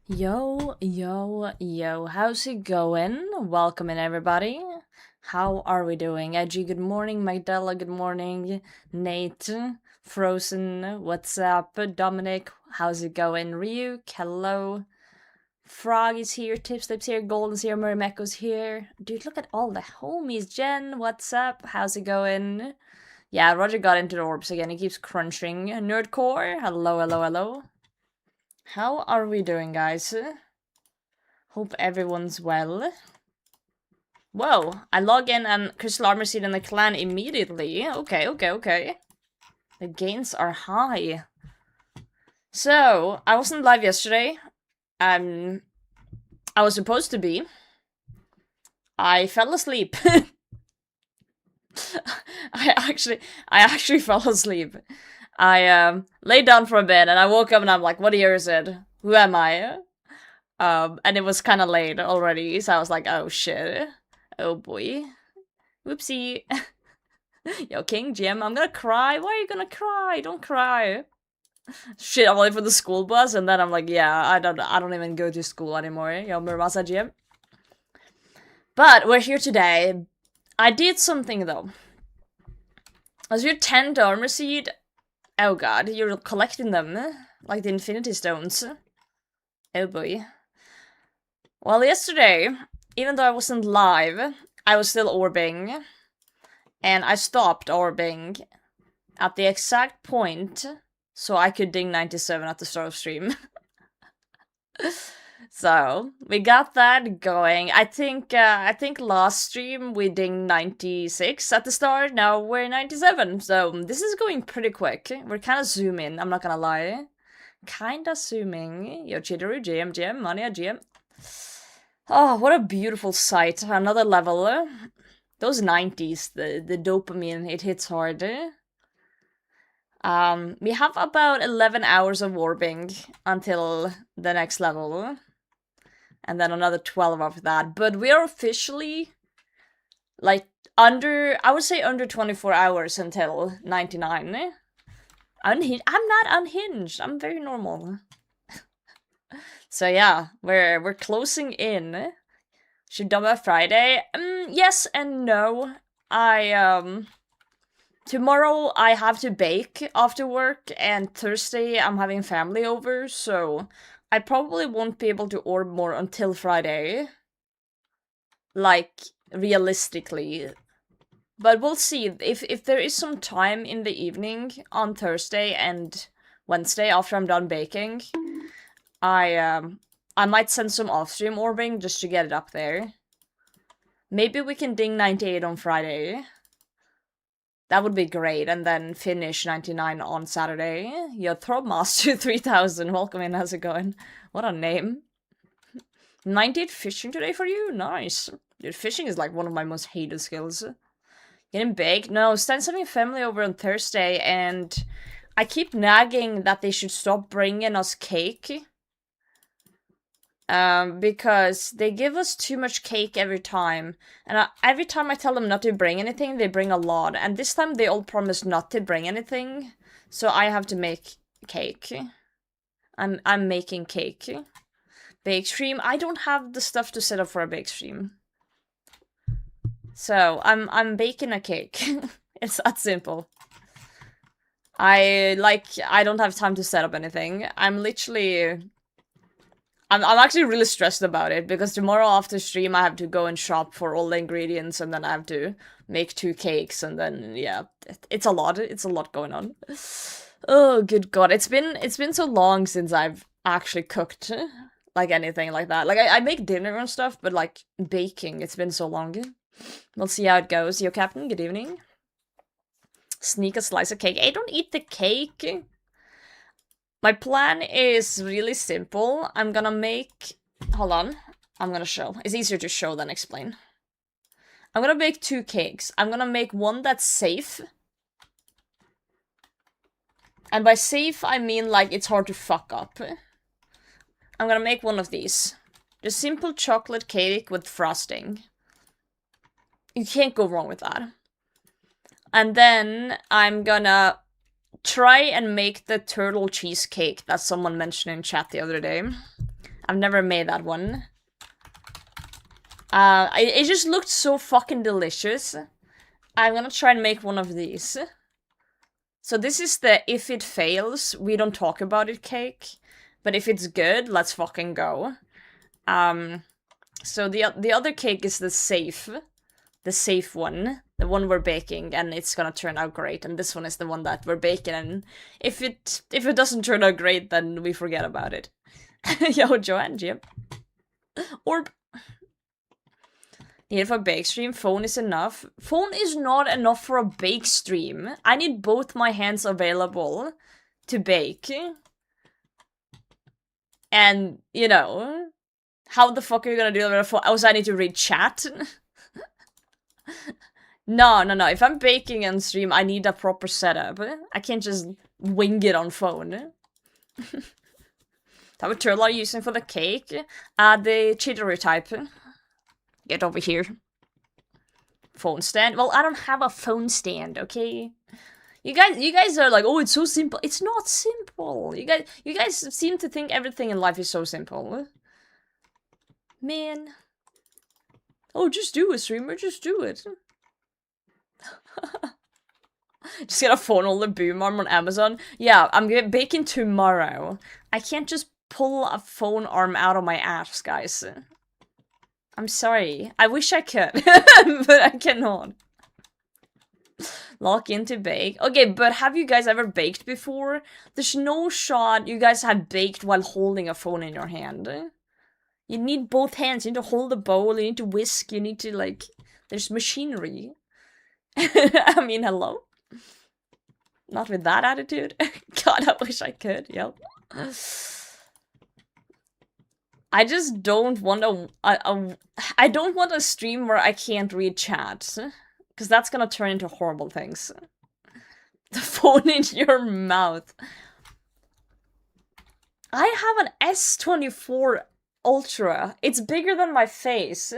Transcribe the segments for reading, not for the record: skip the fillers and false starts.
Yo, yo, yo, how's it going? Welcome in, everybody. How are we doing? Edgy, good morning. Magdala, good morning. Nate, Frozen, what's up? Dominic, how's it going? Ryuk, hello. Frog is here, Tips here, Golden's here, Murimeko's here. Dude, look at all the homies. Jen, what's up? How's it going? Yeah, Roger got into the orbs again. He keeps crunching. Nerdcore, hello, hello, hello. How are we doing, guys? Hope everyone's well. Whoa, I log in and Crystal Armor Seed in the clan immediately. Okay. The gains are high. So, I wasn't live yesterday. I was supposed to be. I fell asleep. I actually fell asleep. I laid down for a bit and I woke up and I'm like, what year is it? Who am I? And it was kind of late already, so I was like, oh shit. Oh boy. Whoopsie. Yo, King Jim, I'm gonna cry. Why are you gonna cry? Don't cry. Shit, I'm late for the school bus, and then I'm like, yeah, I don't even go to school anymore. Yo, Murmasa Jim. But we're here today. I did something though. As your 10th armor seed, oh god, you're collecting them, like the Infinity Stones. Oh boy. Well, yesterday, even though I wasn't live, I was still orbing. And I stopped orbing at the exact point so I could ding 97 at the start of stream. So, we got that going. I think last stream we dinged 96 at the start, now we're 97, so this is going pretty quick. We're kind of zooming, I'm not gonna lie. Kinda zooming. Yo, Chidoru, GM, Mania, GM. Oh, what a beautiful sight. Another level. Those 90s, the dopamine, it hits hard. We have about 11 hours of orbing until the next level. And then another 12 after that. But we are officially, like, I would say under 24 hours until 99. I'm not unhinged. I'm very normal. So yeah, we're closing in. Should done by Friday? Yes and no. Tomorrow I have to bake after work, and Thursday I'm having family over, so I probably won't be able to orb more until Friday. Like, realistically. But we'll see. If there is some time in the evening on Thursday and Wednesday after I'm done baking, I might send some off-stream orbing just to get it up there. Maybe we can ding 98 on Friday. That would be great, and then finish 99 on Saturday. Yo, Throbmaster 3000, welcome in, how's it going? What a name. 98 fishing today for you? Nice. Dude, fishing is like one of my most hated skills. Getting baked? No, Stan's having family over on Thursday, and I keep nagging that they should stop bringing us cake. Because they give us too much cake every time, and every time I tell them not to bring anything, they bring a lot, and this time they all promise not to bring anything, so I have to make cake. I'm making cake. Bake stream? I don't have the stuff to set up for a bake stream. So, I'm baking a cake. It's that simple. I don't have time to set up anything. I'm actually really stressed about it, because tomorrow after stream I have to go and shop for all the ingredients, and then I have to make 2 cakes, and then, yeah, it's a lot going on. Oh, good god, it's been so long since I've actually cooked, like, anything like that. Like, I make dinner and stuff, but, like, baking, it's been so long. We'll see how it goes. Yo, Captain, good evening. Sneak a slice of cake. Hey, don't eat the cake! My plan is really simple. I'm gonna make... Hold on. I'm gonna show. It's easier to show than explain. I'm gonna make 2 cakes. I'm gonna make one that's safe. And by safe, I mean, like, it's hard to fuck up. I'm gonna make one of these. Just simple chocolate cake with frosting. You can't go wrong with that. And then I'm gonna try and make the turtle cheesecake that someone mentioned in chat the other day. I've never made that one. It just looked so fucking delicious. I'm gonna try and make one of these. So this is the if it fails, we don't talk about it cake. But if it's good, let's fucking go. So the other cake is the safe one. The one we're baking, and it's gonna turn out great. And this one is the one that we're baking, and if it doesn't turn out great, then we forget about it. Yo, Joanne, Jim. Orb. Need for a bake stream, phone is enough. Phone is not enough for a bake stream. I need both my hands available to bake. And, you know, how the fuck are you gonna do that with a phone? Also, I need to read chat. No. If I'm baking on stream, I need a proper setup. I can't just wing it on phone. Type of turtle are you using for the cake? The chittery type. Get over here. Phone stand? Well, I don't have a phone stand, okay? You guys are like, oh, it's so simple. It's not simple. You guys seem to think everything in life is so simple. Man. Oh, just do it, streamer. Just do it. Just get a phone holder boom arm on Amazon. Yeah, I'm baking tomorrow. I can't just pull a phone arm out of my ass, guys. I'm sorry. I wish I could, but I cannot. Lock into bake. Okay, but have you guys ever baked before? There's no shot you guys have baked while holding a phone in your hand. You need both hands. You need to hold the bowl. You need to whisk. You need to, like... There's machinery. I mean, hello? Not with that attitude. God, I wish I could. Yep. I just don't want I don't want a stream where I can't read chat. Because that's gonna turn into horrible things. The phone in your mouth. I have an S24 Ultra. It's bigger than my face.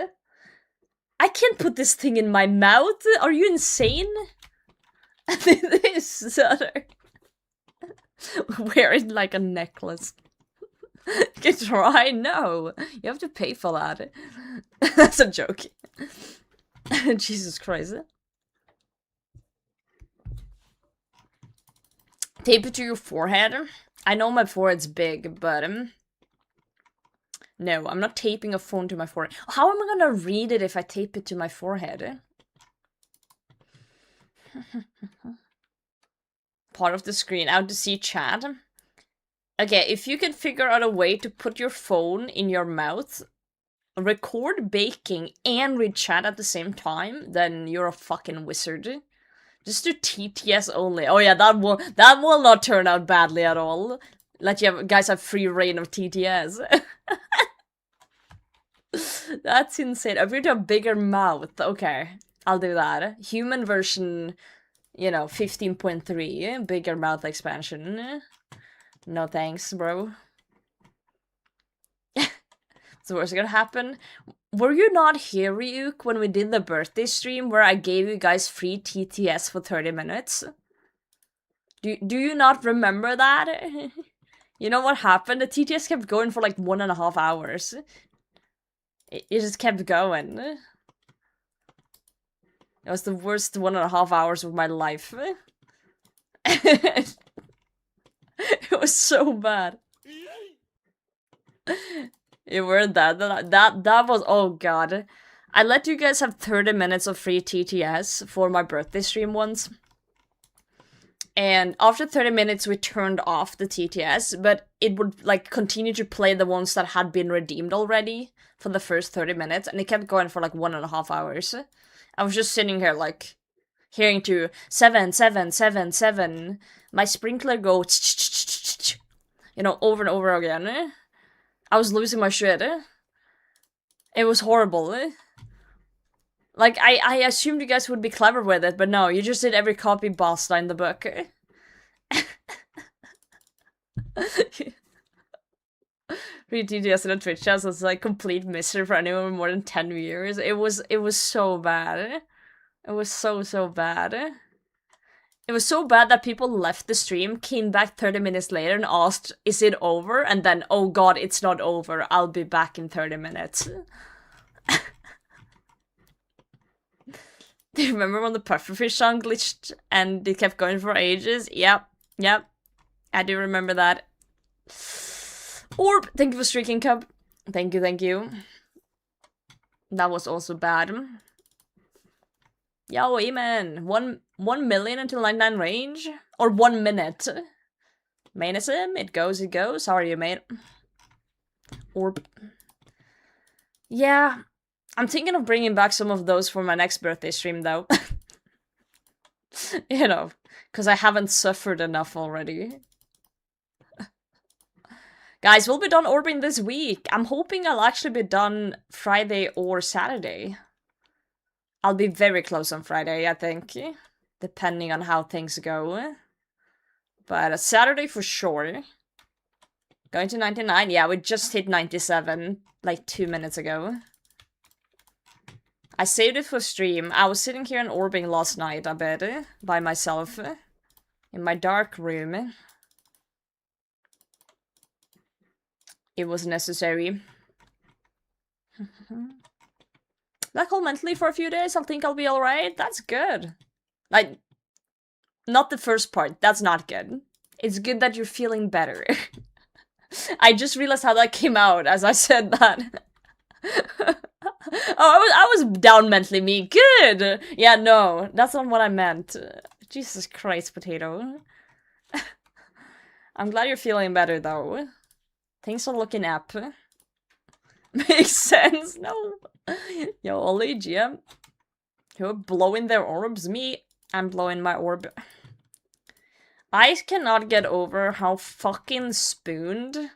I can't put this thing in my mouth. Are you insane? This other. Wear it like a necklace. Get try? No. You have to pay for that. That's a joke. Jesus Christ. Tape it to your forehead. I know my forehead's big, but no, I'm not taping a phone to my forehead. How am I gonna read it if I tape it to my forehead? Part of the screen, out to see chat. Okay, if you can figure out a way to put your phone in your mouth, record baking, and read chat at the same time, then you're a fucking wizard. Just do TTS only. Oh yeah, that will not turn out badly at all. Let you guys have free reign of TTS. That's insane. If you do a bigger mouth, okay, I'll do that. Human version, you know, 15.3, bigger mouth expansion. No thanks, bro. So what's gonna happen? Were you not here, Ryuk, when we did the birthday stream where I gave you guys free TTS for 30 minutes? Do you not remember that? You know what happened? The TTS kept going for like 1.5 hours. It just kept going. It was the worst 1.5 hours of my life. It was so bad. You weren't that was, oh god. I let you guys have 30 minutes of free TTS for my birthday stream once. And after 30 minutes we turned off the TTS, but it would like continue to play the ones that had been redeemed already for the first 30 minutes, and it kept going for like 1.5 hours. I was just sitting here like hearing to 7, 7, 7, 7. My sprinkler go, you know, over and over again. I was losing my shit. It was horrible. Like, I assumed you guys would be clever with it, but no, you just did every copy basta in the book. Free TTS in a Twitch chat was like complete misery for anyone with more than 10 viewers. It was so bad. It was so bad. It was so bad that people left the stream, came back 30 minutes later and asked, is it over? And then, oh god, it's not over. I'll be back in 30 minutes. Do you remember when the pufferfish song glitched and it kept going for ages? Yep. I do remember that. Orb, thank you for streaking, Cub. Thank you. That was also bad. Yo, amen. 1 million until 99 range? Or 1 minute? Mainism, it goes. How are you, mate? Orb. Yeah, I'm thinking of bringing back some of those for my next birthday stream, though. You know, because I haven't suffered enough already. Guys, we'll be done orbing this week. I'm hoping I'll actually be done Friday or Saturday. I'll be very close on Friday, I think. Depending on how things go. But Saturday for sure. Going to 99? Yeah, we just hit 97 like 2 minutes ago. I saved it for stream. I was sitting here in Orbing last night, I bet, by myself. In my dark room. It was necessary. Black hole mentally for a few days, I think I'll be alright. That's good. Like, not the first part. That's not good. It's good that you're feeling better. I just realized how that came out as I said that. Oh, I was down mentally, me. Good! Yeah, no, that's not what I meant. Jesus Christ, potato. I'm glad you're feeling better, though. Things are looking up. Makes sense, no. Yo, Ollie, GM. Who are blowing their orbs? Me, I'm blowing my orb. I cannot get over how fucking spooned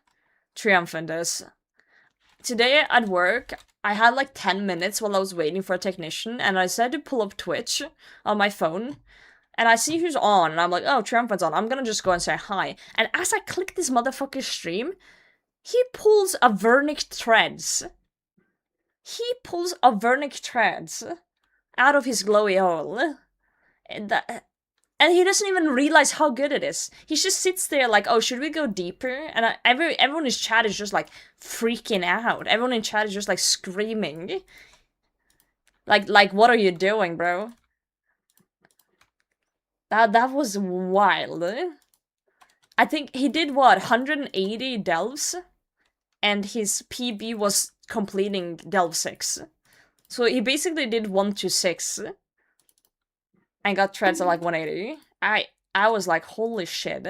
Triumphant is. Today at work, I had like 10 minutes while I was waiting for a technician, and I said to pull up Twitch on my phone, and I see who's on, and I'm like, oh, Triumphant's on, I'm gonna just go and say hi. And as I click this motherfucker's stream, he pulls a Vernic Threads. He pulls a Vernic Threads out of his glowy hole. And he doesn't even realize how good it is. He just sits there like, oh, should we go deeper? And everyone in chat is just like freaking out. Everyone in chat is just like screaming. Like, what are you doing, bro? That was wild. I think he did what, 180 delves? And his PB was completing delve 6. So he basically did 1 to 6. And got treads at like 180. I was like, holy shit.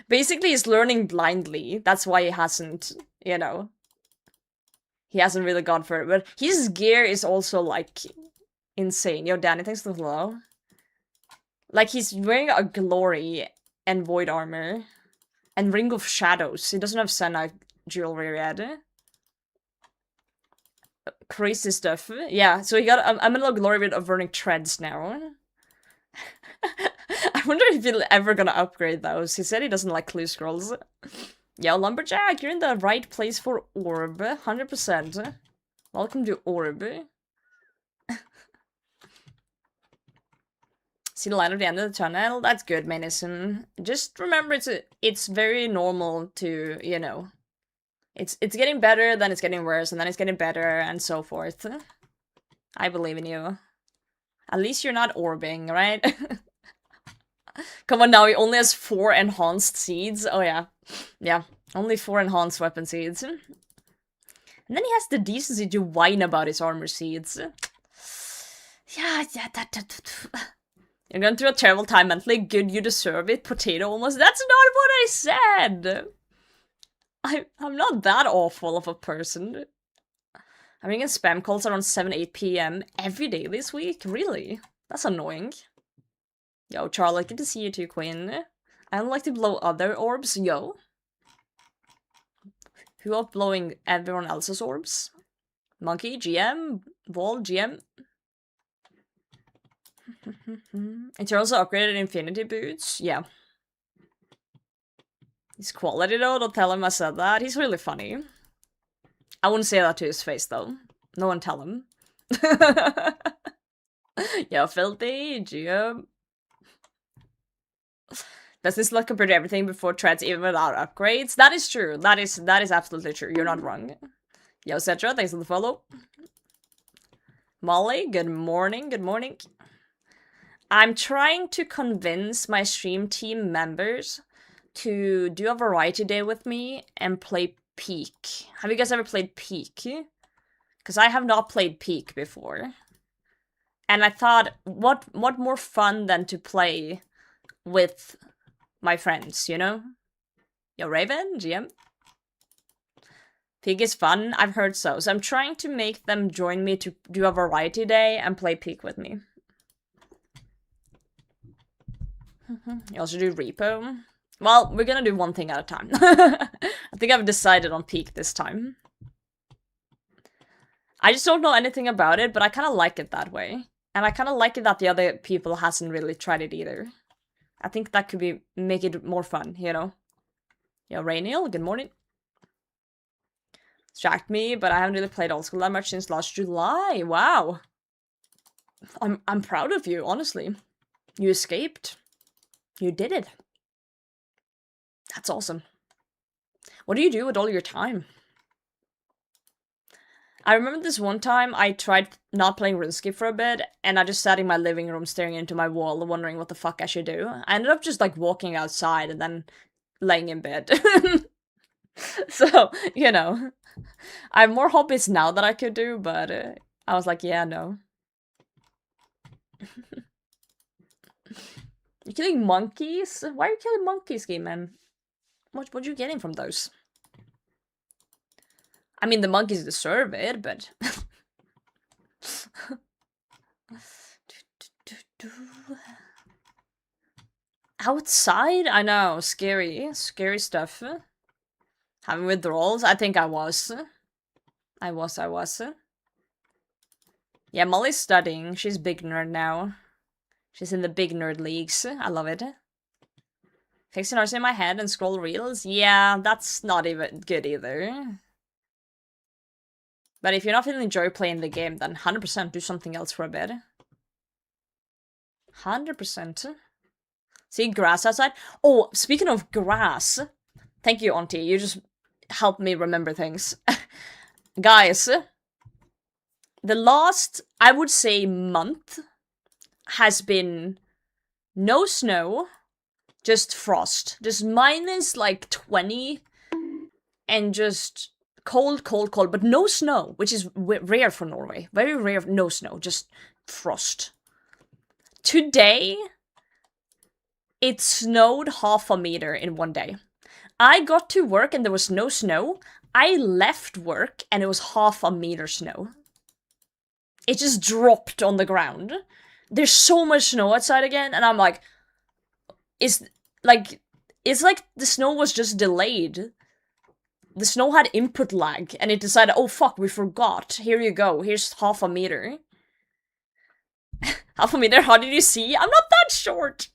Basically, he's learning blindly. That's why he hasn't, you know. He hasn't really gone for it. But his gear is also like insane. Yo, Danny, thanks for the hello. Like, he's wearing a glory and void armor. And Ring of Shadows. He doesn't have Senna jewelry yet. Crazy stuff. Yeah, so he got a little glory with Vernic Treads now. I wonder if he's ever gonna upgrade those. He said he doesn't like clue scrolls. Yo, Lumberjack, you're in the right place for Orb. 100%. Welcome to Orb. See the light at the end of the tunnel? That's good, Manison. Just remember, it's very normal to, you know... It's getting better, then it's getting worse, and then it's getting better, and so forth. I believe in you. At least you're not orbing, right? Come on now, he only has 4 enhanced seeds. Oh yeah. Yeah, only 4 enhanced weapon seeds. And then he has the decency to whine about his armor seeds. Yeah, you're going through a terrible time mentally. Good, you deserve it. Potato almost. That's not what I said! I'm not that awful of a person. I'm getting spam calls around 7-8 PM every day this week? Really? That's annoying. Yo, Charlie, good to see you too, Queen. I don't like to blow other orbs. Yo. Who are blowing everyone else's orbs? Monkey, GM, Wall, GM. It's also upgraded Infinity Boots. Yeah. His quality though, don't tell him I said that. He's really funny. I wouldn't say that to his face though. No one tell him. Yo, filthy, Geo. Does this look compared to everything before threads even without upgrades? That is true. That is absolutely true. You're not wrong. Yo, Cetra, thanks for the follow. Molly, good morning, good morning. I'm trying to convince my stream team members to do a variety day with me and play Peak. Have you guys ever played Peak? Because I have not played Peak before. And I thought, what more fun than to play with my friends, you know? Yo, Raven, GM. Peak is fun, I've heard so. So I'm trying to make them join me to do a variety day and play Peak with me. You also do Repo. Well, we're gonna do one thing at a time. I think I've decided on Peak this time. I just don't know anything about it, but I kind of like it that way. And I kind of like it that the other people hasn't really tried it either. I think that could make it more fun, you know? Yo, Rainiel, good morning. Distract me, but I haven't really played old school that much since last July. Wow. I'm proud of you, honestly. You escaped. You did it. That's awesome. What do you do with all your time? I remember this one time I tried not playing Runescape for a bit, and I just sat in my living room staring into my wall, wondering what the fuck I should do. I ended up just, like, walking outside and then laying in bed. So, you know, I have more hobbies now that I could do, but I was like, yeah, no. You're killing monkeys? Why are you killing monkeys, game man? What are you getting from those? I mean, the monkeys deserve it, but... Outside? I know, scary. Scary stuff. Having withdrawals? I think I was. I was. Yeah, Molly's studying. She's big nerd now. She's in the big nerd leagues. I love it. Fixing ours in my head and scroll reels? Yeah, that's not even good either. But if you're not feeling joy playing the game, then 100% do something else for a bit. 100%. See grass outside? Oh, speaking of grass. Thank you, Auntie. You just helped me remember things. Guys, the last, I would say, month has been no snow, just frost. Just minus like 20 and just cold, but no snow, which is rare for Norway. Very rare, no snow, just frost. Today, it snowed 1/2 meter in one day. I got to work and there was no snow. I left work and it was 1/2 meter snow. It just dropped on the ground. There's so much snow outside again, and I'm like, it's like the snow was just delayed. The snow had input lag, and it decided, oh fuck, we forgot. Here you go, here's 1/2 meter. 1/2 meter, how did you see? I'm not that short!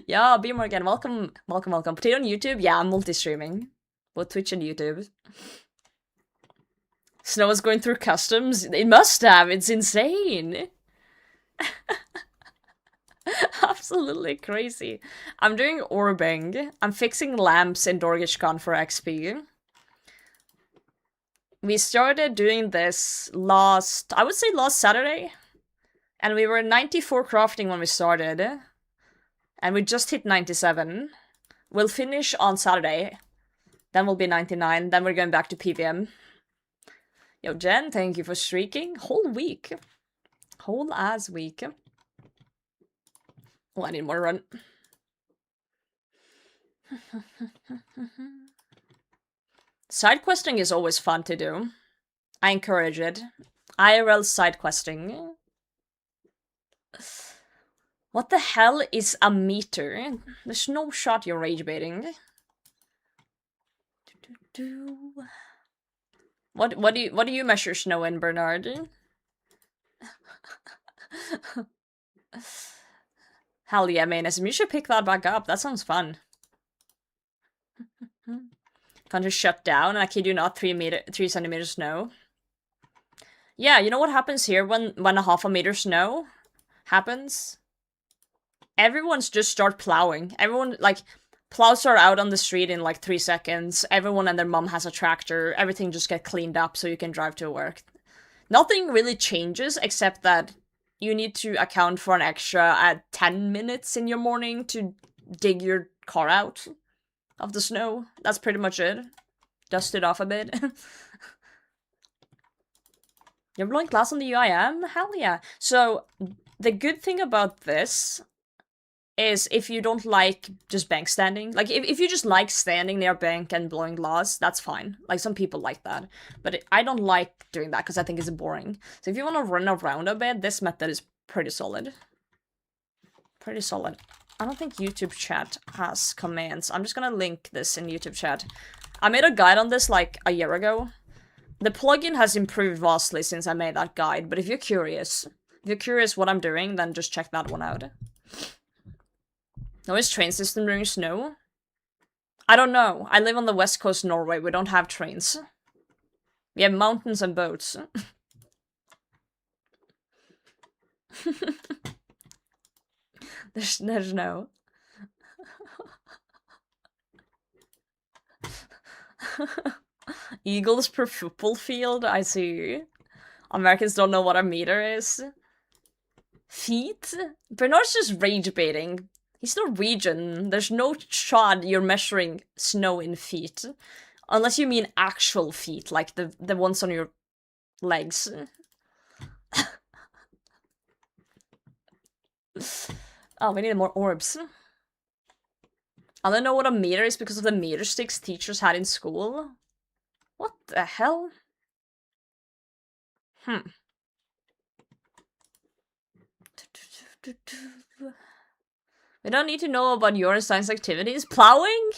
Yeah, be more again. Welcome. Potato on YouTube? Yeah, I'm multi-streaming. Both Twitch and YouTube. Snow is going through customs? It must have, it's insane! Absolutely crazy. I'm doing Orbing. I'm fixing lamps in Dorgishkan for XP. We started doing this I would say last Saturday. And we were 94 crafting when we started. And we just hit 97. We'll finish on Saturday. Then we'll be 99. Then we're going back to PVM. Yo, Jen, thank you for streaking. Whole week. Whole ass week. Oh, I need more run. Side questing is always fun to do. I encourage it. IRL side questing. What the hell is a meter? There's no shot you're rage baiting. What do you measure snow in, Bernard? Hell yeah, Mainism. You should pick that back up. That sounds fun. Can't just shut down, and I kid you not, 3 centimeters snow. Yeah, you know what happens here when a half a meter snow happens? Everyone's just start plowing. Everyone, like, plows are out on the street in like 3 seconds. Everyone and their mom has a tractor. Everything just get cleaned up so you can drive to work. Nothing really changes except that you need to account for an extra 10 minutes in your morning to dig your car out of the snow. That's pretty much it. Dust it off a bit. You're blowing glass on the UIM? Hell yeah. So, the good thing about this is if you don't like just bank standing, like if you just like standing near a bank and blowing glass, that's fine. Like some people like that, but I don't like doing that because I think it's boring. So if you want to run around a bit, this method is pretty solid. Pretty solid. I don't think YouTube chat has commands. I'm just gonna link this in YouTube chat. I made a guide on this like a year ago. The plugin has improved vastly since I made that guide, but if you're curious what I'm doing, then just check that one out. No, is train system during snow? I don't know. I live on the west coast of Norway. We don't have trains. We have mountains and boats. There's no. Eagles per football field? I see. Americans don't know what a meter is. Feet? Bernard's just rage baiting. He's Norwegian. There's no shot you're measuring snow in feet. Unless you mean actual feet, like the ones on your legs. Oh, we need more orbs. I don't know what a meter is because of the meter sticks teachers had in school. What the hell? We don't need to know about your science activities. Plowing?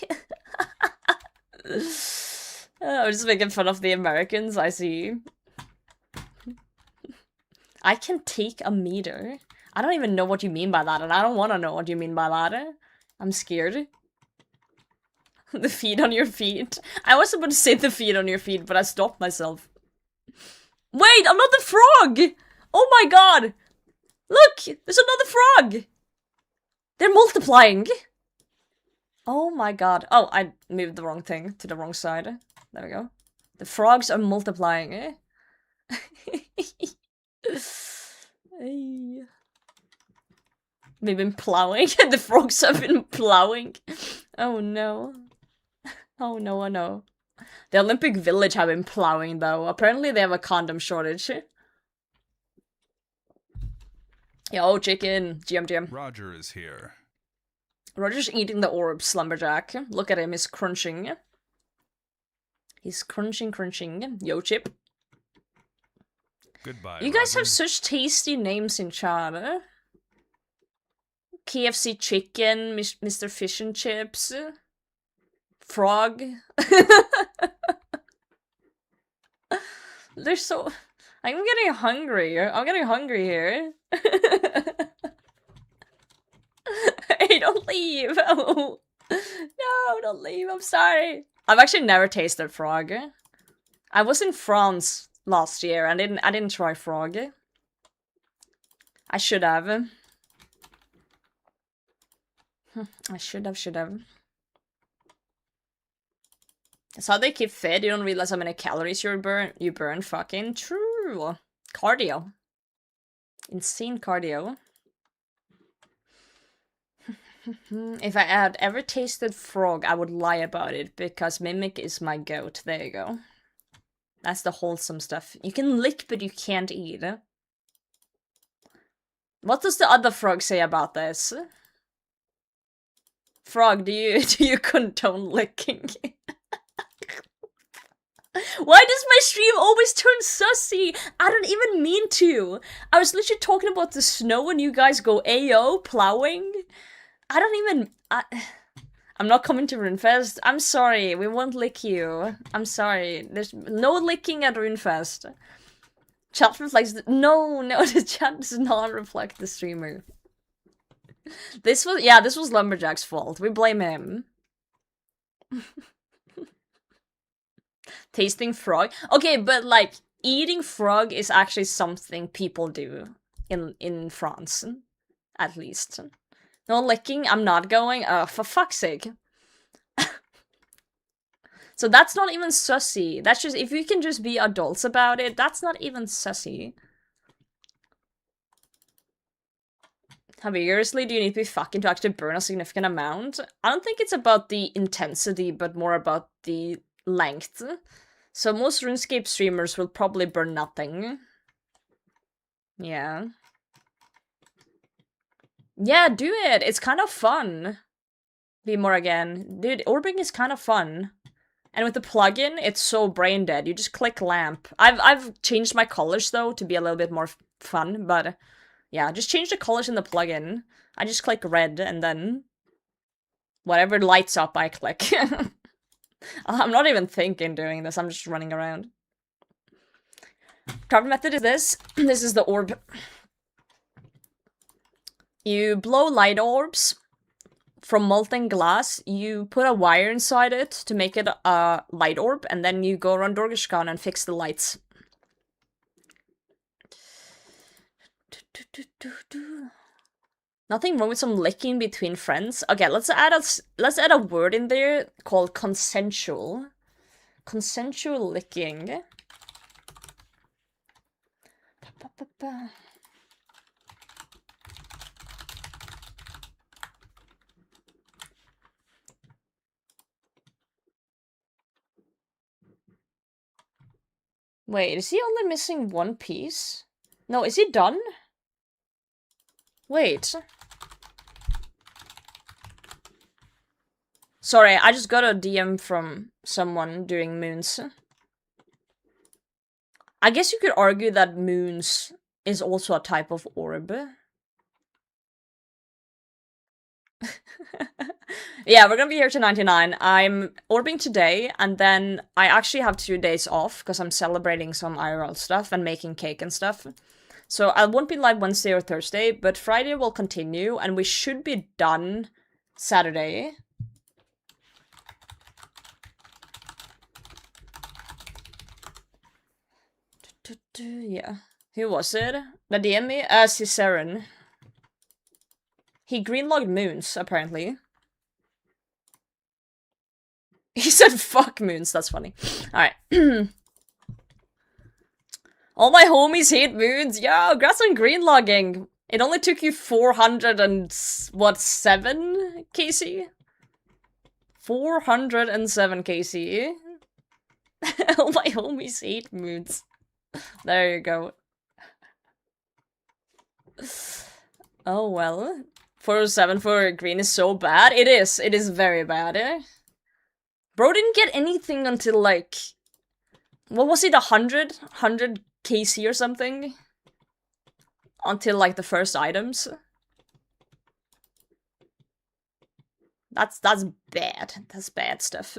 I'm just making fun of the Americans, I see. I can take a meter. I don't even know what you mean by that, and I don't want to know what you mean by that. I'm scared. The feet on your feet. I was about to say the feet on your feet, but I stopped myself. Wait, another frog! Oh my god! Look! There's another frog! They're multiplying! Oh my god. Oh, I moved the wrong thing to the wrong side. There we go. The frogs are multiplying, eh? They've been plowing. The frogs have been plowing. Oh no. Oh no, oh no. The Olympic Village have been plowing though. Apparently they have a condom shortage. Yo, chicken. GM. Roger is here. Roger's eating the orb, Slumberjack. Look at him, he's crunching. He's crunching. Yo, Chip. Goodbye, You guys Roger. have such tasty names in chat, eh? KFC Chicken, Mr. Fish and Chips. Frog. They're so... I'm getting hungry. I'm getting hungry here. Hey, don't leave. Oh. No, don't leave. I'm sorry. I've actually never tasted frog. I was in France last year and I didn't try frog. I should have. I should have. That's how they keep fit. You don't realize how many calories you burn. Fucking true. Cardio. Insane cardio. If I had ever tasted frog, I would lie about it because Mimic is my goat. There you go. That's the wholesome stuff. You can lick, but you can't eat. What does the other frog say about this? Frog, do you condone licking? Why does my stream always turn sussy? I don't even mean to. I was literally talking about the snow and you guys go Ayo, plowing. I don't even... I'm not coming to Runefest. I'm sorry, we won't lick you. I'm sorry. There's no licking at Runefest. Chat reflects the... No, the chat does not reflect the streamer. This was Lumberjack's fault. We blame him. Tasting frog? Okay, but like, eating frog is actually something people do in France, at least. No licking, I'm not going. For fuck's sake. So that's not even sussy. That's just, if you can just be adults about it, that's not even sussy. How vigorously do you need to be fucking to actually burn a significant amount? I don't think it's about the intensity, but more about the length. So most RuneScape streamers will probably burn nothing. Yeah. Yeah, do it! It's kind of fun. Be more again. Dude, Orbing is kind of fun. And with the plugin, it's so brain dead. You just click lamp. I've changed my colors though to be a little bit more fun, but yeah, just change the colors in the plugin. I just click red and then whatever lights up, I click. I'm not even thinking doing this. I'm just running around. Craft method is this. This is the orb. You blow light orbs from molten glass. You put a wire inside it to make it a light orb, and then you go around Dorgishkan and fix the lights. Nothing wrong with some licking between friends. Okay, let's add a word in there called consensual. Consensual licking. Wait, is he only missing one piece? No, is he done? Wait. Sorry, I just got a DM from someone doing moons. I guess you could argue that moons is also a type of orb. Yeah, we're gonna be here to 99. I'm orbing today, and then I actually have 2 days off because I'm celebrating some IRL stuff and making cake and stuff. So I won't be live Wednesday or Thursday, but Friday will continue, and we should be done Saturday. Yeah. Who was it? The DM me? Ciceron. He greenlogged moons, apparently. He said fuck moons, that's funny. Alright. All my homies hate moons. Yo, congrats on greenlogging. It only took you 400 and... what, 7 KC? 407 KC. All my homies hate moons. There you go. Oh well. 407 for green is so bad. It is. It is very bad. Bro didn't get anything until like... what was it, 100? 100 KC or something? Until like the first items. That's bad. That's bad stuff.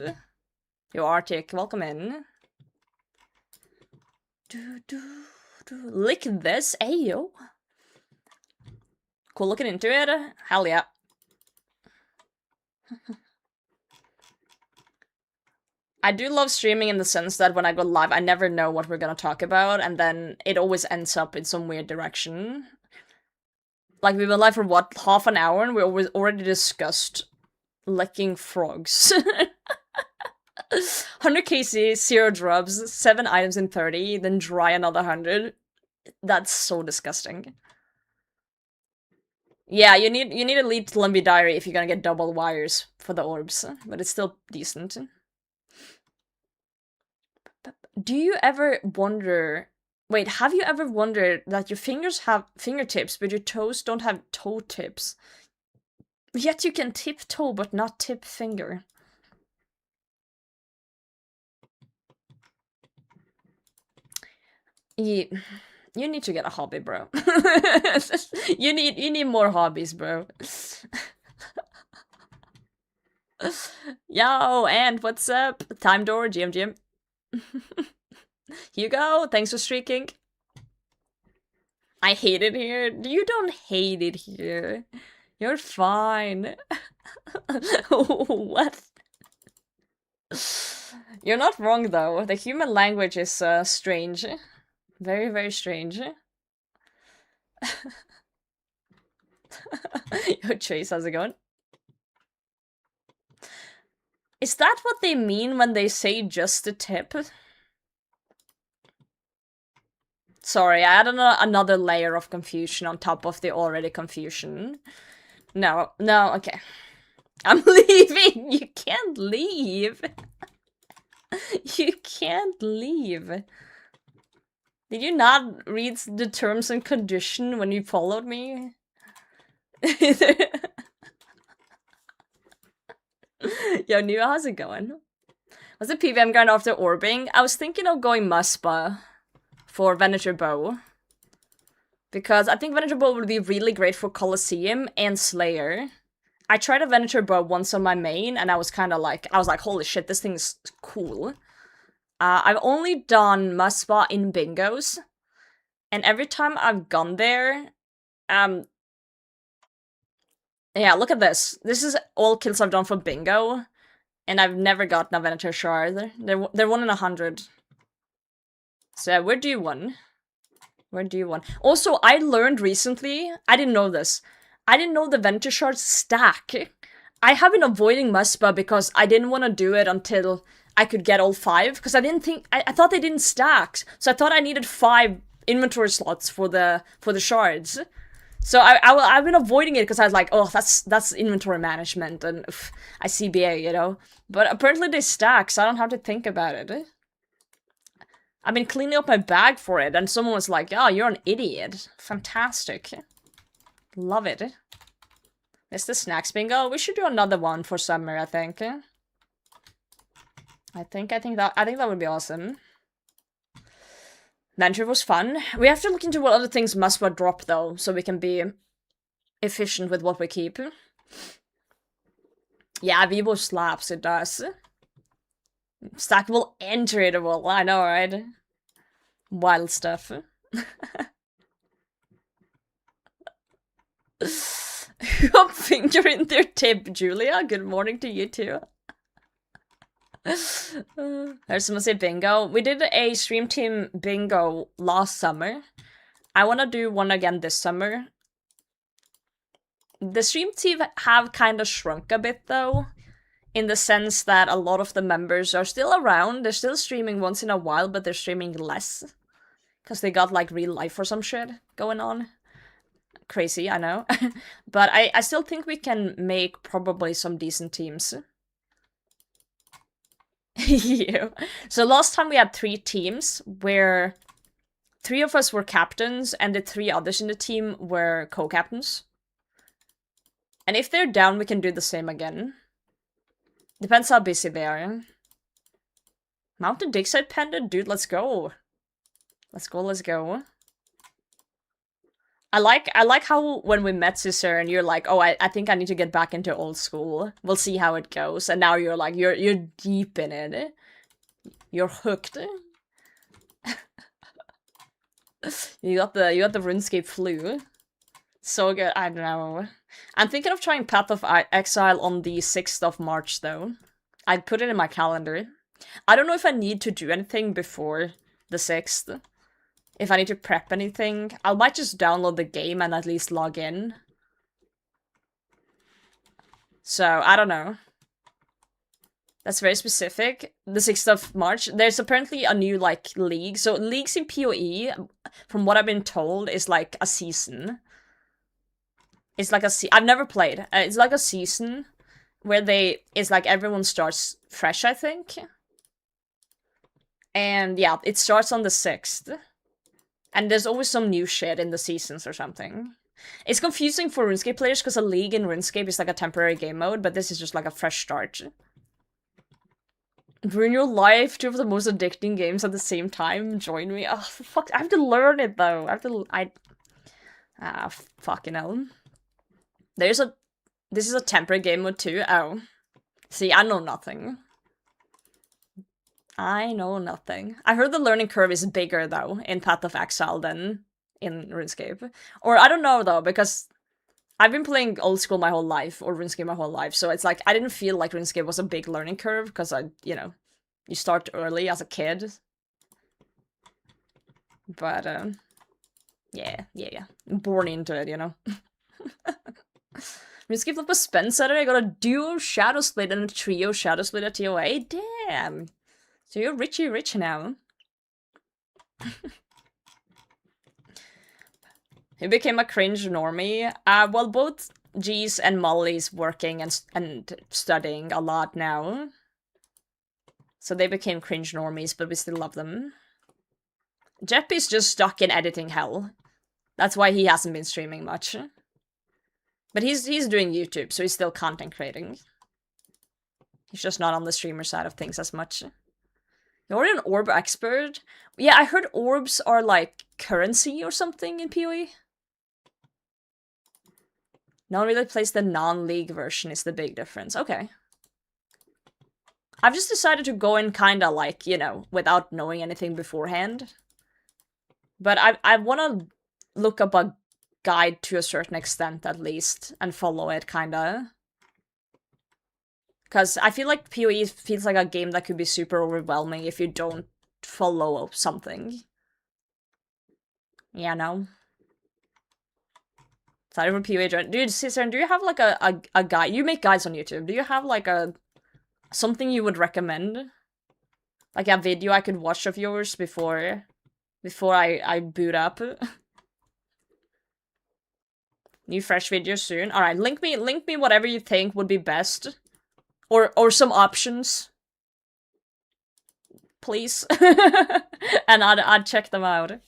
Yo, Arctic, welcome in. Lick this, ayo. Cool looking into it. Hell yeah. I do love streaming in the sense that when I go live, I never know what we're gonna talk about, and then it always ends up in some weird direction. Like, we've been live for, what, half an hour, and we already discussed licking frogs. 100 KC, 0 drops, 7 items in 30, then dry another 100. That's so disgusting. Yeah, you need a lead to Lumbee Diary if you're gonna get double wires for the orbs, but it's still decent. Do you ever wonder... wait, have you ever wondered that your fingers have fingertips, but your toes don't have toe tips? Yet you can tip toe, but not tip finger. You need to get a hobby, bro. you need more hobbies, bro. Yo, and what's up? Time Door, GM. Hugo, thanks for streaking. I hate it here. You don't hate it here. You're fine. What? You're not wrong, though. The human language is strange. Very, very strange. Yo, Chase, how's it going? Is that what they mean when they say just a tip? Sorry, I had another layer of confusion on top of the already confusion. No, okay. I'm leaving! You can't leave! You can't leave. Did you not read the terms and condition when you followed me? Yo, New, how's it going? Was the PVM going after Orbing? I was thinking of going Muspa for Venator Bow. Because I think Venator Bow would be really great for Colosseum and Slayer. I tried a Venator Bow once on my main, and I was like, holy shit, this thing's cool. I've only done Muspa in bingos, and every time I've gone there, yeah, look at this. This is all kills I've done for bingo, and I've never gotten a Venator Shard. They're 1 in 100. So where do you win? Where do you win? Also, I learned recently, I didn't know this. I didn't know the Venator Shards stack. I have been avoiding Muspa because I didn't want to do it until I could get all 5, because I didn't think, I thought they didn't stack. So I thought I needed 5 inventory slots for the shards. So I've been avoiding it because I was like, oh, that's inventory management and I CBA, you know. But apparently they stack, so I don't have to think about it. I've been cleaning up my bag for it, and someone was like, oh, you're an idiot. Fantastic. Love it. It's the snacks bingo. We should do another one for summer, I think. I think that would be awesome. Venture was fun. We have to look into what other things must drop though, so we can be efficient with what we keep. Yeah, Vivo slaps, it does. Stackable and tradable, I know, right? Wild stuff. Your finger in their tip, Julia. Good morning to you too. There's someone say bingo. We did a stream team bingo last summer. I want to do one again this summer. The stream team have kind of shrunk a bit though, in the sense that a lot of the members are still around. They're still streaming once in a while, but they're streaming less. Because they got like real life or some shit going on. Crazy, I know. But I still think we can make probably some decent teams. You. So last time we had 3 teams where 3 of us were captains and the 3 others in the team were co-captains. And if they're down, we can do the same again. Depends how busy they are. Mountain Digside Panda? Dude, let's go. Let's go. I like how when we met Sister and you're like, oh, I think I need to get back into old school. We'll see how it goes. And now you're like, you're deep in it. You're hooked. You got the RuneScape flu. So good. I don't know. I'm thinking of trying Path of Exile on the 6th of March though. I'd put it in my calendar. I don't know if I need to do anything before the 6th. If I need to prep anything, I might just download the game and at least log in. So, I don't know. That's very specific. The 6th of March. There's apparently a new, like, league. So, leagues in PoE, from what I've been told, is like a season. It's like I've never played. It's like a season where it's like everyone starts fresh, I think. And yeah, it starts on the 6th. And there's always some new shit in the seasons or something. It's confusing for RuneScape players because a league in RuneScape is like a temporary game mode, but this is just like a fresh start. Ruin your life, 2 of the most addicting games at the same time. Join me. Oh, fuck. I have to learn it though. Fucking hell. This is a temporary game mode too. Oh. See, I know nothing. I know nothing. I heard the learning curve is bigger, though, in Path of Exile than in RuneScape. Or, I don't know, though, because I've been playing old school my whole life, or RuneScape my whole life, so it's like, I didn't feel like RuneScape was a big learning curve, because you start early as a kid. But, yeah. Born into it, you know? Runescape Flip was spent Saturday. I got a duo Shadow Split and a trio Shadow Split at TOA. Damn! So you're rich now. Who became a cringe normie? Well, both G's and Molly's working and studying a lot now. So they became cringe normies, but we still love them. Jeppy's just stuck in editing hell. That's why he hasn't been streaming much. But he's doing YouTube, so he's still content creating. He's just not on the streamer side of things as much. You're an orb expert? Yeah, I heard orbs are like currency or something in PoE. No one really plays the non-league version is the big difference. Okay. I've just decided to go in kinda like, you know, without knowing anything beforehand. But I wanna look up a guide to a certain extent at least, and follow it kinda. Because I feel like PoE feels like a game that could be super overwhelming if you don't follow something. Yeah, no. Sorry for PoE. Dude, Cesar, do you have like a guide? You make guides on YouTube. Do you have like something you would recommend? Like a video I could watch of yours before I boot up? New fresh video soon. Alright, link me whatever you think would be best. Or some options. Please. And I'd check them out.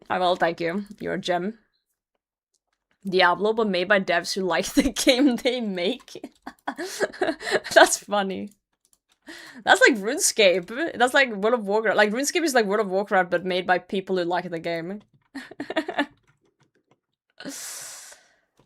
I will, thank you. You're a gem. Diablo, but made by devs who like the game they make. That's funny. That's like RuneScape. That's like World of Warcraft. Like, RuneScape is like World of Warcraft, but made by people who like the game.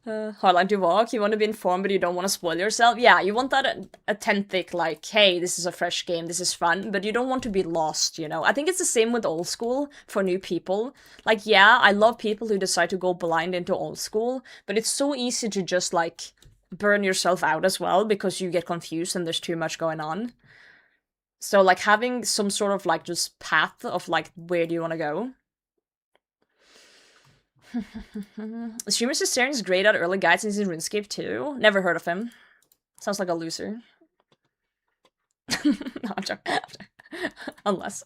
Hardline to walk. You want to be informed, but you don't want to spoil yourself. Yeah, you want that authentic, like, hey, this is a fresh game, this is fun, but you don't want to be lost, you know? I think it's the same with old school for new people. Like, yeah, I love people who decide to go blind into old school, but it's so easy to just, like, burn yourself out as well because you get confused and there's too much going on. So, like, having some sort of, like, just path of, like, where do you want to go? Streamer Cesarian is great at early guides and he's in RuneScape too. Never heard of him. Sounds like a loser. No, I'm joking. Unless.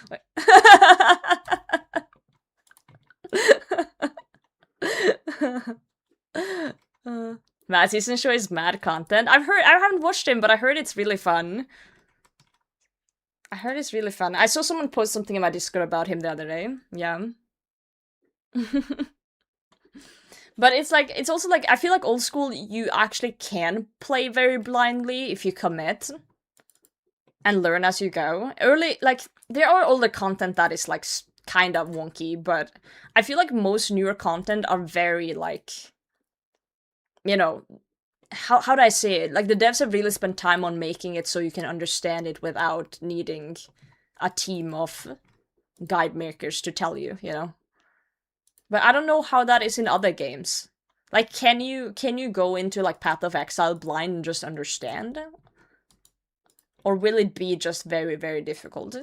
Wait. Mad Season Show is mad content. I haven't watched him, but I heard it's really fun. I saw someone post something in my Discord about him the other day. Yeah. But it's like, it's also like, I feel like old school, you actually can play very blindly if you commit. And learn as you go. Early, like, there are older content that is, like, kind of wonky, but I feel like most newer content are very, like, you know, how do I say it? Like, the devs have really spent time on making it so you can understand it without needing a team of guide makers to tell you, you know? But I don't know how that is in other games. Like, can you go into, like, Path of Exile blind and just understand? Or will it be just very, very difficult?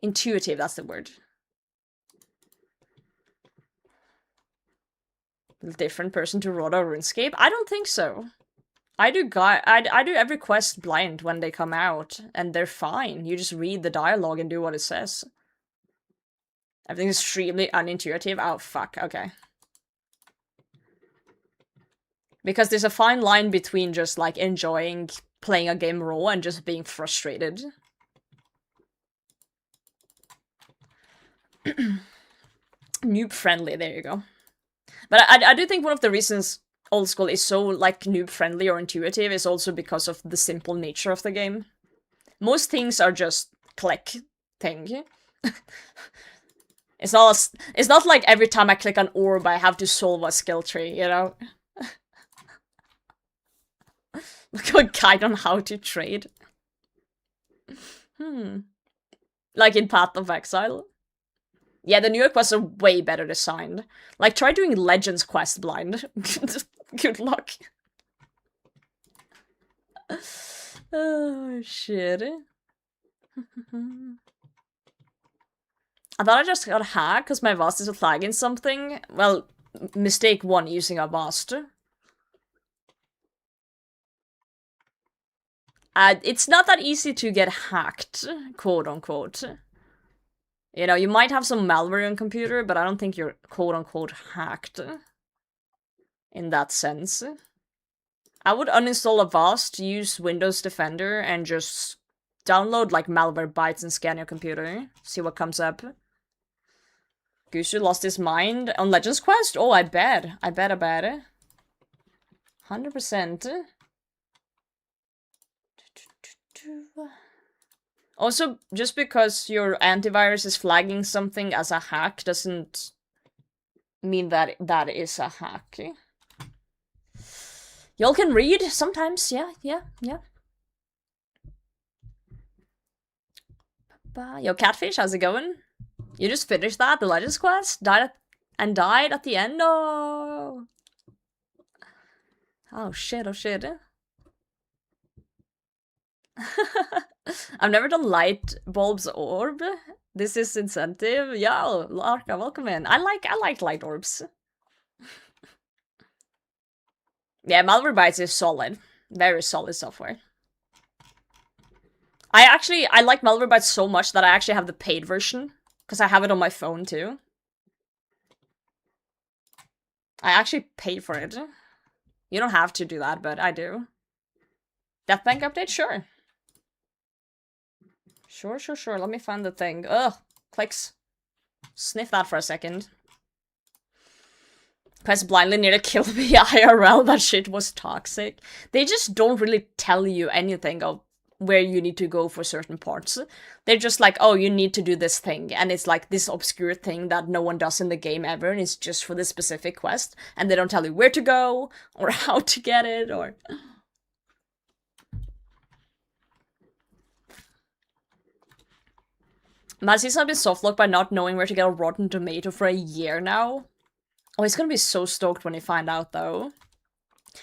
Intuitive, that's the word. Different person to Roda or RuneScape? I don't think so. I do every quest blind when they come out, and they're fine. You just read the dialogue and do what it says. Everything's extremely unintuitive. Oh, fuck. Okay. Because there's a fine line between just, like, enjoying playing a game raw and just being frustrated. Noob-friendly, there you go. But I do think one of the reasons old school is so, like, noob-friendly or intuitive is also because of the simple nature of the game. Most things are just click thing. It's not like every time I click an orb I have to solve a skill tree, you know? Look at a guide on how to trade. Like in Path of Exile. Yeah, the newer quests are way better designed. Like, try doing Legends quest blind. Good luck. Oh, shit. I thought I just got hacked because my Vast is flagging something. Well, mistake 1 using a Vast. It's not that easy to get hacked, quote unquote. You know, you might have some malware on computer, but I don't think you're quote unquote hacked. In that sense. I would uninstall Avast, use Windows Defender, and just download like malware bytes and scan your computer. See what comes up. Gusu lost his mind on Legends Quest? Oh, I bet. I bet. 100%. Also, just because your antivirus is flagging something as a hack doesn't mean that that is a hack. Y'all can read sometimes, yeah. Yo, Catfish, how's it going? You just finished that, the Legends Quest? Died at the end? Oh! Oh shit. I've never done light bulbs orb. This is incentive. Yo, Larka, welcome in. I like light orbs. Yeah, Malwarebytes is solid. Very solid software. I like Malwarebytes so much that I actually have the paid version. Because I have it on my phone too. I actually paid for it. You don't have to do that, but I do. Death Bank update? Sure. Sure. Let me find the thing. Ugh. Clicks. Sniff that for a second. Press blindly near to kill me IRL. That shit was toxic. They just don't really tell you anything of where you need to go for certain parts. They're just like, oh, you need to do this thing. And it's like this obscure thing that no one does in the game ever. And it's just for this specific quest. And they don't tell you where to go or how to get it or... Mazis have been softlocked by not knowing where to get a rotten tomato for a year now. Oh, he's gonna be so stoked when he find out, though.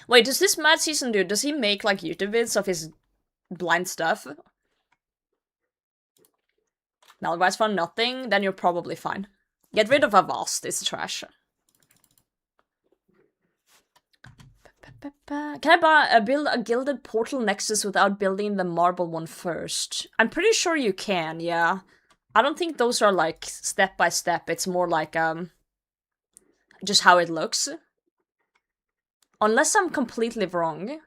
Wait, does this Mad Season dude, does he make, like, YouTube vids of his blind stuff? Malware's found nothing, then you're probably fine. Get rid of Avast, it's trash. Can I build a gilded portal nexus without building the marble one first? I'm pretty sure you can, yeah. I don't think those are, like, step by step. It's more like, just how it looks. Unless I'm completely wrong.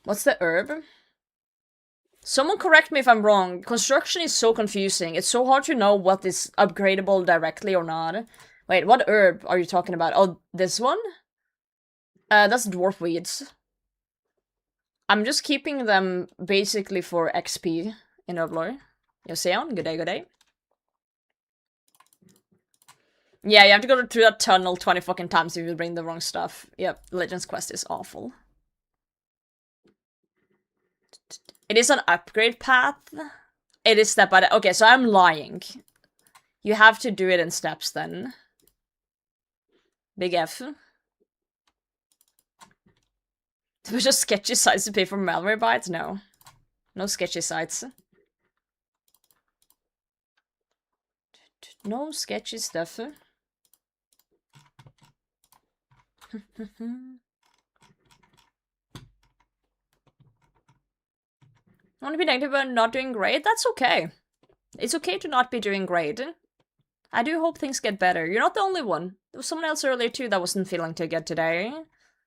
What's the herb? Someone correct me if I'm wrong. Construction is so confusing. It's so hard to know what is upgradable directly or not. Wait, what herb are you talking about? Oh, this one? That's dwarf weeds. I'm just keeping them basically for XP in Ovlor. Yoseon, good day. Yeah, you have to go through that tunnel 20 fucking times if you bring the wrong stuff. Yep, Legends Quest is awful. It is an upgrade path. It is step by step. Okay, so I'm lying. You have to do it in steps then. Big F. There was just sketchy sites to pay for malware bytes? No. No sketchy sites. No sketchy stuff. Want to be negative about not doing great? That's okay. It's okay to not be doing great. I do hope things get better. You're not the only one. There was someone else earlier too that wasn't feeling too good today,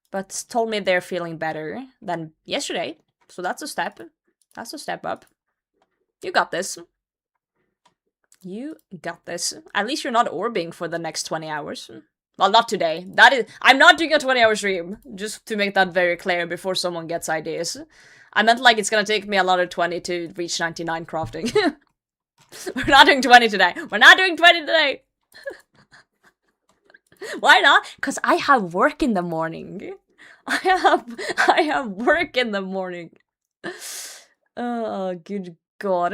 but told me they're feeling better than yesterday. So that's a step. That's a step up. You got this. You got this. At least you're not orbing for the next 20 hours. Well, not today. That is... I'm not doing a 20-hour stream. Just to make that very clear before someone gets ideas. I meant like it's gonna take me another 20 to reach 99 crafting. We're not doing 20 today. We're not doing 20 today. Why not? Because I have work in the morning. I have work in the morning. Oh, good God.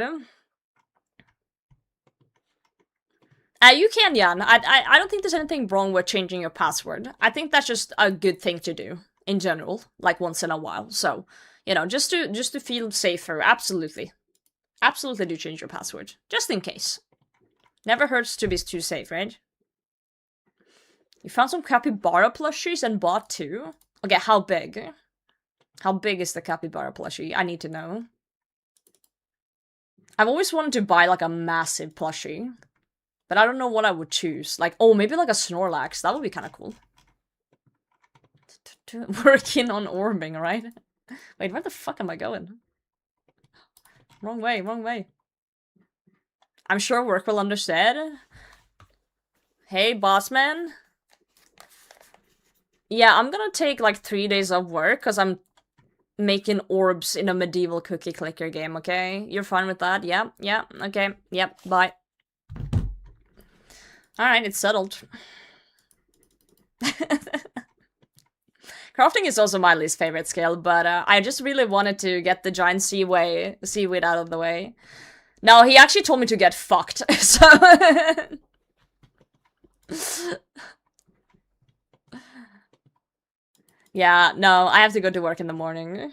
You can, Jan. I don't think there's anything wrong with changing your password. I think that's just a good thing to do in general, like once in a while. So, you know, just to feel safer. Absolutely. absolutely do change your password. Just in case. Never hurts to be too safe, right? You found some capybara plushies and bought 2? Okay, how big? How big is the capybara plushie? I need to know. I've always wanted to buy, like, a massive plushie. But I don't know what I would choose. Like, oh, maybe like a Snorlax. That would be kind of cool. Working on Orbing, right? Wait, where the fuck am I going? Wrong way, wrong way. I'm sure work will understand. Hey, boss man. Yeah, I'm gonna take like 3 days off work because I'm making orbs in a medieval cookie clicker game, okay? You're fine with that? Yeah, yeah, okay, yep, bye. Alright, it's settled. Crafting is also my least favorite skill, but I just really wanted to get the giant seaweed out of the way. No, he actually told me to get fucked, so... Yeah, no, I have to go to work in the morning.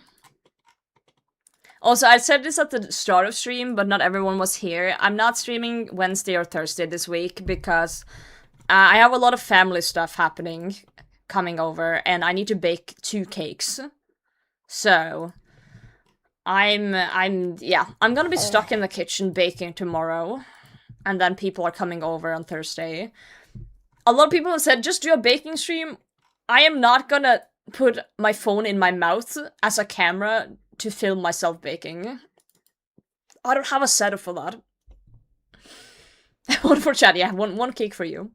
Also, I said this at the start of stream, but not everyone was here. I'm not streaming Wednesday or Thursday this week because I have a lot of family stuff happening, coming over, and I need to bake 2 cakes. So, I'm gonna be stuck in the kitchen baking tomorrow, and then people are coming over on Thursday. A lot of people have said, just do a baking stream. I am not gonna put my phone in my mouth as a camera to film myself baking. I don't have a setup for that. One for chat, yeah, one cake for you.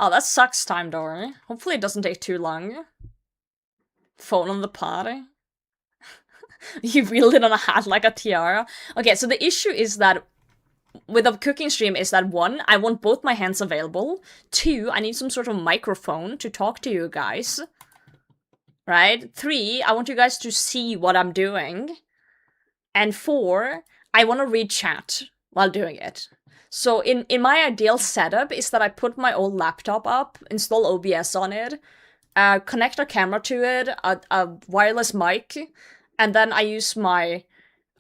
Oh, that sucks, time door. Hopefully it doesn't take too long. Phone on the party. You wield it on a hat like a tiara. Okay, so the issue is that with a cooking stream is that 1, I want both my hands available. 2, I need some sort of microphone to talk to you guys. Right? 3, I want you guys to see what I'm doing. And 4, I want to read chat while doing it. So in my ideal setup is that I put my old laptop up, install OBS on it, connect a camera to it, a wireless mic, and then I use my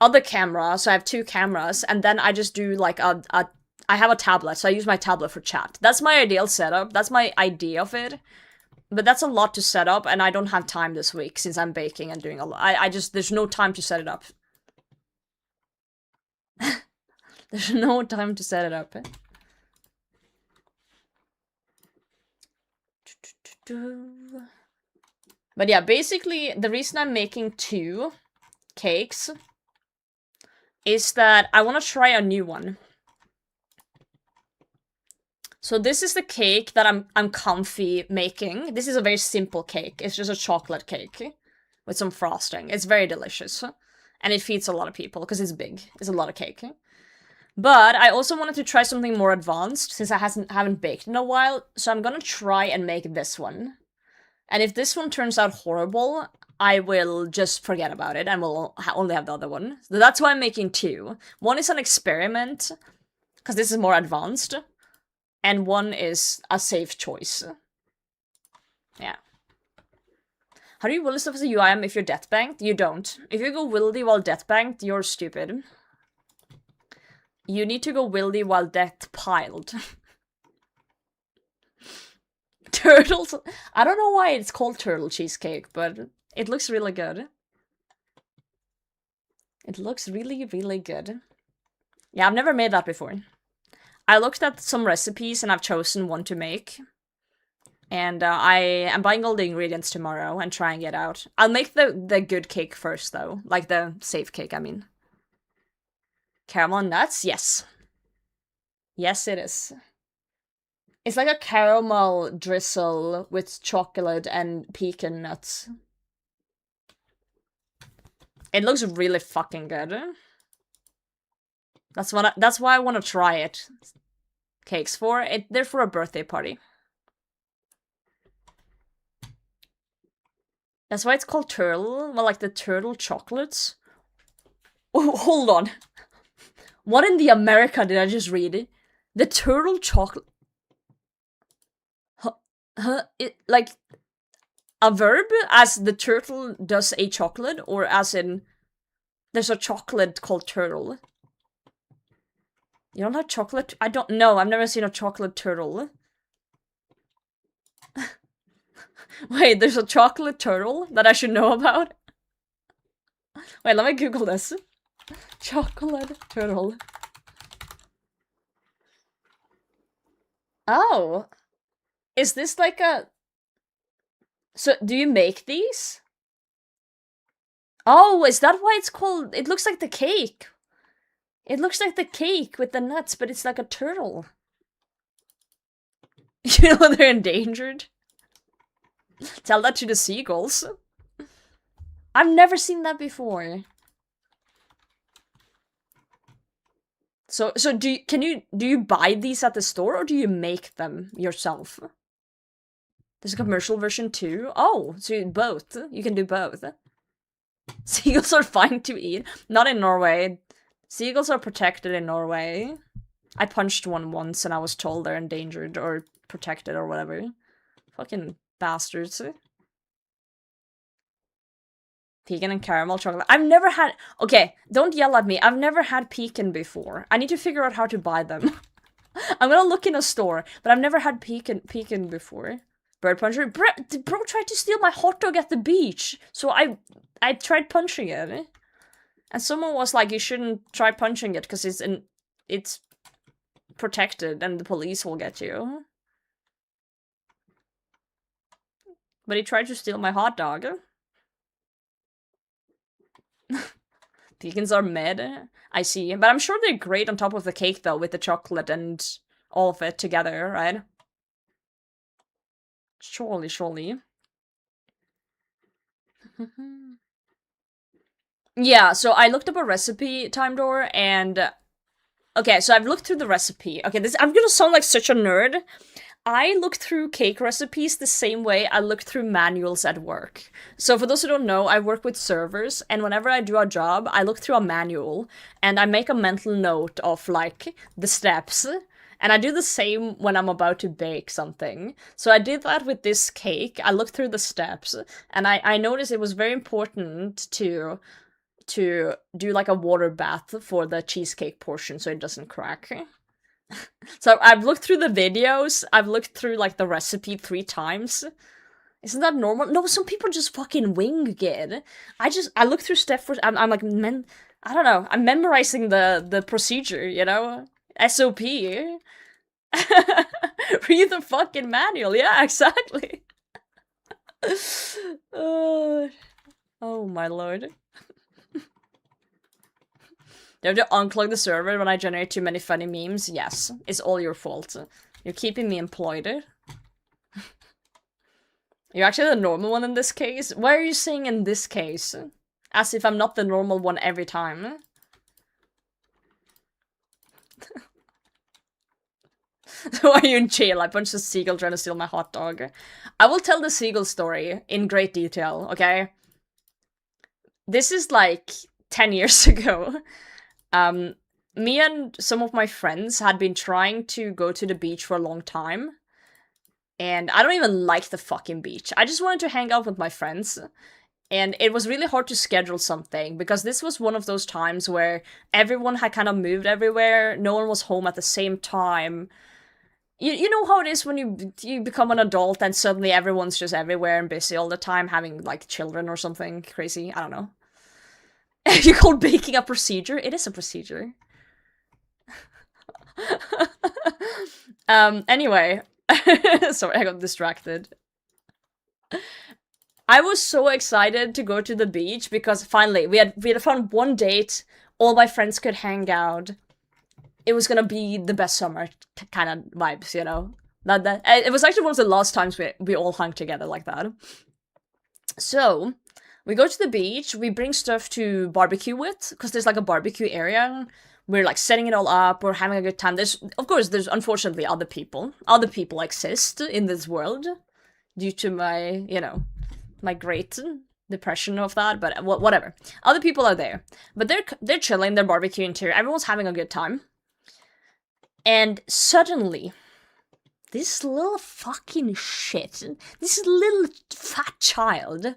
other camera, so I have 2 cameras, and then I just do like I have a tablet, so I use my tablet for chat. That's my ideal setup, that's my idea of it. But that's a lot to set up, and I don't have time this week since I'm baking and doing a lot. There's no time to set it up. There's no time to set it up. But yeah, basically, the reason I'm making 2 cakes is that I want to try a new one. So this is the cake that I'm comfy making. This is a very simple cake. It's just a chocolate cake with some frosting. It's very delicious. And it feeds a lot of people because it's big. It's a lot of cake. But I also wanted to try something more advanced since I haven't baked in a while. So I'm gonna try and make this one. And if this one turns out horrible, I will just forget about it and we'll only have the other one. So that's why I'm making 2. One is an experiment, because this is more advanced. And one is a safe choice. Yeah. How do you will stuff as a UIM if you're death banked? You don't. If you go wildy while death banked, you're stupid. You need to go wildy while death piled. Turtles. I don't know why it's called turtle cheesecake, but it looks really good. It looks really, really good. Yeah, I've never made that before. I looked at some recipes and I've chosen one to make. And I am buying all the ingredients tomorrow and trying it out. I'll make the good cake first, though. Like the safe cake, I mean. Caramel nuts? Yes. Yes, it is. It's like a caramel drizzle with chocolate and pecan nuts. It looks really fucking good. That's why I want to try it. Cakes for it. They're for a birthday party. That's why it's called turtle. Well, like the turtle chocolates. Oh, hold on. What in the America did I just read? The turtle chocolate. Like a verb as the turtle does a chocolate, or as in there's a chocolate called turtle? You don't have chocolate? I don't know. I've never seen a chocolate turtle. Wait, there's a chocolate turtle that I should know about? Wait, let me Google this. Chocolate turtle. Oh. Is this like a... So, do you make these? Oh, is that why it's called... It looks like the cake. It looks like the cake with the nuts, but it's like a turtle. You know they're endangered? Tell that to the seagulls. I've never seen that before. So do you buy these at the store, or do you make them yourself? There's a commercial version too. Oh, so both. You can do both. Seagulls are fine to eat. Not in Norway. Seagulls are protected in Norway. I punched one once and I was told they're endangered or protected or whatever. Fucking bastards. Pecan and caramel chocolate. I've never had... Okay, don't yell at me. I've never had pecan before. I need to figure out how to buy them. I'm gonna look in a store, but I've never had pecan before. Bird puncher? Bro tried to steal my hot dog at the beach, so I tried punching it. And someone was like, you shouldn't try punching it, because it's protected and the police will get you. But he tried to steal my hot dog. Pecans are mid, I see. But I'm sure they're great on top of the cake, though, with the chocolate and all of it together, right? Surely. Yeah, so I looked up a recipe, Time Door, and... Okay, so I've looked through the recipe. Okay, I'm gonna sound like such a nerd. I look through cake recipes the same way I look through manuals at work. So for those who don't know, I work with servers, and whenever I do a job, I look through a manual, and I make a mental note of, like, the steps. And I do the same when I'm about to bake something. So I did that with this cake. I looked through the steps, and I noticed it was very important to do, like, a water bath for the cheesecake portion so it doesn't crack. So I've looked through the videos, I've looked through, like, the recipe 3 times. Isn't that normal? No, some people just fucking wing it. I look through step for... I'm like, I don't know, I'm memorizing the procedure, you know? SOP. Read the fucking manual, yeah, exactly. Oh my lord. Do I have to unclog the server when I generate too many funny memes? Yes, it's all your fault. You're keeping me employed. You're actually the normal one in this case? Why are you saying in this case? As if I'm not the normal one every time. So are you in jail? I punched a seagull trying to steal my hot dog. I will tell the seagull story in great detail, okay? This is like 10 years ago. Me and some of my friends had been trying to go to the beach for a long time. And I don't even like the fucking beach. I just wanted to hang out with my friends. And it was really hard to schedule something, because this was one of those times where everyone had kind of moved everywhere. No one was home at the same time. You know how it is when you become an adult and suddenly everyone's just everywhere and busy all the time, having, like, children or something crazy. I don't know. You call baking a procedure? It is a procedure. Anyway. Sorry, I got distracted. I was so excited to go to the beach because finally we had found one date, all my friends could hang out. It was gonna be the best summer kind of vibes, you know? It was actually one of the last times we all hung together like that. So, we go to the beach, we bring stuff to barbecue with, because there's, like, a barbecue area. We're, like, setting it all up, we're having a good time. There's unfortunately other people. Other people exist in this world, due to my, you know, my great depression of that, but whatever. Other people are there. But they're chilling, they're barbecuing too, everyone's having a good time. And suddenly, this little fucking shit, this little fat child,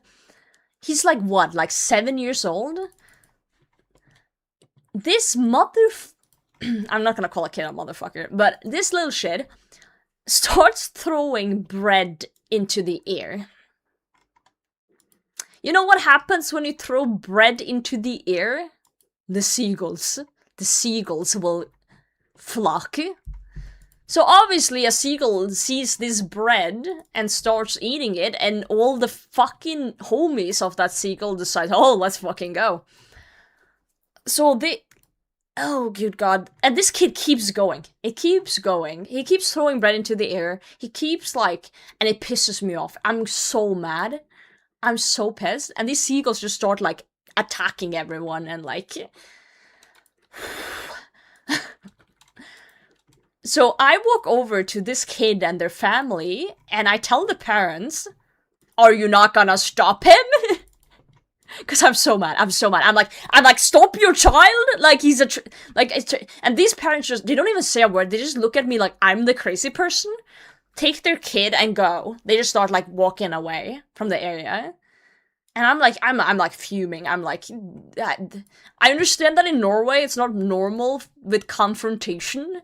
he's like what, like 7 years old? This I'm not gonna call a kid a motherfucker, but this little shit starts throwing bread into the air. You know what happens when you throw bread into the air? The seagulls will flock. So obviously a seagull sees this bread and starts eating it, and all the fucking homies of that seagull decide, oh, let's fucking go. So oh, good god. And this kid keeps going. It keeps going. He keeps throwing bread into the air. He keeps, like... And it pisses me off. I'm so mad. I'm so pissed. And these seagulls just start, like, attacking everyone and, like... So I walk over to this kid and their family, and I tell the parents, are you not gonna stop him? Because I'm so mad. I'm like, stop your child! Like, he's and these parents just, they don't even say a word. They just look at me like I'm the crazy person, take their kid and go. They just start, like, walking away from the area. And I'm like fuming. I'm like, I understand that in Norway it's not normal with confrontation,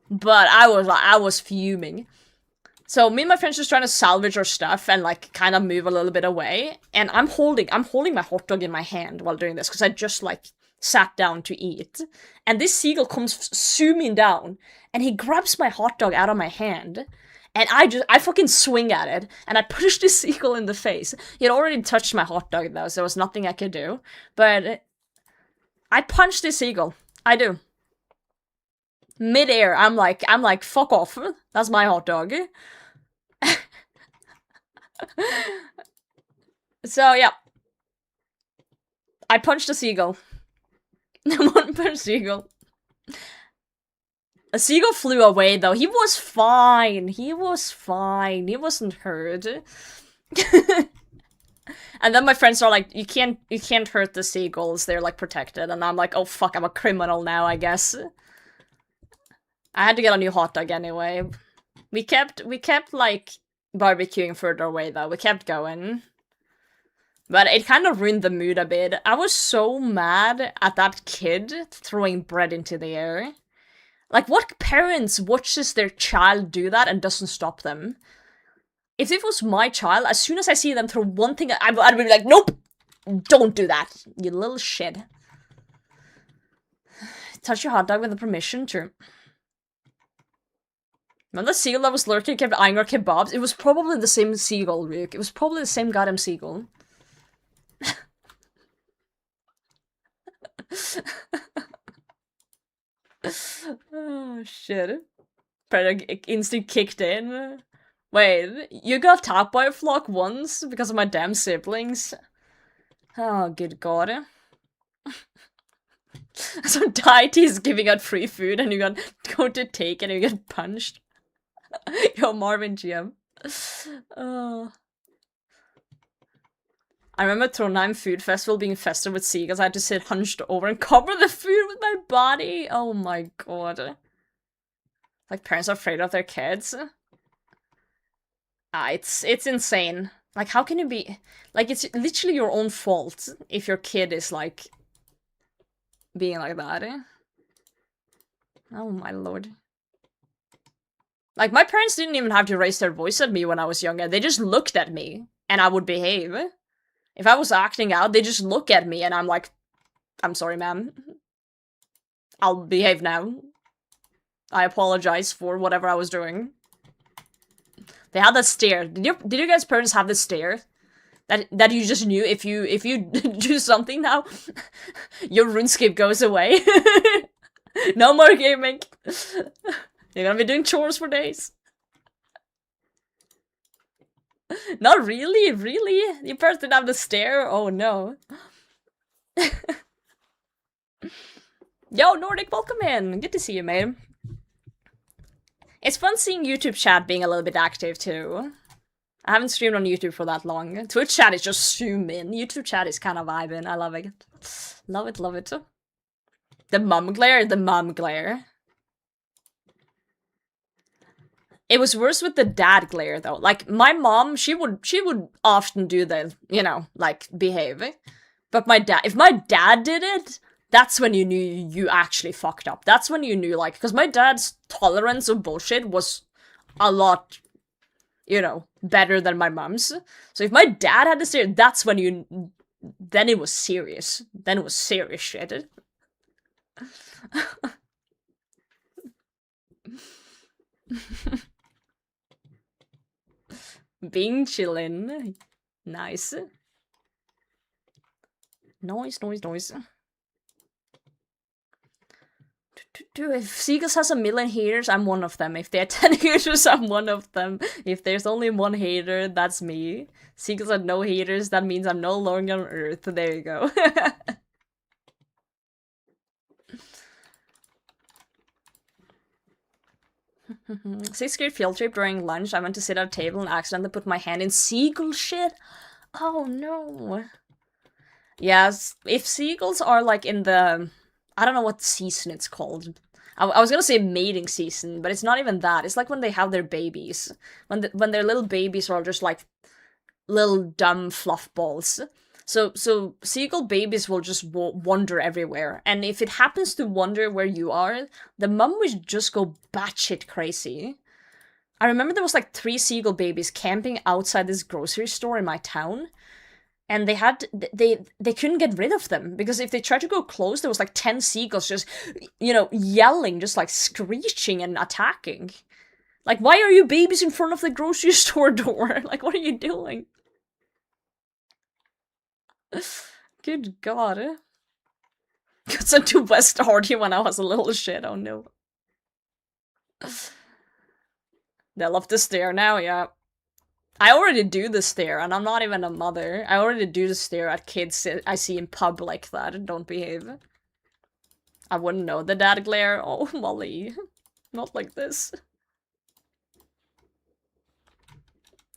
but I was fuming. So me and my friends just trying to salvage our stuff and, like, kind of move a little bit away. And I'm holding my hot dog in my hand while doing this, because I just, like, sat down to eat. And this seagull comes zooming down, and he grabs my hot dog out of my hand. And I fucking swing at it, and I push the seagull in the face. He had already touched my hot dog, though, so there was nothing I could do. But I punched the seagull. I do. Mid-air, I'm like, fuck off. That's my hot dog. So, yeah. I punched a seagull. One per seagull. A seagull flew away, though. He was fine. He wasn't hurt. And then my friends are like, you can't hurt the seagulls. They're, like, protected. And I'm like, oh, fuck, I'm a criminal now, I guess. I had to get a new hot dog anyway. We kept, like, barbecuing further away, though. We kept going. But it kind of ruined the mood a bit. I was so mad at that kid throwing bread into the air. Like, what parents watches their child do that and doesn't stop them? If it was my child, as soon as I see them throw one thing, I'd be like, nope! Don't do that, you little shit. Touch your hot dog with the permission, true. Remember the seagull that was lurking kept eyeing our kebabs? It was probably the same seagull, Ryuk. It was probably the same goddamn seagull. Oh, shit. Predator instinct kicked in. Wait, you got attacked by a flock once because of my damn siblings? Oh, good god. So deity is giving out free food and you go to take it and you get punched. Yo, Marvin GM. Oh. I remember Trondheim Food Festival being festive with seagulls. I had to sit hunched over and cover the food with my body. Oh my god. Like, parents are afraid of their kids. It's insane. Like, how can you be... Like, it's literally your own fault if your kid is, like, being like that. Oh my lord. Like, my parents didn't even have to raise their voice at me when I was younger. They just looked at me, and I would behave. If I was acting out, they just look at me, and I'm like, I'm sorry, ma'am. I'll behave now. I apologize for whatever I was doing. They had that stare. Did you guys' parents have this stare? That you just knew if you do something now, your RuneScape goes away. No more gaming. You're gonna be doing chores for days. Not really, really? Your parents didn't have the stare? Oh no. Yo, Nordic, welcome in. Good to see you, mate. It's fun seeing YouTube chat being a little bit active too. I haven't streamed on YouTube for that long. Twitch chat is just zoom in. YouTube chat is kind of vibing. I love it. Love it, love it. The mum glare, the mum glare. It was worse with the dad glare though. Like my mom, she would often do the, like behave. But if my dad did it, that's when you knew you actually fucked up. That's when you knew, like, because my dad's tolerance of bullshit was a lot, better than my mom's. So if my dad had to say it, that's when then it was serious. Then it was serious shit. Being chillin'. Nice. Noise. If Seagulls has 1,000,000 haters, I'm one of them. If they have 10 haters, I'm one of them. If there's only one hater, that's me. Seagulls have no haters, that means I'm no longer on Earth. There you go. 6th grade field trip during lunch, I went to sit at a table and accidentally put my hand in seagull shit. Oh no. Yes, if seagulls are like in the... I don't know what season it's called. I was gonna say mating season, but it's not even that. It's like when they have their babies. When their little babies are just like little dumb fluff balls. So seagull babies will just wander everywhere. And if it happens to wander where you are, the mum would just go batshit crazy. I remember there was like 3 seagull babies camping outside this grocery store in my town. And they couldn't get rid of them, because if they tried to go close, there was like 10 seagulls just, yelling, just like screeching and attacking. Like, why are you babies in front of the grocery store door? Like, what are you doing? Good God. Got sent to West Hardy when I was a little shit, oh no. They love to stare now, yeah. I already do the stare, and I'm not even a mother. I already do the stare at kids I see in pub like that and don't behave. I wouldn't know the dad glare. Oh, Molly. Not like this.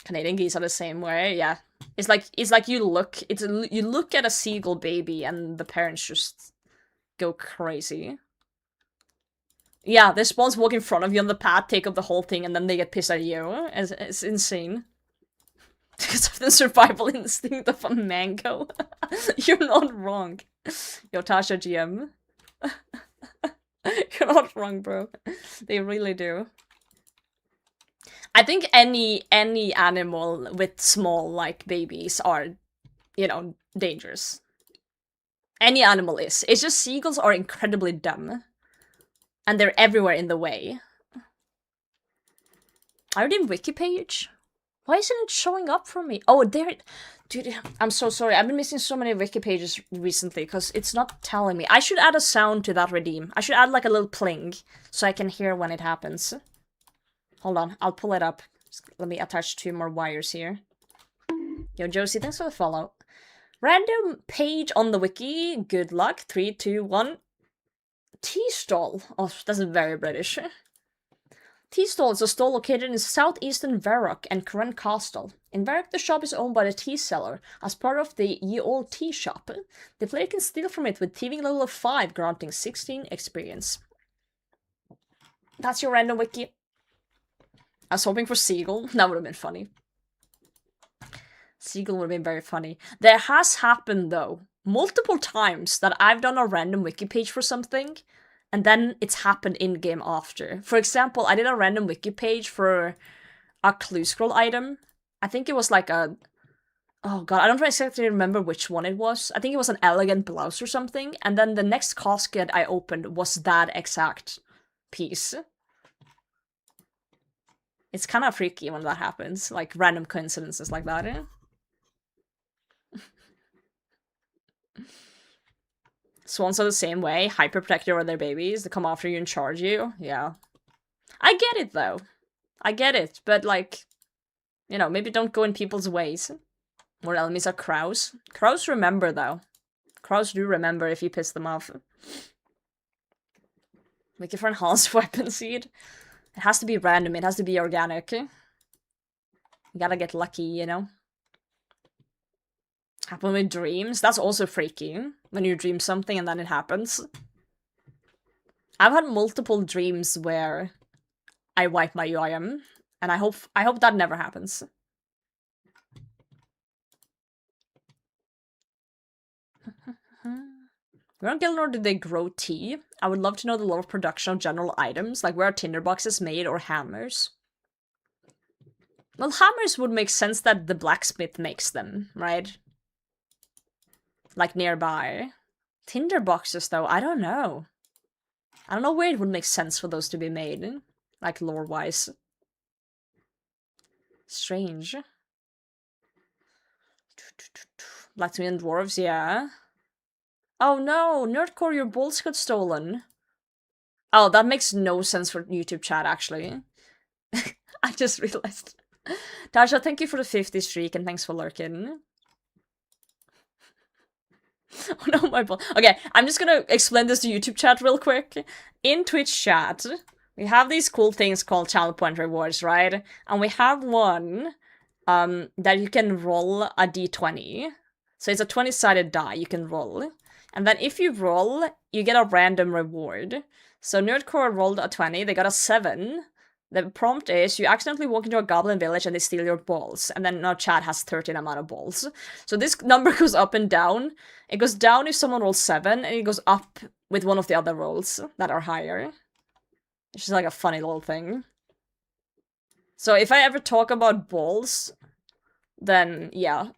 Canadian geese are the same way, yeah. It's like you look at a seagull baby and the parents just go crazy. Yeah, they spawns walk in front of you on the path, take up the whole thing, and then they get pissed at you. It's insane. Because of the survival instinct of a mango. You're not wrong. Yo, Tasha GM. You're not wrong, bro. They really do. I think any animal with small, like, babies are, dangerous. Any animal is. It's just seagulls are incredibly dumb. And they're everywhere in the way. Are they in wiki page? Why isn't it showing up for me? Oh, there it... Dude, I'm so sorry. I've been missing so many wiki pages recently because it's not telling me. I should add a sound to that redeem. I should add like a little pling so I can hear when it happens. Hold on, I'll pull it up. Let me attach 2 more wires here. Yo, Josie, thanks for the follow. Random page on the wiki. Good luck. 3, 2, 1. Tea stall. Oh, that's very British. Tea stall is a stall located in southeastern Varrock and Curran Castle. In Varrock, the shop is owned by the tea seller as part of the Ye Olde Tea Shop. The player can steal from it with thieving level of 5, granting 16 experience. That's your random wiki. I was hoping for seagull. That would have been funny. Seagull would have been very funny. There has happened, though, multiple times that I've done a random wiki page for something, and then it's happened in-game after. For example, I did a random wiki page for a clue scroll item. I think it was like a... Oh god, I don't exactly remember which one it was. I think it was an elegant blouse or something, and then the next casket I opened was that exact piece. It's kind of freaky when that happens, like random coincidences like that, eh? Swans are the same way, hyperprotective over their babies, they come after you and charge you, yeah. I get it, though. I get it, but like, maybe don't go in people's ways. More enemies are crows. Crows remember, though. Crows do remember if you piss them off. Wiki for enhanced weapon seed. It has to be random, it has to be organic. You gotta get lucky, Happen with dreams? That's also freaky. When you dream something and then it happens. I've had multiple dreams where I wipe my UIM. And I hope that never happens. Where on Gilnor did they grow tea? I would love to know the lore of production of general items, like where are tinderboxes made or hammers? Well, hammers would make sense that the blacksmith makes them, right? Like nearby. Tinderboxes, though, I don't know. I don't know where it would make sense for those to be made, like lore-wise. Strange. Blacksmith and dwarves, yeah. Oh no, Nerdcore, your bolts got stolen. Oh, that makes no sense for YouTube chat, actually. I just realized. Tasha, thank you for the 50 streak and thanks for lurking. Oh no, my ball. Okay, I'm just gonna explain this to YouTube chat real quick. In Twitch chat, we have these cool things called channel point rewards, right? And we have one that you can roll a d20. So it's a 20-sided die you can roll. And then if you roll, you get a random reward. So Nerdcore rolled a 20, they got a 7. The prompt is, you accidentally walk into a goblin village and they steal your balls. And then our chat has 13 amount of balls. So this number goes up and down. It goes down if someone rolls 7, and it goes up with one of the other rolls that are higher. It's just like a funny little thing. So if I ever talk about balls, then yeah.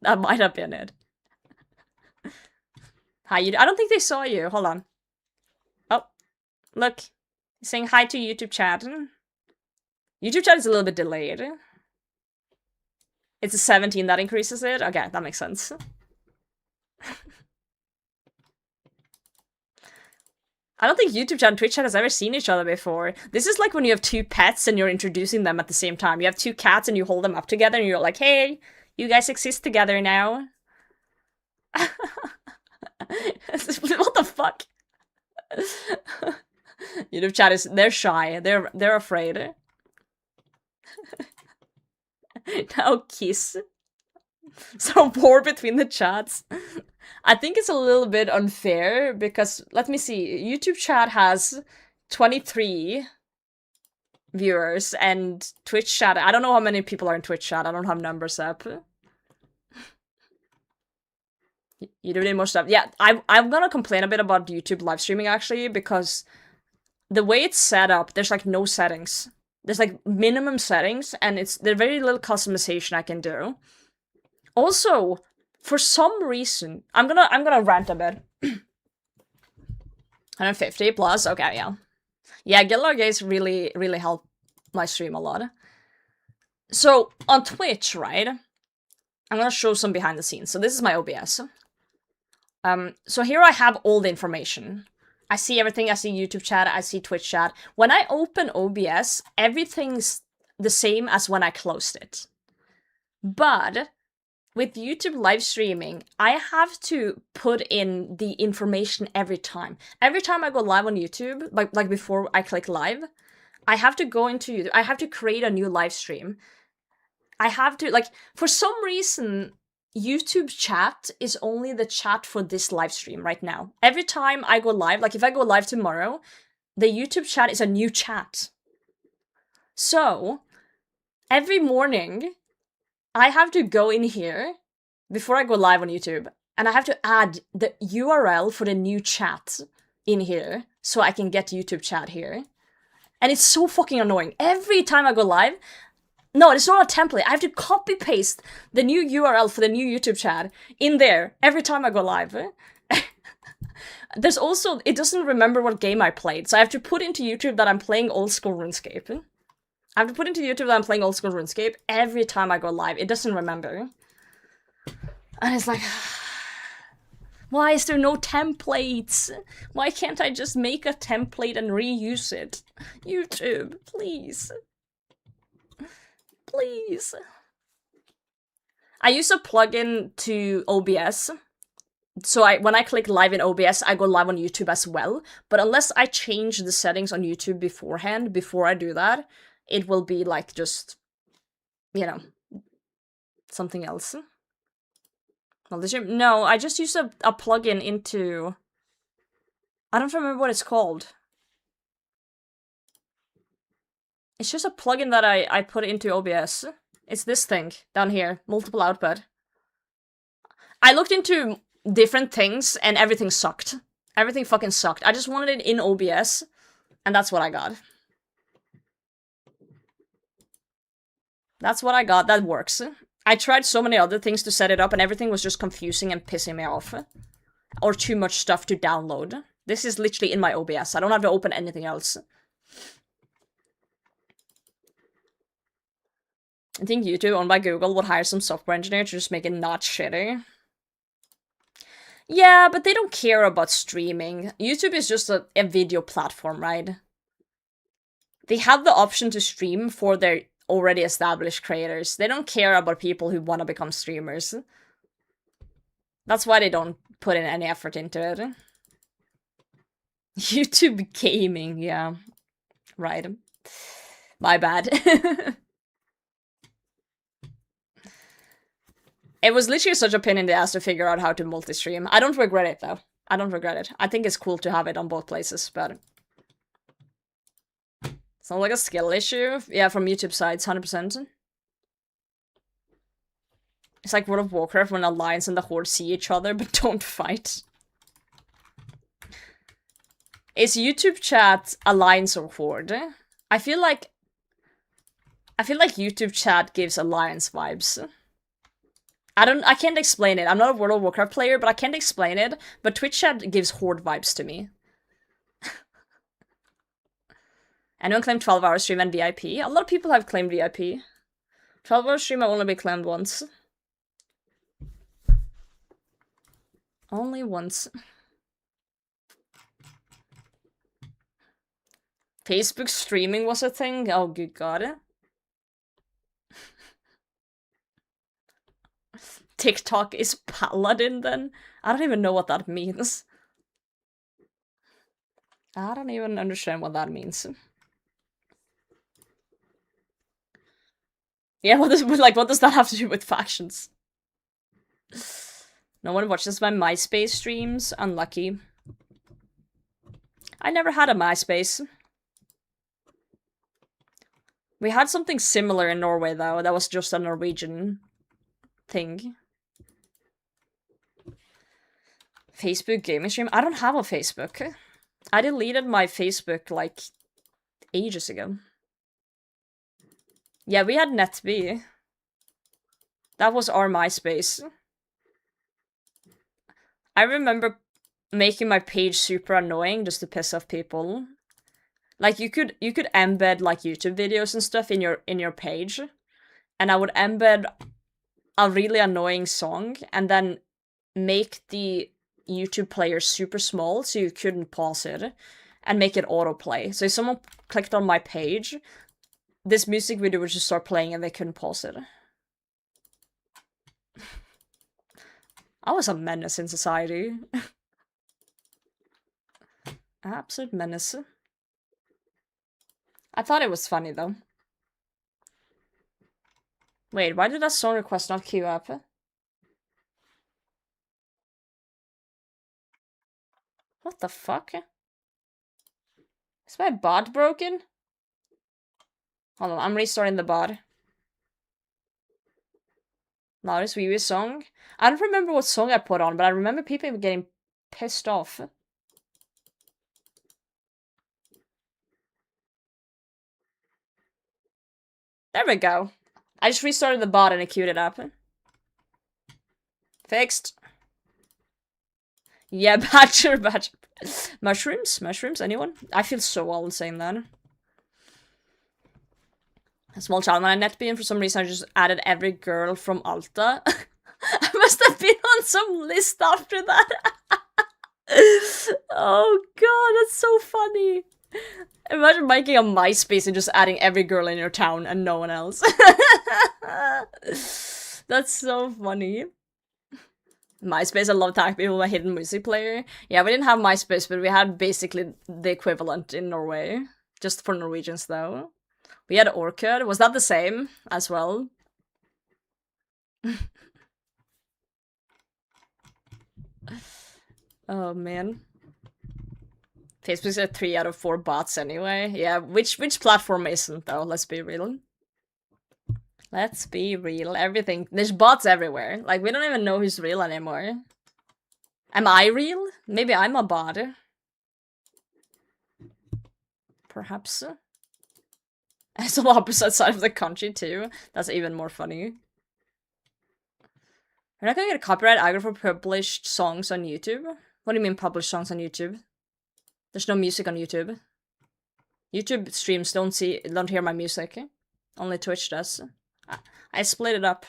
That might have been it. Hi, I don't think they saw you. Hold on. Oh, look. Saying hi to YouTube chat. YouTube chat is a little bit delayed. It's a 17 that increases it? Okay, that makes sense. I don't think YouTube chat and Twitch chat has ever seen each other before. This is like when you have two pets and you're introducing them at the same time. You have two cats and you hold them up together and you're like, hey, you guys exist together now. What the fuck? YouTube chat is, they're shy. They're afraid. Now kiss. So war between the chats. I think it's a little bit unfair because, let me see, YouTube chat has 23 viewers and Twitch chat, I don't know how many people are in Twitch chat, I don't have numbers up. You do need more stuff. Yeah, I'm gonna complain a bit about YouTube live streaming actually, because the way it's set up, there's like no settings. There's like minimum settings, and there's very little customization I can do. Also, for some reason, I'm gonna rant a bit. 150 plus, okay, yeah. Yeah, Guild Games really help my stream a lot. So, on Twitch, right? I'm gonna show some behind the scenes. So this is my OBS. So here I have all the information. I see everything, I see YouTube chat, I see Twitch chat. When I open OBS, everything's the same as when I closed it. But with YouTube live streaming, I have to put in the information every time. Every time I go live on YouTube, like before I click live, I have to go into YouTube, I have to create a new live stream. I have to, like, for some reason, YouTube chat is only the chat for this live stream right now. Every time I go live, like if I go live tomorrow, the YouTube chat is a new chat. So, every morning, I have to go in here before I go live on YouTube, and I have to add the URL for the new chat in here so I can get YouTube chat here. And it's so fucking annoying. Every time I go live, no, it's not a template. I have to copy paste the new URL for the new YouTube chat in there every time I go live. There's also, it doesn't remember what game I played, so I have to put into YouTube that I'm playing old school RuneScape. I have to put into YouTube that I'm playing old school RuneScape every time I go live. It doesn't remember. And it's like, why is there no templates? Why can't I just make a template and reuse it? YouTube, please. Please. I use a plugin to OBS. So when I click live in OBS, I go live on YouTube as well. But unless I change the settings on YouTube beforehand, before I do that, it will be like just, you know, something else. Well, no, I just use a plugin into, I don't remember what it's called. It's just a plugin that I put into OBS. It's this thing down here, multiple output. I looked into different things and everything sucked. Everything fucking sucked. I just wanted it in OBS, and that's what I got. That's what I got. That works. I tried so many other things to set it up, and everything was just confusing and pissing me off. Or too much stuff to download. This is literally in my OBS. I don't have to open anything else. I think YouTube, owned by Google, would hire some software engineer to just make it not shitty. Yeah, but they don't care about streaming. YouTube is just a video platform, right? They have the option to stream for their already established creators. They don't care about people who want to become streamers. That's why they don't put in any effort into it. YouTube gaming, yeah. Right. My bad. It was literally such a pain in the ass to figure out how to multi-stream. I don't regret it, though. I don't regret it. I think it's cool to have it on both places, but... It's not like a skill issue. Yeah, from YouTube sides, 100%. It's like World of Warcraft when Alliance and the Horde see each other, but don't fight. Is YouTube chat Alliance or Horde? I feel like YouTube chat gives Alliance vibes. I can't explain it. I'm not a World of Warcraft player, but I can't explain it. But Twitch chat gives Horde vibes to me. Anyone claimed 12-hour stream and VIP? A lot of people have claimed VIP. 12-hour stream I've only been claimed once. Only once. Facebook streaming was a thing? Oh, good god. TikTok is paladin then? I don't even know what that means. I don't even understand what that means. Yeah, what does that have to do with factions? No one watches my MySpace streams? Unlucky. I never had a MySpace. We had something similar in Norway, though. That was just a Norwegian thing. Facebook gaming stream? I don't have a Facebook. I deleted my Facebook, like, ages ago. Yeah, we had NetB. That was our MySpace. I remember making my page super annoying just to piss off people. Like, you could embed, like, YouTube videos and stuff in your page. And I would embed a really annoying song and then make the YouTube player super small so you couldn't pause it and make it autoplay. So if someone clicked on my page, this music video would just start playing and they couldn't pause it. I was a menace in society. Absolute menace. I thought it was funny though. Wait, why did that song request not queue up? What the fuck? Is my bot broken? Hold on, I'm restarting the bot. Loudest wee wee song? I don't remember what song I put on, but I remember people getting pissed off. There we go. I just restarted the bot and it queued it up. Fixed. Yeah, Badger. Mushrooms, anyone? I feel so old saying that. A small child when I NetB, and for some reason I just added every girl from Alta. I must have been on some list after that. Oh god, that's so funny. Imagine making a MySpace and just adding every girl in your town and no one else. That's so funny. MySpace, I love talking to people with a hidden music player. Yeah, we didn't have MySpace, but we had basically the equivalent in Norway. Just for Norwegians, though. We had Orkut. Was that the same as well? Oh, man. Facebook's at 3 out of 4 bots anyway. Yeah, which platform isn't though? Let's be real. Let's be real. Everything. There's bots everywhere. Like, we don't even know who's real anymore. Am I real? Maybe I'm a bot. Perhaps. It's on the opposite side of the country too. That's even more funny. We're not gonna get a copyright aggro for published songs on YouTube? What do you mean published songs on YouTube? There's no music on YouTube. YouTube streams don't hear my music. Only Twitch does. I split it up.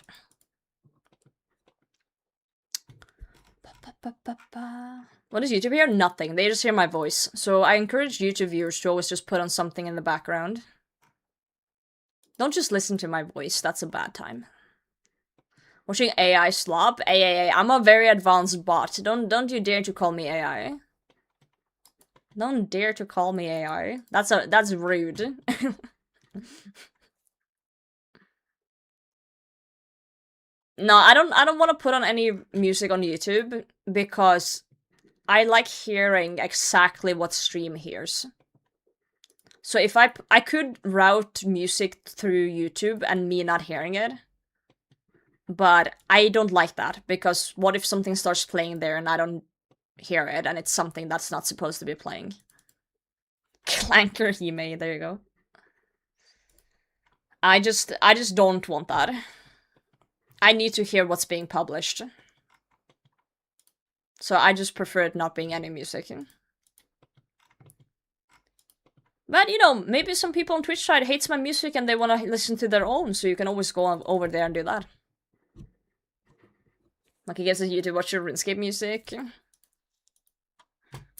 What does YouTube hear? Nothing. They just hear my voice. So I encourage YouTube viewers to always just put on something in the background. Don't just listen to my voice. That's a bad time. Watching AI slop? AAA. I'm a very advanced bot. Don't you dare to call me AI. Don't dare to call me AI. That's rude. No, I don't want to put on any music on YouTube because I like hearing exactly what stream hears. So if I could route music through YouTube and me not hearing it, but I don't like that because what if something starts playing there and I don't hear it and it's something that's not supposed to be playing? Clanker Hime, there you go. I just don't want that. I need to hear what's being published. So I just prefer it not being any music. But, you know, maybe some people on Twitch side hates my music and they want to listen to their own, so you can always go over there and do that. Like, I guess you to watch your Runescape music.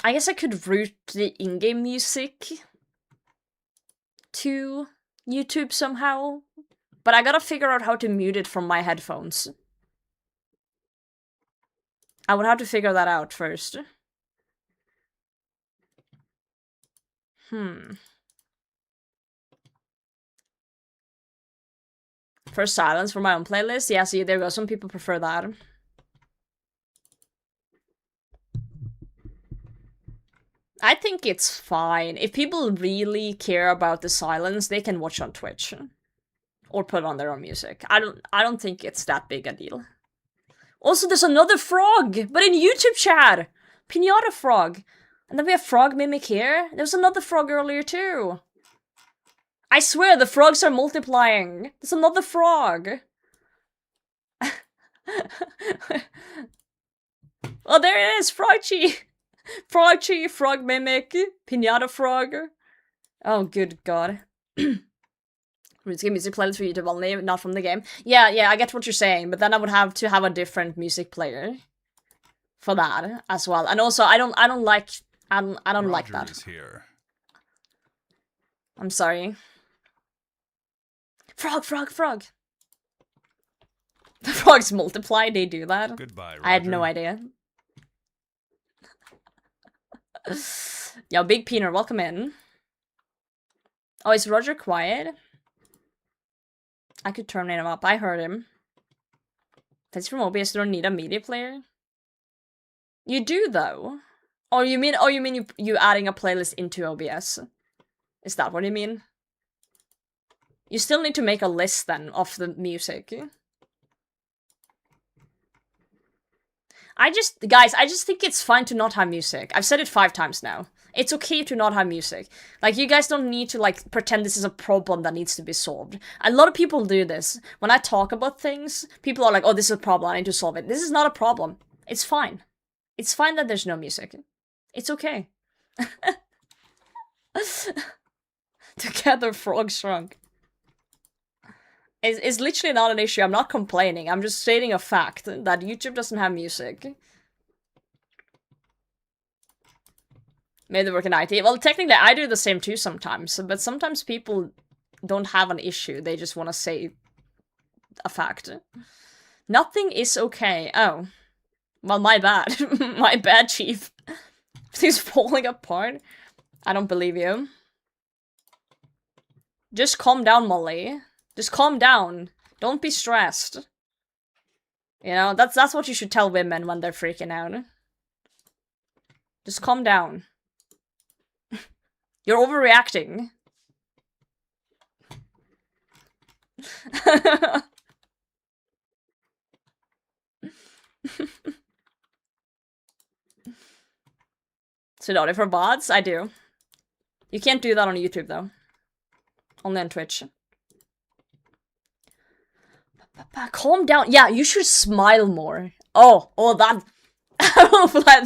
I guess I could route the in-game music to YouTube somehow. But I gotta figure out how to mute it from my headphones. I would have to figure that out first. First silence for my own playlist? Yeah, see, there we go. Some people prefer that. I think it's fine. If people really care about the silence, they can watch on Twitch. Or put on their own music. I don't think it's that big a deal. Also, there's another frog! But in YouTube chat! Pinata frog. And then we have frog mimic here. There was another frog earlier too. I swear, the frogs are multiplying. There's another frog. Oh, there it is! Frogchi! Frogchi, frog mimic, pinata frog. Oh, good god. Runescape music playlist for YouTube only, not from the game. Yeah, I get what you're saying, but then I would have to have a different music player for that as well. And also, I don't like that. Is here. I'm sorry. Frog. The frogs multiply. They do that. Goodbye, Roger. I had no idea. Yo, Big Peener, welcome in. Oh, is Roger quiet? I could turn him up. I heard him. That's from OBS. You don't need a media player. You do though. Oh, you mean you adding a playlist into OBS? Is that what you mean? You still need to make a list then of the music. I just think it's fine to not have music. I've said it 5 times now. It's okay to not have music. Like, you guys don't need to, like, pretend this is a problem that needs to be solved. A lot of people do this. When I talk about things, people are like, oh, this is a problem, I need to solve it. This is not a problem. It's fine. It's fine that there's no music. It's okay. Together, frog shrunk. It's literally not an issue. I'm not complaining. I'm just stating a fact that YouTube doesn't have music. Maybe they work in IT. Well, technically, I do the same too sometimes. But sometimes people don't have an issue. They just want to say a fact. Nothing is okay. Oh. Well, my bad. My bad, Chief. Everything's falling apart. I don't believe you. Just calm down, Molly. Just calm down. Don't be stressed. You know, that's what you should tell women when they're freaking out. Just calm down. You're overreacting. Sudani for bots? I do. You can't do that on YouTube, though. Only on Twitch. Calm down. Yeah, you should smile more. Oh, that...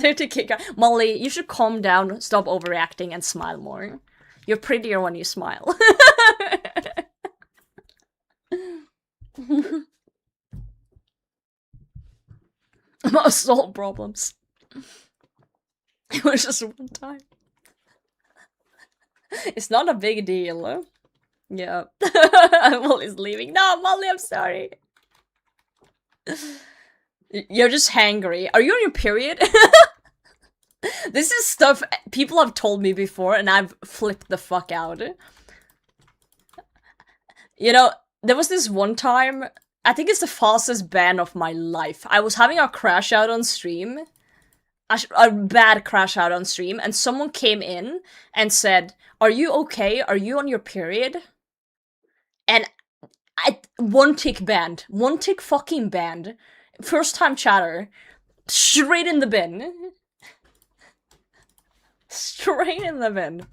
There to kick out. Molly, you should calm down, stop overreacting, and smile more. You're prettier when you smile. Assault problems. It was just one time. It's not a big deal. Yeah. Molly's leaving. No, Molly, I'm sorry. You're just hangry. Are you on your period? This is stuff people have told me before, and I've flipped the fuck out. You know, there was this one time, I think it's the fastest ban of my life. I was having a crash out on stream. A bad crash out on stream, and someone came in and said, "Are you okay? Are you on your period?" And one tick banned. One tick fucking banned. First time chatter. Straight in the bin. Straight in the bin.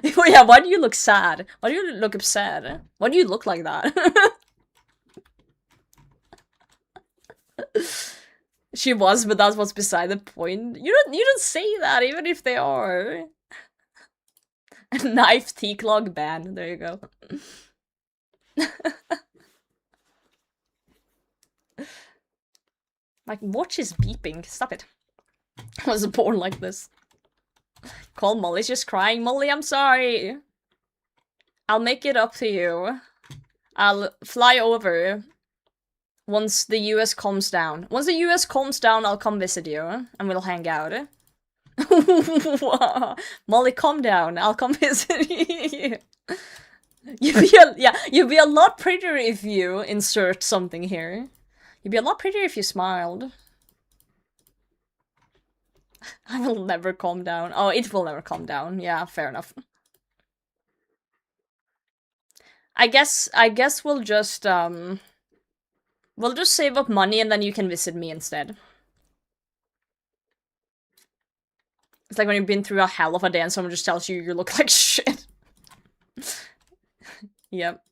Yeah, why do you look sad? Why do you look upset? Why do you look like that? She was, but that's what's beside the point. You don't say that, even if they are. Knife T-clog ban. There you go. My watch is beeping. Stop it. I was born like this. Call Molly's just crying. Molly, I'm sorry. I'll make it up to you. I'll fly over once the US calms down. Once the US calms down, I'll come visit you and we'll hang out. Molly, calm down. I'll come visit you. You'd be a lot prettier if you insert something here. You'd be a lot prettier if you smiled. I will never calm down. Oh, it will never calm down. Yeah, fair enough. I guess we'll just save up money and then you can visit me instead. It's like when you've been through a hell of a day and someone just tells you look like shit. Yep.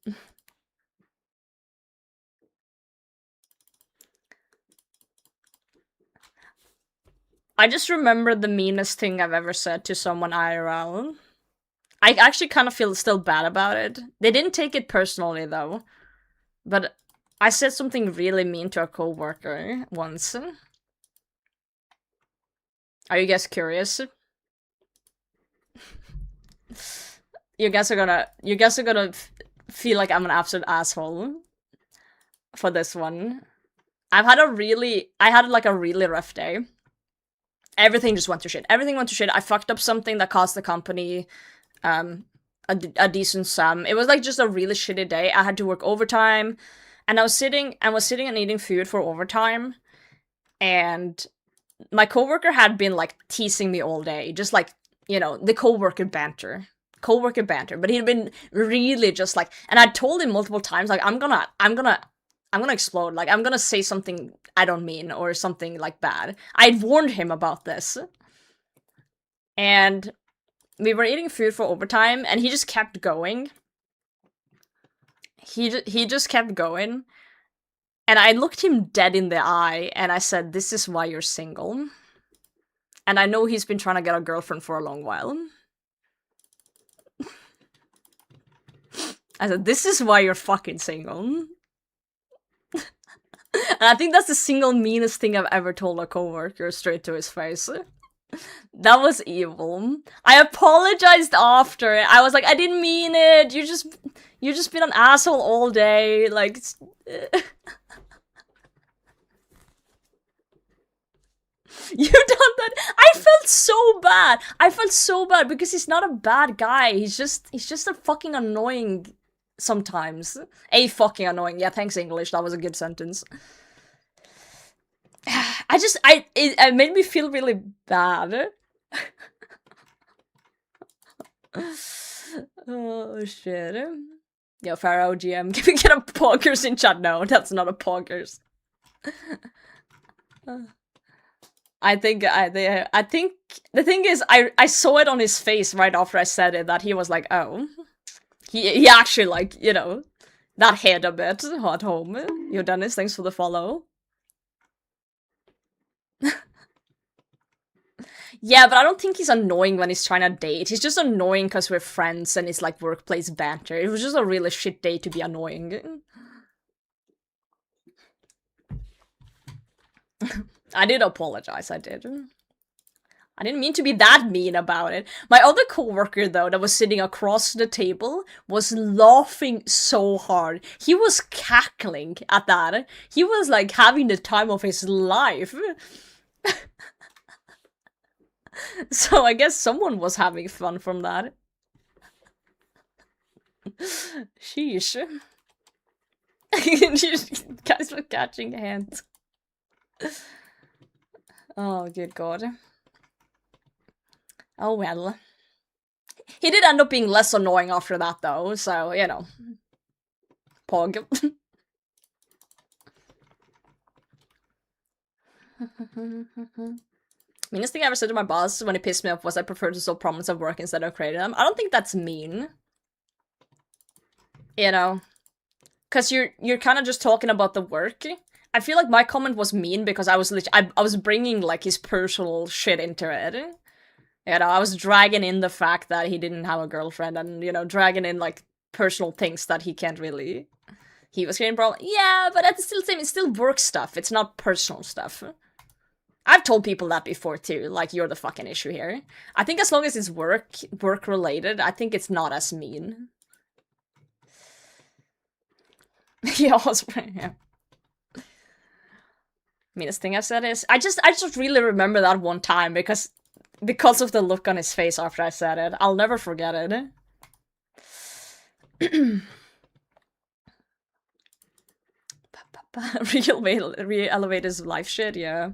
I just remember the meanest thing I've ever said to someone IRL. I actually kind of feel still bad about it. They didn't take it personally, though. But I said something really mean to a coworker once. Are you guys curious? You guys are gonna feel like I'm an absolute asshole for this one. I had like a really rough day. Everything just went to shit. Everything went to shit. I fucked up something that cost the company a decent sum. It was like just a really shitty day. I had to work overtime, and I was sitting and eating food for overtime, and my coworker had been like teasing me all day, just like, you know, the coworker banter, but he'd been really just like, and I told him multiple times, like, I'm gonna explode, like, I'm gonna say something I don't mean, or something, like, bad. I'd warned him about this. And we were eating food for overtime, and he just kept going. He just kept going. And I looked him dead in the eye, and I said, "This is why you're single. And I know he's been trying to get a girlfriend for a long while." I said, "This is why you're fucking single." And I think that's the single meanest thing I've ever told a coworker straight to his face. That was evil. I apologized after. I was like, "I didn't mean it. You just been an asshole all day." Like, you done that. I felt so bad. I felt so bad because he's not a bad guy. He's just a fucking annoying sometimes. A fucking annoying. Yeah, thanks English. That was a good sentence. It made me feel really bad. Oh shit. Yo, Pharaoh GM, can we get a poggers in chat? No, that's not a poggers. I think the thing is I saw it on his face right after I said it that he was like, oh. He actually like, you know, that hit a bit at home. Yo, Dennis, thanks for the follow. Yeah, but I don't think he's annoying when he's trying to date. He's just annoying because we're friends and it's like workplace banter. It was just a really shit day to be annoying. I did apologize, I did. I didn't mean to be that mean about it. My other coworker, though, that was sitting across the table, was laughing so hard. He was cackling at that. He was, like, having the time of his life. So I guess someone was having fun from that. Sheesh. Guys were catching hands. Oh, good god. Oh well. He did end up being less annoying after that, though, so, you know. Pog. Meanest thing I ever said to my boss when he pissed me off was I prefer to solve problems at work instead of creating them. I don't think that's mean. You know? Because you're kind of just talking about the work. I feel like my comment was mean because I was I was bringing, like, his personal shit into it. You know, I was dragging in the fact that he didn't have a girlfriend and, you know, dragging in, like, personal things that he can't really... He was getting problem. Yeah, but at the still same, it's still work stuff. It's not personal stuff. I've told people that before, too. Like, you're the fucking issue here. I think as long as it's work-related, I think it's not as mean. Yeah, yeah. Meanest thing I said is... I just really remember that one time because of the look on his face after I said it. I'll never forget it. Re-elevators life shit, yeah.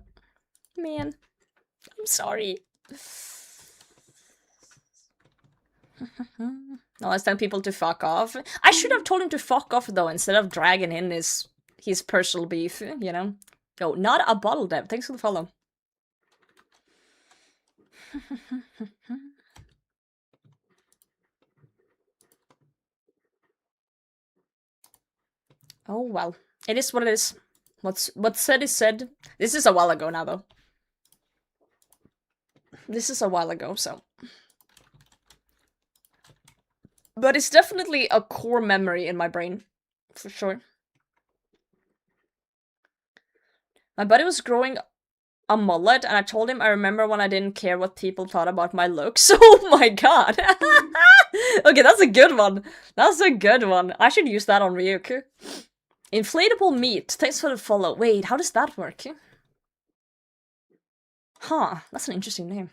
Man. I'm sorry. No, let's tell people to fuck off. I should have told him to fuck off, though, instead of dragging in his personal beef, you know? Oh, not a bottle dev. Thanks for the follow. Oh, well. It is what it is. What's said is said. This is a while ago now, though. This is a while ago, so... But it's definitely a core memory in my brain. For sure. My buddy was growing a mullet, and I told him I remember when I didn't care what people thought about my looks. Oh my god! Okay, that's a good one. That's a good one. I should use that on Ryuk. Inflatable meat. Thanks for the follow. Wait, how does that work? Huh, that's an interesting name.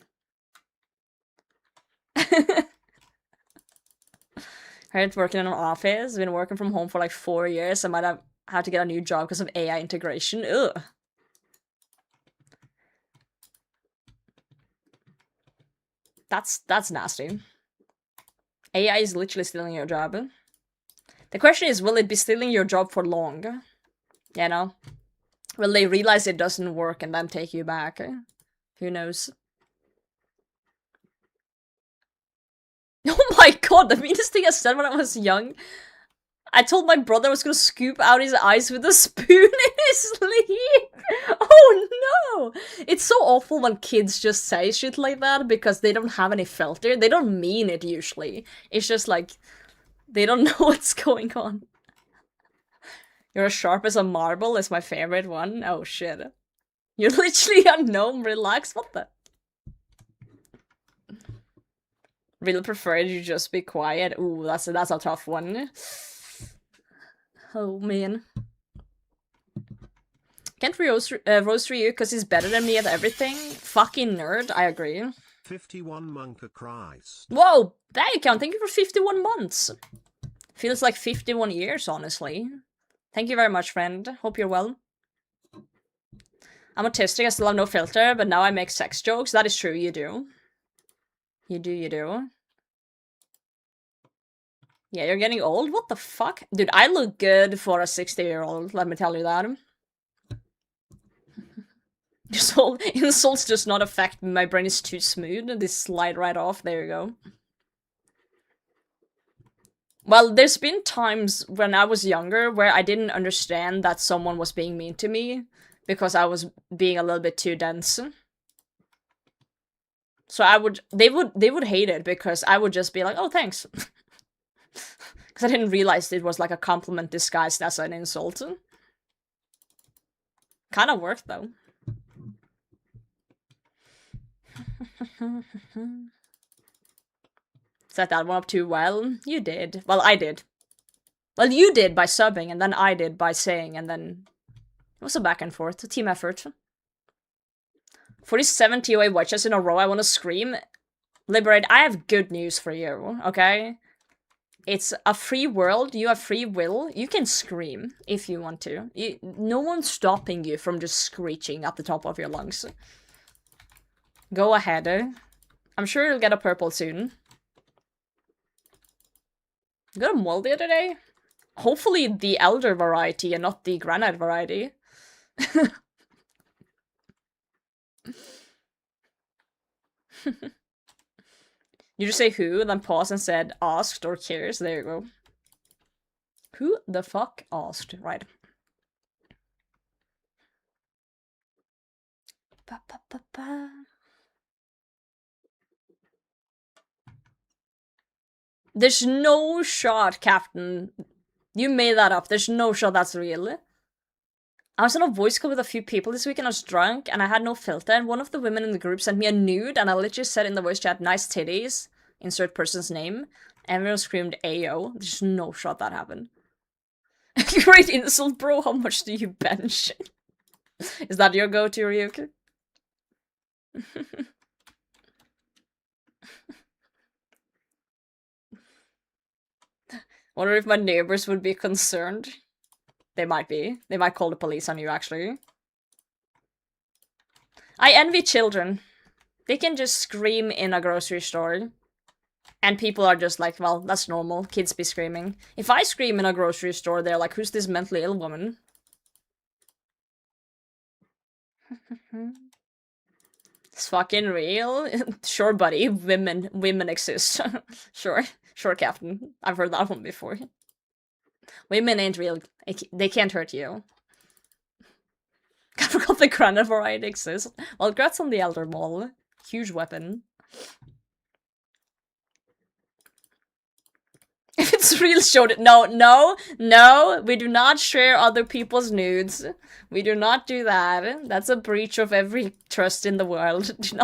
Heard working in an office. Been working from home for like 4 years. I might have had to get a new job because of AI integration. Ugh. That's nasty. AI is literally stealing your job. The question is, will it be stealing your job for long? You know? Will they realize it doesn't work and then take you back? Who knows? Oh my god, the meanest thing I said when I was young. I told my brother I was gonna scoop out his eyes with a spoon in his sleep. Oh no! It's so awful when kids just say shit like that because they don't have any filter. They don't mean it usually. It's just like, they don't know what's going on. You're as sharp as a marble is my favorite one. Oh shit. You're literally a gnome, relax, what the? Really prefer you just be quiet. Ooh, that's a tough one. Oh man. Can't roast you because he's better than me at everything. Fucking nerd, I agree. 51 monk a Christ. Whoa, there you go. Thank you for 51 months. Feels like 51 years, honestly. Thank you very much, friend. Hope you're well. I'm autistic, I still have no filter, but now I make sex jokes. That is true, you do. You do. Yeah, you're getting old? What the fuck? Dude, I look good for a 60-year-old, let me tell you that. Insults does not affect me, my brain is too smooth, they slide right off, there you go. Well, there's been times when I was younger where I didn't understand that someone was being mean to me because I was being a little bit too dense. So they would hate it because I would just be like, oh, thanks. Because I didn't realize it was like a compliment disguised as an insult. Kind of worked, though. Set that one up too well. You did. Well, I did. Well, you did by subbing, and then I did by saying, and then it was a back and forth, a team effort. 47 TOA watches in a row, I want to scream. Liberate, I have good news for you, okay? It's a free world, you have free will, you can scream if you want to. No one's stopping you from just screeching at the top of your lungs. Go ahead. I'm sure you'll get a purple soon. You got a mole the other day? Hopefully the elder variety and not the granite variety. You just say who, then pause and said asked or cares. There you go. Who the fuck asked? Right. Ba, ba, ba, ba. There's no shot, Captain. You made that up. There's no shot that's real. I was on a voice call with a few people this week and I was drunk and I had no filter and one of the women in the group sent me a nude and I literally said in the voice chat, nice titties, insert person's name. Everyone screamed Ayo. There's no shot that happened. Great insult, bro. How much do you bench? Is that your go-to, Ryuki? Wonder if my neighbors would be concerned. They might be. They might call the police on you, actually. I envy children. They can just scream in a grocery store. And people are just like, well, that's normal. Kids be screaming. If I scream in a grocery store, they're like, who's this mentally ill woman? It's fucking real. Sure, buddy. Women exist. Sure, Captain. I've heard that one before. Women ain't real. They can't hurt you. I forgot the granite variety exists. Well, congrats on the Elder Maul. Huge weapon. If it's real, show it. No. We do not share other people's nudes. We do not do that. That's a breach of every trust in the world. Do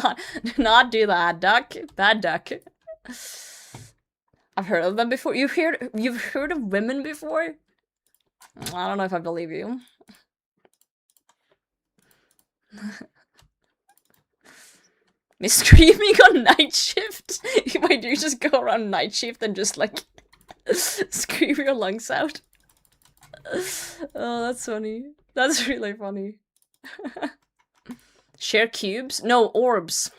not do that, duck. Bad duck. I've heard of them before. You've heard of women before? I don't know if I believe you. Me screaming on night shift? Why do you just go around night shift and just like scream your lungs out? Oh, that's funny. That's really funny. Share cubes? No, orbs.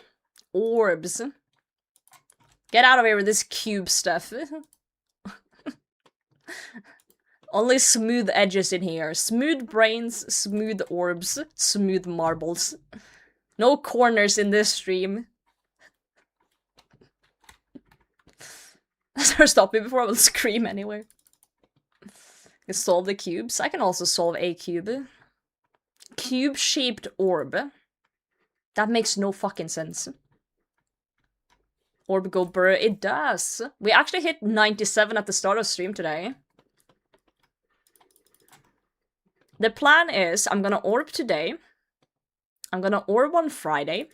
Orbs. Get out of here with this cube stuff. Only smooth edges in here. Smooth brains, smooth orbs, smooth marbles. No corners in this stream. That's her stop me before I will scream anyway. You solve the cubes. I can also solve a cube. Cube-shaped orb. That makes no fucking sense. Orb go burr. It does. We actually hit 97 at the start of stream today. The plan is I'm gonna orb today. I'm gonna orb on Friday.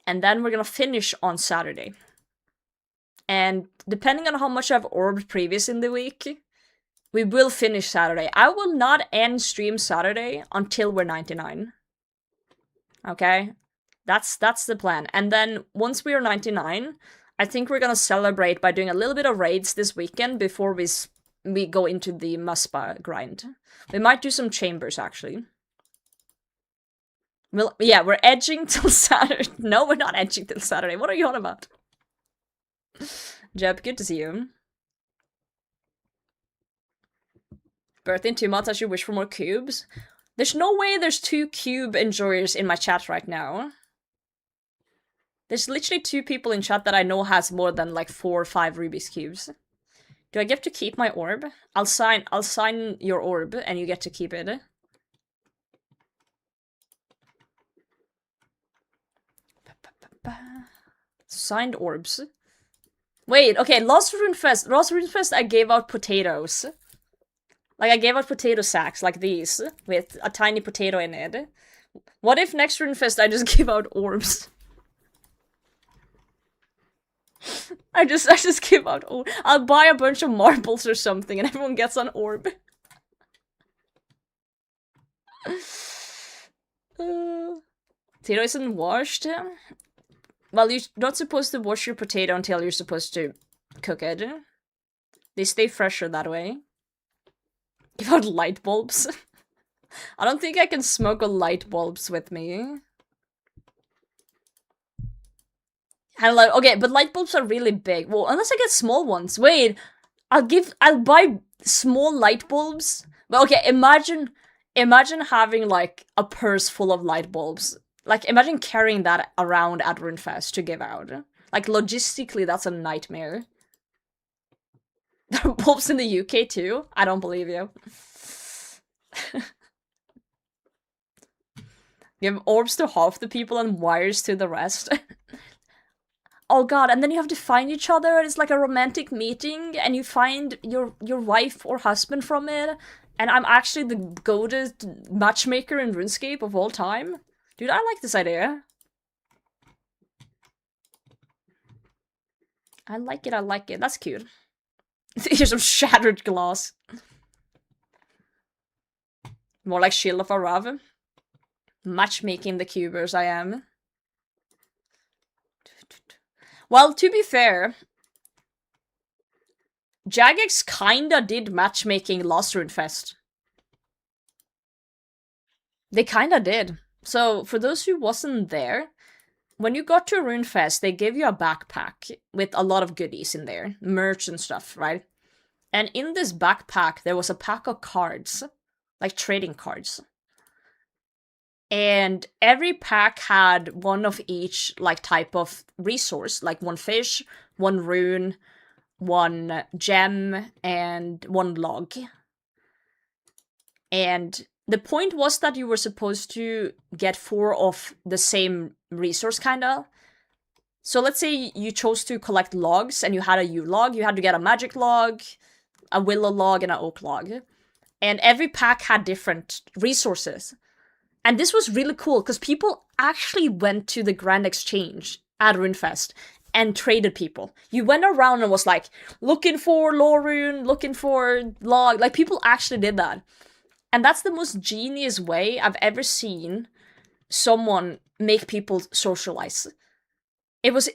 And then we're gonna finish on Saturday. And depending on how much I've orbed previous in the week, we will finish Saturday. I will not end stream Saturday until we're 99. Okay? That's the plan. And then once we are 99, I think we're gonna celebrate by doing a little bit of raids this weekend before we go into the Muspa grind. We might do some chambers, actually. Well, yeah, we're edging till Saturday. No, we're not edging till Saturday. What are you on about? Jeb, good to see you. Birthday in 2 months, I should wish for more cubes. There's no way there's 2 cube enjoyers in my chat right now. There's literally 2 people in chat that I know has more than like 4 or 5 Rubik's cubes. Do I get to keep my orb? I'll sign your orb and you get to keep it. Signed orbs. Wait, okay, last Runefest I gave out potatoes. Like, I gave out potato sacks like these, with a tiny potato in it. What if next Runefest I just give out orbs? I just give out orbs. I'll buy a bunch of marbles or something and everyone gets an orb. Potato isn't washed. Well, you're not supposed to wash your potato until you're supposed to cook it. They stay fresher that way. Give out light bulbs. I don't think I can smuggle light bulbs with me. And like, okay, but light bulbs are really big. Well, unless I get small ones. Wait, I'll buy small light bulbs. But okay, imagine having like a purse full of light bulbs. Like, imagine carrying that around at Runefest to give out. Like, logistically, that's a nightmare. There are bulbs in the UK too? I don't believe you. Give orbs to half the people and wires to the rest. Oh god, and then you have to find each other, and it's like a romantic meeting, and you find your wife or husband from it, and I'm actually the goated matchmaker in RuneScape of all time. Dude, I like this idea. I like it. That's cute. Here's some shattered glass. More like Shield of a Rav. Matchmaking the cubers, I am. Well, to be fair, Jagex kinda did matchmaking last Runefest. They kinda did. So, for those who wasn't there, when you got to Runefest, they gave you a backpack with a lot of goodies in there. Merch and stuff, right? And in this backpack, there was a pack of cards. Like trading cards. And every pack had one of each, like, type of resource. Like, 1 fish, 1 rune, 1 gem, and 1 log. And the point was that you were supposed to get 4 of the same resource, kinda. So let's say you chose to collect logs, and you had a U log. You had to get a magic log, a willow log, and an oak log. And every pack had different resources. And this was really cool, because people actually went to the Grand Exchange at Runefest and traded people. You went around and was like, looking for Lorune, looking for log. Like, people actually did that. And that's the most genius way I've ever seen someone make people socialize. It was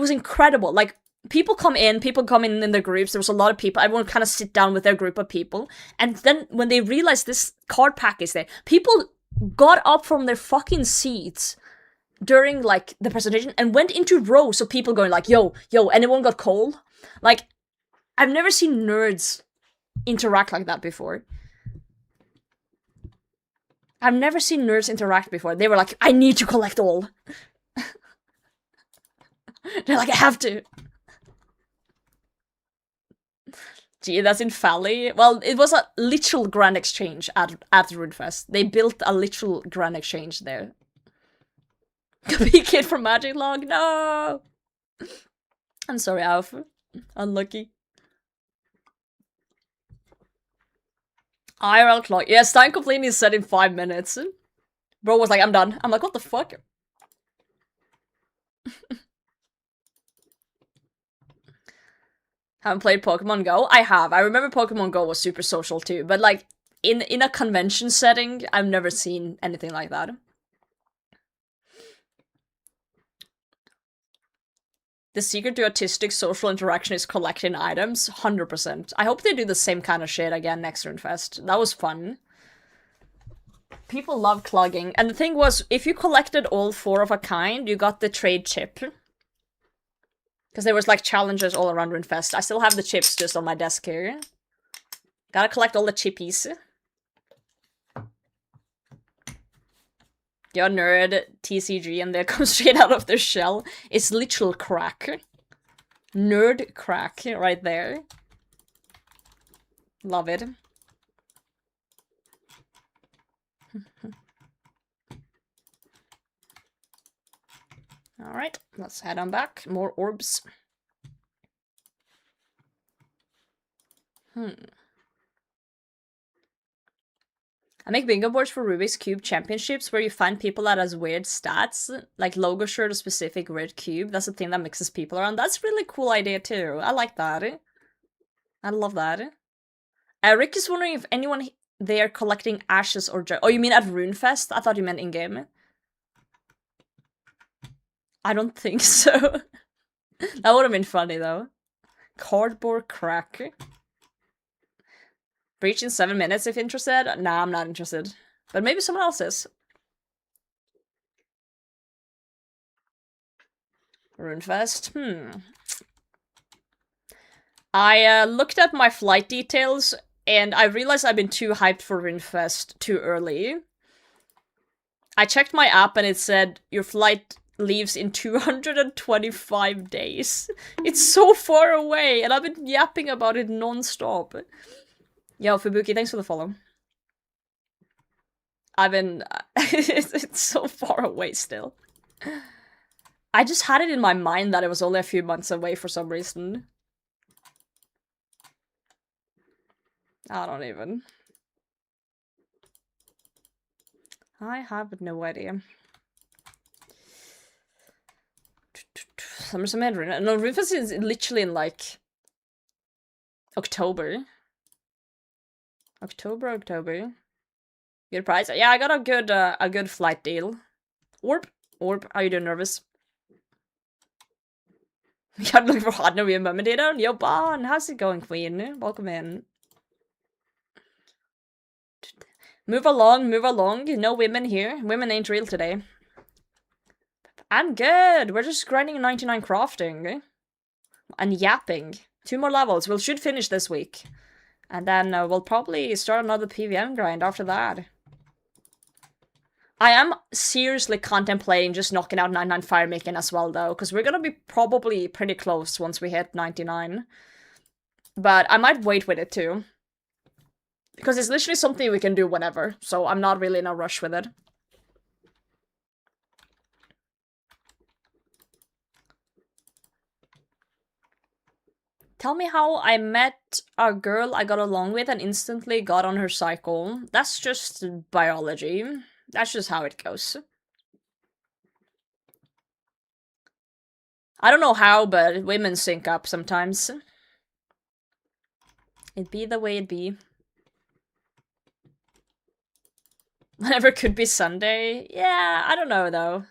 incredible. Like, people come in their groups. There was a lot of people. Everyone kind of sit down with their group of people. And then when they realized this card pack is there, people got up from their fucking seats during, like, the presentation and went into rows of people going like, yo, anyone got coal? Like, I've never seen nerds interact like that before. I've never seen nerds interact before. They were like, I need to collect all. They're like, I have to. Gee, that's in Valley. Well, it was a literal Grand Exchange at Runefest. They built a literal Grand Exchange there. Be kid from Magic Log? No! I'm sorry, Alf. Unlucky. IRL clock. Yeah, time completely is set in 5 minutes. Bro was like, I'm done. I'm like, what the fuck? Haven't played Pokemon Go? I have. I remember Pokemon Go was super social too, but like, in a convention setting, I've never seen anything like that. The secret to artistic social interaction is collecting items, 100%. I hope they do the same kind of shit again next Runefest. That was fun. People love clogging. And the thing was, if you collected all 4 of a kind, you got the trade chip. Because there was, like, challenges all around Runefest. I still have the chips just on my desk here. Gotta collect all the chippies. Your nerd, TCG, and they come straight out of their shell. It's literal crack. Nerd crack right there. Love it. Alright, let's head on back. More orbs. I make bingo boards for Rubik's Cube Championships where you find people that has weird stats, like logo shirt a specific weird cube. That's the thing that mixes people around. That's a really cool idea too. I like that. I love that. Rick is wondering if anyone there collecting ashes or oh, you mean at Runefest? I thought you meant in-game. I don't think so. That would have been funny though. Cardboard crack. Breach in 7 minutes if interested. Nah, I'm not interested. But maybe someone else is. Runefest. I looked at my flight details and I realized I've been too hyped for Runefest too early. I checked my app and it said your flight leaves in 225 days. It's so far away and I've been yapping about it non-stop. Yo, Fubuki, thanks for the follow. I've been... it's so far away still. I just had it in my mind that it was only a few months away for some reason. I don't even. I have no idea. Summer Rune. No, Runefest is literally in like October. October. Good price. Yeah, I got a good flight deal. Orb, are you doing nervous? We gotta look for hot Norwegian Mummy-Data. Yo, Bon, how's it going, Queen? Welcome in. Move along. No women here. Women ain't real today. I'm good. We're just grinding 99 crafting. And yapping. 2 more levels. We should finish this week. And then we'll probably start another PVM grind after that. I am seriously contemplating just knocking out 99 firemaking as well, though. Because we're gonna be probably pretty close once we hit 99. But I might wait with it, too. Because it's literally something we can do whenever. So I'm not really in a rush with it. Tell me how I met a girl I got along with and instantly got on her cycle. That's just biology. That's just how it goes. I don't know how, but women sync up sometimes. It be the way it be. Whenever could be Sunday. Yeah, I don't know though.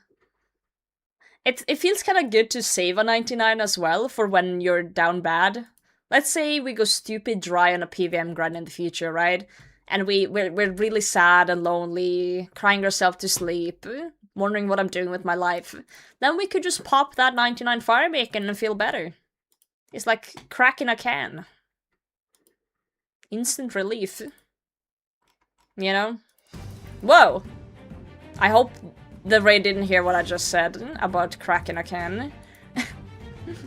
It feels kind of good to save a 99 as well for when you're down bad. Let's say we go stupid dry on a PVM grind in the future, right? And we're really sad and lonely, crying ourselves to sleep, wondering what I'm doing with my life. Then we could just pop that 99 firemaking and feel better. It's like crack in a can. Instant relief. You know? Whoa! I hope the raid didn't hear what I just said about cracking a can.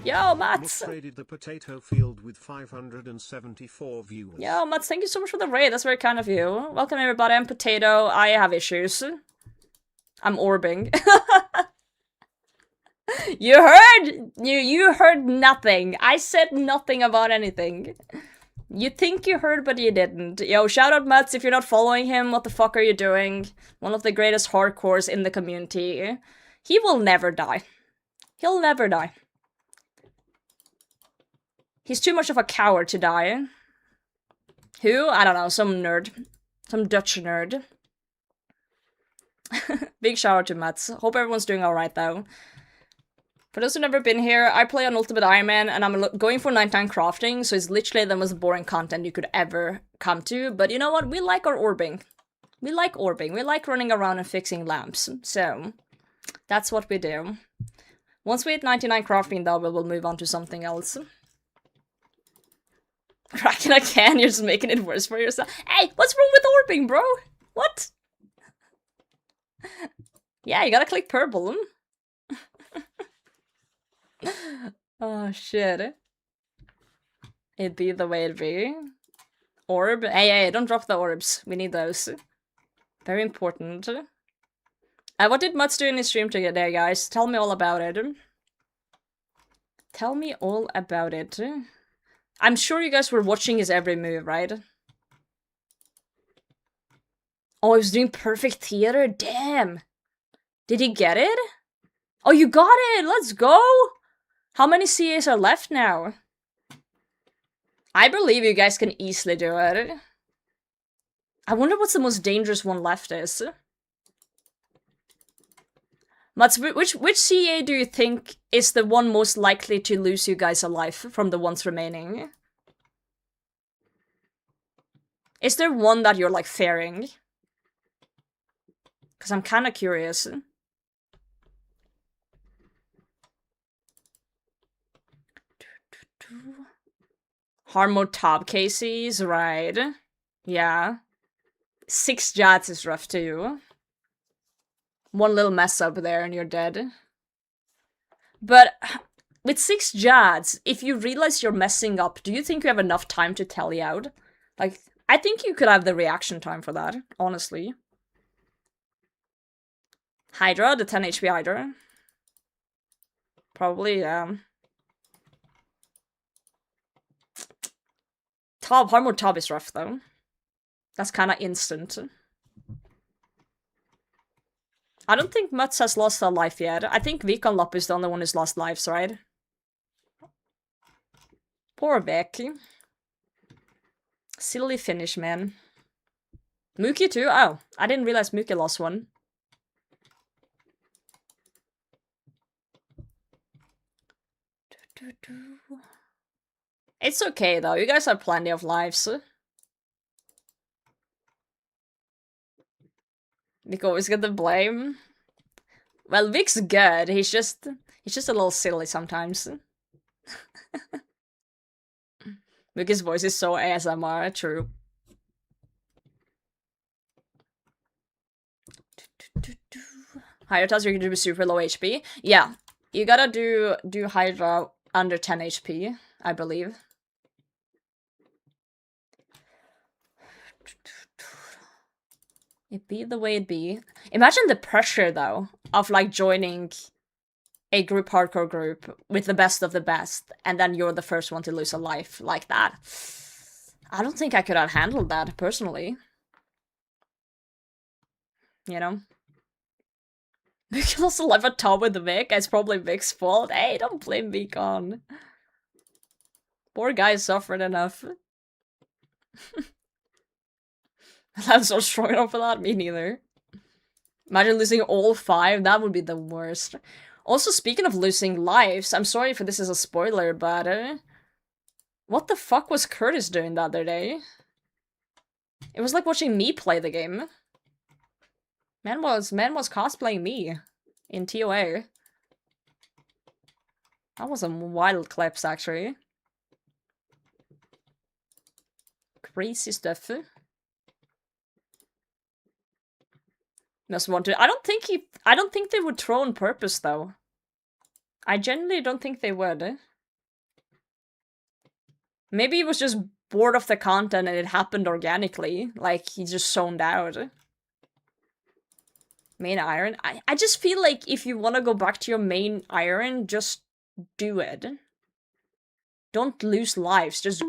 Yo, Mats! Traded the potato field with 574 viewers. Yo, Mats, thank you so much for the raid. That's very kind of you. Welcome, everybody. I'm Potato. I have issues. I'm orbing. You heard? You heard nothing. I said nothing about anything. You think you heard, but you didn't. Yo, shout out Mats if you're not following him. What the fuck are you doing? One of the greatest hardcores in the community. He will never die. He'll never die. He's too much of a coward to die. Who? I don't know. Some nerd. Some Dutch nerd. Big shout out to Mats. Hope everyone's doing alright, though. For those who've never been here, I play on Ultimate Iron Man, and I'm going for 99 crafting, so it's literally the most boring content you could ever come to. But you know what? We like our orbing. We like orbing. We like running around and fixing lamps. So, that's what we do. Once we hit 99 crafting, though, we will move on to something else. Cracking a can, you're just making it worse for yourself. Hey, what's wrong with orbing, bro? What? Yeah, you gotta click purple. Oh, shit. It'd be the way it'd be. Orb? Hey, don't drop the orbs. We need those. Very important. What did Mutz do in his stream today, guys? Tell me all about it. Tell me all about it. I'm sure you guys were watching his every move, right? Oh, he was doing perfect theater? Damn! Did he get it? Oh, you got it! Let's go! How many CAs are left now? I believe you guys can easily do it. I wonder what's the most dangerous one left is. Mats, which CA do you think is the one most likely to lose you guys alive from the ones remaining? Is there one that you're, like, fearing? Because I'm kind of curious. Hard mode top cases, right? Yeah. 6 jats is rough too. One little mess up there and you're dead. But with 6 jats, if you realize you're messing up, do you think you have enough time to tally out? Like, I think you could have the reaction time for that, honestly. Hydra, the 10 HP Hydra. Probably, Top, hard mode top is rough though. That's kind of instant. I don't think Mutz has lost a life yet. I think Vikonlop is the only one who's lost lives, right? Poor Becky. Silly finish, man. Mookie too? Oh, I didn't realize Mookie lost one. It's okay though, you guys have plenty of lives. Vic always get the blame. Well, Vic's good, he's just a little silly sometimes. Mookie's voice is so ASMR, true. Hydra tells you can do super low HP. Yeah, you gotta do Hydra under 10 HP, I believe. It be the way it be. Imagine the pressure, though, of, like, joining a group hardcore group with the best of the best, and then you're the first one to lose a life like that. I don't think I could have handled that, personally. You know? We can also live a top with Vic. It's probably Vic's fault. Hey, don't blame Vic on. Poor guy suffered enough. I'm so strong enough for that. Me neither. Imagine losing all 5. That would be the worst. Also, speaking of losing lives, I'm sorry if this is a spoiler, but what the fuck was Curtis doing the other day? It was like watching me play the game. Man was cosplaying me in TOA. That was some wild clips, actually. Crazy stuff. Must want to. I don't think they would throw on purpose, though. I genuinely don't think they would. Maybe he was just bored of the content and it happened organically. Like, he just zoned out. Main iron? I just feel like if you want to go back to your main iron, just do it. Don't lose lives, just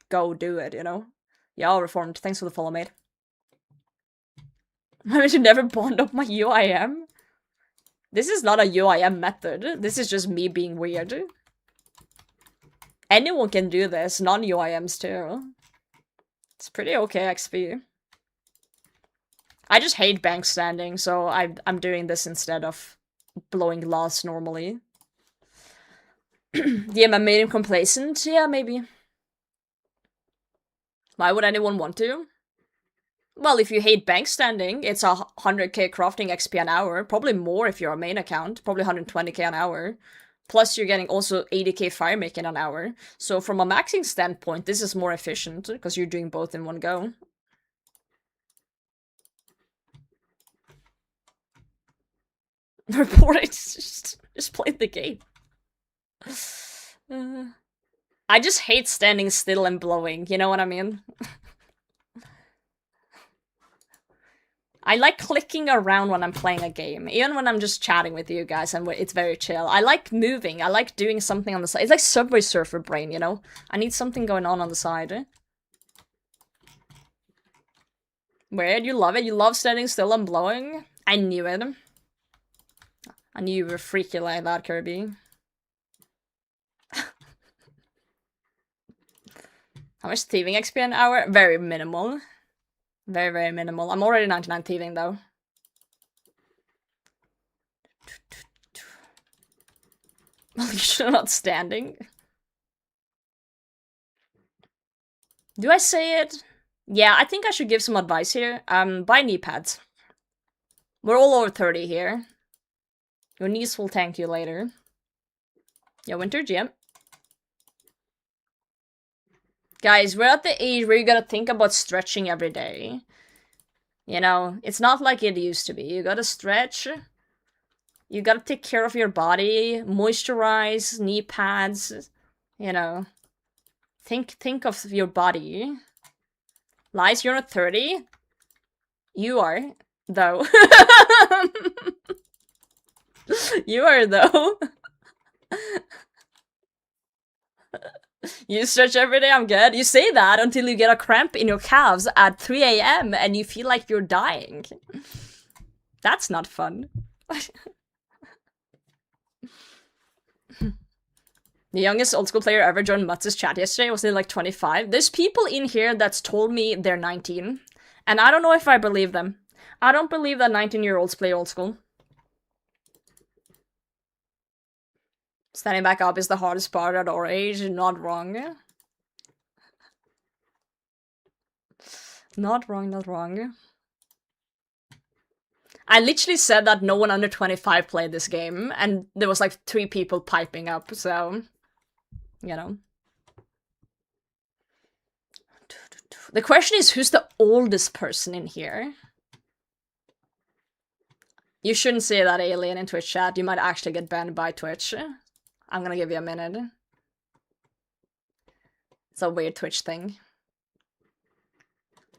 go do it, you know? Yeah, all reformed. Thanks for the follow, mate. I should never bond up my UIM. This is not a UIM method. This is just me being weird. Anyone can do this, non-UIMs too. It's pretty okay XP. I just hate bank standing, so I'm doing this instead of blowing glass normally. DM, I made him complacent? Yeah, maybe. Why would anyone want to? Well, if you hate bank standing, it's a 100k crafting XP an hour. Probably more if you're a main account. Probably 120k an hour. Plus, you're getting also 80k firemaking an hour. So from a maxing standpoint, this is more efficient, because you're doing both in one go. Report it. Just play the game. I just hate standing still and blowing, you know what I mean? I like clicking around when I'm playing a game, even when I'm just chatting with you guys and it's very chill. I like moving, I like doing something on the side. It's like Subway Surfer brain, you know? I need something going on the side. Weird, you love it? You love standing still and blowing? I knew it. I knew you were freaky like that, Kirby. How much thieving XP an hour? Very minimal. Very, very minimal. I'm already 99 thieving, though. Well, you're not standing. Do I say it? Yeah, I think I should give some advice here. Buy knee pads. We're all over 30 here. Your knees will thank you later. Yeah, Winter Gym. Guys, we're at the age where you gotta think about stretching every day. You know, it's not like it used to be. You gotta stretch. You gotta take care of your body. Moisturize, knee pads. You know. Think of your body. Lies, you're not 30? You are, though. You are, though. You stretch every day, I'm good. You say that until you get a cramp in your calves at 3 AM and you feel like you're dying. That's not fun. The youngest old school player ever joined Mutz's chat yesterday was like 25. There's people in here that's told me they're 19. And I don't know if I believe them. I don't believe that 19-year-olds play old school. Standing back up is the hardest part at our age. Not wrong. Not wrong, not wrong. I literally said that no one under 25 played this game, and there was like 3 people piping up, so... You know. The question is, who's the oldest person in here? You shouldn't say that, Alien, in Twitch chat. You might actually get banned by Twitch. I'm gonna give you a minute. It's a weird Twitch thing.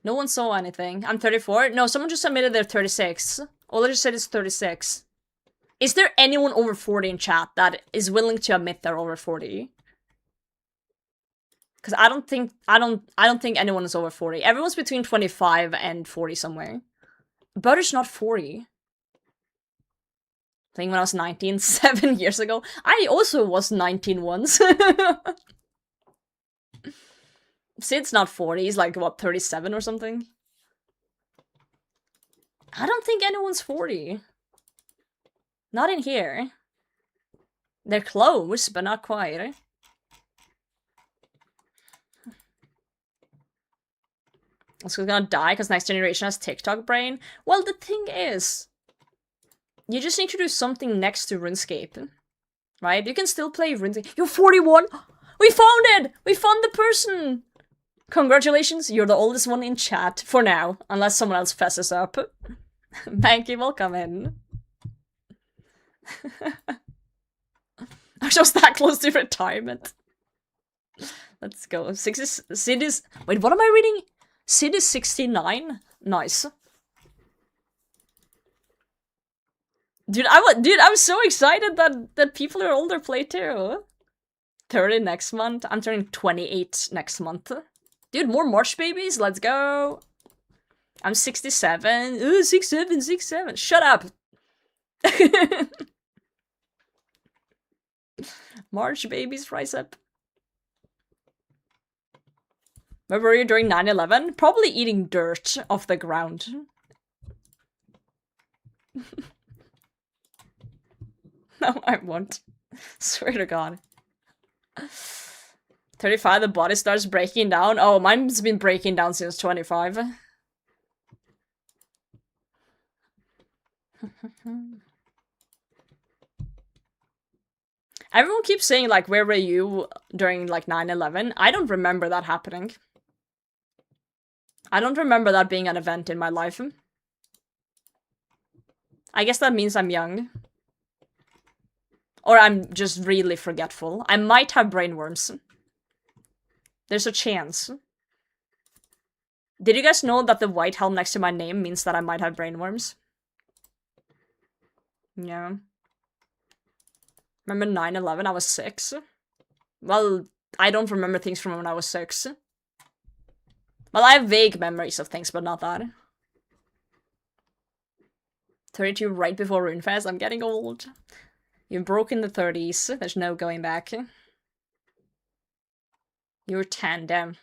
No one saw anything. I'm 34? No, someone just admitted they're 36. All I just said is 36. Is there anyone over 40 in chat that is willing to admit they're over 40? Because I don't think anyone is over 40. Everyone's between 25 and 40 somewhere. Butter's not 40. I think when I was 19, 7 years ago. I also was 19 once. Sid's not 40, he's like, what, 37 or something? I don't think anyone's 40. Not in here. They're close, but not quite. Also gonna die because next generation has TikTok brain. Well, the thing is, you just need to do something next to RuneScape, right? You can still play RuneScape. You're 41! We found it! We found the person! Congratulations, you're the oldest one in chat, for now, unless someone else fesses up. Banky, welcome in. I'm just that close to retirement. Let's go. Sid is... Wait, what am I reading? Sid is 69? Nice. Dude, I'm so excited that people are older play too. 30 next month. I'm turning 28 next month. Dude, more March babies? Let's go. I'm 67. Ooh, 67, 67. Shut up. March babies, rise up. Where were you during 9/11? Probably eating dirt off the ground. No, I won't. Swear to God. 35, the body starts breaking down. Oh, mine's been breaking down since 25. Everyone keeps saying, like, where were you during, like, 9/11? I don't remember that happening. I don't remember that being an event in my life. I guess that means I'm young. Or I'm just really forgetful. I might have brainworms. There's a chance. Did you guys know that the white helm next to my name means that I might have brainworms? Yeah. Remember 9/11? I was 6. Well, I don't remember things from when I was 6. Well, I have vague memories of things, but not that. 32 right before Runefest. I'm getting old. You broke in the 30s. There's no going back. You're 10, damn.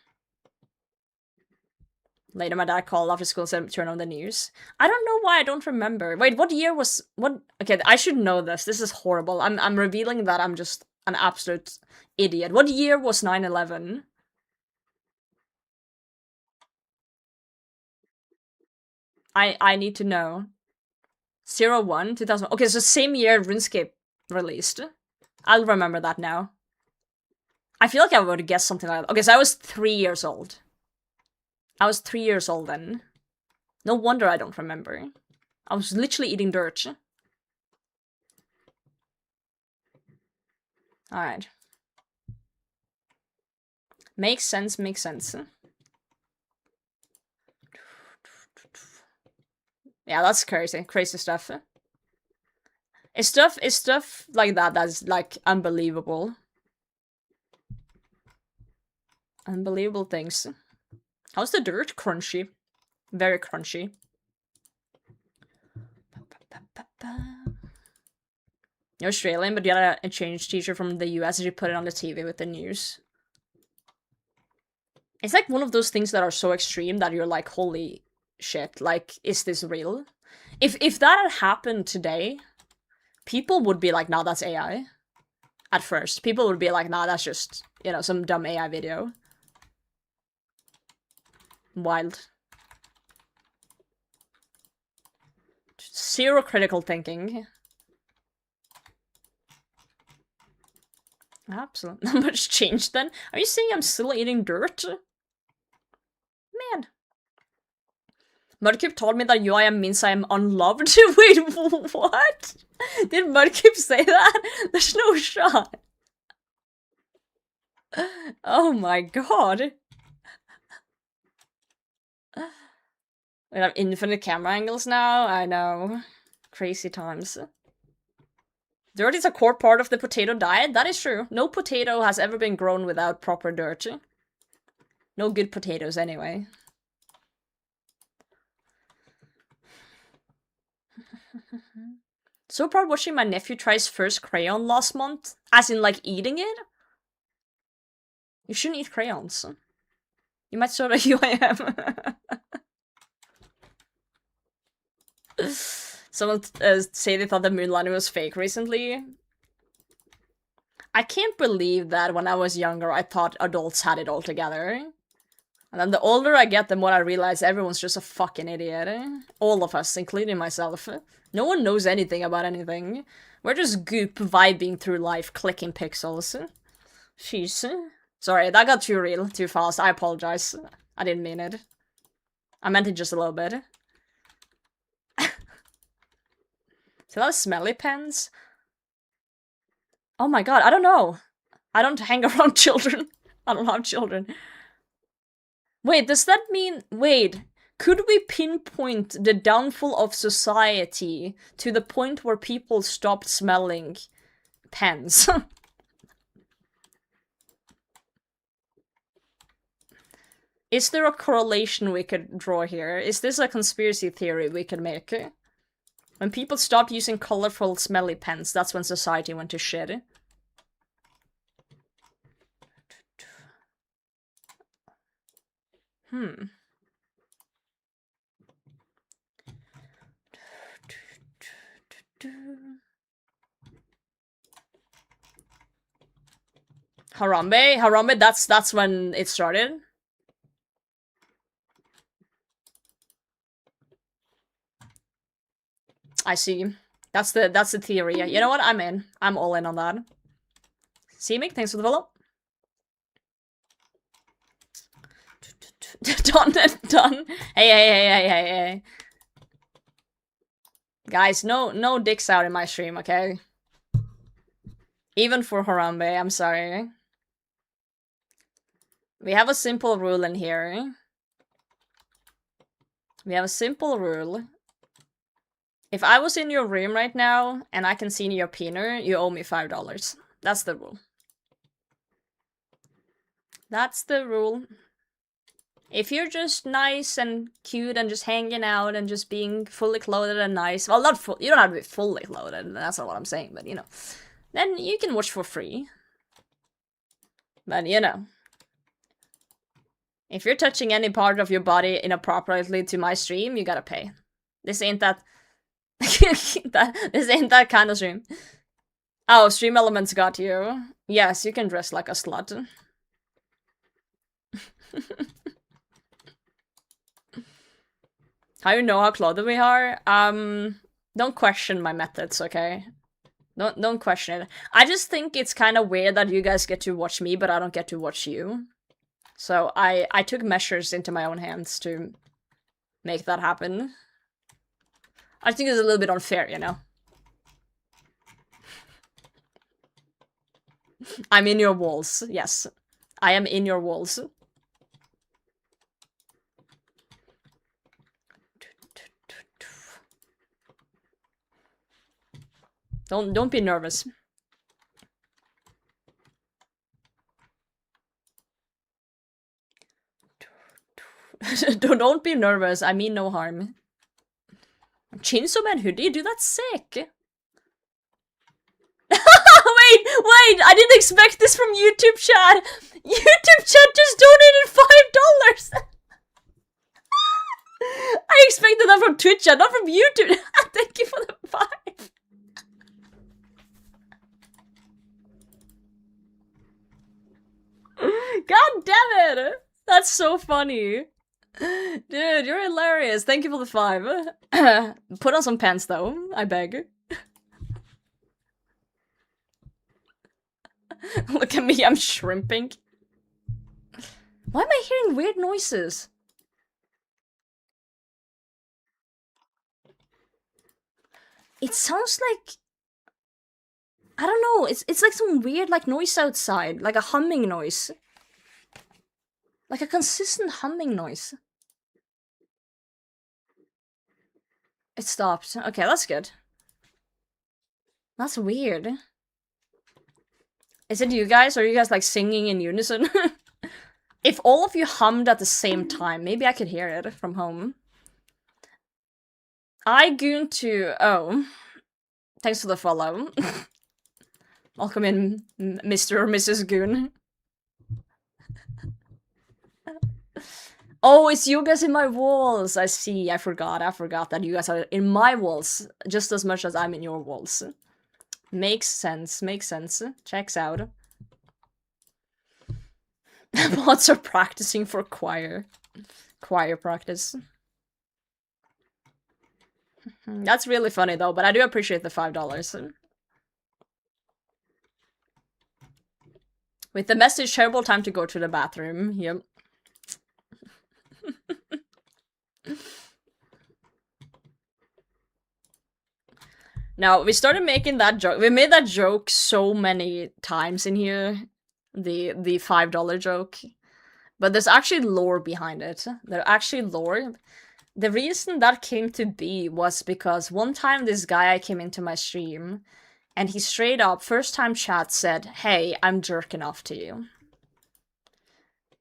Later, my dad called after school and said turn on the news. I don't know why I don't remember. Wait, what year was... what? Okay, I should know this. This is horrible. I'm revealing that I'm just an absolute idiot. What year was 9/11? I need to know. 01, 2000. Okay, so same year Runescape released. I'll remember that now. I feel like I would have guessed something like that. Okay, so I was 3 years old. I was 3 years old then. No wonder I don't remember. I was literally eating dirt. Alright. Makes sense, makes sense. Yeah, that's crazy. Crazy stuff. It's stuff like that that's, like, unbelievable. Unbelievable things. How's the dirt? Crunchy. Very crunchy. You're Australian, but you had a change teacher from the US and you put it on the TV with the news. It's like one of those things that are so extreme that you're like, holy shit, like, is this real? If that had happened today, people would be like, nah, that's AI. At first. People would be like, nah, that's just, you know, some dumb AI video. Wild. Zero critical thinking. Absolutely. Not much changed then. Are you saying I'm still eating dirt? Man. Mudkip told me that UIM means I am unloved. Wait, what? Did Mudkip say that? There's no shot. Oh my god. We have infinite camera angles now? I know. Crazy times. Dirt is a core part of the potato diet? That is true. No potato has ever been grown without proper dirt. No good potatoes, anyway. So proud watching my nephew try his first crayon last month. As in, like, eating it? You shouldn't eat crayons. You might sort of UIM. Someone say they thought the moon landing was fake recently. I can't believe that when I was younger I thought adults had it all together. And then the older I get, the more I realize everyone's just a fucking idiot. All of us, including myself. No one knows anything about anything. We're just goop vibing through life, clicking pixels. Jeez. Sorry, that got too real, too fast. I apologize. I didn't mean it. I meant it just a little bit. So that was smelly pens? Oh my god, I don't know. I don't hang around children. I don't have children. Wait, does that mean... Wait, could we pinpoint the downfall of society to the point where people stopped smelling pens? Is there a correlation we could draw here? Is this a conspiracy theory we could make? When people stopped using colorful, smelly pens, that's when society went to shit. Harambe, that's when it started. I see. That's the theory. You know what? I'm in. I'm all in on that. Seamic, thanks for the follow. Done. Hey. Guys, no dicks out in my stream, okay? Even for Harambe, I'm sorry. We have a simple rule in here. We have a simple rule. If I was in your room right now, and I can see your peener, you owe me $5. That's the rule. That's the rule. If you're just nice and cute and just hanging out and just being fully clothed and nice, well, not full, you don't have to be fully clothed, that's not what I'm saying, but you know, then you can watch for free. But you know, if you're touching any part of your body inappropriately to my stream, you gotta pay. This ain't that. This ain't that kind of stream. Oh, Stream Elements got you. Yes, you can dress like a slut. How you know how clothed we are? Don't question my methods, okay? Don't question it. I just think it's kind of weird that you guys get to watch me, but I don't get to watch you. So I took measures into my own hands to make that happen. I think it's a little bit unfair, you know? I'm in your walls, yes. I am in your walls. Don't be nervous. Don't be nervous, I mean no harm. Chainsaw Man hoodie? Dude, that's sick! Wait, I didn't expect this from YouTube chat! YouTube chat just donated $5! I expected that from Twitch chat, not from YouTube! Thank you for the 5! God damn it! That's so funny! Dude, you're hilarious. Thank you for the 5. Put on some pants, though. I beg. Look at me, I'm shrimping. Why am I hearing weird noises? It sounds like... I don't know, it's like some weird like noise outside. Like a humming noise. Like a consistent humming noise. It stopped. Okay, that's good. That's weird. Is it you guys? Or are you guys like singing in unison? If all of you hummed at the same time, maybe I could hear it from home. I goon to... Oh. Thanks for the follow. Welcome in, Mr. or Mrs. Goon. Oh, it's you guys in my walls. I see. I forgot that you guys are in my walls just as much as I'm in your walls. Makes sense. Checks out. Bots are practicing for choir practice. That's really funny though, but I do appreciate the $5. With the message, terrible time to go to the bathroom. Yep. Now, we started making that joke. We made that joke so many times in here. The $5 joke. But there's actually lore behind it. There's actually lore. The reason that came to be was because one time this guy came into my stream and he straight up, first time chat, said, "Hey, I'm jerking off to you."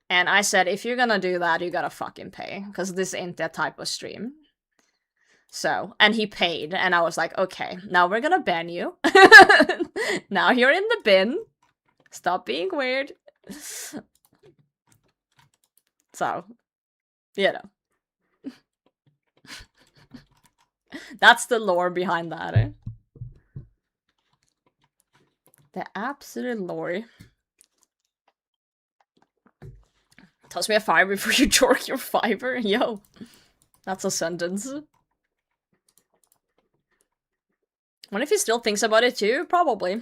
And I said, if you're gonna do that, you gotta fucking pay, because this ain't that type of stream. So, and he paid, and I was like, okay, now we're gonna ban you. Now you're in the bin. Stop being weird. So, you know. That's the lore behind that, eh? The absolute lore. Toss me a fiver before you jork your fiver? Yo. That's a sentence. What if he still thinks about it too? Probably.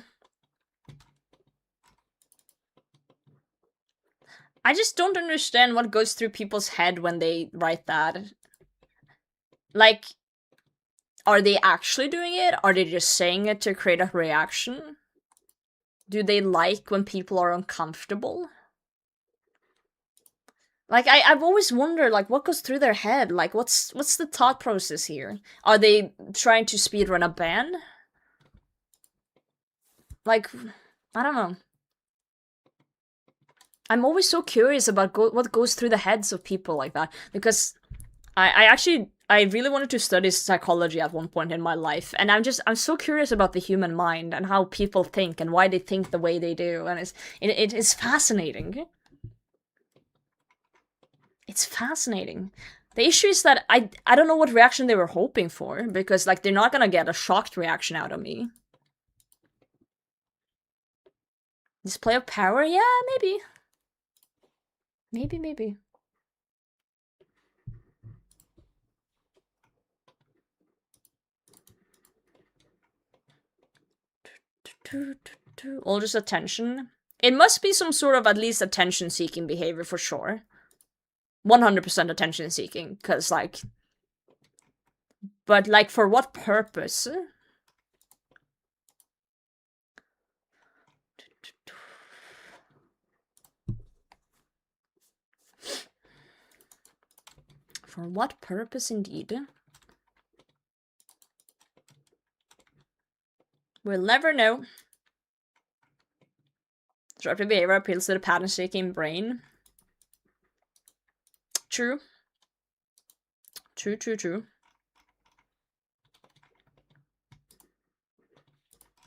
I just don't understand what goes through people's head when they write that. Like, are they actually doing it? Are they just saying it to create a reaction? Do they like when people are uncomfortable? Like, I've always wondered, like, what goes through their head? Like, what's the thought process here? Are they trying to speedrun a ban? Like, I don't know. I'm always so curious about what goes through the heads of people like that, because I really wanted to study psychology at one point in my life, and I'm so curious about the human mind and how people think and why they think the way they do, and it is fascinating. It's fascinating. The issue is that I don't know what reaction they were hoping for, because like they're not gonna get a shocked reaction out of me. Display of power? Yeah, maybe. Maybe. All just attention. It must be some sort of at least attention-seeking behavior for sure. 100% attention-seeking, because like... But like, for what purpose? For what purpose, indeed? We'll never know. Disruptive behavior appeals to the pattern-seeking brain. True. True.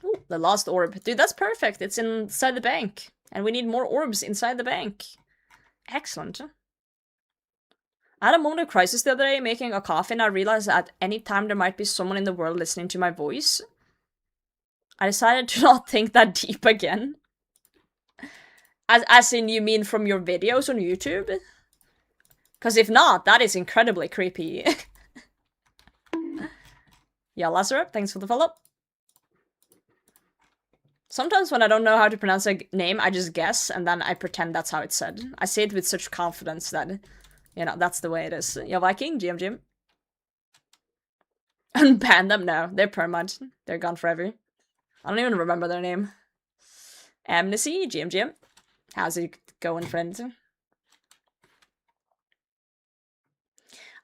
Ooh, the lost orb. Dude, that's perfect. It's inside the bank. And we need more orbs inside the bank. Excellent. I had a moment of crisis the other day making a coffee, and I realized at any time there might be someone in the world listening to my voice. I decided to not think that deep again. As in, you mean from your videos on YouTube? Because if not, that is incredibly creepy. Yeah, Lazarus, thanks for the follow. Sometimes when I don't know how to pronounce a name, I just guess, and then I pretend that's how it's said. I say it with such confidence that, you know, that's the way it is. Yeah, Viking, GM. Unban them? No, they're permanent. They're gone forever. I don't even remember their name. Amnesty, GM. How's it going, friends?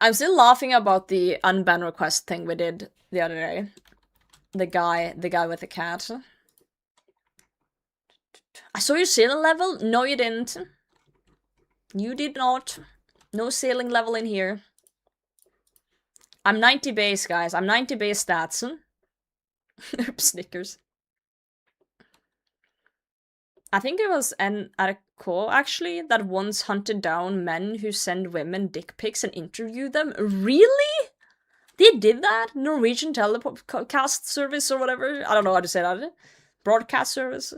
I'm still laughing about the unban request thing we did the other day. The guy with the cat. I saw your ceiling level? No, you didn't. You did not. No ceiling level in here. I'm 90 base, guys. I'm 90 base stats. Oops, Snickers. I think it was an article, actually, that once hunted down men who send women dick pics and interview them. Really? They did that? Norwegian telecast service or whatever? I don't know how to say that. Broadcast service.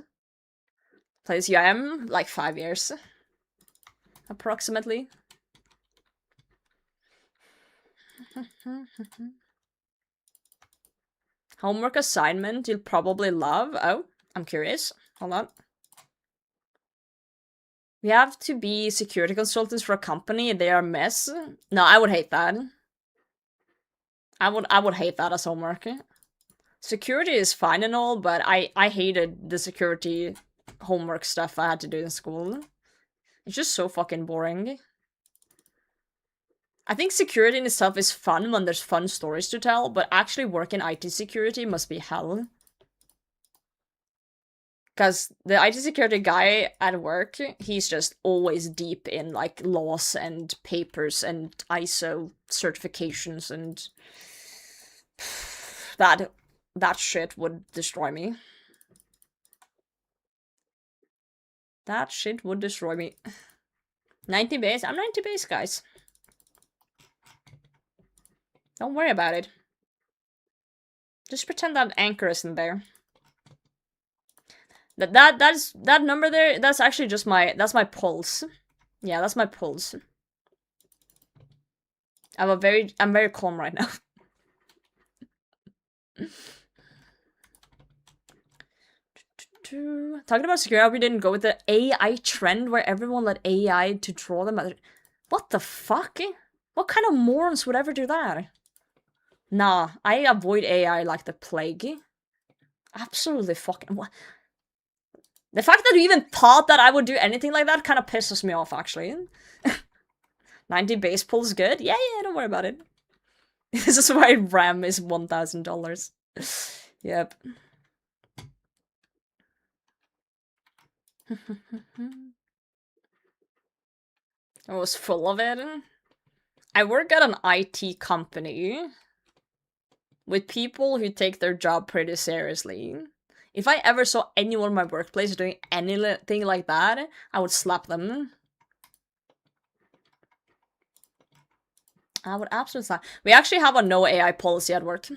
Plays UIM, like 5 years. Approximately. Homework assignment you'll probably love. Oh, I'm curious. Hold on. We have to be security consultants for a company. They are a mess. No, I would hate that. I would hate that as homework. Security is fine and all, but I hated the security homework stuff I had to do in school. It's just so fucking boring. I think security in itself is fun when there's fun stories to tell, but actually working IT security must be hell. Because the IT security guy at work, he's just always deep in, like, laws and papers and ISO certifications, and that shit would destroy me. That shit would destroy me. 90 base? I'm 90 base, guys. Don't worry about it. Just pretend that anchor isn't there. That number there, that's actually just that's my pulse. Yeah, that's my pulse. I'm very calm right now. Talking about security, I hope we didn't go with the AI trend where everyone let AI to draw them. What the fuck? What kind of morons would ever do that? Nah, I avoid AI like the plague. Absolutely fucking what? The fact that you even thought that I would do anything like that kind of pisses me off, actually. 90 base pull is good? Yeah, don't worry about it. This is why RAM is $1,000. Yep. I was full of it. I work at an IT company with people who take their job pretty seriously. If I ever saw anyone in my workplace doing anything like that, I would slap them. I would absolutely slap. We actually have a no AI policy at work.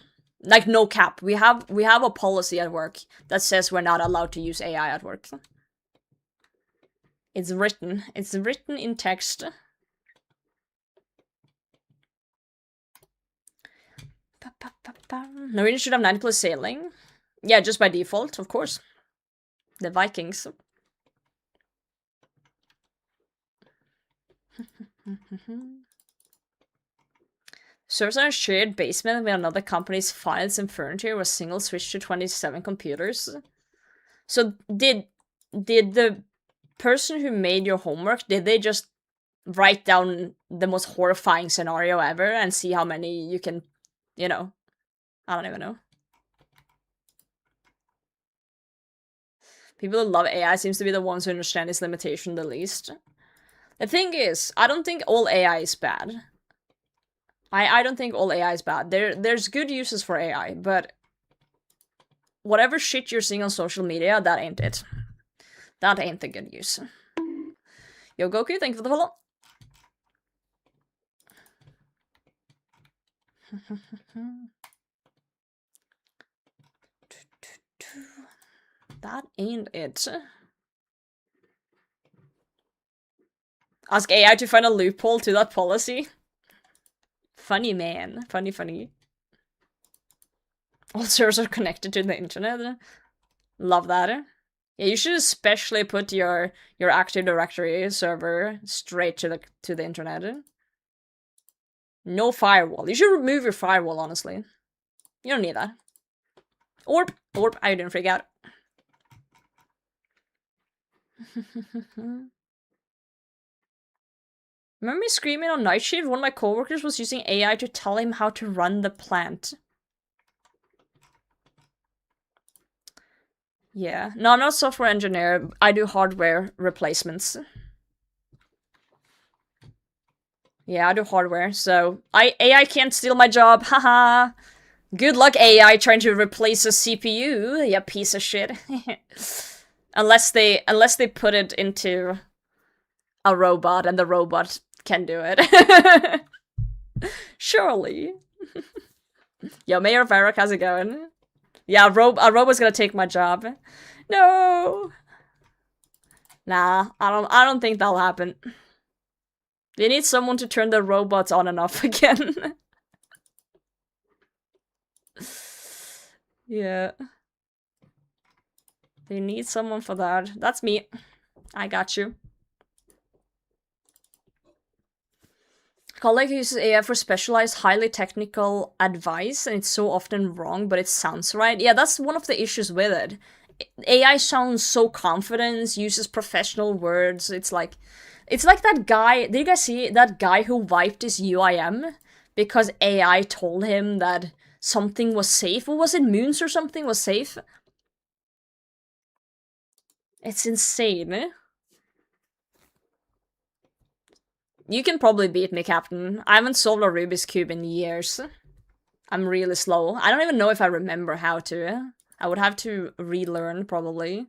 Like, no cap. We have a policy at work that says we're not allowed to use AI at work. It's written. It's written in text. Norwegian should have 90 plus sailing. Yeah, just by default, of course. The Vikings. Servers on a shared basement with another company's files and furniture was single switched to 27 computers. So did the person who made your homework, did they just write down the most horrifying scenario ever and see how many you can, you know, I don't even know. People who love AI seems to be the ones who understand its limitation the least. The thing is, I don't think all AI is bad. I don't think all AI is bad. There's good uses for AI, but whatever shit you're seeing on social media, that ain't it. That ain't the good use. Yo, Goku, thank you for the follow. That ain't it. Ask AI to find a loophole to that policy. Funny, man. Funny. All servers are connected to the internet. Love that. Yeah, you should especially put your Active Directory server straight to the internet. No firewall. You should remove your firewall, honestly. You don't need that. Orb, I didn't freak out. Remember me screaming on night shift? One of my coworkers was using AI to tell him how to run the plant. Yeah. No, I'm not a software engineer. I do hardware replacements. Yeah, I do hardware, so AI can't steal my job. Haha. Good luck, AI, trying to replace a CPU, you piece of shit. Unless they put it into a robot and the robot can do it. Surely. Yo, Mayor Varrock, how's it going? Yeah, a robot's gonna take my job. No. Nah, I don't think that'll happen. They need someone to turn the robots on and off again. Yeah. They need someone for that. That's me. I got you. Colleague uses AI for specialized, highly technical advice, and it's so often wrong, but it sounds right. Yeah, that's one of the issues with it. AI sounds so confident, uses professional words. It's like that guy. Did you guys see that guy who wiped his UIM because AI told him that something was safe? What was it? Moons or something was safe? It's insane, eh? You can probably beat me, Captain. I haven't solved a Rubik's Cube in years. I'm really slow. I don't even know if I remember how to. I would have to relearn, probably.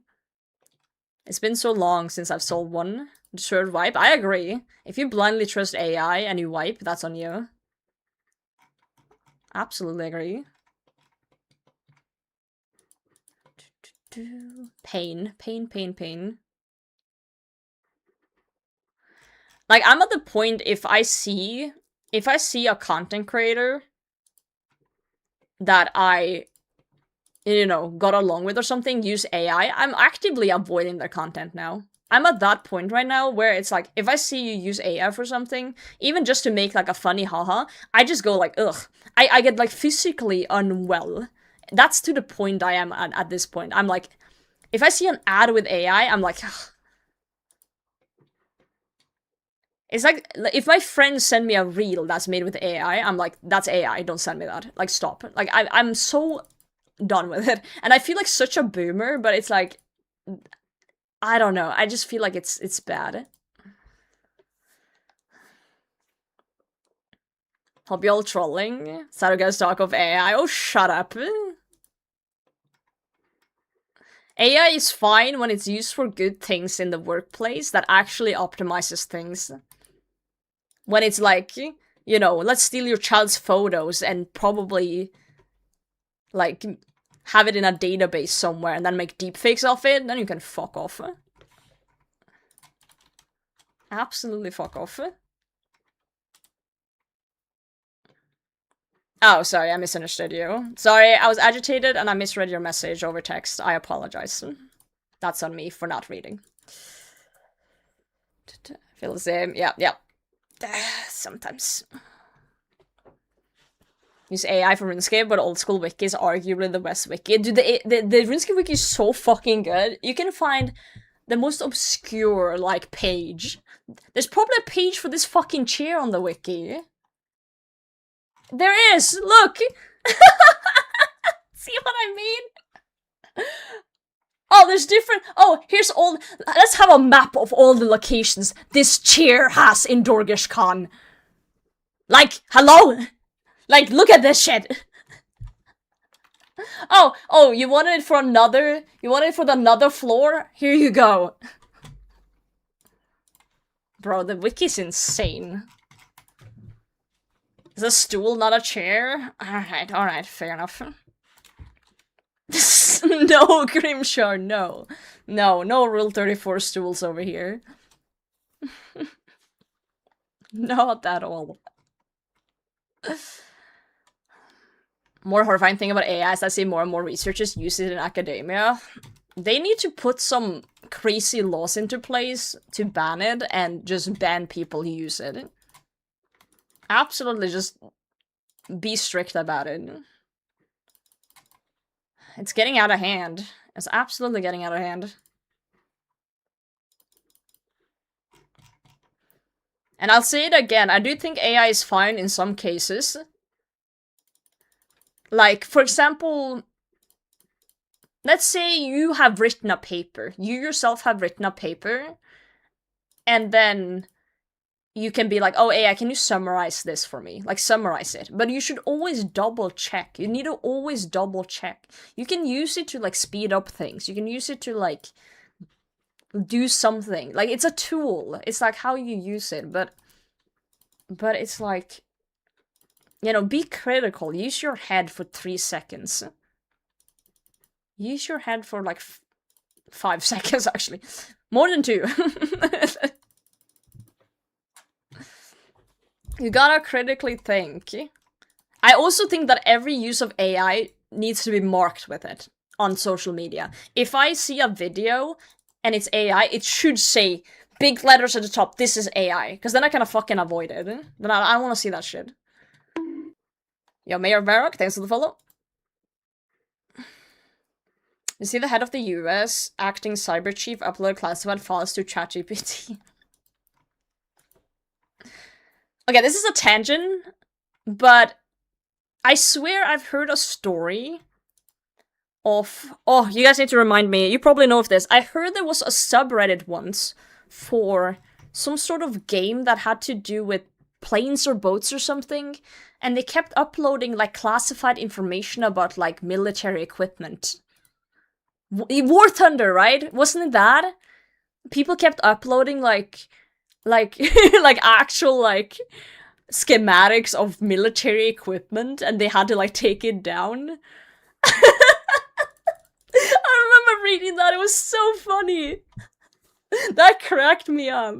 It's been so long since I've solved one. Deserved wipe? I agree. If you blindly trust AI and you wipe, that's on you. Absolutely agree. Pain. Like, I'm at the point, if I see a content creator that I, you know, got along with or something, use AI, I'm actively avoiding their content now. I'm at that point right now where it's like, if I see you use AI for something, even just to make like a funny haha, I just go like, ugh. I get like physically unwell. That's to the point I am at this point. I'm like, If I see an ad with AI, I'm like, ugh. It's like, if my friends send me a reel that's made with AI, I'm like, that's AI, don't send me that. Like, stop. Like, I'm so done with it. And I feel like such a boomer, but it's like, I don't know. I just feel like it's bad. Hope you all trolling. Saturday guys talk of AI. Oh, shut up. AI is fine when it's used for good things in the workplace that actually optimizes things. When it's like, you know, let's steal your child's photos and probably, like, have it in a database somewhere and then make deepfakes of it, then you can fuck off. Absolutely fuck off. Oh, sorry, I misunderstood you. Sorry, I was agitated and I misread your message over text. I apologize. That's on me for not reading. Feel the same. Yeah. Sometimes. Use AI for Runescape, but old school wiki is arguably the best wiki. Dude, the Runescape wiki is so fucking good. You can find the most obscure, like, page. There's probably a page for this fucking chair on the wiki. There is! Look! See what I mean? Oh, there's different- oh, here's all- let's have a map of all the locations this chair has in Dorgish Khan. Like, hello? Like, look at this shit! Oh, you wanted it for another- you wanted it for another floor? Here you go. Bro, the wiki's insane. Is a stool not a chair? Alright, fair enough. No, Grimshore, no. No Rule 34 stools over here. Not at all. More horrifying thing about AI is I see more and more researchers use it in academia. They need to put some crazy laws into place to ban it and just ban people who use it. Absolutely, just be strict about it. It's getting out of hand. It's absolutely getting out of hand. And I'll say it again, I do think AI is fine in some cases. Like, for example, let's say you have written a paper. You yourself have written a paper, and then you can be like, oh, AI, can you summarize this for me? Like, summarize it. But you should always double check. You need to always double check. You can use it to, like, speed up things. You can use it to, like, do something. Like, it's a tool. It's like how you use it, but it's like, you know, be critical. Use your head for 3 seconds. Use your head for, like, 5 seconds, actually. More than 2. You gotta critically think. I also think that every use of AI needs to be marked with it on social media. If I see a video and it's AI, it should say big letters at the top, this is AI. Because then I kind of fucking avoid it. Then I don't want to see that shit. Yo, Mayor Varrock, thanks for the follow. You see the head of the US acting cyber chief upload classified files to ChatGPT. Okay, this is a tangent, but I swear I've heard a story of... Oh, you guys need to remind me. You probably know of this. I heard there was a subreddit once for some sort of game that had to do with planes or boats or something, and they kept uploading, like, classified information about, like, military equipment. War Thunder, right? Wasn't it that? People kept uploading, like, like actual, like, schematics of military equipment, and they had to, like, take it down. I remember reading that, it was so funny. That cracked me up.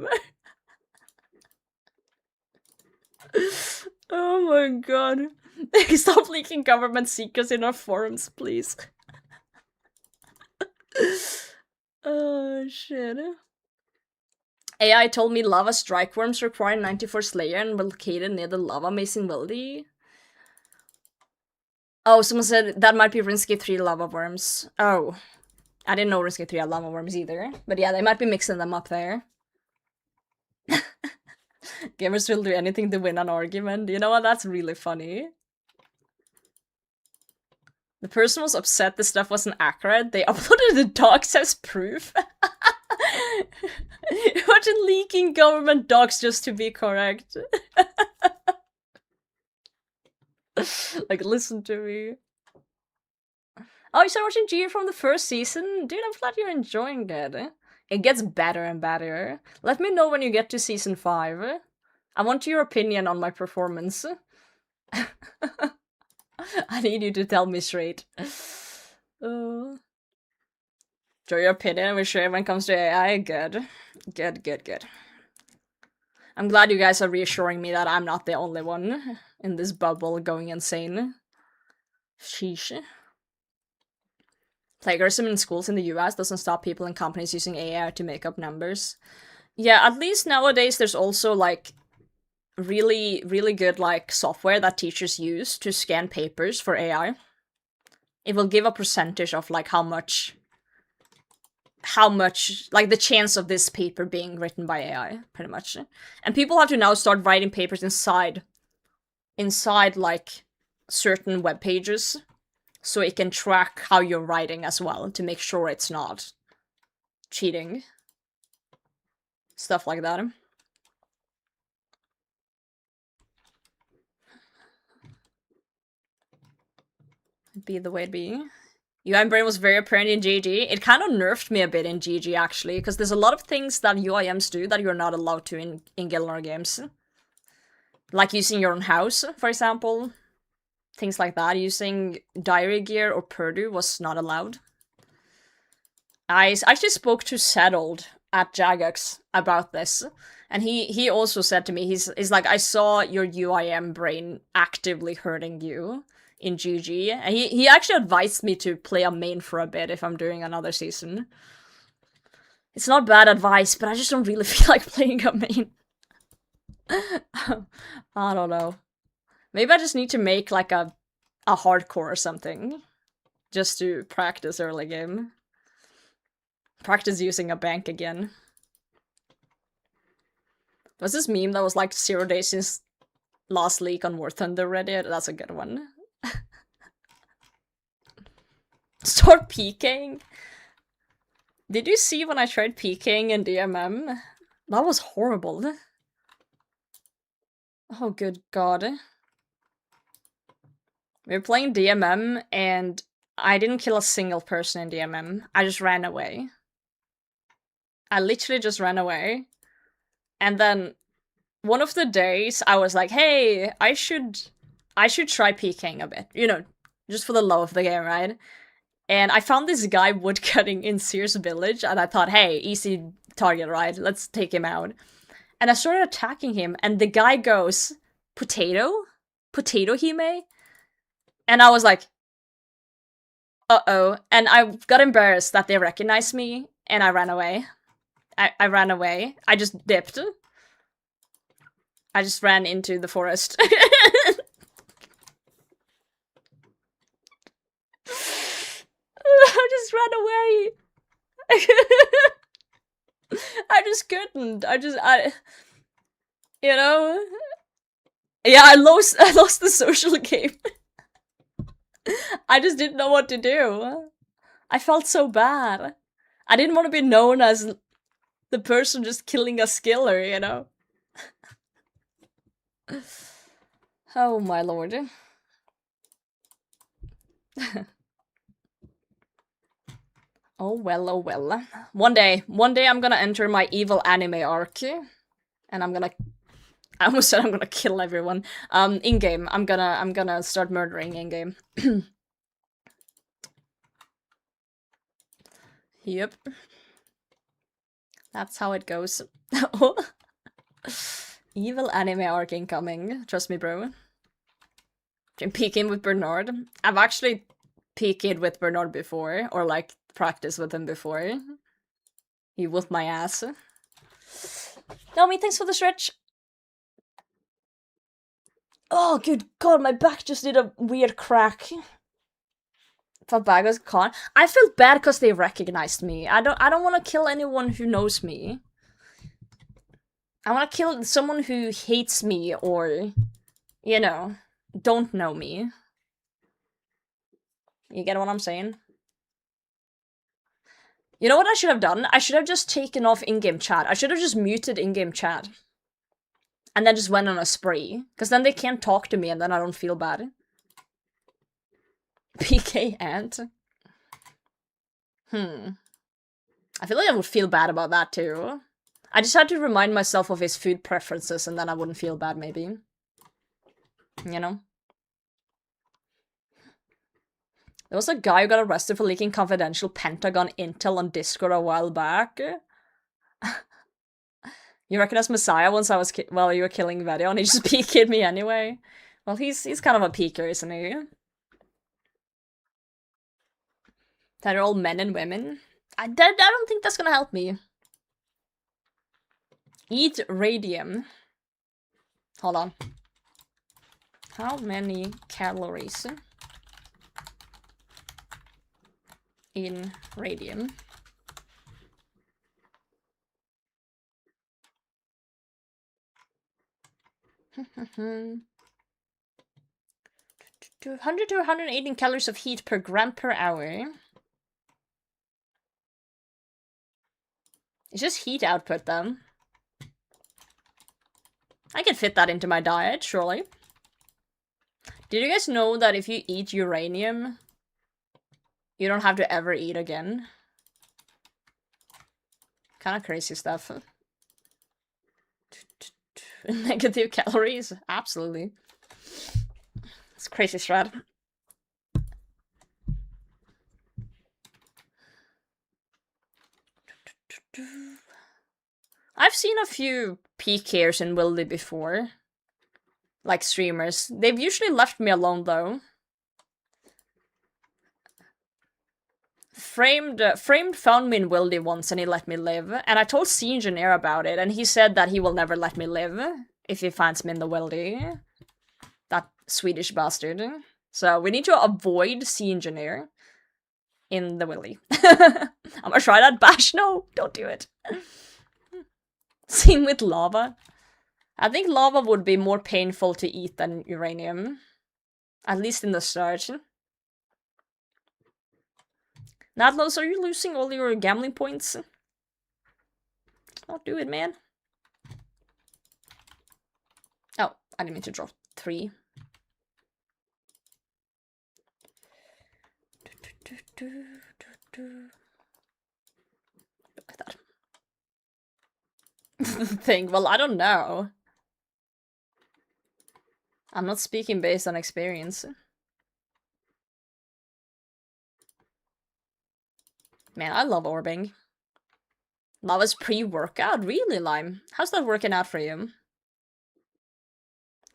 Oh my god. Stop leaking government secrets in our forums, please. Oh, shit. AI told me lava strike worms require 94 Slayer and were located near the lava mason wildy. Oh, someone said that might be RuneScape 3 lava worms. Oh. I didn't know Runescape 3 had llama worms either. But yeah, they might be mixing them up there. Gamers will do anything to win an argument. You know what? That's really funny. The person was upset the stuff wasn't accurate. They uploaded the docs as proof. Imagine leaking government docs just to be correct. Like, listen to me. Oh, you started watching GE from the first season? Dude, I'm glad you're enjoying it. It gets better and better. Let me know when you get to season 5. I want your opinion on my performance. I need you to tell me straight. Show your opinion, we share when it comes to AI. Good. Good. I'm glad you guys are reassuring me that I'm not the only one in this bubble going insane. Sheesh. Plagiarism in schools in the US doesn't stop people and companies using AI to make up numbers. Yeah, at least nowadays there's also, like, really good, like, software that teachers use to scan papers for AI. It will give a percentage of, like, how much, like, the chance of this paper being written by AI, pretty much. And people have to now start writing papers inside, like, certain web pages, so it can track how you're writing as well, to make sure it's not cheating. Stuff like that. Be the way it be. UI brain was very apparent in GG. It kind of nerfed me a bit in GG, actually, because there's a lot of things that UIMs do that you're not allowed to in Gilnar games. Like using your own house, for example. Things like that. Using diary gear or Purdue was not allowed. I actually spoke to Settled at Jagex about this, and he also said to me, he's like, I saw your UIM brain actively hurting you in GG, and he actually advised me to play a main for a bit if I'm doing another season. It's not bad advice, but I just don't really feel like playing a main. I don't know. Maybe I just need to make, like, a hardcore or something. Just to practice early game. Practice using a bank again. Was this meme that was like 0 days since last leak on War Thunder Reddit? That's a good one. Start PKing? Did you see when I tried PKing in DMM? That was horrible. Oh, good god. We were playing DMM, and I didn't kill a single person in DMM. I just ran away. I literally just ran away. And then, one of the days, I was like, hey, I should try PKing a bit. You know, just for the love of the game, right? And I found this guy woodcutting in Sears Village, and I thought, hey, easy target, right? Let's take him out. And I started attacking him, and the guy goes, potato? Potato Hime? And I was like, uh-oh. And I got embarrassed that they recognized me, and I ran away. I ran away. I just dipped. I just ran into the forest. I just ran away. I just couldn't. You know? Yeah, I lost the social game. I just didn't know what to do. I felt so bad. I didn't want to be known as the person just killing a skiller, you know? Oh my lord. Oh well, oh well. One day I'm gonna enter my evil anime arc. And I'm gonna... I almost said I'm gonna kill everyone. In-game. I'm gonna start murdering in-game. Yep. That's how it goes. Evil anime arc incoming. Trust me, bro. Can peek in with Bernard. I've actually peeked with Bernard before, or like practiced with him before. He whooped my ass. Naomi, thanks for the stretch. Oh, good god, my back just did a weird crack. Fabagos con. I feel bad because they recognized me. I don't want to kill anyone who knows me. I want to kill someone who hates me or, you know, don't know me. You get what I'm saying? You know what I should have done? I should have just taken off in-game chat. I should have just muted in-game chat. And then just went on a spree. Because then they can't talk to me and then I don't feel bad. PK Ant. I feel like I would feel bad about that too. I just had to remind myself of his food preferences and then I wouldn't feel bad maybe. You know? There was a guy who got arrested for leaking confidential Pentagon intel on Discord a while back. You recognize Messiah once I was while you were killing Vedio and he just PK'd me anyway. Well, he's kind of a peeker, isn't he? That are all men and women. I don't think that's gonna help me. Eat radium. Hold on. How many calories in radium? $100 to 118 calories of heat per gram per hour. It's just heat output, then. I can fit that into my diet, surely. Did you guys know that if you eat uranium, you don't have to ever eat again? Kind of crazy stuff. Negative calories? Absolutely. It's crazy strat. I've seen a few PKers in Wildy before. Like streamers. They've usually left me alone though. Framed found me in Wildy once and he let me live. And I told Sea Engineer about it and he said that he will never let me live if he finds me in the Wildy. That Swedish bastard. So we need to avoid Sea Engineer in the Wildy. I'm gonna try that bash. No, don't do it. Same with lava. I think lava would be more painful to eat than uranium. At least in the start. Natlos, are you losing all your gambling points? Don't do it, man. Oh, I didn't mean to draw 3. Like that. Thing. Well, I don't know. I'm not speaking based on experience. Man, I love Orbing. Lava's pre-workout? Really, Lime? How's that working out for you?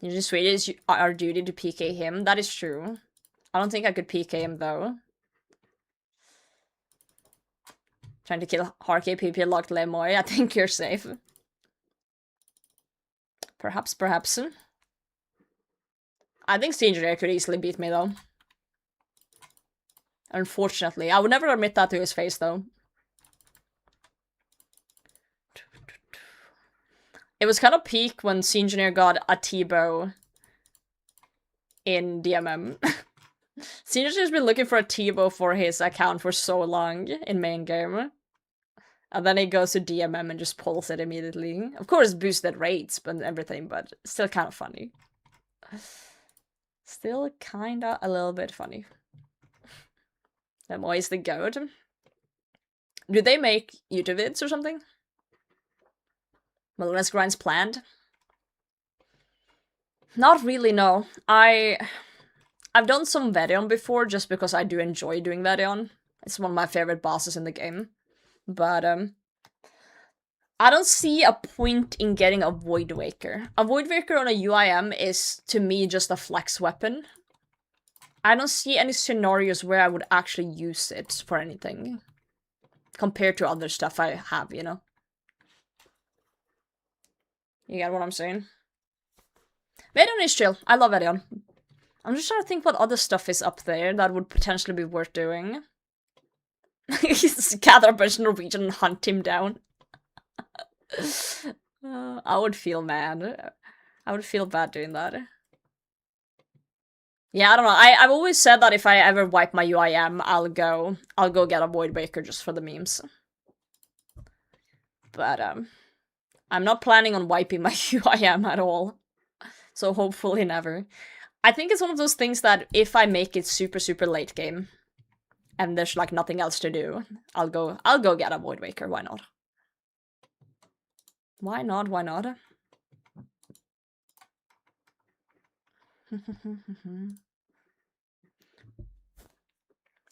You just waited our duty to PK him? That is true. I don't think I could PK him, though. Trying to kill Harkey PP locked Lemoy. I think you're safe. Perhaps. I think Sea Engineer could easily beat me, though. Unfortunately. I would never admit that to his face, though. It was kind of peak when Sea Engineer got a T-bow in DMM. Sea Engineer's been looking for a T-bow for his account for so long in main game. And then he goes to DMM and just pulls it immediately. Of course, boosted rates and everything, but still kind of funny. Still kinda a little bit funny. Lemoy is the goat. Do they make YouTube vids or something? Wilderness grinds planned? Not really, no. I've done some Vedion before just because I do enjoy doing Vedion. It's one of my favorite bosses in the game. But, I don't see a point in getting a Void Waker. A Void Waker on a UIM is, to me, just a flex weapon. I don't see any scenarios where I would actually use it for anything. Compared to other stuff I have, you know? You get what I'm saying? Vedion is chill. I love Vedion. I'm just trying to think what other stuff is up there that would potentially be worth doing. Gather a bunch of Norwegian and hunt him down. I would feel mad. I would feel bad doing that. Yeah, I don't know. I've always said that if I ever wipe my UIM, I'll go get a Void Waker just for the memes. But I'm not planning on wiping my UIM at all. So hopefully never. I think it's one of those things that if I make it super, super late game, and there's like nothing else to do, I'll go get a Void Waker, why not? Why not, why not?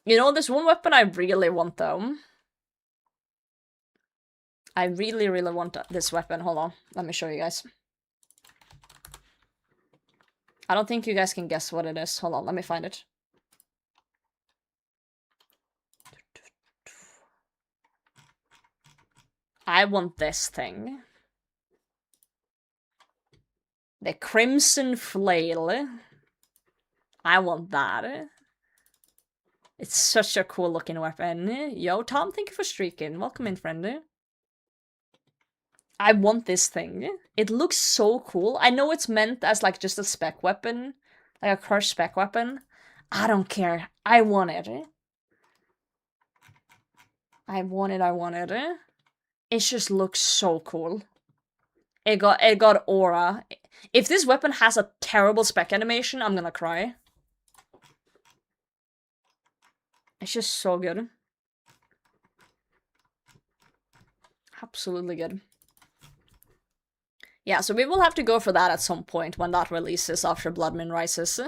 You know, there's one weapon I really want though. I really, really want this weapon. Hold on, let me show you guys. I don't think you guys can guess what it is. Hold on, let me find it. I want this thing. The Crimson Flail. I want that. It's such a cool looking weapon. Yo, Tom, thank you for streaking. Welcome in, friend. I want this thing. It looks so cool. I know it's meant as like just a spec weapon. Like a crush spec weapon. I don't care. I want it. I want it. It just looks so cool. It got aura. If this weapon has a terrible spec animation, I'm gonna cry. It's just so good. Absolutely good. Yeah, so we will have to go for that at some point when that releases after Bloodmoon Rises.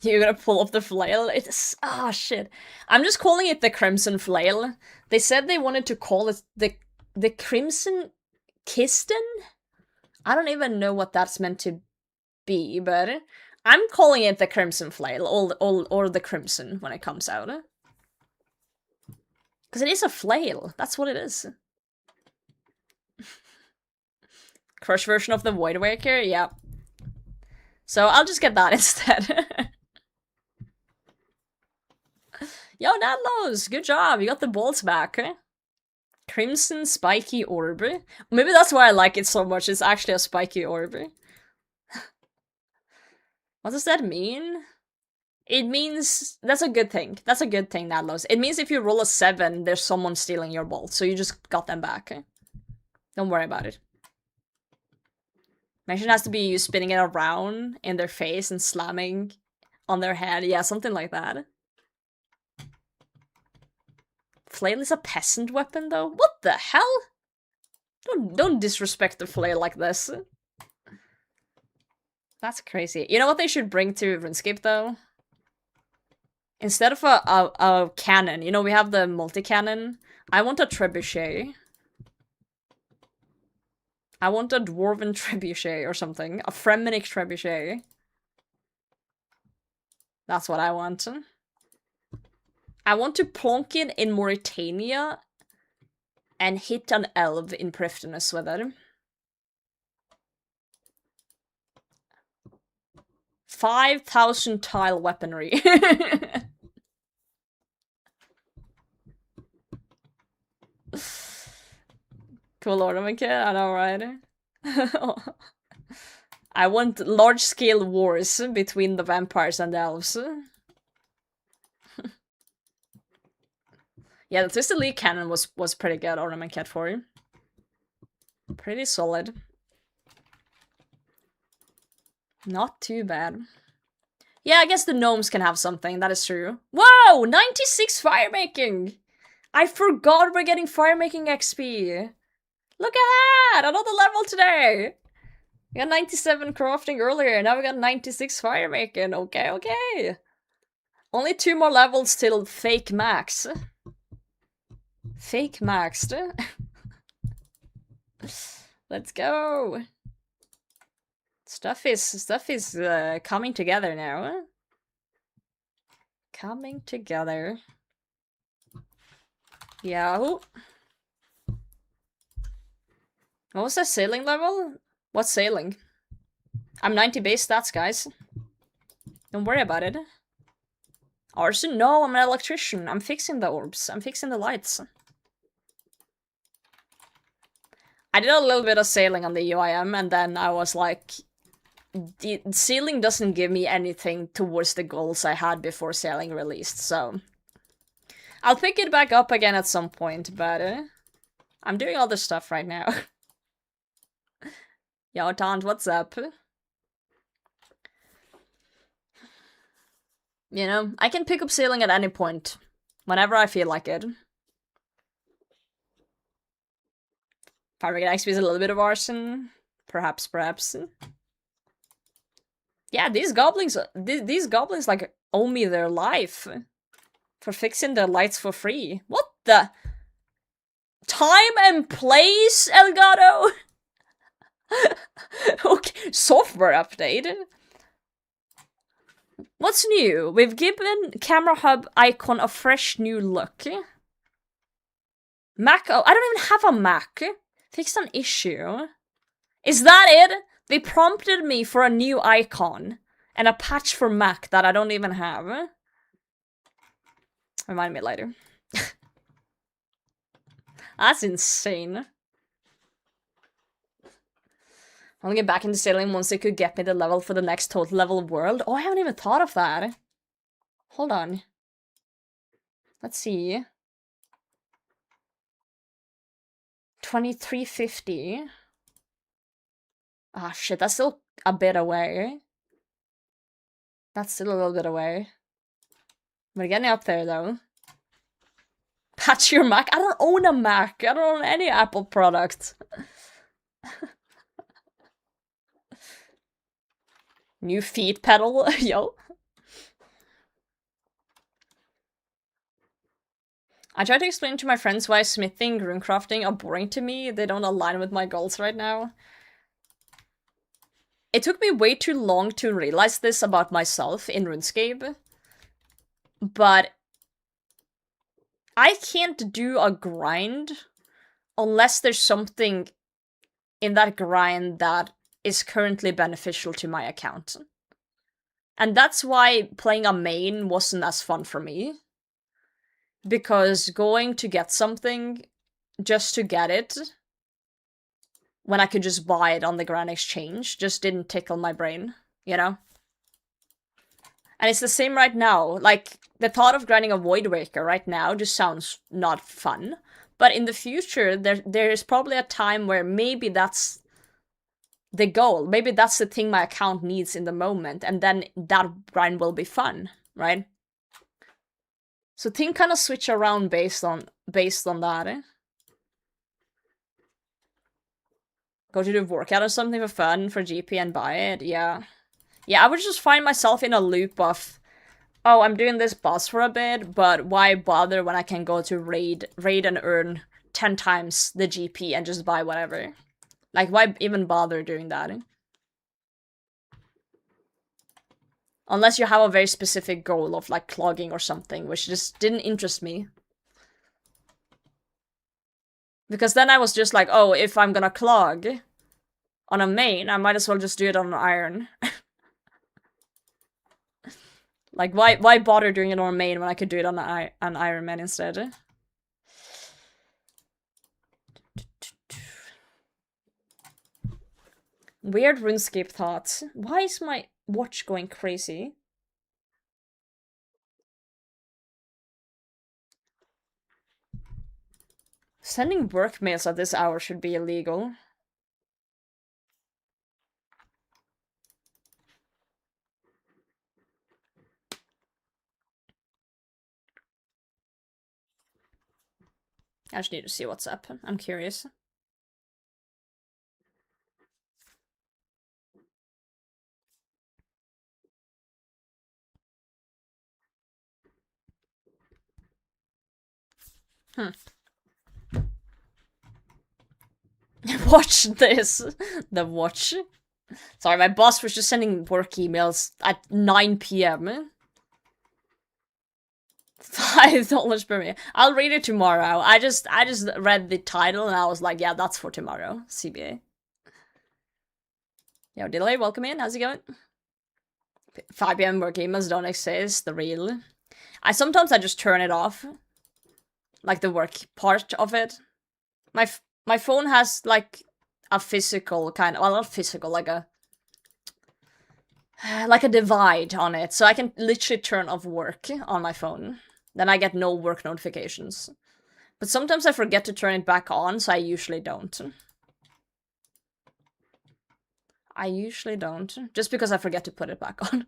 You're gonna pull up the flail? It's... ah, shit. I'm just calling it the Crimson Flail. They said they wanted to call it the Crimson Kisten? I don't even know what that's meant to be, but I'm calling it the Crimson Flail, or the Crimson when it comes out. Because it is a flail, that's what it is. Crush version of the Void Waker? Yeah. So I'll just get that instead. Yo, Nadlos! Good job, you got the balls back. Crimson Spiky Orb. Maybe that's why I like it so much, it's actually a spiky orb. What does that mean? It means... that's a good thing. That's a good thing, Nadlos. It means if you roll a 7, there's someone stealing your bolt, so you just got them back. Don't worry about it. Imagine it has to be you spinning it around in their face and slamming on their head. Yeah, something like that. Flail is a peasant weapon, though? What the hell? Don't disrespect the flail like this. That's crazy. You know what they should bring to Runescape, though? Instead of a cannon, you know, we have the multi-cannon. I want a trebuchet. I want a dwarven trebuchet or something. A Fremenic trebuchet. That's what I want. I want to plonk it in Mauritania and hit an elf in Prifddinas with it. 5,000 tile weaponry. Cool ornament kit, I know, right? I want large-scale wars between the vampires and the elves. Yeah, the Twisted League cannon was pretty good ornament kit for you. Pretty solid. Not too bad. Yeah, I guess the gnomes can have something, that is true. Whoa! 96 firemaking! I forgot we're getting firemaking XP! Look at that! Another level today! We got 97 crafting earlier, now we got 96 firemaking. Okay, okay. Only 2 more levels till fake max. Fake maxed. Let's go. Stuff is coming together now. Coming together. Yeah. What was that sailing level? What's sailing? I'm 90 base stats, guys. Don't worry about it. Arson? No, I'm an electrician. I'm fixing the orbs. I'm fixing the lights. I did a little bit of sailing on the UIM, and then I was like, the sailing doesn't give me anything towards the goals I had before sailing released, so I'll pick it back up again at some point, but I'm doing all this stuff right now. Yo, Tant, what's up? You know, I can pick up sailing at any point, whenever I feel like it. Firemaking XP is a little bit of arson. Perhaps. Yeah, these goblins, like, owe me their life. For fixing their lights for free. What the? Time and place, Elgato? Okay, software update. What's new? We've given Camera Hub icon a fresh new look. Mac, oh, I don't even have a Mac. Fixed an issue. Is that it? They prompted me for a new icon and a patch for Mac that I don't even have. Remind me later. That's insane. I'll get back into sailing once they could get me the level for the next total level of world. Oh, I haven't even thought of that. Hold on. Let's see. 2350. Ah, shit, that's still a bit away. That's still a little bit away. We're getting up there, though. Patch your Mac? I don't own a Mac. I don't own any Apple product. New feet pedal, yo. I try to explain to my friends why smithing, runecrafting are boring to me. They don't align with my goals right now. It took me way too long to realize this about myself in Runescape. But I can't do a grind unless there's something in that grind that is currently beneficial to my account. And that's why playing a main wasn't as fun for me. Because going to get something just to get it, when I could just buy it on the Grand Exchange, just didn't tickle my brain, you know? And it's the same right now. Like, the thought of grinding a Void Waker right now just sounds not fun. But in the future, there is probably a time where maybe that's the goal. Maybe that's the thing my account needs in the moment, and then that grind will be fun, right? So things kind of switch around based on that, eh? Go to the workout or something for fun, for GP and buy it, yeah. Yeah, I would just find myself in a loop of, oh, I'm doing this boss for a bit, but why bother when I can go to raid and earn 10 times the GP and just buy whatever? Like, why even bother doing that? Unless you have a very specific goal of, like, clogging or something, which just didn't interest me. Because then I was just like, oh, if I'm gonna clog on a main, I might as well just do it on an iron. Like, why bother doing it on a main when I could do it on an Iron Man instead? Weird RuneScape thoughts. Why is my watch going crazy? Sending work mails at this hour should be illegal. I just need to see what's up. I'm curious. Watch this. The watch. Sorry, my boss was just sending work emails at 9 PM. $5 per minute. I'll read it tomorrow. I just read the title and I was like, yeah, that's for tomorrow. CBA. Yo, Delay, welcome in. How's it going? 5 p.m. work emails don't exist, the real. Sometimes I just turn it off. Like the work part of it. My phone has like a physical kind of, well, not physical, like a divide on it, so I can literally turn off work on my phone. Then I get no work notifications. But sometimes I forget to turn it back on, so I usually don't. Just because I forget to put it back on.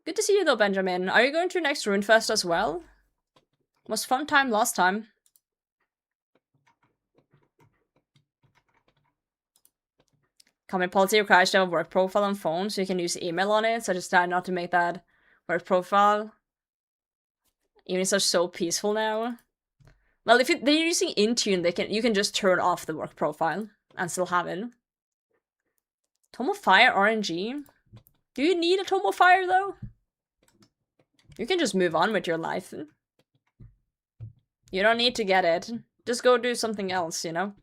Good to see you though, Benjamin. Are you going to next Runefest as well? Was fun time last time. Common policy requires to have a work profile on phone, so you can use email on it, so I just tried not to make that work profile. Evenings are so peaceful now. Well, if they're using Intune, you can just turn off the work profile and still have it. Tome of Fire RNG? Do you need a Tome of Fire though? You can just move on with your life. You don't need to get it. Just go do something else, you know?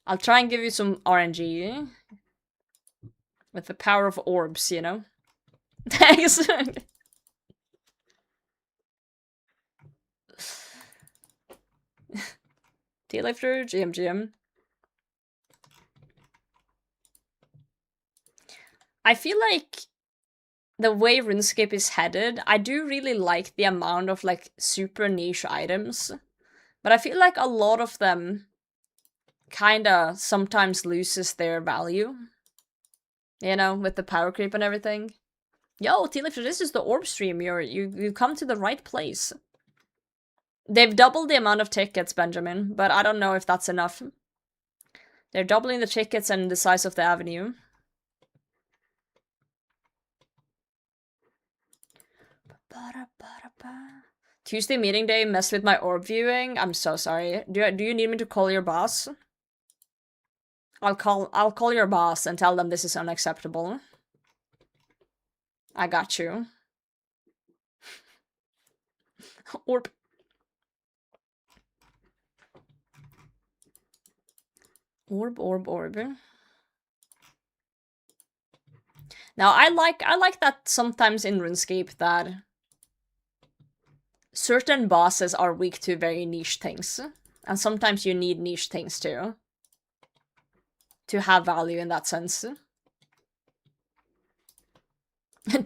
I'll try and give you some RNG. With the power of orbs, you know? Thanks! T-Lifter, GM. I feel like the way RuneScape is headed, I do really like the amount of like super niche items. But I feel like a lot of them kinda sometimes loses their value. You know, with the power creep and everything. Yo, T-Lifter, this is the orb stream. You come to the right place. They've doubled the amount of tickets, Benjamin, but I don't know if that's enough. They're doubling the tickets and the size of the avenue. Tuesday meeting day messed with my orb viewing. I'm so sorry. Do you need me to call your boss? I'll call your boss and tell them this is unacceptable. I got you. Orb. Orb. Now I like that sometimes in RuneScape that certain bosses are weak to very niche things. And sometimes you need niche things too. To have value in that sense.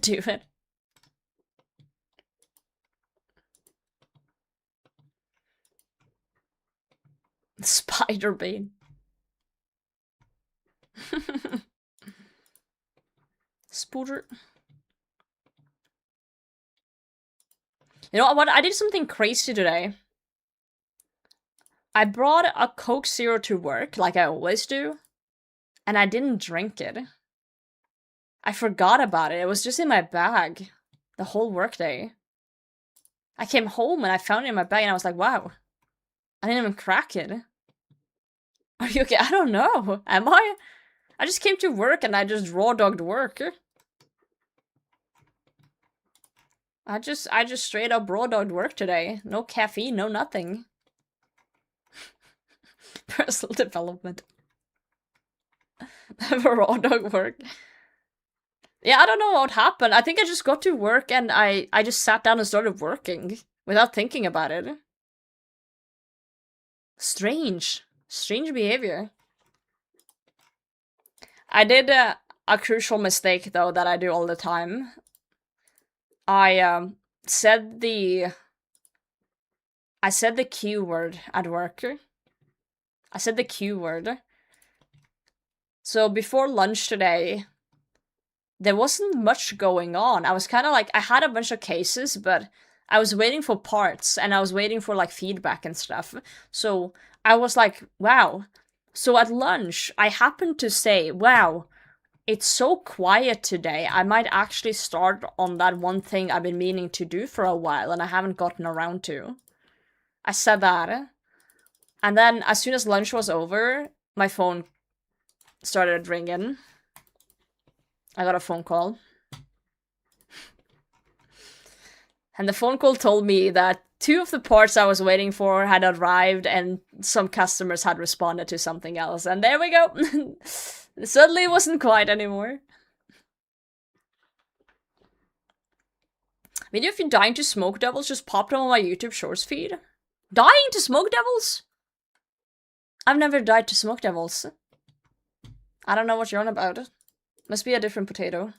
Do it. Spider bane. Spooter. You know what? I did something crazy today. I brought a Coke Zero to work, like I always do, and I didn't drink it. I forgot about it. It was just in my bag the whole workday. I came home and I found it in my bag and I was like, wow, I didn't even crack it. Are you okay? I don't know. Am I? I just came to work and I just raw-dogged work. I just straight up raw-dogged work today. No caffeine, no nothing. Personal development. Raw-dog work. Yeah, I don't know what happened. I think I just got to work and I just sat down and started working without thinking about it. Strange behavior. I did a crucial mistake though that I do all the time. I said the Q word at work. I said the Q word. So before lunch today, there wasn't much going on. I was kind of like, I had a bunch of cases, but I was waiting for parts and I was waiting for like feedback and stuff. So I was like, wow. So at lunch, I happened to say, wow, it's so quiet today. I might actually start on that one thing I've been meaning to do for a while and I haven't gotten around to. I said that. And then as soon as lunch was over, my phone started ringing. I got a phone call. And the phone call told me that 2 of the parts I was waiting for had arrived and some customers had responded to something else. And there we go. Suddenly it wasn't quiet anymore. Video of you dying to smoke devils just popped on my YouTube Shorts feed. Dying to smoke devils? I've never died to smoke devils. I don't know what you're on about. Must be a different potato.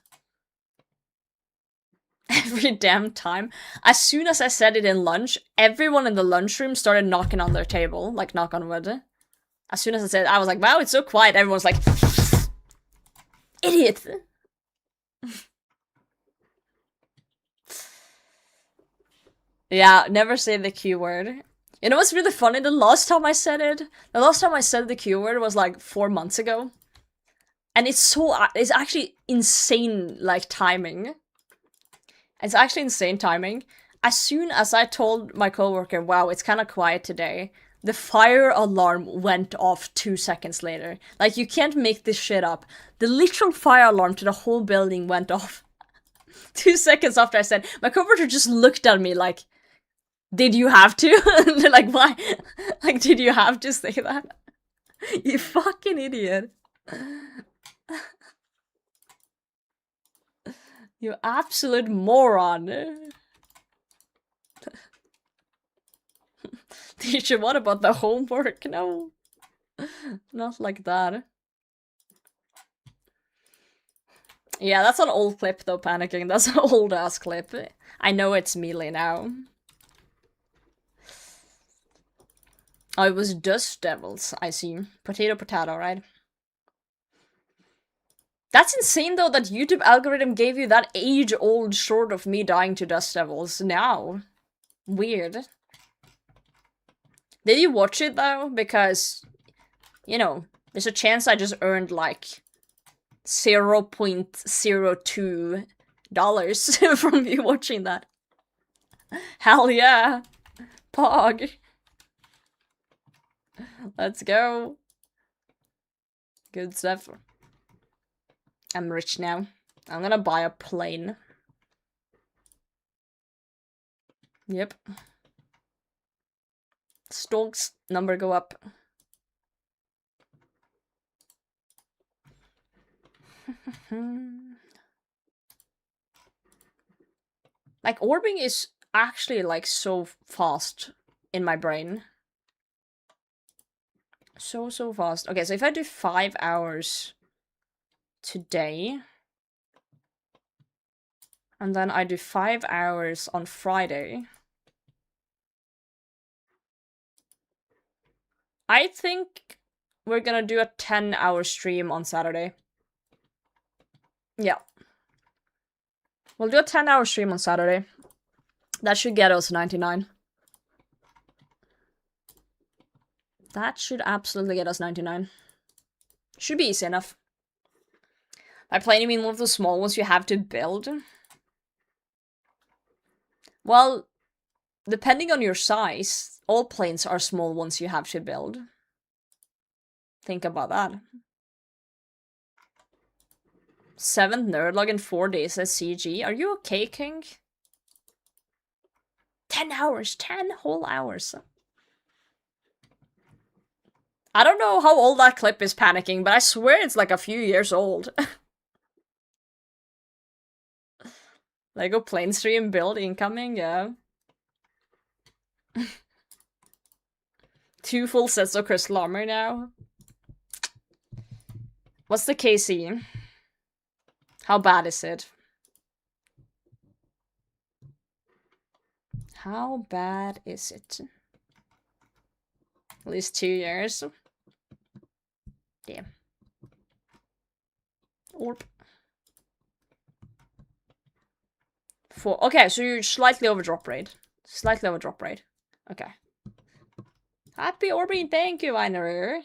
Every damn time. As soon as I said it in lunch, everyone in the lunchroom started knocking on their table. Like, knock on wood. As soon as I said it, I was like, wow, it's so quiet. Everyone's like, idiot. Yeah, never say the Q word. You know what's really funny? The last time I said the Q word was like 4 months ago. And it's actually insane, like, timing. It's actually insane timing. As soon as I told my coworker, wow, it's kind of quiet today, the fire alarm went off 2 seconds later. Like, you can't make this shit up. The literal fire alarm to the whole building went off 2 seconds after I said. My coworker just looked at me like, did you have to? They're like, why? Like, did you have to say that? You fucking idiot. You absolute moron. Teacher, what about the homework? No. Not like that. Yeah, that's an old clip though, panicking. That's an old ass clip. I know it's melee now. Oh, it was Dust Devils, I see. Potato, potato, right? That's insane though that YouTube algorithm gave you that age-old short of me dying to Dust Devils now. Weird. Did you watch it though? Because, you know, there's a chance I just earned like $0.02 from you watching that. Hell yeah. Pog. Let's go. Good stuff. I'm rich now. I'm gonna buy a plane. Yep. Stokes number go up. Like, orbing is actually like so fast in my brain. So fast. Okay, so if I do 5 hours today, and then I do 5 hours on Friday, I think we're gonna do a 10-hour stream on Saturday. Yeah. We'll do a 10-hour stream on Saturday. That should get us 99. That should absolutely get us 99. Should be easy enough. By plane, you mean one of the small ones you have to build? Well, depending on your size, all planes are small ones you have to build. Think about that. 7th nerdlog in 4 days as CG. Are you okay, King? 10 hours. 10 whole hours. I don't know how old that clip is, panicking, but I swear it's like a few years old. Lego plane stream build incoming, yeah. 2 full sets of crystal armor now. What's the KC? How bad is it? How bad is it? At least 2 years. Damn. Orb. 4. Okay, so you're slightly over drop rate. Slightly over drop rate. Okay. Happy Orbing, thank you, Einer.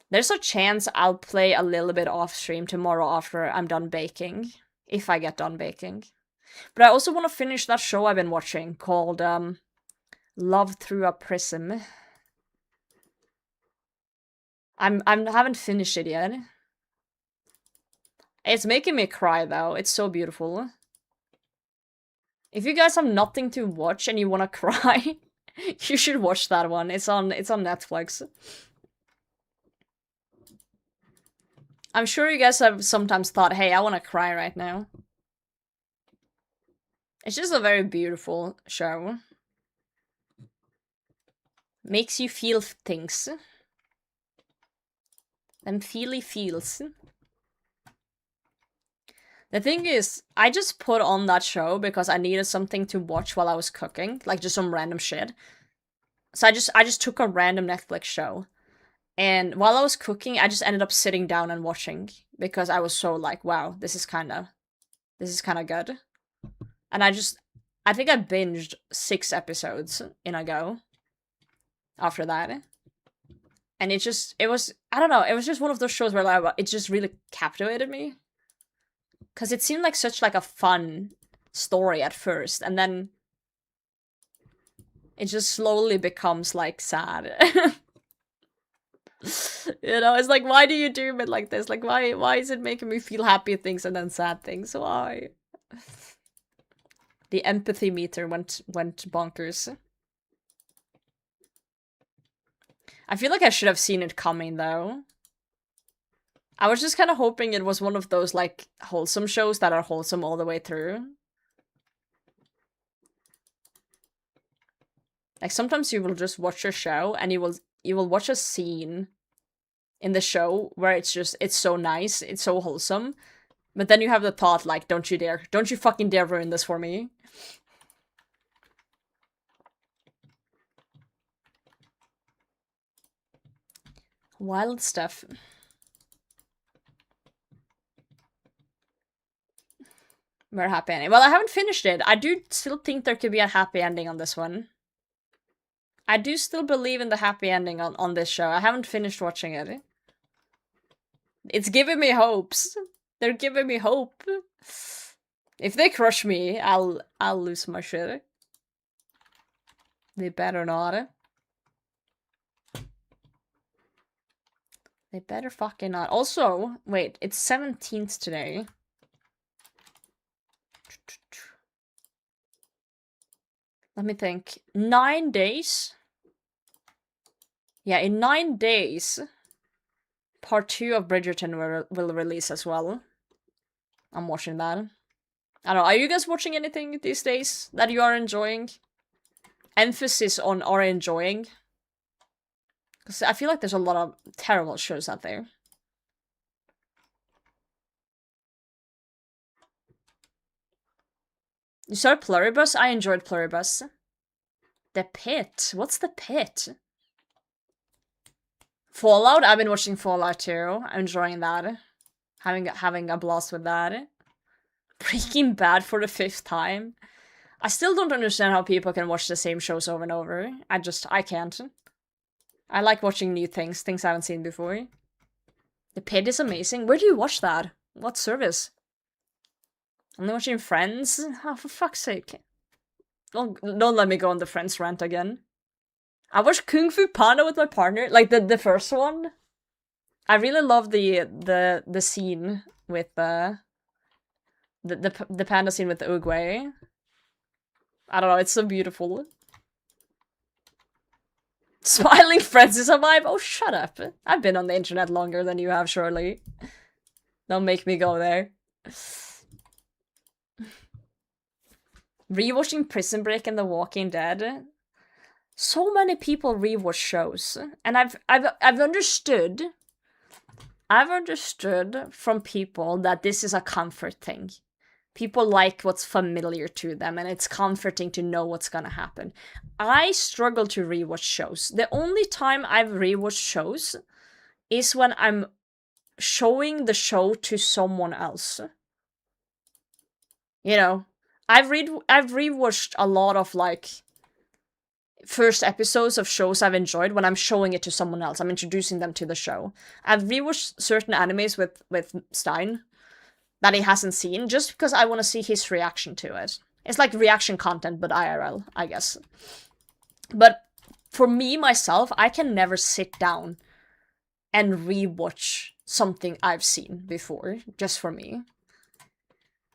There's a chance I'll play a little bit off stream tomorrow after I'm done baking. If I get done baking. But I also want to finish that show I've been watching called Love Through a Prism. I haven't finished it yet. It's making me cry though. It's so beautiful. If you guys have nothing to watch and you wanna cry, you should watch that one. It's on Netflix. I'm sure you guys have sometimes thought, hey, I wanna cry right now. It's just a very beautiful show. Makes you feel things. Them feely feels. The thing is, I just put on that show because I needed something to watch while I was cooking, like just some random shit. So I just took a random Netflix show. And while I was cooking, I just ended up sitting down and watching because I was so like, wow, this is kind of good. And I think I binged 6 episodes in a go after that. And it was, I don't know, it was just one of those shows where like, it just really captivated me. Because it seemed like such like a fun story at first, and then it just slowly becomes like sad. You know, it's like, why do you do it like this? Like, why is it making me feel happy things and then sad things? Why? The empathy meter went bonkers. I feel like I should have seen it coming, though. I was just kind of hoping it was one of those, like, wholesome shows that are wholesome all the way through. Like, sometimes you will just watch a show and you will watch a scene in the show where it's so nice, it's so wholesome, but then you have the thought, like, don't you fucking dare ruin this for me. Wild stuff. We're happy ending. Well, I haven't finished it. I do still think there could be a happy ending on this one. I do still believe in the happy ending on this show. I haven't finished watching it. It's giving me hopes. They're giving me hope. If they crush me, I'll lose my shit. They better not. They better fucking not. Also, wait, it's 17th today. Let me think. 9 days? Yeah, in 9 days, part 2 of Bridgerton will release as well. I'm watching that. I don't know, are you guys watching anything these days that you are enjoying? Emphasis on are enjoying. Because I feel like there's a lot of terrible shows out there. You saw Pluribus? I enjoyed Pluribus. The Pit? What's The Pit? Fallout? I've been watching Fallout too. I'm enjoying that. Having a blast with that. Breaking Bad for the 5th time. I still don't understand how people can watch the same shows over and over. I can't. I like watching new things I haven't seen before. The Pit is amazing. Where do you watch that? What service? Only watching Friends? Oh, for fuck's sake. Don't let me go on the Friends rant again. I watched Kung Fu Panda with my partner, like the first one. I really love the scene with the panda scene with the Uruguay. I don't know, it's so beautiful. Smiling Friends is a vibe. Oh, shut up. I've been on the internet longer than you have, surely. Don't make me go there. Rewatching Prison Break and The Walking Dead. So many people rewatch shows, and I've understood from people that this is a comfort thing. People like what's familiar to them, and it's comforting to know what's gonna happen. I struggle to rewatch shows. The only time I've rewatched shows is when I'm showing the show to someone else. You know, I've rewatched a lot of like first episodes of shows I've enjoyed when I'm showing it to someone else. I'm introducing them to the show. I've rewatched certain animes with Stein that he hasn't seen just because I want to see his reaction to it. It's like reaction content, but IRL, I guess. But for me, myself, I can never sit down and rewatch something I've seen before, just for me.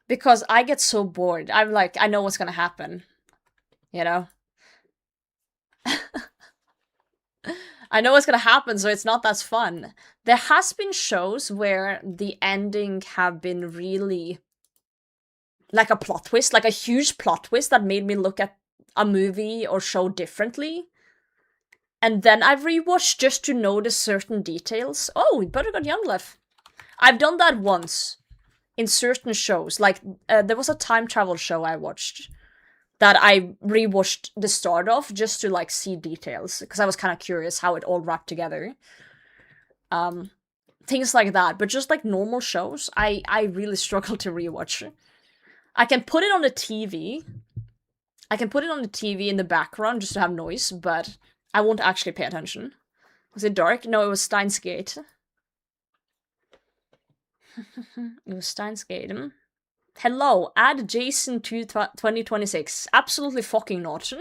Because I get so bored. I'm like, I know what's gonna happen. You know? I know what's gonna happen, so it's not as fun. There has been shows where the ending have been really like a plot twist, like a huge plot twist that made me look at a movie or show differently. And then I've rewatched just to notice certain details. Oh, we better got Younglef. I've done that once in certain shows. Like, there was a time travel show I watched that I rewatched the start of just to, like, see details. Because I was kind of curious how it all wrapped together. Things like that. But just, like, normal shows, I really struggle to rewatch. I can put it on the TV. I can put it on the TV in the background just to have noise, but I won't actually pay attention. Was it dark? No, it was Steins Gate. It was Steins Gate. Hello, add Jason to 2026. Absolutely fucking not.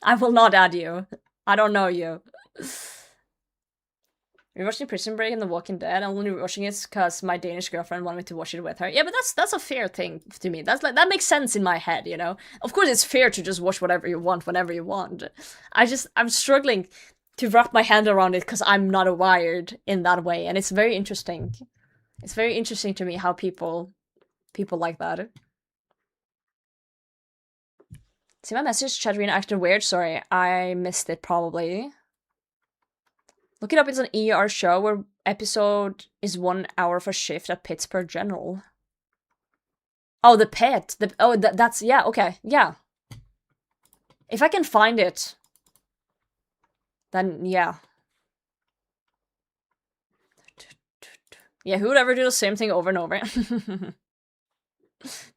I will not add you. I don't know you. We're watching Prison Break and The Walking Dead. I'm only watching it because my Danish girlfriend wanted me to watch it with her. Yeah, but that's a fair thing to me. That's like, that makes sense in my head, you know? Of course it's fair to just watch whatever you want whenever you want. I'm struggling to wrap my hand around it because I'm not wired in that way, and it's very interesting. It's very interesting to me how people like that. See my message? Chatrina acted weird. Sorry, I missed it probably. Look it up, it's an ER show where episode is 1 hour for shift at Pittsburgh General. Oh, the pet. That's, yeah, okay, yeah. If I can find it, then yeah. Yeah, who would ever do the same thing over and over?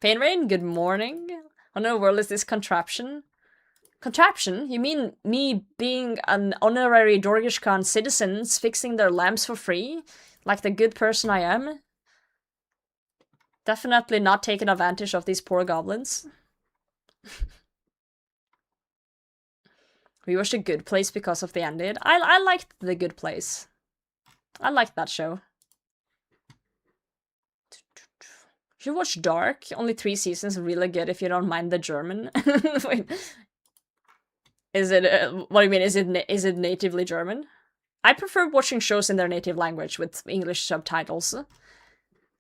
Pain Rain, good morning. What in the world is this contraption? Contraption? You mean me being an honorary Dorgishkan citizens fixing their lamps for free? Like the good person I am? Definitely not taking advantage of these poor goblins. We watched The Good Place because of the ending. I liked The Good Place. I liked that show. You watch Dark? Only 3 seasons, really good if you don't mind the German. Wait. Is it, what do you mean, is it natively German? I prefer watching shows in their native language with English subtitles.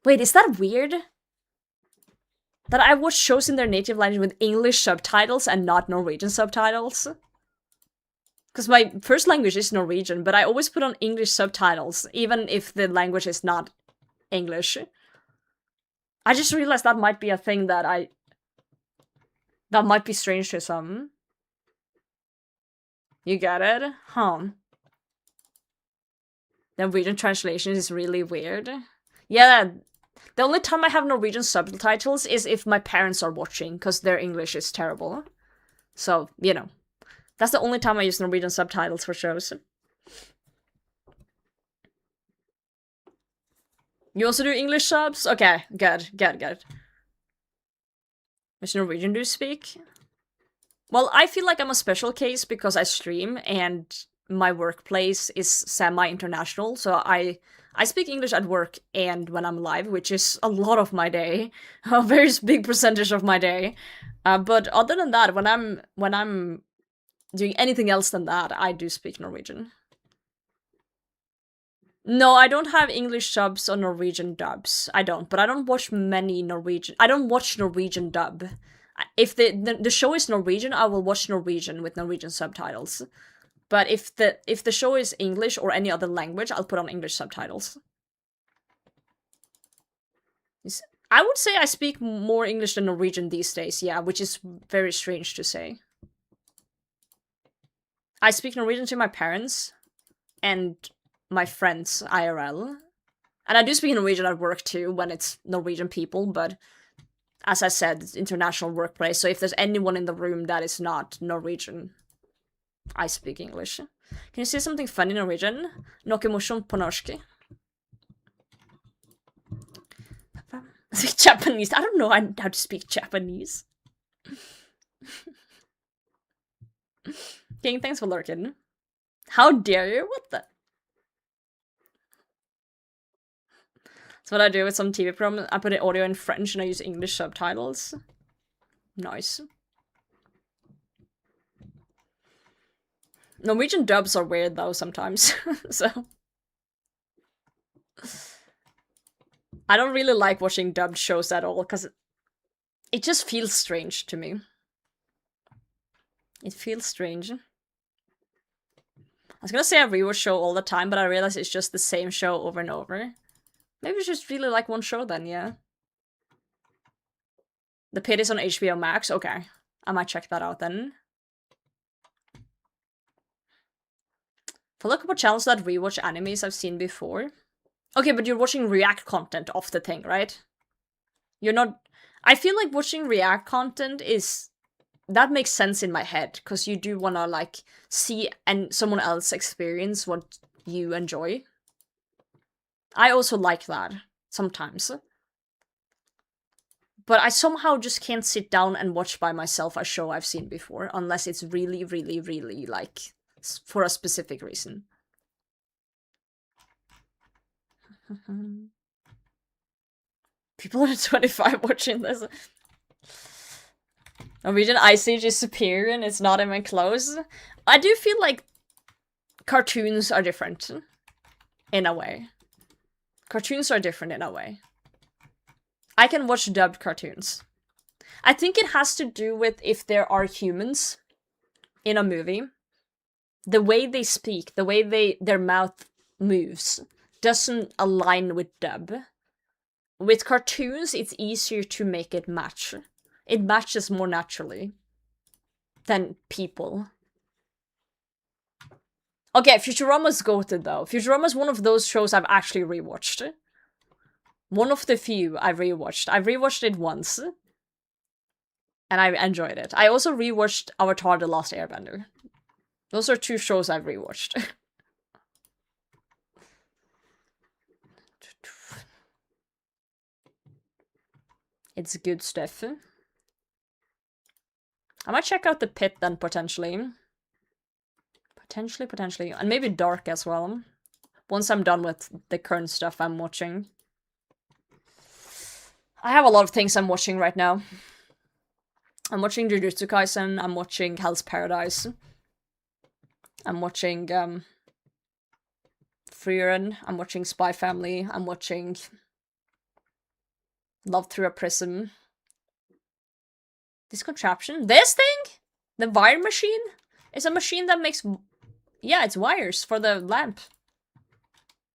Wait, is that weird? That I watch shows in their native language with English subtitles and not Norwegian subtitles? Because my first language is Norwegian, but I always put on English subtitles, even if the language is not English. I just realized that might be a thing that might be strange to some. You get it? Huh. The Norwegian translation is really weird. Yeah, the only time I have Norwegian subtitles is if my parents are watching, because their English is terrible. So, you know. That's the only time I use Norwegian subtitles for shows. You also do English subs? Okay, good. Which Norwegian do you speak? Well, I feel like I'm a special case because I stream and my workplace is semi-international, so I speak English at work and when I'm live, which is a lot of my day, a very big percentage of my day. But other than that, when I'm doing anything else than that, I do speak Norwegian. No, I don't have English subs or Norwegian dubs. I don't, but I don't watch many Norwegian. I don't watch Norwegian dub. If the show is Norwegian, I will watch Norwegian with Norwegian subtitles. But if the show is English or any other language, I'll put on English subtitles. I would say I speak more English than Norwegian these days, yeah, which is very strange to say. I speak Norwegian to my parents and my friends IRL. And I do speak Norwegian at work too, when it's Norwegian people, but as I said, it's international workplace, so if there's anyone in the room that is not Norwegian, I speak English. Can you say something funny in Norwegian? Noe morsomt på norsk. Japanese. I don't know how to speak Japanese. King, thanks for lurking. How dare you? What the? That's what I do with some TV programs. I put the audio in French and I use English subtitles. Nice. Norwegian dubs are weird though sometimes, so... I don't really like watching dubbed shows at all, because it just feels strange to me. It feels strange. I was gonna say I rewatch show all the time, but I realize it's just the same show over and over. Maybe it's just really like one show then, yeah. The Pit is on HBO Max? Okay. I might check that out then. Follow a couple channels that rewatch animes I've seen before. Okay, but you're watching React content of the thing, right? You're not... I feel like watching React content is... That makes sense in my head, because you do want to, like, see and someone else experience what you enjoy. I also like that, sometimes. But I somehow just can't sit down and watch by myself a show I've seen before, unless it's really, really, really, like, for a specific reason. People are 25 watching this. Norwegian Ice Age is superior and it's not even close. I do feel like cartoons are different. In a way. Cartoons are different in a way. I can watch dubbed cartoons. I think it has to do with if there are humans in a movie. The way they speak, the way their mouth moves, doesn't align with dub. With cartoons, it's easier to make it match. It matches more naturally than people. Okay, Futurama's goated though. Futurama's one of those shows I've actually rewatched. One of the few I've rewatched. I've rewatched it once. And I enjoyed it. I also rewatched Avatar: The Last Airbender. Those are two shows I've rewatched. It's good stuff. I might check out The Pit then, potentially. Potentially. And maybe Dark as well. Once I'm done with the current stuff I'm watching. I have a lot of things I'm watching right now. I'm watching Jujutsu Kaisen, I'm watching Hell's Paradise. I'm watching, Frieren, I'm watching Spy Family, I'm watching Love Through a Prism. This contraption? This thing? The wire machine? It's a machine that makes... Yeah, it's wires for the lamp.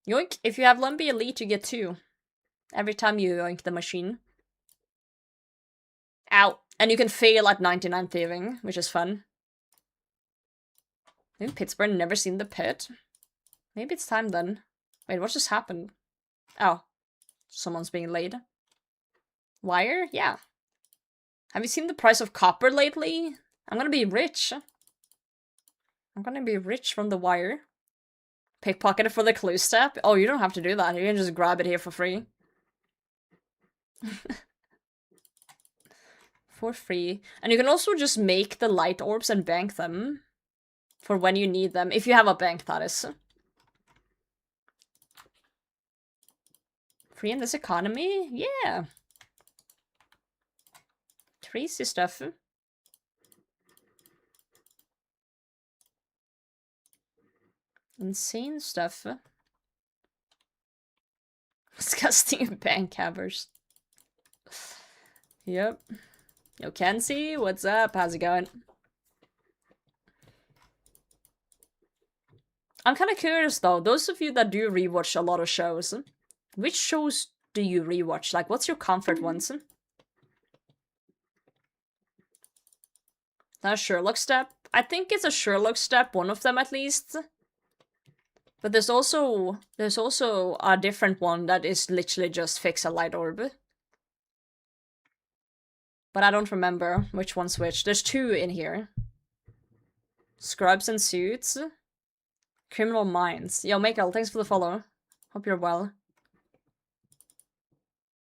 Yoink. If you have Lumpy Elite, you get 2. Every time you yoink the machine. Ow. And you can fail at 99 thieving, which is fun. Maybe Pittsburgh never seen The Pit. Maybe it's time then. Wait, what just happened? Oh. Someone's being laid. Wire? Yeah. Have you seen the price of copper lately? I'm gonna be rich. I'm gonna be rich from the wire. Pickpocket for the clue step? Oh, you don't have to do that. You can just grab it here for free. For free. And you can also just make the light orbs and bank them. For when you need them. If you have a bank, that is. Free in this economy? Yeah. Crazy stuff. Insane stuff. Disgusting bank havers. Yep. Yo, Kenzie, what's up? How's it going? I'm kind of curious though, those of you that do rewatch a lot of shows, which shows do you rewatch? Like, what's your comfort ones? That Sherlock step? I think it's a Sherlock step, one of them at least. But there's also a different one that is literally just fix a light orb. But I don't remember which one's which. There's 2 in here. Scrubs and Suits. Criminal Minds. Yo, Michael, thanks for the follow. Hope you're well.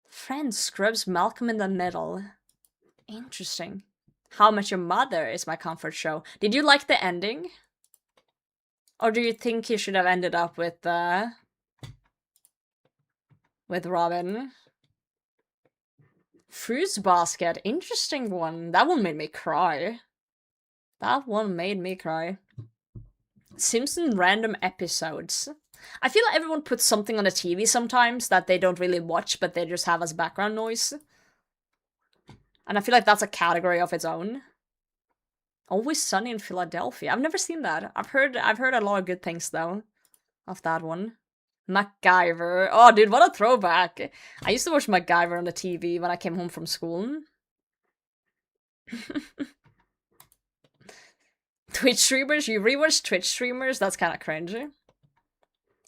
Friends, Scrubs, Malcolm in the Middle. Interesting. How I Met Your Mother is my comfort show. Did you like the ending? Or do you think he should have ended up with with Robin. Fruits basket, interesting one. That one made me cry. That one made me cry. Simpson random episodes. I feel like everyone puts something on the TV sometimes that they don't really watch, but they just have as background noise. And I feel like that's a category of its own. Always Sunny in Philadelphia. I've never seen that. I've heard a lot of good things though of that one. MacGyver. Oh, dude, what a throwback. I used to watch MacGyver on the TV when I came home from school. Twitch streamers? You rewatch Twitch streamers? That's kind of cringy.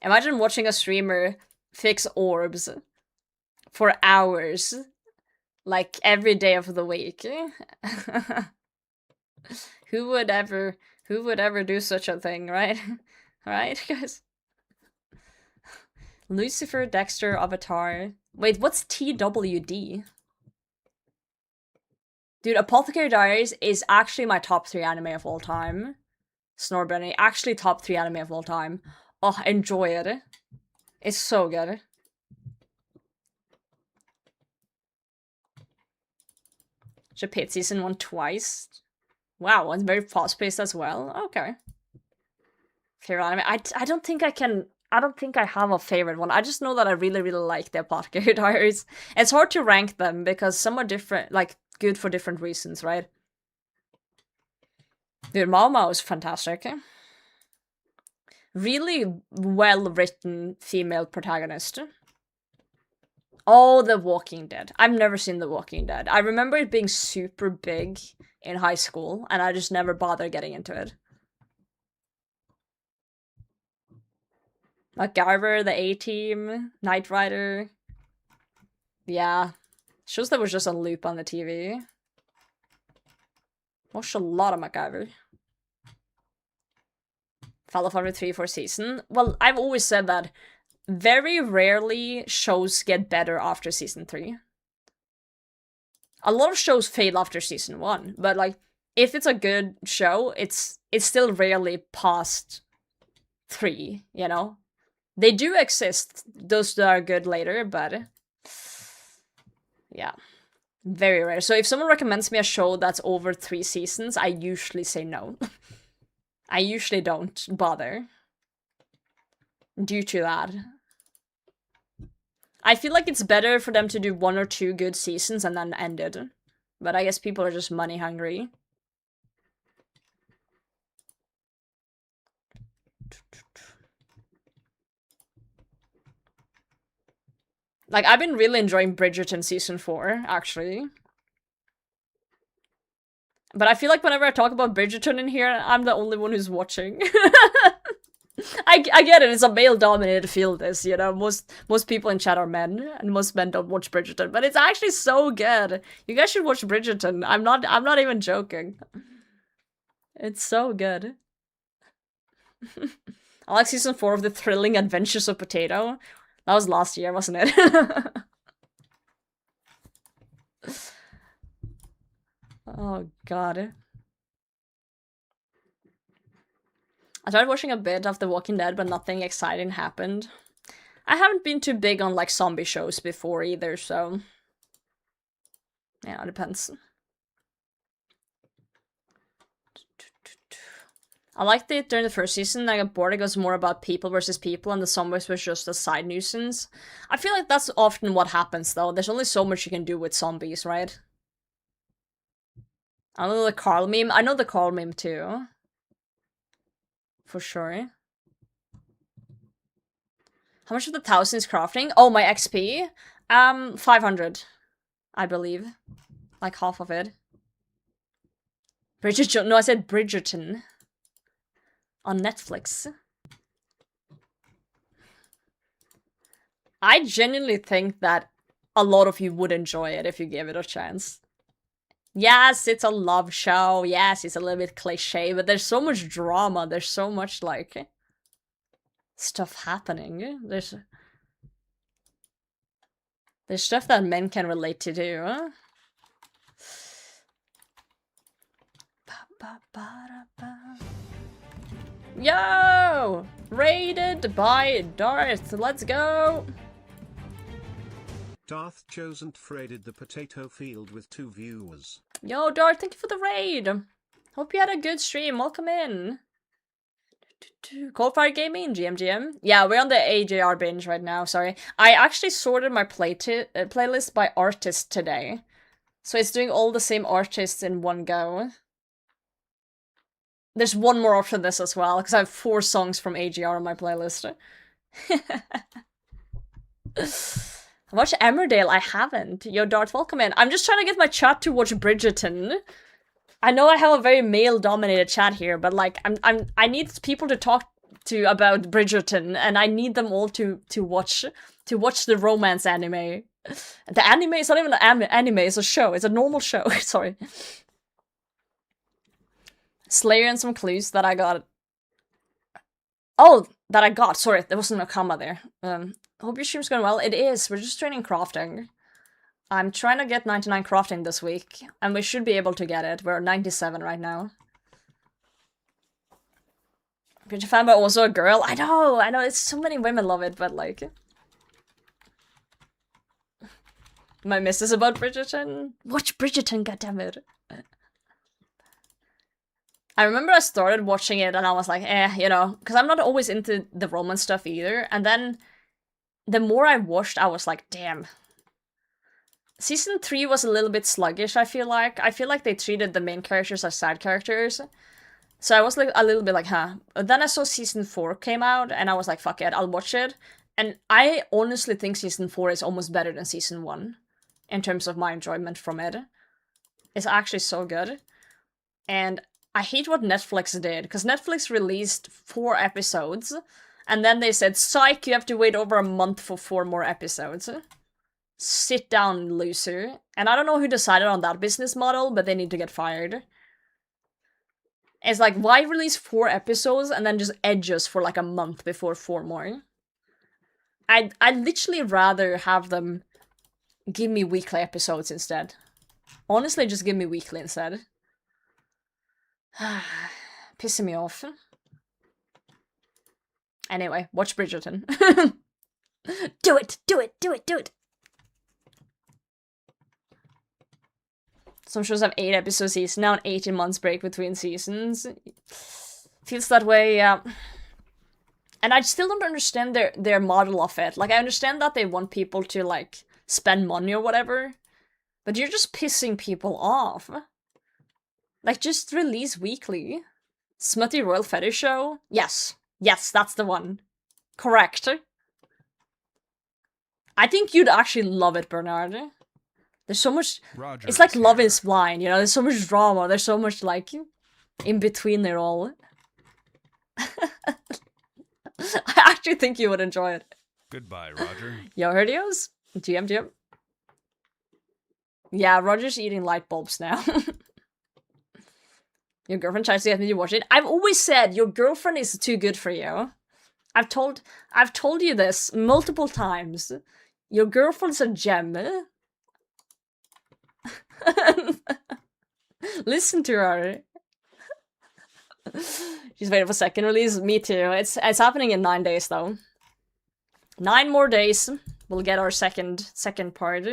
Imagine watching a streamer fix orbs for hours. Like, every day of the week. Who would ever do such a thing, right? Right, guys? Lucifer, Dexter, Avatar. Wait, what's TWD? Dude, Apothecary Diaries is actually my top 3 anime of all time. Snorbunny, actually top 3 anime of all time. Oh, enjoy it. It's so good. Japit season 1 twice. Wow, it's very fast-paced as well. Okay. Favorite anime? I don't think I can... I don't think I have a favorite one. I just know that I really, really like the Apothecary Diaries. It's hard to rank them because some are different, like, good for different reasons, right? Dude, Mao Mao is fantastic. Really well-written female protagonist. Oh, The Walking Dead. I've never seen The Walking Dead. I remember it being super big in high school, and I just never bothered getting into it. MacGyver, The A-Team, Knight Rider. Yeah. Shows that was just on loop on the TV. Watched a lot of MacGyver. Fall off every 3-4 season. Well, I've always said that very rarely shows get better after season 3. A lot of shows fail after season 1, but like, if it's a good show, it's still rarely past 3, you know? They do exist, those that are good later, but yeah, very rare. So if someone recommends me a show that's over 3 seasons, I usually say no. I usually don't bother due to that. I feel like it's better for them to do 1 or 2 good seasons and then end it. But I guess people are just money hungry. Like, I've been really enjoying Bridgerton season 4, actually. But I feel like whenever I talk about Bridgerton in here, I'm the only one who's watching. I get it, it's a male-dominated field, this, you know, most people in chat are men, and most men don't watch Bridgerton, but it's actually so good. You guys should watch Bridgerton. I'm not even joking. It's so good. I like season 4 of The Thrilling Adventures of Potato. That was last year, wasn't it? Oh, God. I started watching a bit of The Walking Dead, but nothing exciting happened. I haven't been too big on, like, zombie shows before either, so... yeah, it depends. I liked it during the first season. I got bored. It was more about people versus people, and the zombies was just a side nuisance. I feel like that's often what happens, though. There's only so much you can do with zombies, right? I know the Carl meme. I know the Carl meme, too. For sure. How much of the 1,000 is crafting? Oh, my XP? 500. I believe. Like half of it. Bridgerton. No, I said Bridgerton. On Netflix. I genuinely think that a lot of you would enjoy it if you gave it a chance. Yes, it's a love show. Yes, it's a little bit cliche, but there's so much drama. There's so much, like, stuff happening. There's stuff that men can relate to too. Huh? Yo! Raided by Darth. Let's go! Darth Chosen raided the potato field with 2 viewers. Yo, Darth, thank you for the raid. Hope you had a good stream. Welcome in. Coldfire Gaming, GM. Yeah, we're on the AJR binge right now, sorry. I actually sorted my playlist by artist today. So it's doing all the same artists in one go. There's one more option this as well, because I have 4 songs from AJR on my playlist. Watch Emmerdale, I haven't. Yo, Darth, welcome in. I'm just trying to get my chat to watch Bridgerton. I know I have a very male-dominated chat here, but like, I need people to talk to about Bridgerton, and I need them all to watch the romance anime. The anime is not even an anime, it's a show. It's a normal show. Sorry. Slayer and some clues that I got. Oh, that I got. Sorry, there wasn't a comma there. Hope your stream's going well. It is. We're just training crafting. I'm trying to get 99 crafting this week, and we should be able to get it. We're 97 right now. Bridgerton fan, but also a girl. I know. It's so many women love it, but like, my miss is about Bridgerton. Watch Bridgerton, goddammit. I remember I started watching it and I was like, you know, because I'm not always into the romance stuff either. And then the more I watched, I was like, damn. Season 3 was a little bit sluggish, I feel like. I feel like they treated the main characters as side characters. So I was like a little bit like, huh. But then I saw Season 4 came out and I was like, fuck it, I'll watch it. And I honestly think Season 4 is almost better than Season 1 in terms of my enjoyment from it. It's actually so good. And I hate what Netflix did, because Netflix released 4 episodes, and then they said, psych, you have to wait over a month for 4 more episodes. Sit down, loser. And I don't know who decided on that business model, but they need to get fired. It's like, why release 4 episodes and then just edge us for like a month before 4 more? I'd literally rather have them give me weekly episodes instead. Honestly, just give me weekly instead. Pissing me off. Anyway, watch Bridgerton. Do it! Do it! Do it! Do it! Some shows have 8 episode seasons, now an 18 months break between seasons. Feels that way, yeah. And I still don't understand their model of it. Like, I understand that they want people to, like, spend money or whatever. But you're just pissing people off. Like, just release weekly. Smutty Royal Fetish Show? Yes. Yes, that's the one. Correct. I think you'd actually love it, Bernard. There's so much... Roger, it's like Love is Blind, you know? There's so much drama. There's so much, like, in between there all. I actually think you would enjoy it. Goodbye, Roger. Yo, Herdios? GM. Yeah, Roger's eating light bulbs now. Your girlfriend tries to get me to watch it. I've always said your girlfriend is too good for you. I've told you this multiple times. Your girlfriend's a gem. Listen to her. She's waiting for second release. Me too. It's happening in 9 days though. 9 more days. We'll get our second part.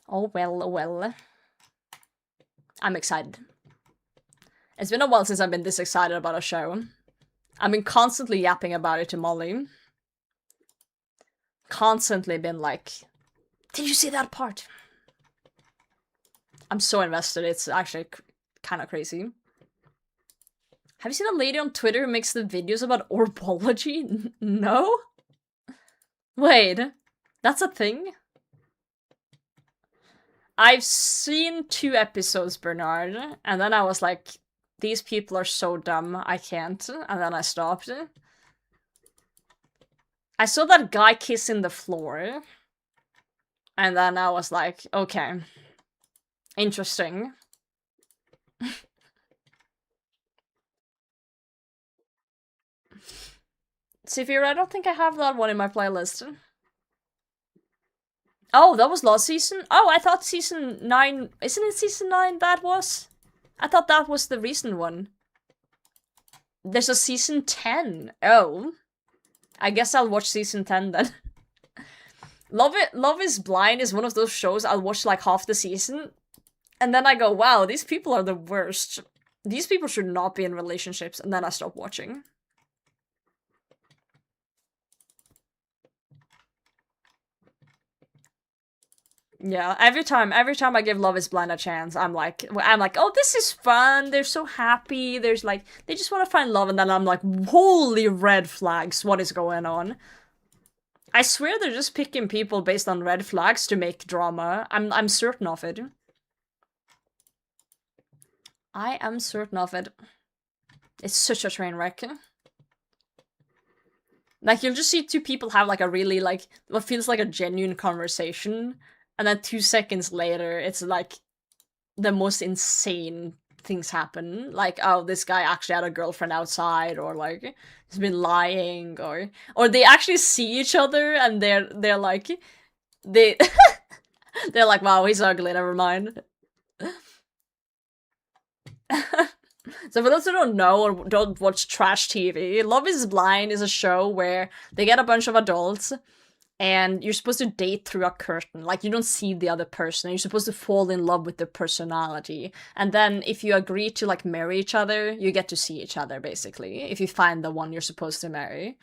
Oh well. I'm excited. It's been a while since I've been this excited about a show. I've been constantly yapping about it to Molly. Constantly been like, did you see that part? I'm so invested, it's actually kind of crazy. Have you seen a lady on Twitter who makes the videos about orbology? No? Wait, that's a thing? I've seen 2 episodes, Bernard, and then I was like, these people are so dumb, I can't, and then I stopped. I saw that guy kissing the floor, and then I was like, okay, interesting. Sifir, I don't think I have that one in my playlist. Oh, that was last season? Oh, I thought season 9... Isn't it season 9 that was? I thought that was the recent one. There's a season 10. Oh. I guess I'll watch season 10 then. Love is Blind is one of those shows I'll watch like half the season, and then I go, wow, these people are the worst. These people should not be in relationships, and then I stop watching. Yeah, every time I give Love is Blind a chance, I'm like, oh, this is fun. They're so happy. There's like, they just want to find love, and then I'm like, holy red flags, what is going on? I swear they're just picking people based on red flags to make drama. I'm certain of it. I am certain of it. It's such a train wreck. Like, you'll just see two people have like a really like, what feels like a genuine conversation, and then 2 seconds later, it's like the most insane things happen. Like, oh, this guy actually had a girlfriend outside, or like he's been lying, or they actually see each other and they're like they're like, wow, he's ugly, never mind. So for those who don't know or don't watch trash TV, Love is Blind is a show where they get a bunch of adults and you're supposed to date through a curtain. Like, you don't see the other person. You're supposed to fall in love with their personality. And then if you agree to, like, marry each other, you get to see each other, basically. If you find the one you're supposed to marry.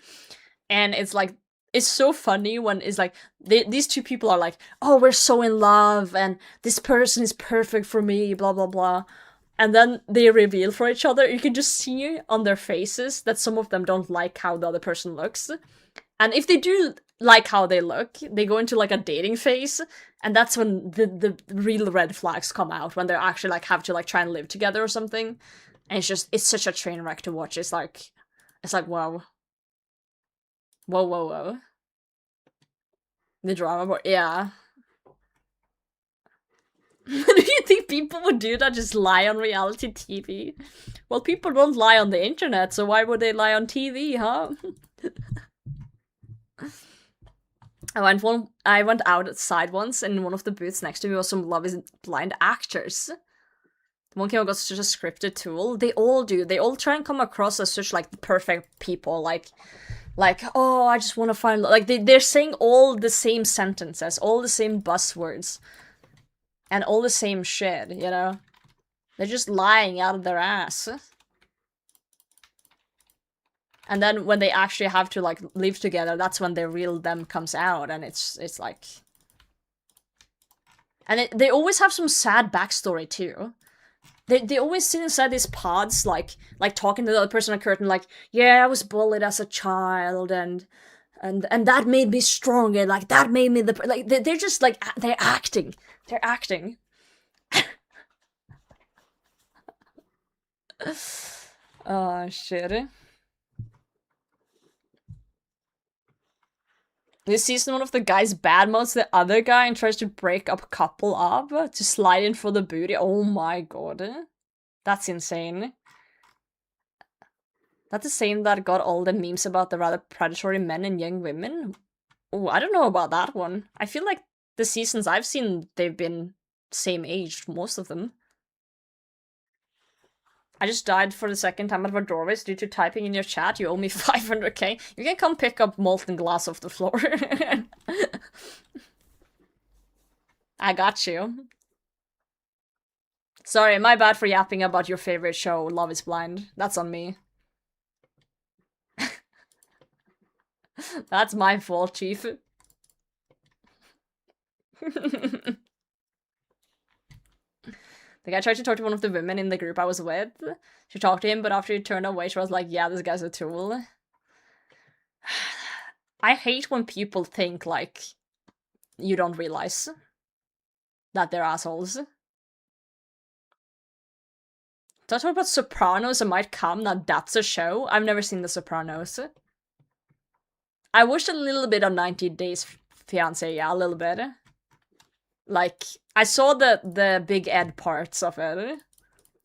And it's, like, it's so funny when it's, like, these two people are like, oh, we're so in love, and this person is perfect for me, blah, blah, blah. And then they reveal for each other. You can just see on their faces that some of them don't like how the other person looks. And if they do like how they look, they go into like a dating phase, and that's when the real red flags come out, when they actually like have to like try and live together or something. And it's such a train wreck to watch. It's like whoa. Whoa. The drama board, yeah. Do you think people would do that, just lie on reality TV? Well, people don't lie on the internet, so why would they lie on TV, huh? I went outside once, and in one of the booths next to me was some Love is Blind actors. One came across such a scripted tool. They all do. They all try and come across as such like the perfect people. Like, oh, I just want to find like they're saying all the same sentences, all the same buzzwords, and all the same shit. You know, they're just lying out of their ass. And then when they actually have to like live together, that's when their real them comes out, and it's like, and they always have some sad backstory too. They always sit inside these pods, like talking to the other person on a curtain, like, yeah, I was bullied as a child, and that made me stronger, like that made me like they're just like they're acting. Oh shit. This season, one of the guys badmouths the other guy and tries to break up a couple up to slide in for the booty. Oh my god. That's insane. That's the same that got all the memes about the rather predatory men and young women? Oh, I don't know about that one. I feel like the seasons I've seen, they've been same age, most of them. I just died for the second time out of a doorway due to typing in your chat. You owe me 500k. You can come pick up molten glass off the floor. I got you. Sorry, my bad for yapping about your favorite show, Love is Blind. That's on me. That's my fault, Chief. The guy tried to talk to one of the women in the group I was with. She talked to him, but after he turned away, she was like, yeah, this guy's a tool. I hate when people think, like, you don't realize that they're assholes. Did I talk about Sopranos and Might Come? Now that's a show? I've never seen The Sopranos. I watched a little bit of 90 Days Fiancé, yeah, a little bit. Like, I saw the Big Ed parts of it,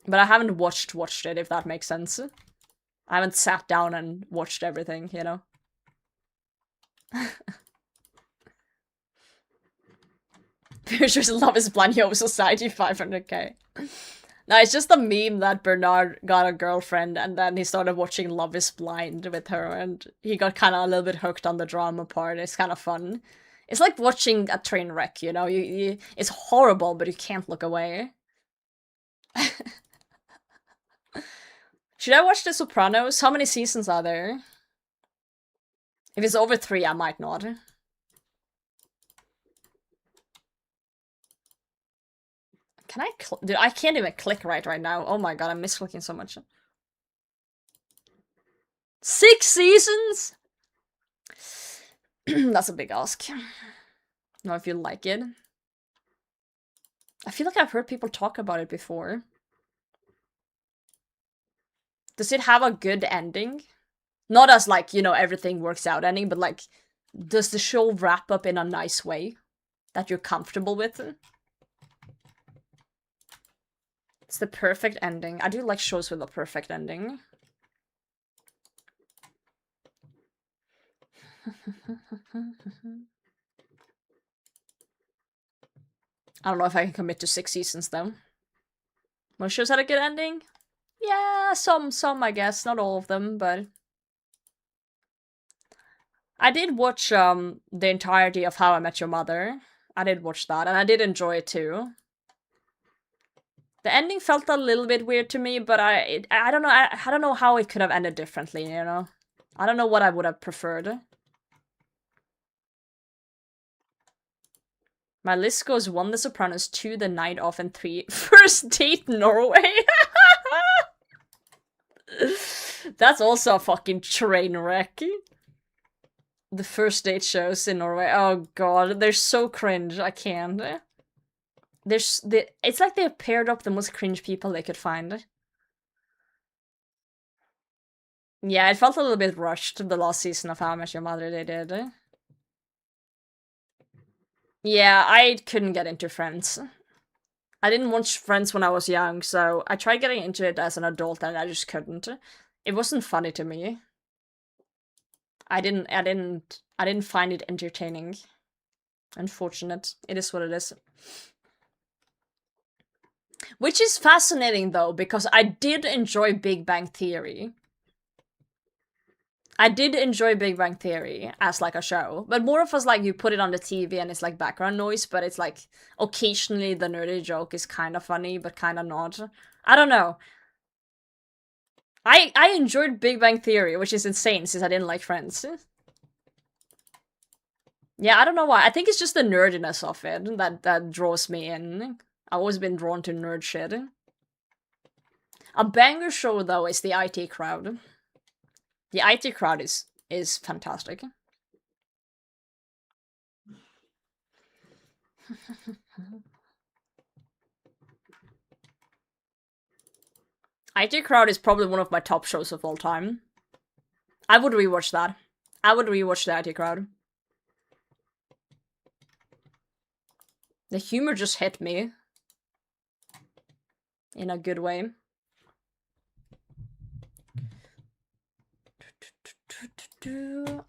but I haven't watched it, if that makes sense. I haven't sat down and watched everything, you know? Pictures Love is Blind, Yo Society, 500k. No, it's just a meme that Bernard got a girlfriend and then he started watching Love is Blind with her and he got kind of a little bit hooked on the drama part. It's kind of fun. It's like watching a train wreck, you know? It's horrible, but you can't look away. Should I watch The Sopranos? How many seasons are there? If it's over 3, I might not. Can I dude, I can't even click right now. Oh my god, I'm misclicking so much. 6 seasons? That's a big ask. Know if you like it. I feel like I've heard people talk about it before. Does it have a good ending? Not as like, you know, everything works out ending, but like, does the show wrap up in a nice way that you're comfortable with? It's the perfect ending. I do like shows with a perfect ending. I don't know if I can commit to 6 seasons though. Most shows had a good ending? Yeah, some I guess, not all of them, but I did watch the entirety of How I Met Your Mother. I did watch that, and I did enjoy it too. The ending felt a little bit weird to me, but I don't know. I don't know how it could have ended differently. You know, I don't know what I would have preferred. My list goes 1 The Sopranos, 2 The Night Off, and 3 First Date Norway. That's also a fucking train wreck. The first date shows in Norway. Oh god, they're so cringe. I can't. It's like they paired up the most cringe people they could find. Yeah, it felt a little bit rushed, the last season of How I Met Your Mother they did. Yeah, I couldn't get into Friends. I didn't watch Friends when I was young, so I tried getting into it as an adult and I just couldn't. It wasn't funny to me. I didn't find it entertaining. Unfortunate. It is what it is. Which is fascinating though, because I did enjoy Big Bang Theory. I did enjoy Big Bang Theory as like a show, but more of us like you put it on the TV and it's like background noise, but it's like occasionally the nerdy joke is kind of funny, but kind of not. I don't know. I enjoyed Big Bang Theory, which is insane since I didn't like Friends. Yeah, I don't know why. I think it's just the nerdiness of it that draws me in. I've always been drawn to nerd shit. A banger show though is the IT Crowd. The IT Crowd is fantastic. IT Crowd is probably one of my top shows of all time. I would rewatch that. I would rewatch the IT Crowd. The humor just hit me. In a good way.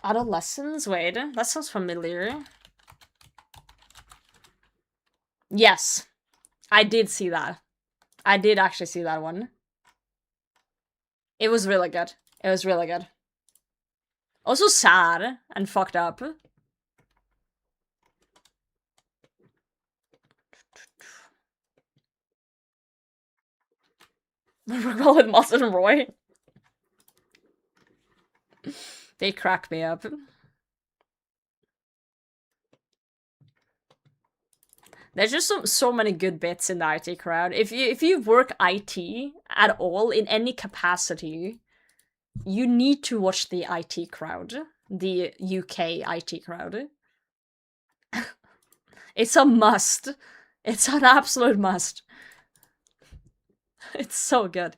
Adolescence? Wait, that sounds familiar. Yes. I did see that. I did actually see that one. It was really good. It was really good. Also sad and fucked up. Well, with Moss and Roy. They crack me up. There's just so many good bits in the IT Crowd. If you work IT at all in any capacity, you need to watch the IT Crowd, the UK IT Crowd. It's a must. It's an absolute must. It's so good.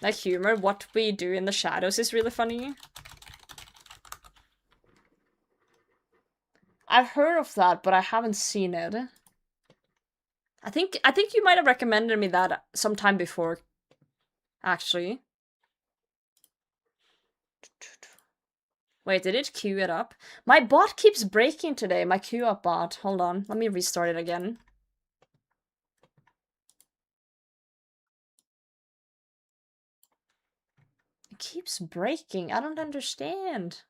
That humor, what we do in the shadows, is really funny. I've heard of that, but I haven't seen it. I think you might have recommended me that sometime before, actually. Wait, did it queue it up? My bot keeps breaking today, my queue up bot. Hold on, let me restart it again. keeps breaking? I don't understand.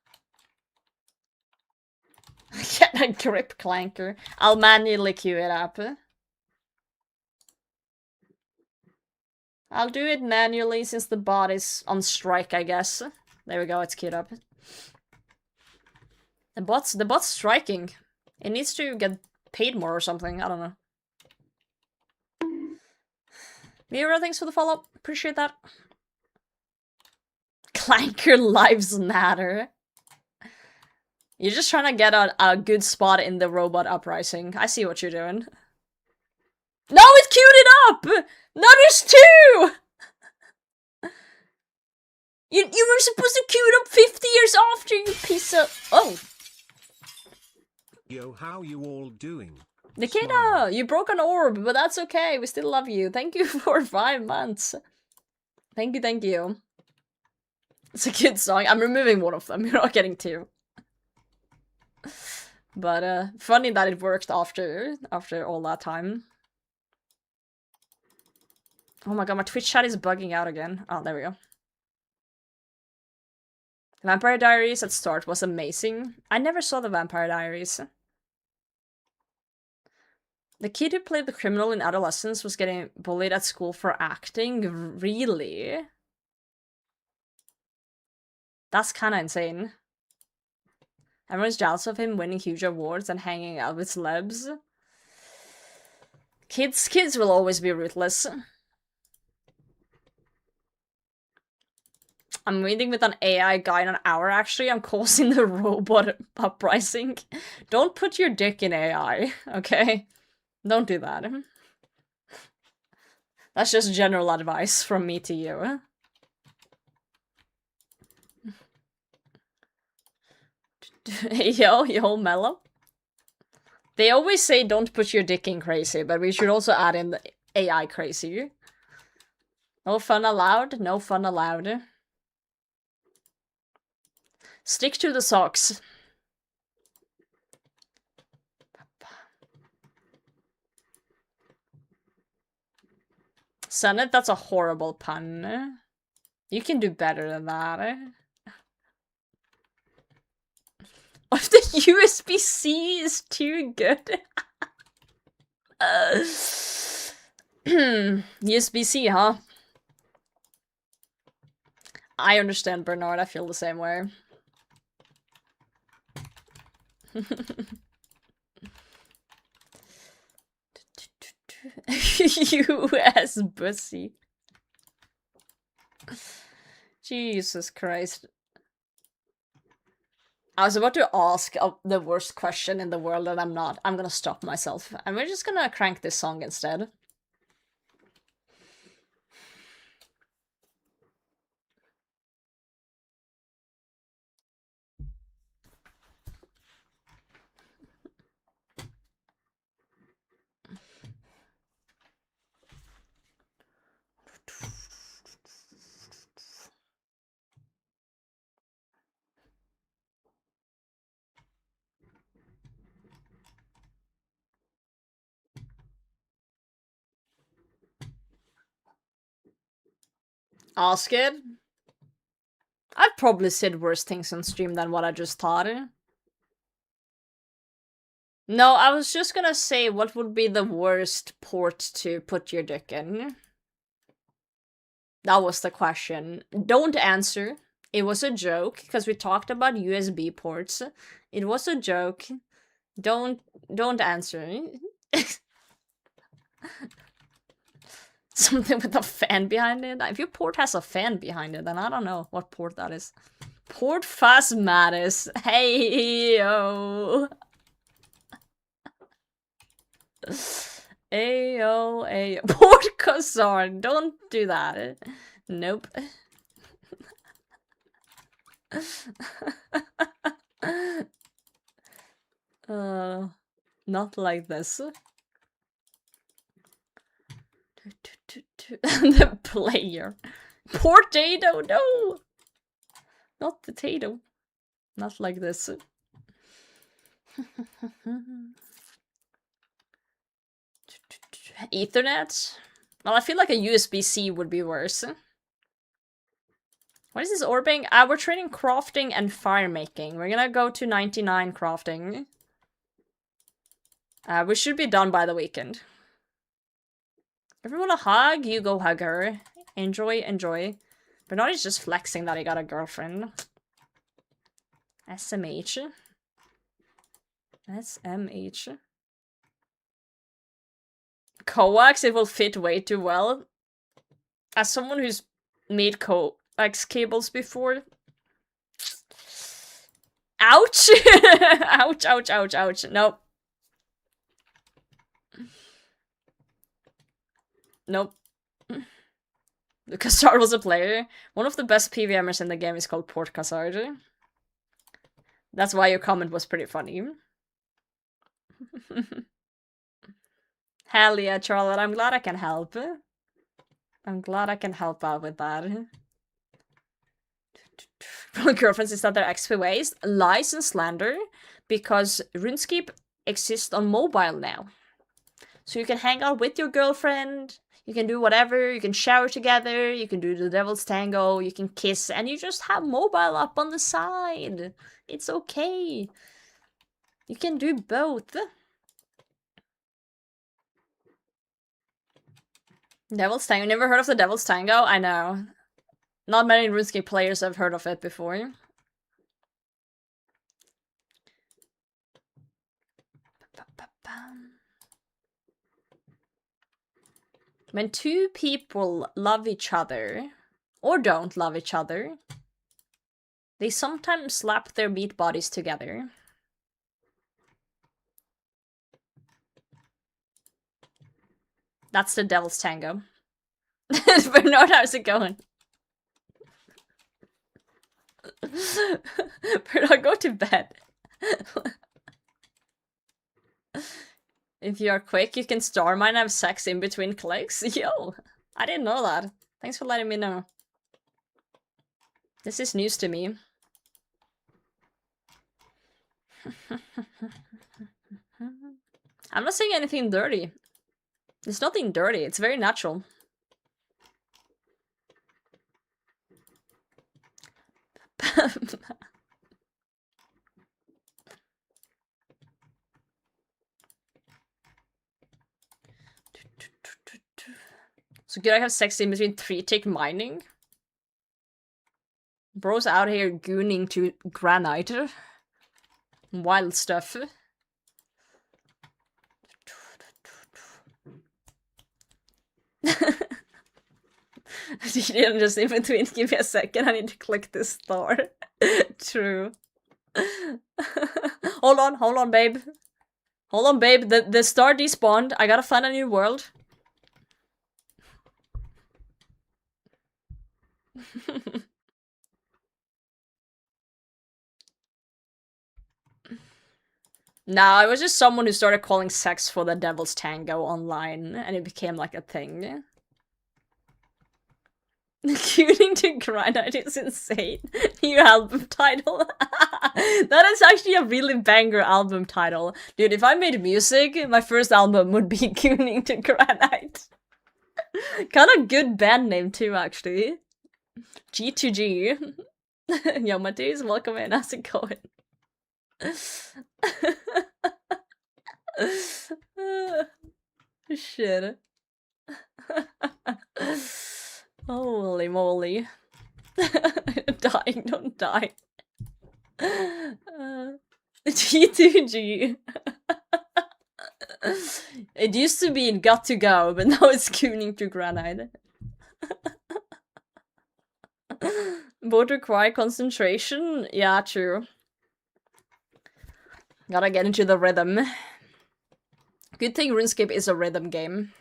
Get a grip clanker. I'll manually queue it up. I'll do it manually since the bot is on strike, I guess. There we go, it's queued up. The bot's striking. It needs to get paid more or something, I don't know. Mira, thanks for the follow. Appreciate that. Clanker lives matter. You're just trying to get a good spot in the robot uprising. I see what you're doing. No, it queued it up! No, there's two! You were supposed to queue it up 50 years after, you piece of... Oh. Yo, how you all doing? Nikita, you broke an orb, but that's okay. We still love you. Thank you for 5 months. Thank you, thank you. It's a good song. I'm removing one of them. You're not getting two. But funny that it worked after all that time. Oh my god, my Twitch chat is bugging out again. Oh, there we go. Vampire Diaries at start was amazing. I never saw the Vampire Diaries. The kid who played the criminal in adolescence was getting bullied at school for acting? Really? That's kinda insane. Everyone's jealous of him winning huge awards and hanging out with celebs. Kids will always be ruthless. I'm reading with an AI guide an hour, actually. I'm causing the robot uprising. Don't put your dick in AI, okay? Don't do that. That's just general advice from me to you. Yo, Mellow. They always say don't put your dick in crazy, but we should also add in the AI crazy. No fun allowed, no fun allowed. Stick to the socks. Senate, that's a horrible pun. You can do better than that. If the USB-C is too good. USB-C, huh? I understand, Bernard. I feel the same way. US bussy. Jesus Christ. I was about to ask the worst question in the world and I'm not. I'm gonna stop myself. And we're just gonna crank this song instead. Ask it. I've probably said worse things on stream than what I just thought. No, I was just gonna say what would be the worst port to put your dick in. That was the question. Don't answer. It was a joke, because we talked about USB ports. It was a joke. Don't answer. Something with a fan behind it? If your port has a fan behind it, then I don't know what port that is. Port fast matters. Hey yo. Ayo, ayo. Port Khazar. Don't do that. Nope. Not like this. The player. Potato, no! Not potato. Not like this. Ethernet? Well, I feel like a USB-C would be worse. What is this orbing? We're training crafting and firemaking. We're gonna go to 99 crafting. We should be done by the weekend. Everyone a hug? You go hug her. Enjoy, enjoy. Bernard is just flexing that he got a girlfriend. SMH. SMH. Coax, it will fit way too well. As someone who's made coax cables before. Ouch! Ouch, ouch, ouch, ouch. Nope. Nope. Cassard was a player. One of the best PVMers in the game is called Port Cassard. That's why your comment was pretty funny. Hell yeah, Charlotte. I'm glad I can help. I'm glad I can help out with that. Girlfriends is that their XP waste? Lies and slander. Because RuneScape exists on mobile now. So you can hang out with your girlfriend. You can do whatever. You can shower together. You can do the devil's tango. You can kiss. And you just have mobile up on the side. It's okay. You can do both. Devil's Tango? Never heard of the Devil's Tango? I know. Not many RuneScape players have heard of it before. When two people love each other, or don't love each other, they sometimes slap their meat bodies together. That's the Devil's Tango. Bernard, how's it going? Bernard, go to bed. If you are quick, you can star mine and have sex in between clicks. Yo, I didn't know that. Thanks for letting me know. This is news to me. I'm not saying anything dirty. There's nothing dirty, it's very natural. So could I have sex in between 3-tick mining? Bro's out here gooning to granite. Wild stuff. You didn't just in between, give me a second, I need to click this star. True. Hold on, babe. Hold on, babe, the star despawned, I gotta find a new world. Nah, I was just someone who started calling sex for the Devil's Tango online, and it became like a thing. Tuning to Granite is insane. New album title. That is actually a really banger album title. Dude, if I made music, my first album would be Tuning to Granite. Kind of good band name too, actually. G2G. Yo, Mateus, welcome in. How's it going? Shit. Holy moly. Dying, don't die. G2G. It used to be in Got to Go, but now it's tuning to Granite. Both require concentration? Yeah, true. Gotta get into the rhythm. Good thing RuneScape is a rhythm game.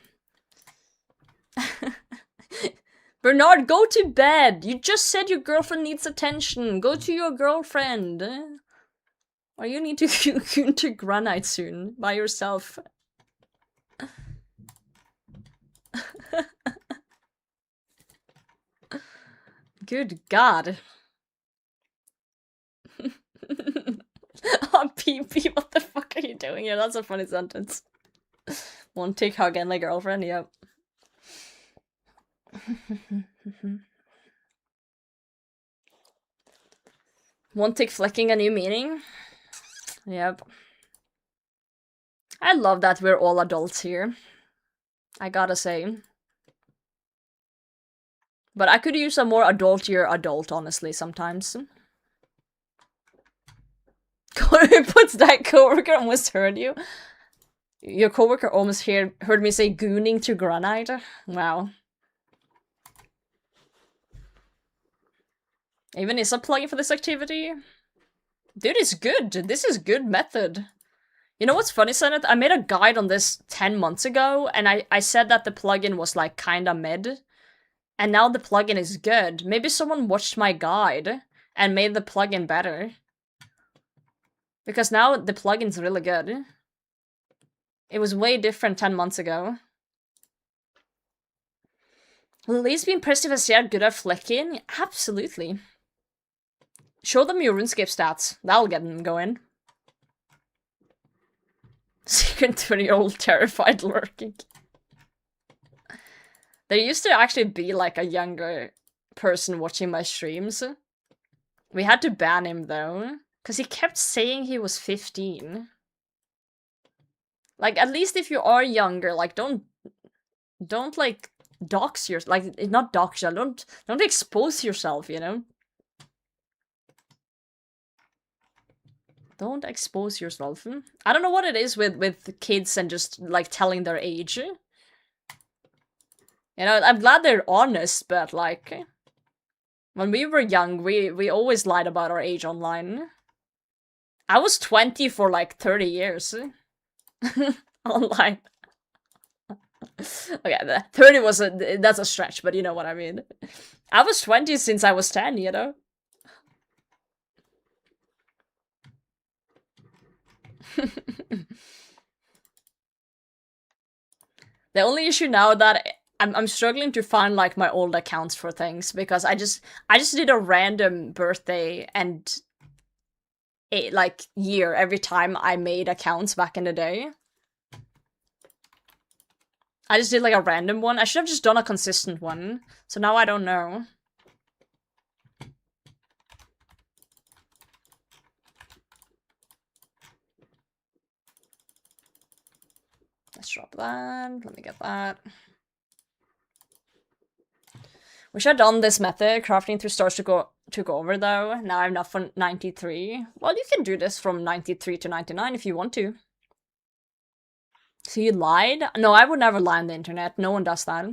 Bernard, go to bed! You just said your girlfriend needs attention. Go to your girlfriend. Or you need to go to Granite soon, by yourself. Good God. Oh, PP, what the fuck are you doing here? That's a funny sentence. One tick hug and like girlfriend, yep. One tick flicking a new meaning. Yep. I love that we're all adults here. I gotta say. But I could use a more adultier adult, honestly, sometimes. Who puts that coworker almost heard you? Your coworker almost heard me say gooning to granite. Wow. Even is a plugin for this activity? Dude, it's good. This is good method. You know what's funny, Senate? I made a guide on this 10 months ago, and I said that the plugin was like kinda mid. And now the plugin is good. Maybe someone watched my guide and made the plugin better. Because now the plugin's really good. It was way different 10 months ago. Will at least be impressed if I see how good at flicking? Absolutely. Show them your RuneScape stats. That'll get them going. Secret 20-year-old terrified lurking. There used to actually be like a younger person watching my streams. We had to ban him though, because he kept saying he was 15. Like, at least if you are younger, like, don't like dox yourself. Like, not dox yourself. Don't expose yourself, you know. Don't expose yourself. I don't know what it is with kids and just like telling their age. You know, I'm glad they're honest, but like, when we were young, we always lied about our age online. I was 20 for like 30 years. Online. Okay, 30 was that's a stretch, but you know what I mean. I was 20 since I was 10, you know? The only issue now that I'm struggling to find like my old accounts for things, because I just did a random birthday and like year every time I made accounts back in the day. I just did like a random one. I should have just done a consistent one. So now I don't know. Let's drop that. Let me get that. Wish I'd done this method, crafting through stars to go over though. Now I'm not from 93. Well, you can do this from 93 to 99 if you want to. So you lied? No, I would never lie on the internet. No one does that.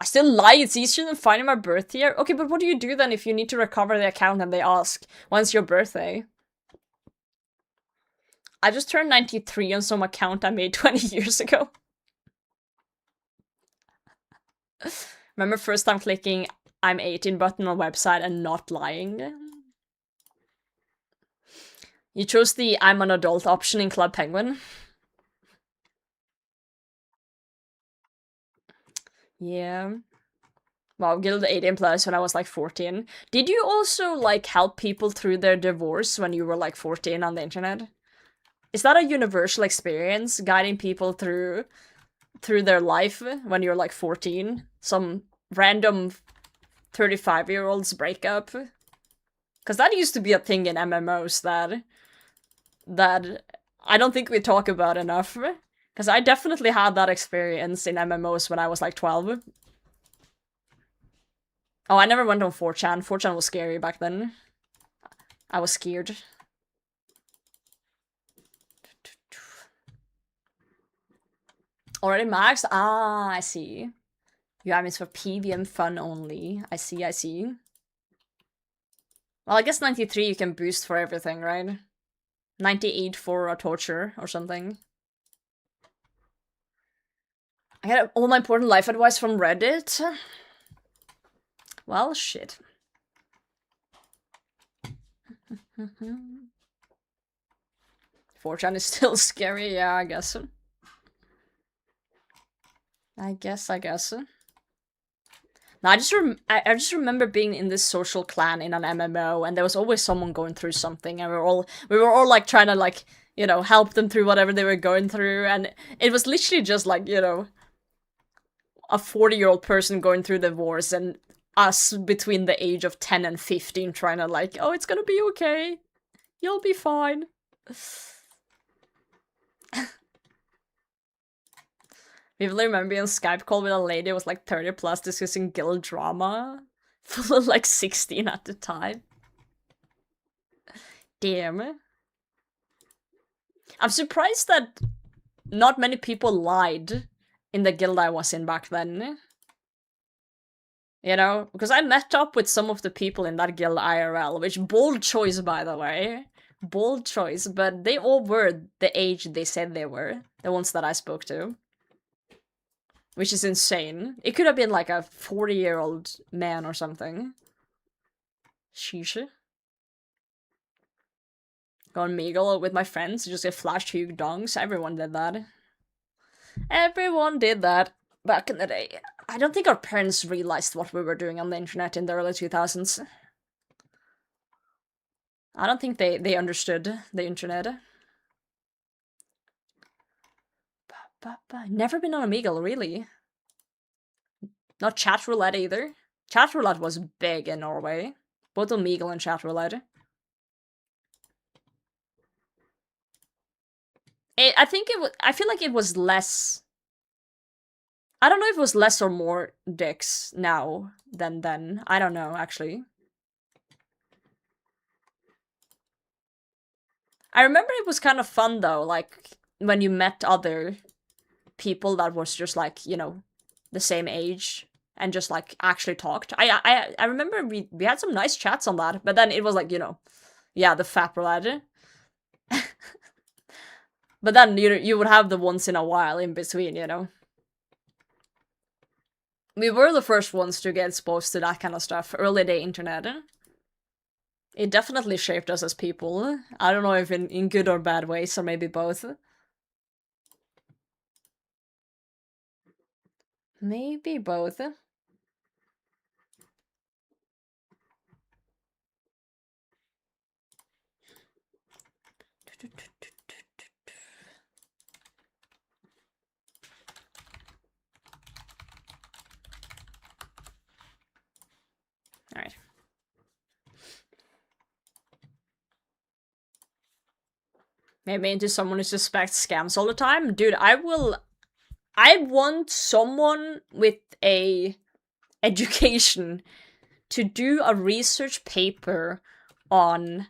I still lie. It's easier than finding my birth year. Okay, but what do you do then if you need to recover the account and they ask, when's your birthday? I just turned 93 on some account I made 20 years ago. Remember first time clicking I'm 18 button on website and not lying? You chose the I'm an adult option in Club Penguin. Yeah. Wow, Guild 18 plus when I was like 14. Did you also like help people through their divorce when you were like 14 on the internet? Is that a universal experience, guiding people through their life when you're like 14? Some random 35-year-old's breakup? Because that used to be a thing in MMOs that I don't think we talk about enough. Because I definitely had that experience in MMOs when I was like 12. Oh, I never went on 4chan. 4chan was scary back then. I was scared. Already maxed? Ah, I see. You have it for PVM fun only. I see, I see. Well, I guess 93 you can boost for everything, right? 98 for a torture or something. I got all my important life advice from Reddit. Well, shit. 4chan is still scary, yeah, I guess. I guess. No, I just remember being in this social clan in an MMO, and there was always someone going through something, and we were all like trying to like, you know, help them through whatever they were going through, and it was literally just like, you know, a 40-year-old person going through divorce, and us between the age of 10 and 15 trying to like, oh, it's gonna be okay. You'll be fine. People remember being on Skype call with a lady who was like 30 plus discussing guild drama. Full of like 16 at the time. Damn. I'm surprised that not many people lied in the guild I was in back then. You know? Because I met up with some of the people in that guild IRL, which bold choice by the way. Bold choice, but they all were the age they said they were. The ones that I spoke to. Which is insane. It could have been like a 40-year-old man or something. Sheesh. Go on Meagle with my friends, just get flash hug dongs. Everyone did that. Everyone did that back in the day. I don't think our parents realized what we were doing on the internet in the early 2000s. I don't think they understood the internet. Never been on Omegle, really. Not chat roulette either. Chat roulette was big in Norway. Both Omegle and chat roulette. I think it was. I feel like it was less. I don't know if it was less or more dicks now than then. I don't know, actually. I remember it was kind of fun though, like when you met other people that was just like, you know, the same age and just like actually talked. I remember we had some nice chats on that, but then it was like, you know, yeah, the fap lad. But then you would have the once in a while in between, you know. We were the first ones to get exposed to that kind of stuff, early day internet. It definitely shaped us as people. I don't know if in good or bad ways, or maybe both. Maybe both. Alright. Maybe into someone who suspects scams all the time? Dude, I want someone with a education to do a research paper on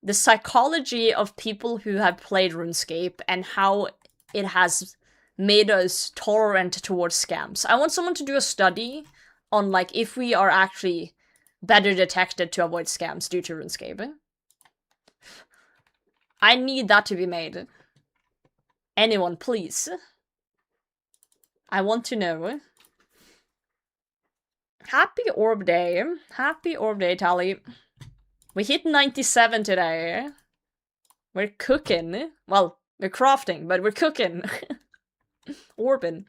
the psychology of people who have played RuneScape and how it has made us tolerant towards scams. I want someone to do a study on, like, if we are actually better detected to avoid scams due to RuneScape. I need that to be made. Anyone, please. I want to know. Happy Orb Day. Happy Orb Day, Tally. We hit 97 today. We're cooking. Well, we're crafting, but we're cooking. Orbing.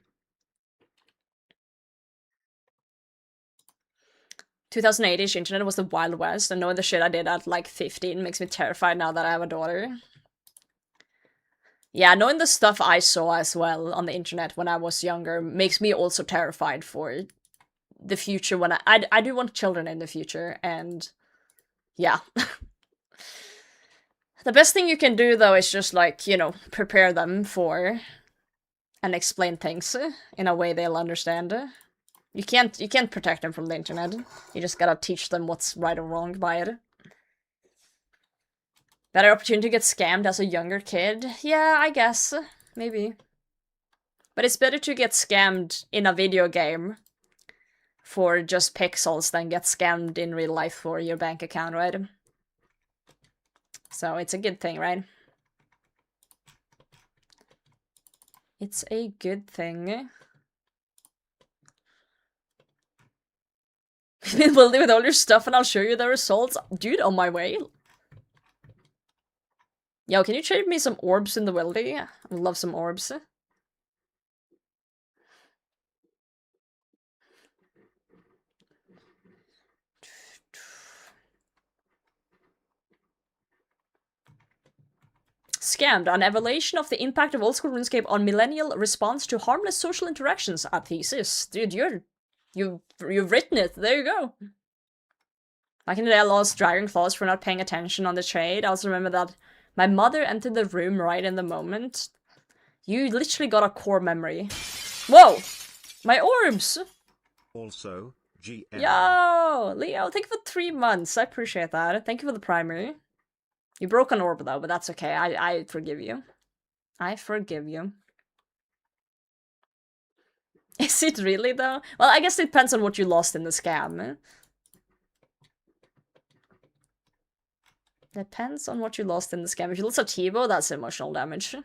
2008-ish internet was the Wild West, and knowing the shit I did at like 15 makes me terrified now that I have a daughter. Yeah, knowing the stuff I saw as well on the internet when I was younger makes me also terrified for the future when I do want children in the future, and yeah. The best thing you can do though is just like, you know, prepare them for and explain things in a way they'll understand. You can't protect them from the internet. You just gotta teach them what's right or wrong by it. Better opportunity to get scammed as a younger kid? Yeah, I guess. Maybe. But it's better to get scammed in a video game for just pixels than get scammed in real life for your bank account, right? So it's a good thing, right? It's a good thing. We'll do with all your stuff and I'll show you the results. Dude, on my way. Yo, can you trade me some orbs in the wildy? I would love some orbs. Scammed, an evaluation of the impact of old school RuneScape on millennial response to harmless social interactions. A thesis. Dude, you're You've written it. There you go. Back in the day, I lost Dragon Claws for not paying attention on the trade. I also remember that my mother entered the room right in the moment. You literally got a core memory. Whoa! My orbs! Also, GM. Yo! Leo, thank you for 3 months. I appreciate that. Thank you for the primary. You broke an orb though, but that's okay. I forgive you. I forgive you. Is it really though? Well, I guess it depends on what you lost in the scam. Depends on what you lost in the scam. If you lost a T-bow, that's emotional damage.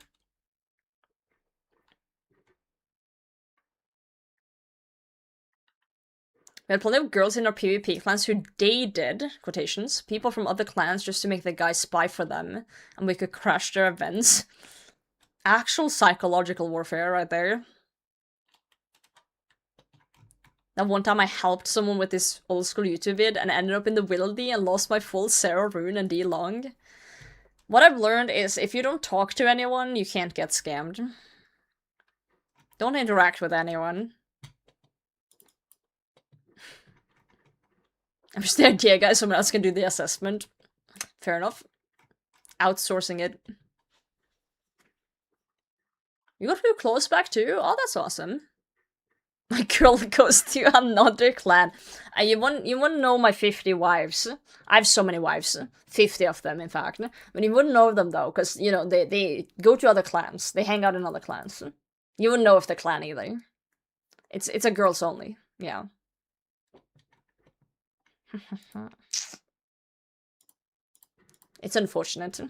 We had plenty of girls in our PvP clans who dated, quotations, people from other clans just to make the guys spy for them, and we could crash their events. Actual psychological warfare right there. That one time I helped someone with this old school YouTube vid and ended up in the Wildy and lost my full Zero Rune and D long. What I've learned is if you don't talk to anyone, you can't get scammed. Don't interact with anyone. I'm just the idea, guys. Someone else can do the assessment. Fair enough. Outsourcing it. You got your clothes back too? Oh, that's awesome. My girl goes to another clan. You wouldn't know my 50 wives. I have so many wives. 50 of them, in fact. But you wouldn't know them, though, because, you know, they go to other clans. They hang out in other clans. You wouldn't know if they're clan either. It's a girls only. Yeah. It's unfortunate.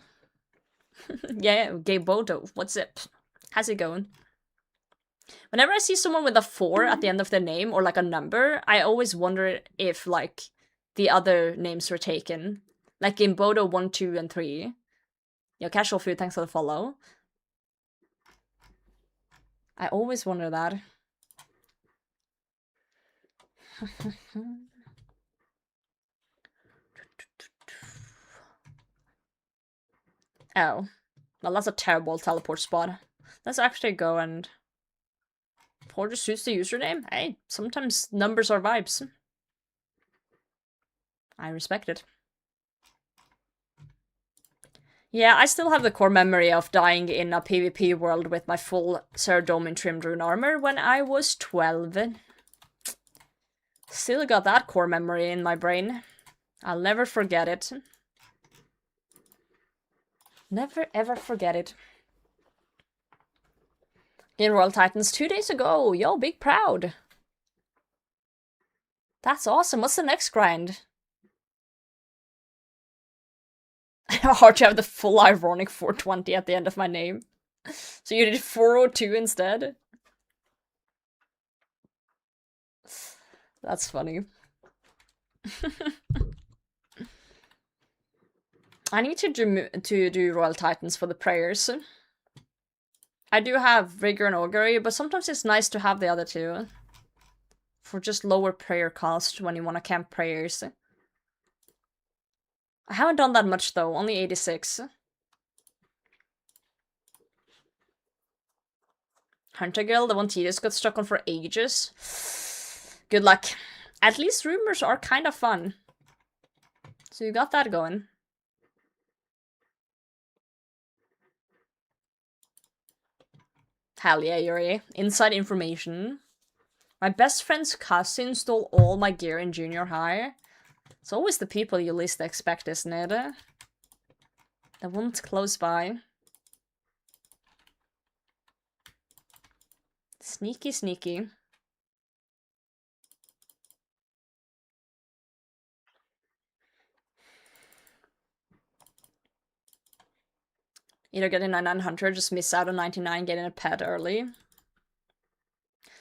Yeah, Gay Bodo, what's up? How's it going? Whenever I see someone with a 4 at the end of their name, or like a number, I always wonder if, like, the other names were taken. Like in Bodo 1, 2, and 3. Yo, Casual Food, thanks for the follow. I always wonder that. Oh. Well, that's a terrible teleport spot. Let's actually go and... Porter suits the username? Hey, sometimes numbers are vibes. I respect it. Yeah, I still have the core memory of dying in a PvP world with my full Ceradome trimmed rune armor when I was 12. Still got that core memory in my brain. I'll never forget it. Never ever forget it. In Royal Titans 2 days ago. Yo, big proud. That's awesome. What's the next grind? Hard to have the full ironic 420 at the end of my name. So you did 402 instead? That's funny. I need to do Royal Titans for the prayers. I do have Rigor and Augury, but sometimes it's nice to have the other two. For just lower prayer cost when you want to camp prayers. I haven't done that much though, only 86. Hunter Girl, the one Titus got stuck on for ages. Good luck. At least rumors are kind of fun. So you got that going. Hell yeah, Yuri. Inside information. My best friend's cousin stole all my gear in junior high. It's always the people you least expect, isn't it? The ones close by. Sneaky, sneaky. Either getting a 900, just miss out on 99, getting a pet early.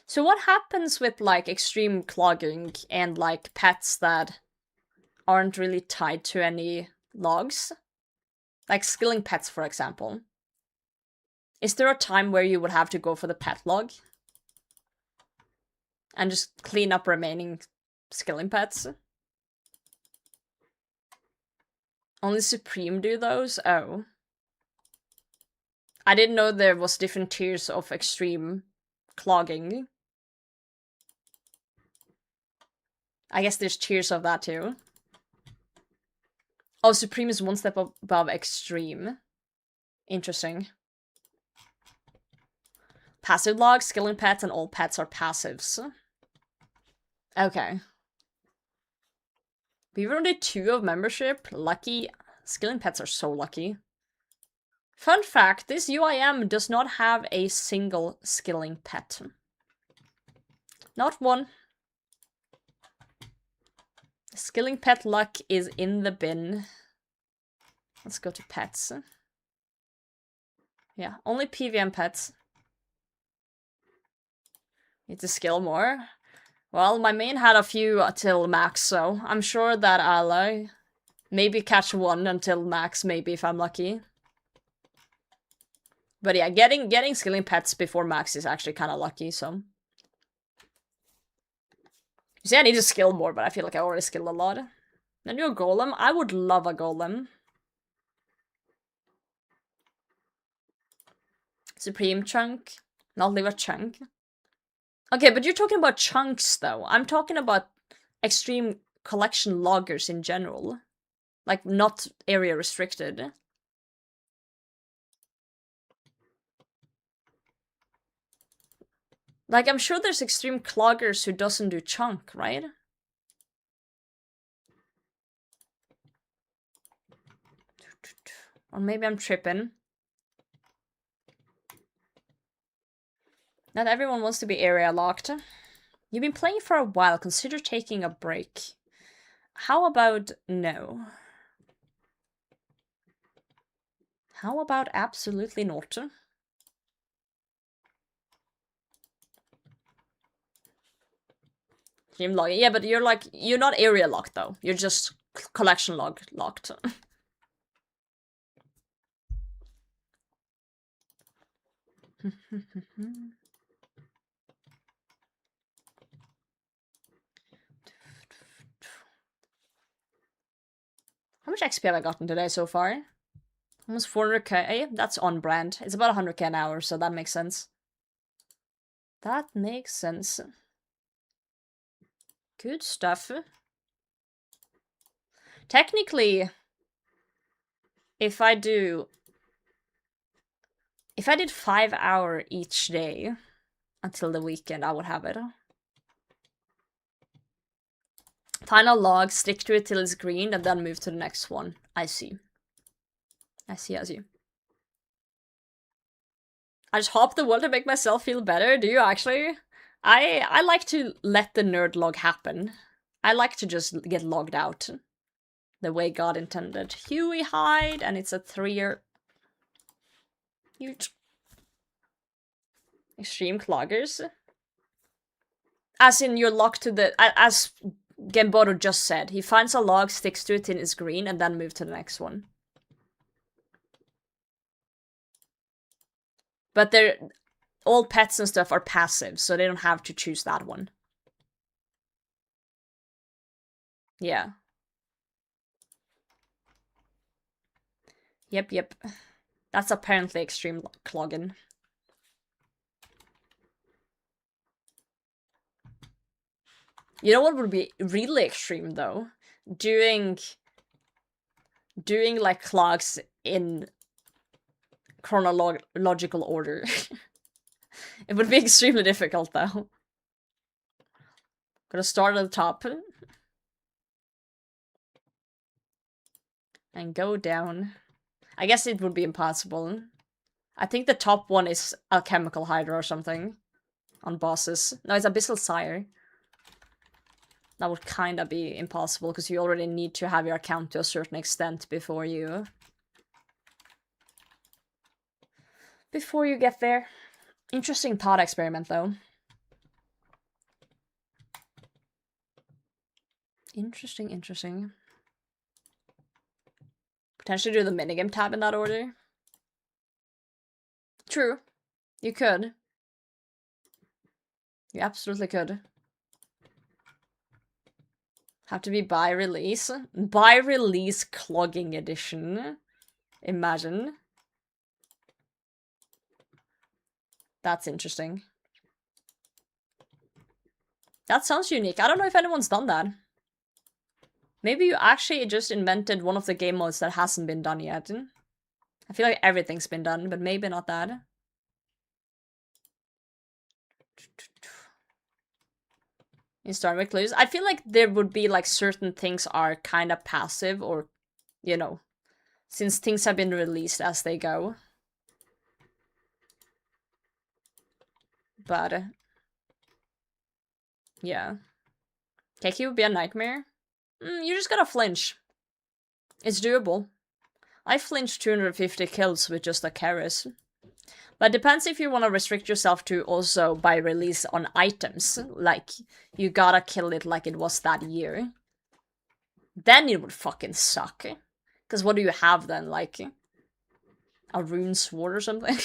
So what happens with, like, extreme clogging and, like, pets that aren't really tied to any logs? Like skilling pets, for example. Is there a time where you would have to go for the pet log? And just clean up remaining skilling pets? Only Supreme do those? Oh. I didn't know there was different tiers of extreme clogging. I guess there's tiers of that too. Oh, Supreme is one step above Extreme. Interesting. Passive log, skilling pets, and all pets are passives. Okay. Beaver only 2 of membership. Lucky. Skilling pets are so lucky. Fun fact, this UIM does not have a single skilling pet. Not one. Skilling pet luck is in the bin. Let's go to pets. Yeah, only PVM pets. Need to skill more. Well, my main had a few till max, so I'm sure that I'll maybe catch one until max, maybe if I'm lucky. But yeah, getting skilling pets before max is actually kind of lucky, so. You see, I need to skill more, but I feel like I already skilled a lot. Then do a golem. I would love a golem. Supreme chunk. Not leave a chunk. Okay, but you're talking about chunks, though. I'm talking about extreme collection loggers in general. Like, not area restricted. Like, I'm sure there's extreme cloggers who doesn't do chunk, right? Or maybe I'm tripping. Not everyone wants to be area locked. You've been playing for a while. Consider taking a break. How about no? How about absolutely not? Stream logging. Yeah, but you're not area locked though. You're just collection locked. How much XP have I gotten today so far? Almost 400k. That's on brand. It's about 100k an hour, so that makes sense. That makes sense. Good stuff. Technically, if I did 5 hours each day until the weekend, I would have it. Final log, stick to it till it's green, and then move to the next one. I see. I see. I just hop the wall to make myself feel better. Do you actually? I like to let the nerd log happen. I like to just get logged out. The way God intended. Huey hide, and it's a 3-year. Huge. Extreme cloggers. As in, you're locked to the. As Gemboro just said, he finds a log, sticks to it in his green, and then moves to the next one. But they're all pets and stuff are passive, so they don't have to choose that one. Yeah. Yep. That's apparently extreme clogging. You know what would be really extreme though? Doing like clogs in chronological order. It would be extremely difficult though. Gonna start at the top. And go down. I guess it would be impossible. I think the top one is Alchemical Hydra or something. On bosses. No, it's Abyssal Sire. That would kinda be impossible, because you already need to have your account to a certain extent before you get there. Interesting thought experiment, though. Interesting. Potentially do the minigame tab in that order. True. You could. You absolutely could. Have to be by release. By release clogging edition. Imagine. That's interesting. That sounds unique. I don't know if anyone's done that. Maybe you actually just invented one of the game modes that hasn't been done yet. I feel like everything's been done, but maybe not that. In Star Clues, I feel like there would be like certain things are kind of passive, or, you know, since things have been released as they go. But, yeah. Keki would be a nightmare. You just gotta flinch. It's doable. I flinched 250 kills with just a Keris. But it depends if you want to restrict yourself to also by release on items. Like, you gotta kill it like it was that year. Then it would fucking suck. Because what do you have then? Like, a rune sword or something?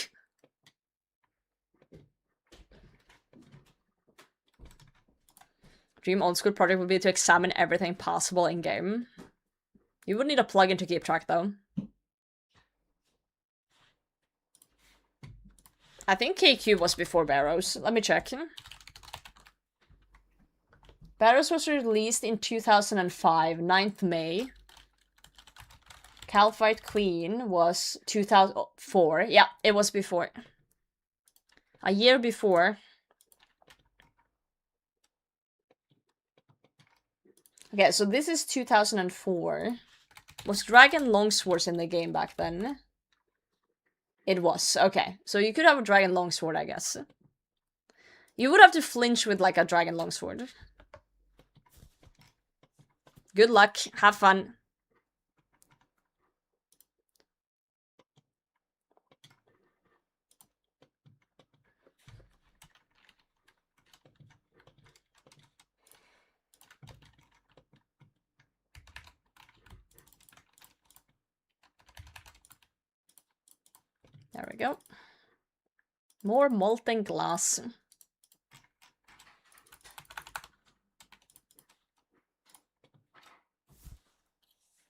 Dream old school project would be to examine everything possible in-game. You would need a plugin to keep track, though. I think KQ was before Barrows. Let me check. Barrows was released in 2005, 9th May. Calfight Queen was 2004. Yeah, it was before. A year before. Okay, so this is 2004. Was Dragon Longswords in the game back then? It was. Okay, so you could have a Dragon Longsword, I guess. You would have to flinch with, like, a Dragon Longsword. Good luck. Have fun. There we go. More molten glass.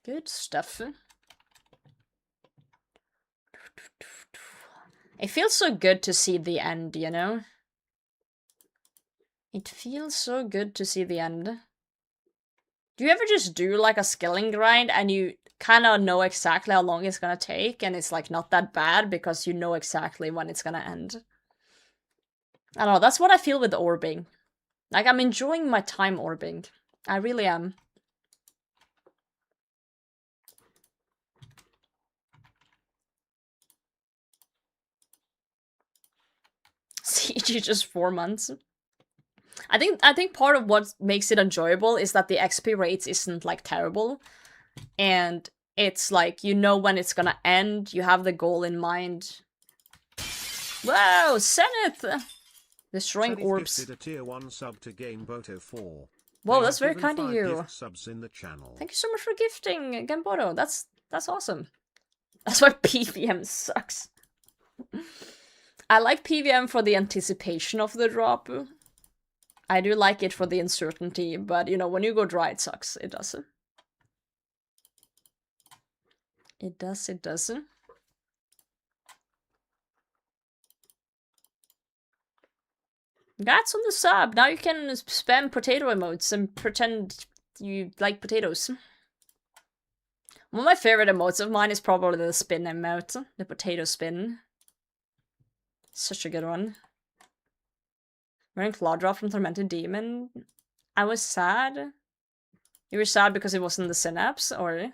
Good stuff. It feels so good to see the end, you know? It feels so good to see the end. Do you ever just do like a skilling grind and you kind of know exactly how long it's gonna take and it's like not that bad because you know exactly when it's gonna end? I don't know, that's what I feel with Orbing. Like, I'm enjoying my time Orbing. I really am. CG just 4 months. I think part of what makes it enjoyable is that the XP rates isn't like terrible. And it's like, you know when it's gonna end, you have the goal in mind. Whoa, Zenith! Destroying orbs. A tier 1 sub to Gameboto 4. Whoa, that's very kind of you. Subs in the channel. Thank you so much for gifting, Gamboto. That's awesome. That's why PVM sucks. I like PVM for the anticipation of the drop. I do like it for the uncertainty, but you know, when you go dry, it sucks. It does. It does, it does. Congrats on the sub! Now you can spam potato emotes and pretend you like potatoes. One of my favorite emotes of mine is probably the spin emote. The potato spin. Such a good one. Wearing Claw Drop from Tormented Demon. I was sad. You were sad because it wasn't the Synapse, or?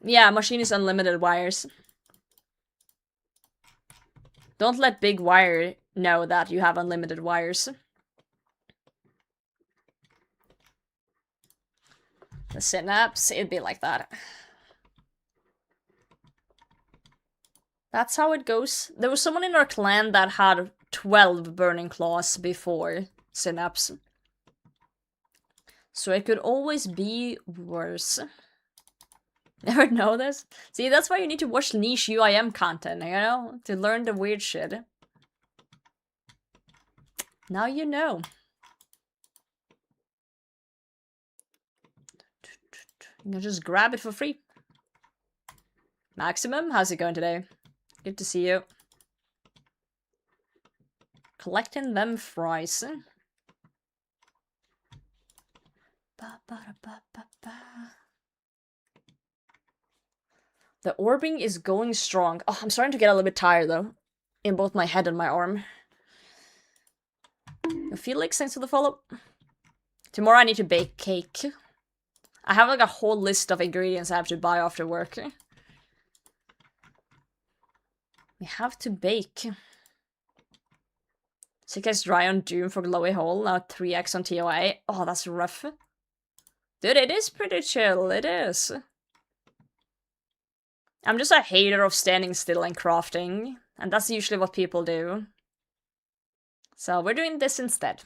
Yeah, machine is unlimited wires. Don't let Big Wire know that you have unlimited wires. The Synapse, it'd be like that. That's how it goes. There was someone in our clan that had 12 Burning Claws before Synapse. So it could always be worse. Never know this? See, that's why you need to watch niche UIM content, you know? To learn the weird shit. Now you know. You can just grab it for free. Maximum, how's it going today? Good to see you. Collecting them fries. The orbing is going strong. Oh, I'm starting to get a little bit tired though. In both my head and my arm. Felix, thanks for the follow. Tomorrow I need to bake cake. I have like a whole list of ingredients I have to buy after work. We have to bake. 6x dry on Doom for Glowy Hole, now 3x on TOA. Oh, that's rough. Dude, it is pretty chill, it is. I'm just a hater of standing still and crafting, and that's usually what people do. So we're doing this instead.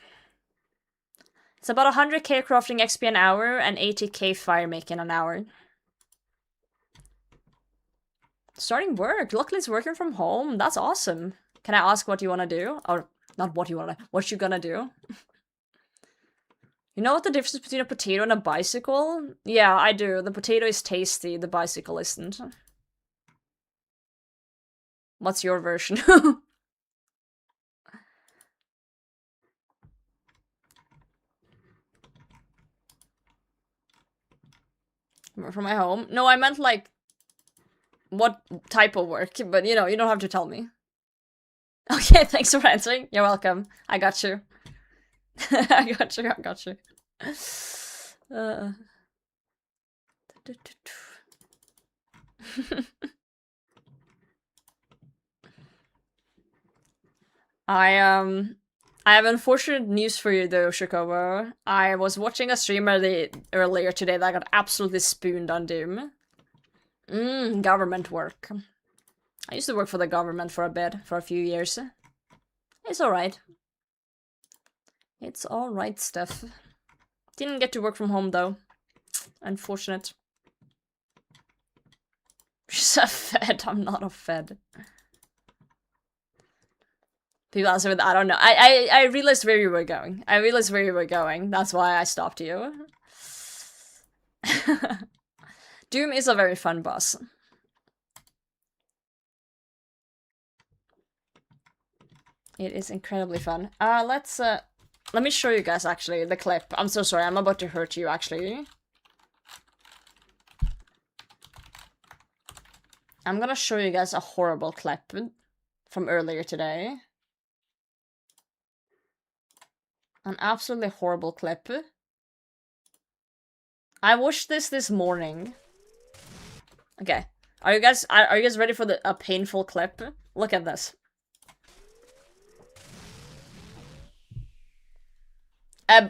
It's about 100k crafting XP an hour and 80k firemaking an hour. Starting work. Luckily it's working from home. That's awesome. Can I ask what you want to do? Or not what you want to, what you gonna do? You know what the difference between a potato and a bicycle? Yeah, I do. The potato is tasty, the bicycle isn't. What's your version? Work from my home? No, I meant like what type of work, but you know, you don't have to tell me. Okay, thanks for answering. You're welcome. I got you. I got you, I got you. I have unfortunate news for you though, Shikobo. I was watching a streamer earlier today that got absolutely spooned on Doom. Government work. I used to work for the government for a bit, for a few years. It's alright. It's alright stuff. Didn't get to work from home though. Unfortunate. She's a fed, I'm not a fed. People answer with, I don't know. I realized where you were going. I realized where you were going. That's why I stopped you. Doom is a very fun boss. It is incredibly fun. Let me show you guys actually the clip. I'm so sorry, I'm about to hurt you actually. I'm gonna show you guys a horrible clip from earlier today. An absolutely horrible clip. I watched this morning. Okay, are you guys ready for a painful clip? Look at this.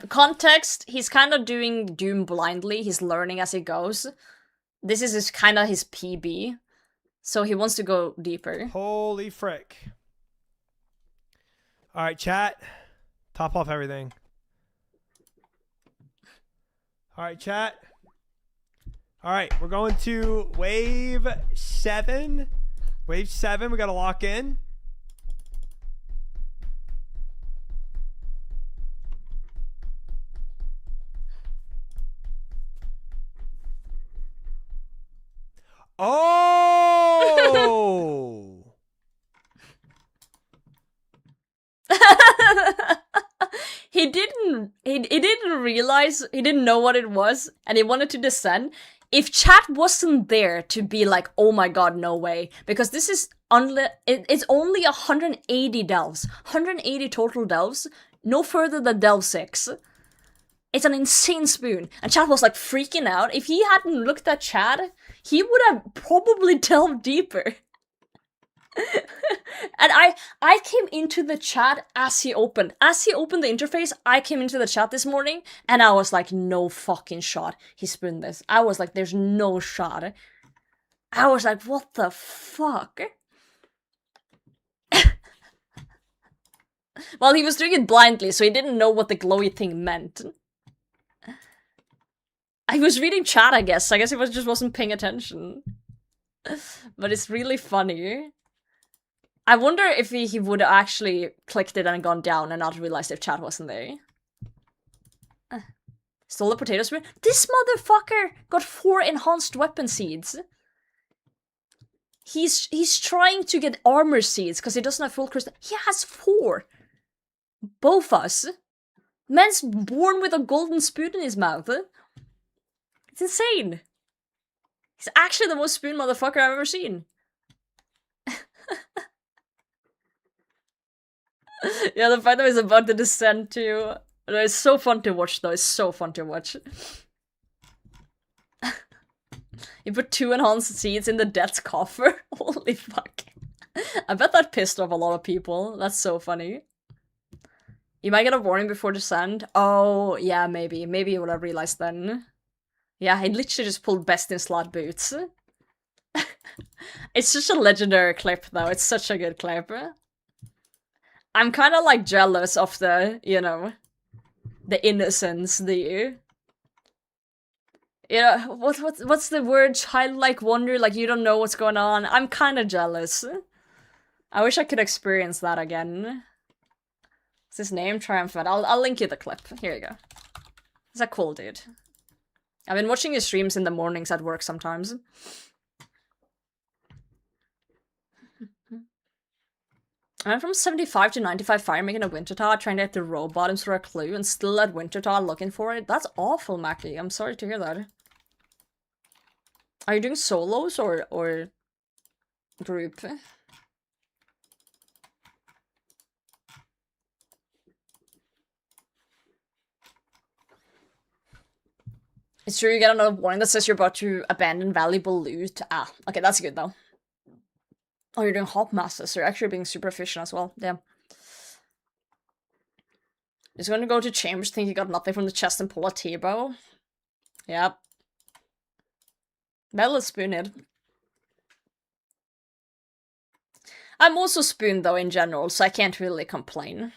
Context, he's kind of doing Doom blindly. He's learning as he goes. This is kind of his PB. So he wants to go deeper. Holy frick. Alright, chat. Top off everything. Alright, chat. Alright, we're going to wave 7. Wave 7, we gotta lock in. Oh! He didn't realize, he didn't know what it was, and he wanted to descend. If chat wasn't there to be like, oh my god, no way, because this is it's only 180 delves, 180 total delves, no further than delve 6. It's an insane spoon, and chat was like freaking out. If he hadn't looked at chat, he would have probably delved deeper. And I came into the chat as he opened. As he opened the interface, I came into the chat this morning, and I was like, no fucking shot. He spooned this. I was like, there's no shot. I was like, what the fuck? Well, he was doing it blindly, so he didn't know what the glowy thing meant. I was reading chat, I guess. I guess he just wasn't paying attention. But it's really funny. I wonder if he would have actually clicked it and gone down and not realized if chat wasn't there. Stole the potato spoon? This motherfucker got 4 enhanced weapon seeds. He's trying to get armor seeds because he doesn't have full crystal. He has 4. Both us. Man's born with a golden spoon in his mouth. It's insane. He's actually the most spoon motherfucker I've ever seen. Yeah, the fact that he's about to descend too. It's so fun to watch though, it's so fun to watch. You put 2 enhanced seeds in the death's coffer? Holy fuck. I bet that pissed off a lot of people. That's so funny. You might get a warning before descent. Oh, yeah, maybe. Maybe you would have realized then. Yeah, he literally just pulled best in slot boots. It's such a legendary clip though, it's such a good clip. I'm kind of like jealous of the, you know, the innocence, the... You know, what's the word? Childlike wonder, like you don't know what's going on. I'm kind of jealous. I wish I could experience that again. What's his name? Triumphant. I'll link you the clip. Here you go. He's a cool dude. I've been watching his streams in the mornings at work sometimes. I went from 75 to 95 firemaking a Wintertide, trying to get the row bottoms for a clue, and still at Wintertide looking for it. That's awful, Mackie. I'm sorry to hear that. Are you doing solos or group? It's true you get another warning that says you're about to abandon valuable loot. Ah, okay, that's good though. Oh, you're doing hop masters, so you're actually being super efficient as well. Damn. He's gonna go to chambers, think he got nothing from the chest and pull a T-bow. Yep. Well, let's spoon it. I'm also spooned though in general, so I can't really complain.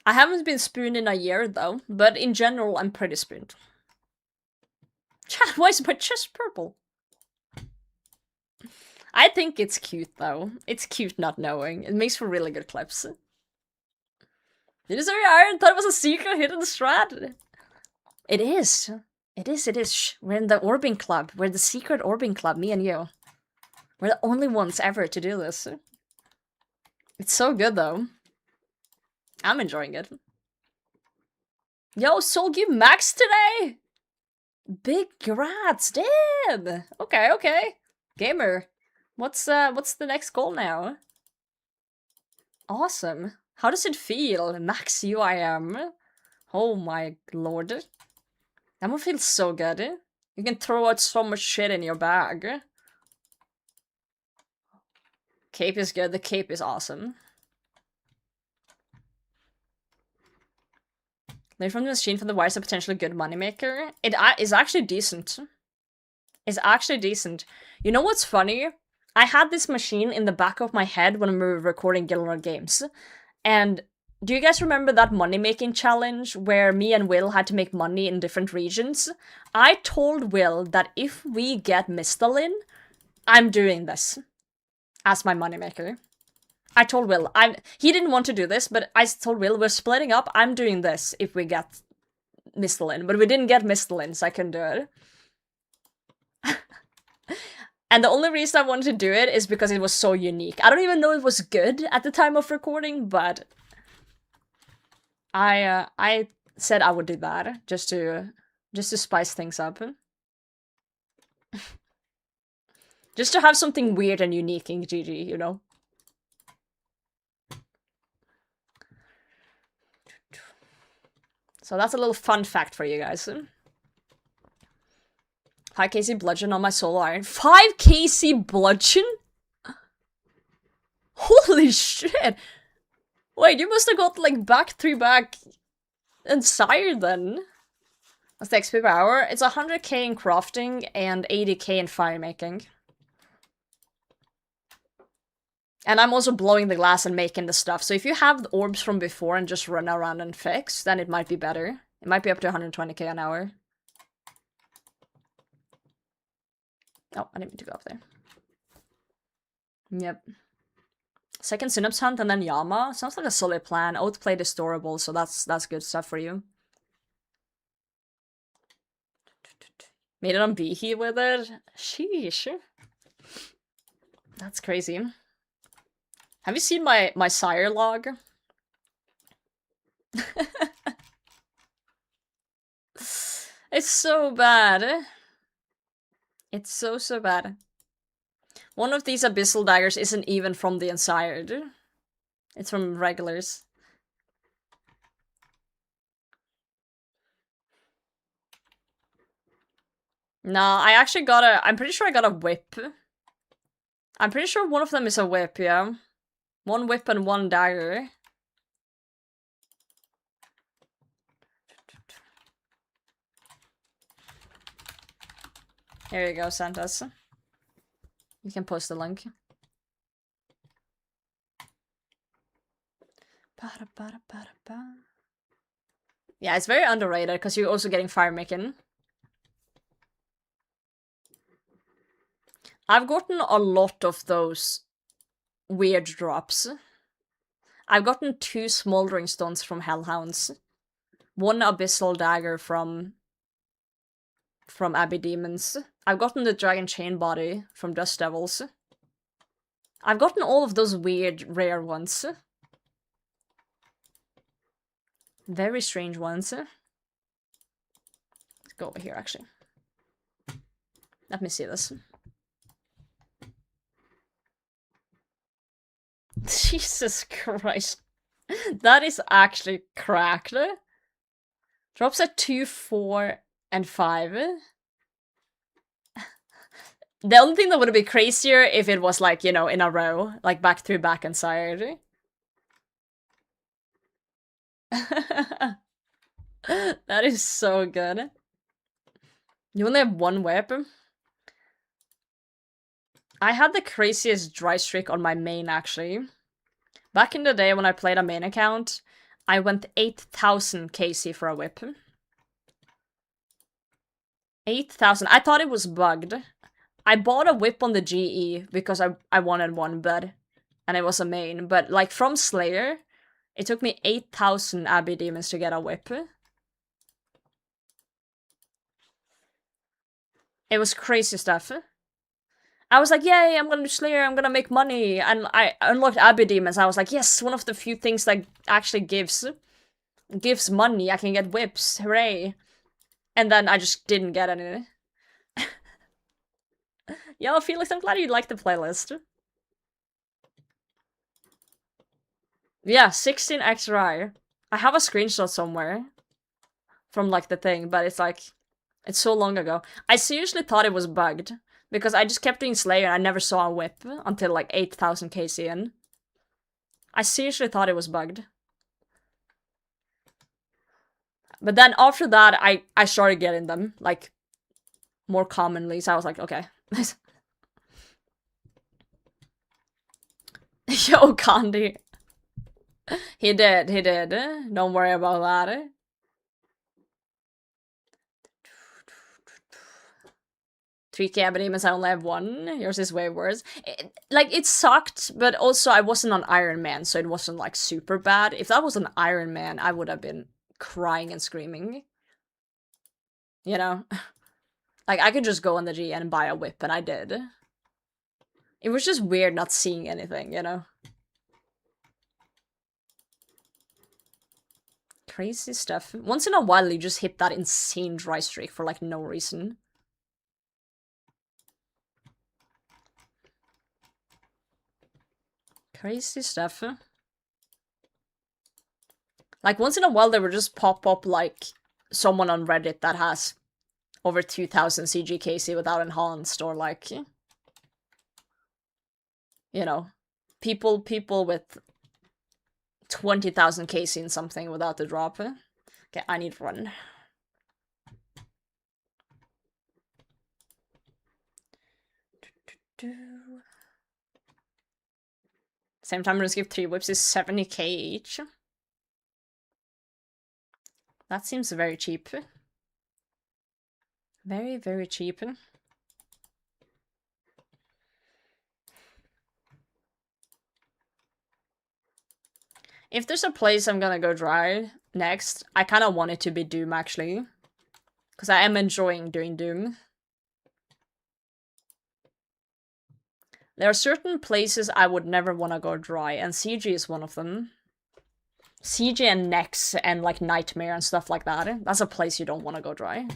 I haven't been spooned in a year though, but in general I'm pretty spooned. Chat, why is my chest purple? I think it's cute though. It's cute not knowing. It makes for really good clips. Did you say iron? Thought it was a secret hidden strat. It is. It is. Shh. We're in the Orbing club. We're the secret Orbing club, me and you. We're the only ones ever to do this. It's so good though. I'm enjoying it. Yo, Soul give max today! Big grats, damn! Okay. Gamer. What's the next goal now? Awesome. How does it feel? Max UIM. Oh my lord. That one feels so good. You can throw out so much shit in your bag. Cape is good. The cape is awesome. Learn from the machine for the wire is a potentially good moneymaker. It is actually decent. It's actually decent. You know what's funny? I had this machine in the back of my head when we were recording Gilmore Games. And do you guys remember that money-making challenge where me and Will had to make money in different regions? I told Will that if we get Mistalin, I'm doing this as my moneymaker. I told Will, he didn't want to do this, but I told Will, we're splitting up, I'm doing this if we get Mistalin. But we didn't get Mistalin, so I couldn't do it. And the only reason I wanted to do it is because it was so unique. I don't even know it was good at the time of recording, but I said I would do that just to spice things up. Just to have something weird and unique in GG, you know? So that's a little fun fact for you guys. 5 KC bludgeon on my solo iron. 5 KC bludgeon? Holy shit! Wait, you must have got like back 3 back and sire then. What's the XP per hour? It's 100k in crafting and 80k in firemaking. And I'm also blowing the glass and making the stuff. So if you have the orbs from before and just run around and fix, then it might be better. It might be up to 120k an hour. Oh, I didn't mean to go up there. Yep. Second Synapse Hunt and then Yama. Sounds like a solid plan. Outplayed is storable, so that's good stuff for you. Made it on Behe with it? Sheesh. That's crazy. Have you seen my sire log? It's so bad. It's so bad. One of these abyssal daggers isn't even from the Insired. It's from regulars. Nah, I actually got I'm pretty sure I got a whip. I'm pretty sure one of them is a whip, yeah. One whip and one dagger. Here you go, Santas. You can post the link. Yeah, it's very underrated because you're also getting firemaking. I've gotten a lot of those weird drops. I've gotten 2 smoldering stones from Hellhounds. 1 abyssal dagger from Abbey Demons. I've gotten the dragon chain body from Dust Devils. I've gotten all of those weird rare ones. Very strange ones. Let's go over here actually. Let me see this. Jesus Christ. That is actually cracked. Drops at 2, 4, and 5. The only thing that would be crazier if it was like, you know, in a row. Like back through back and side. That is so good. You only have 1 whip. I had the craziest dry streak on my main, actually. Back in the day when I played a main account, I went 8,000 KC for a whip. 8,000. I thought it was bugged. I bought a whip on the GE because I wanted one, and it was a main. But, like, from Slayer, it took me 8,000 Abbey Demons to get a whip. It was crazy stuff. I was like, yay, I'm gonna do Slayer, I'm gonna make money. And I unlocked Abbey Demons. I was like, yes, one of the few things that actually gives money. I can get whips, hooray. And then I just didn't get any. Yo, Felix, I'm glad you liked the playlist. Yeah, 16x rye. I have a screenshot somewhere from, like, the thing, but it's like, it's so long ago. I seriously thought it was bugged, because I just kept doing Slayer and I never saw a whip until, like, 8,000 KC in. I seriously thought it was bugged. But then after that, I started getting them, like, more commonly, so I was like, okay. Yo, Candy. He did. Don't worry about that. Three Demons, I only have 1. Yours is way worse. It sucked, but also I wasn't on Iron Man, so it wasn't, like, super bad. If that was an Iron Man, I would have been crying and screaming. You know? Like, I could just go on the GN and buy a whip, and I did. It was just weird not seeing anything, you know? Crazy stuff. Once in a while, you just hit that insane dry streak for, like, no reason. Crazy stuff. Like, once in a while, there would just pop up, like, someone on Reddit that has over 2,000 CGKC without enhanced, or, like, you know, people with 20,000 KC in something without the drop. Okay, I need to run. Same time, Runescape 3 whips is 70k each. That seems very cheap. Very, very cheap. If there's a place I'm gonna go dry next, I kind of want it to be Doom, actually. Because I am enjoying doing Doom. There are certain places I would never want to go dry, and CG is one of them. CJ and Nex and like Nightmare and stuff like that. That's a place you don't want to go dry.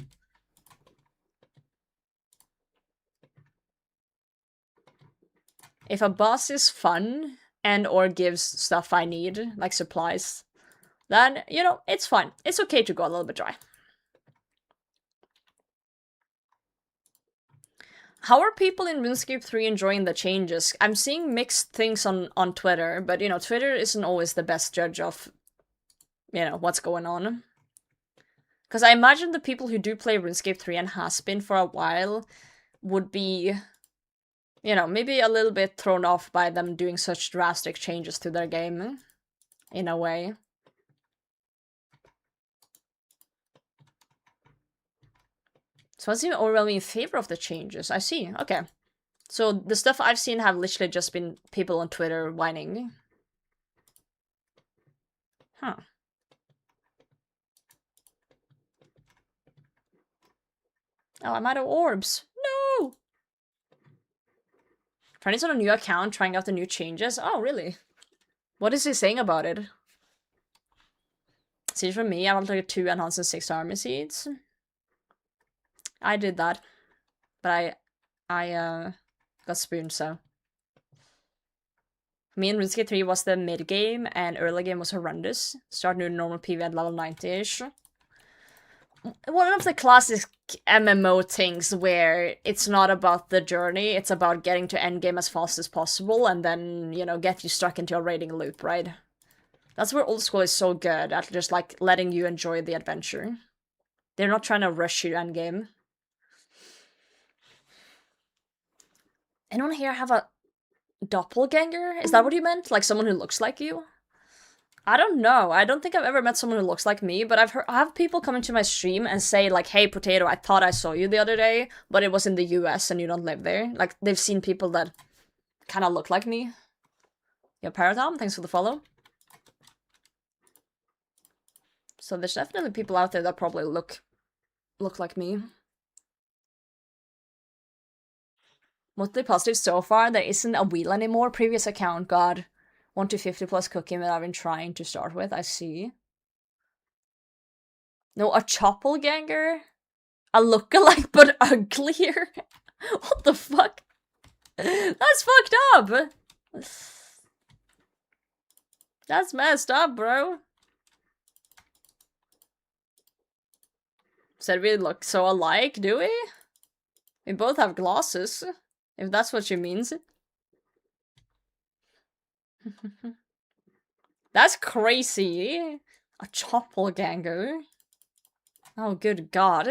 If a boss is fun and or gives stuff I need, like supplies, then, you know, it's fine. It's okay to go a little bit dry. How are people in RuneScape 3 enjoying the changes? I'm seeing mixed things on Twitter, but, you know, Twitter isn't always the best judge of, you know, what's going on. Because I imagine the people who do play RuneScape 3 and has been for a while would be, you know, maybe a little bit thrown off by them doing such drastic changes to their game, in a way. So I seem overwhelmingly in favor of the changes. I see. Okay. So the stuff I've seen have literally just been people on Twitter whining. Huh. Oh, I'm out of orbs. No! Trying on a new account, trying out the new changes. Oh, really? What is he saying about it? See, for me, I want like 2 enhanced and 6 army seeds. I did that, but I got spooned, so. Me and RuneScape 3 was the mid-game, and early game was horrendous. Start new normal PV at level 90-ish. One of the classic MMO things where it's not about the journey, it's about getting to endgame as fast as possible, and then, you know, get you stuck into a raiding loop, right? That's where old school is so good, at just, like, letting you enjoy the adventure. They're not trying to rush you endgame. Anyone here have a doppelganger? Is that what you meant? Like someone who looks like you? I don't know. I don't think I've ever met someone who looks like me, but I have people come into my stream and say like, hey, Potato, I thought I saw you the other day, but it was in the US and you don't live there. Like, they've seen people that kind of look like me. Yeah, Paradigm, thanks for the follow. So there's definitely people out there that probably look like me. Mostly positive so far. There isn't a wheel anymore. Previous account got 1 to 50 plus cooking that I've been trying to start with. I see. No, a choppelganger? A lookalike but uglier? What the fuck? That's fucked up! That's messed up, bro. Said we look so alike, do we? We both have glasses. If that's what she means. That's crazy. A choppelganger. Oh, good god.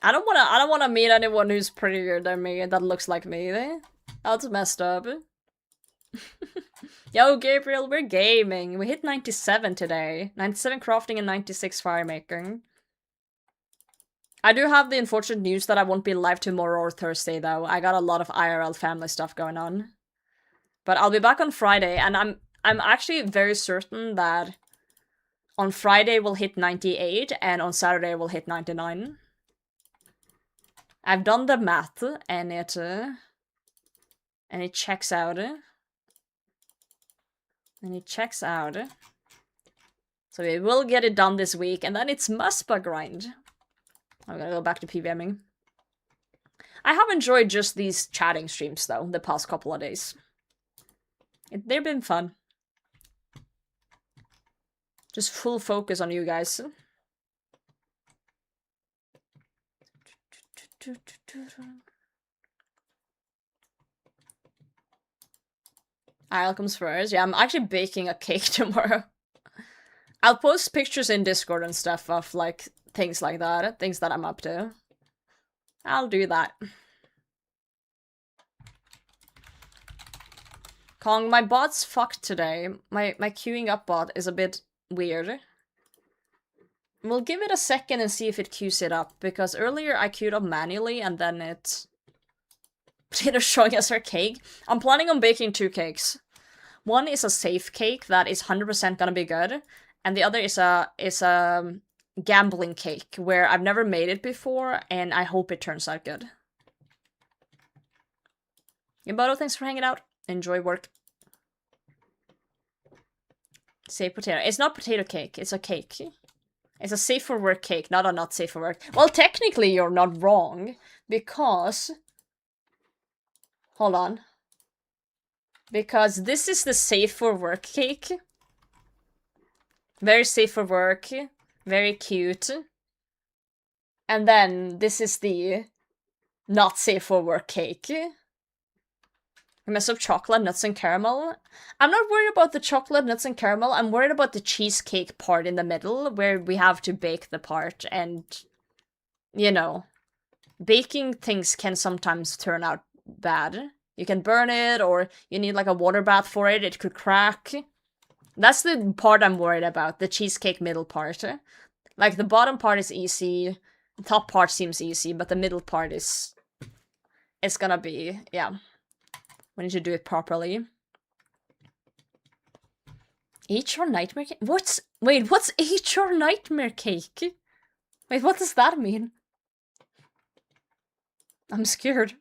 I don't wanna meet anyone who's prettier than me that looks like me. That's messed up. Yo, Gabriel, we're gaming. We hit 97 today. 97 crafting and 96 firemaking. I do have the unfortunate news that I won't be live tomorrow or Thursday, though. I got a lot of IRL family stuff going on. But I'll be back on Friday, and I'm actually very certain that on Friday we'll hit 98, and on Saturday we'll hit 99. I've done the math, and it checks out. And it checks out. So we will get it done this week, and then it's Muspa grind. I'm gonna go back to PVMing. I have enjoyed just these chatting streams, though, the past couple of days. They've been fun. Just full focus on you guys. I'll comes first. Yeah, I'm actually baking a cake tomorrow. I'll post pictures in Discord and stuff of, like, things like that. Things that I'm up to. I'll do that. Kong, my bot's fucked today. My queuing up bot is a bit weird. We'll give it a second and see if it queues it up, because earlier I queued up manually and then it... Potato showing us her cake. I'm planning on baking 2 cakes. One is a safe cake that is 100% gonna be good, and the other is a gambling cake where I've never made it before and I hope it turns out good. Yamboto, thanks for hanging out. Enjoy work. Say potato. It's not potato cake. It's a cake. It's a safe for work cake, not a not safe for work. Well, technically you're not wrong, because... Hold on. Because this is the safe for work cake. Very safe for work. Very cute. And then this is the not safe for work cake. I mess up chocolate, nuts, and caramel. I'm not worried about the chocolate, nuts, and caramel. I'm worried about the cheesecake part in the middle, where we have to bake the part. And, you know, baking things can sometimes turn out bad. You can burn it, or you need like a water bath for it. It could crack. That's the part I'm worried about, the cheesecake middle part. Like, the bottom part is easy, the top part seems easy, but the middle part is... It's gonna be, yeah. We need to do it properly. HR nightmare cake? Wait, what's HR nightmare cake? Wait, what does that mean? I'm scared.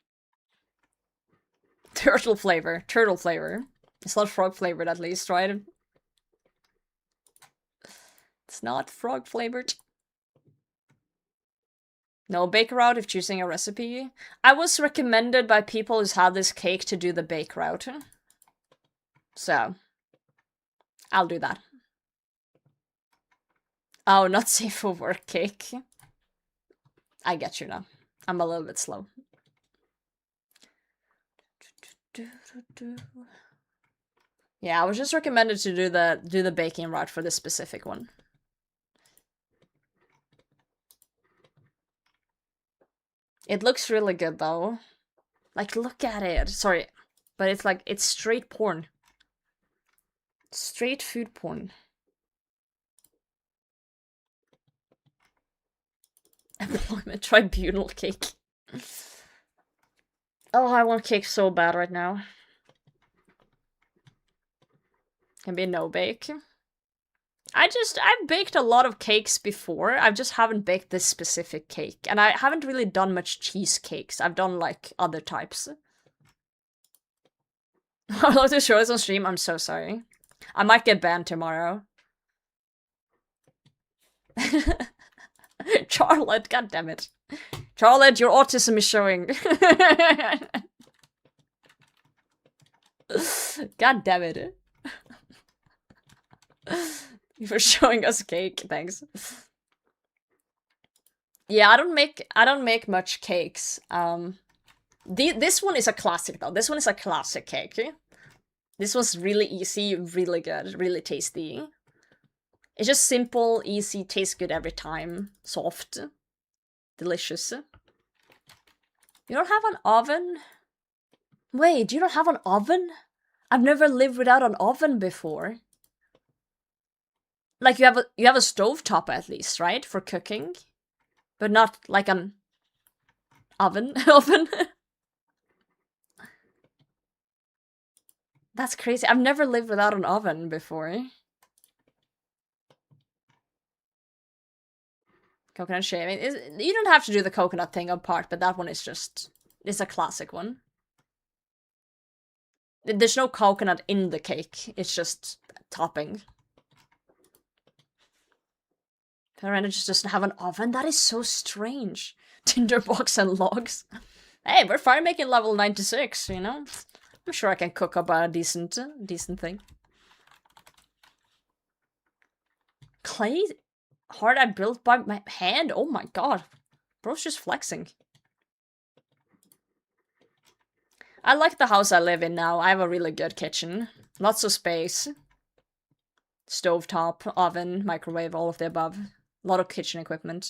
Turtle flavor. Turtle flavor. It's not frog flavored at least, right? It's not frog flavored. No bake route if choosing a recipe. I was recommended by people who's had this cake to do the bake route. So, I'll do that. Oh, not safe for work cake. I get you now. I'm a little bit slow. Yeah, I was just recommended to do the baking route for this specific one. It looks really good though. Like, look at it. Sorry, but it's like, it's straight porn. Straight food porn. Employment tribunal cake. Oh, I want cake so bad right now. Can be no bake. I've baked a lot of cakes before. I just haven't baked this specific cake. And I haven't really done much cheesecakes. I've done, like, other types. I'd love to show this on stream. I'm so sorry. I might get banned tomorrow. Charlotte, god damn it. Charlotte, your autism is showing. God damn it. For showing us cake, thanks. Yeah, I don't make much cakes. This one is a classic though. This one is a classic cake. This was really easy, really good, really tasty. It's just simple, easy, tastes good every time. Soft. Delicious. You don't have an oven? Wait, you don't have an oven? I've never lived without an oven before. Like, you have a stovetop at least, right? For cooking? But not like an oven? Oven? That's crazy. I've never lived without an oven before. Coconut shaving. You don't have to do the coconut thing apart, but that one is just... It's a classic one. There's no coconut in the cake. It's just topping. Miranda just doesn't have an oven? That is so strange. Tinderbox and logs. Hey, we're firemaking level 96, you know? I'm sure I can cook up a decent thing. Clay heart I built by my hand? Oh my god. Bro's just flexing. I like the house I live in now. I have a really good kitchen. Lots of space. Stovetop, oven, microwave, all of the above. A lot of kitchen equipment.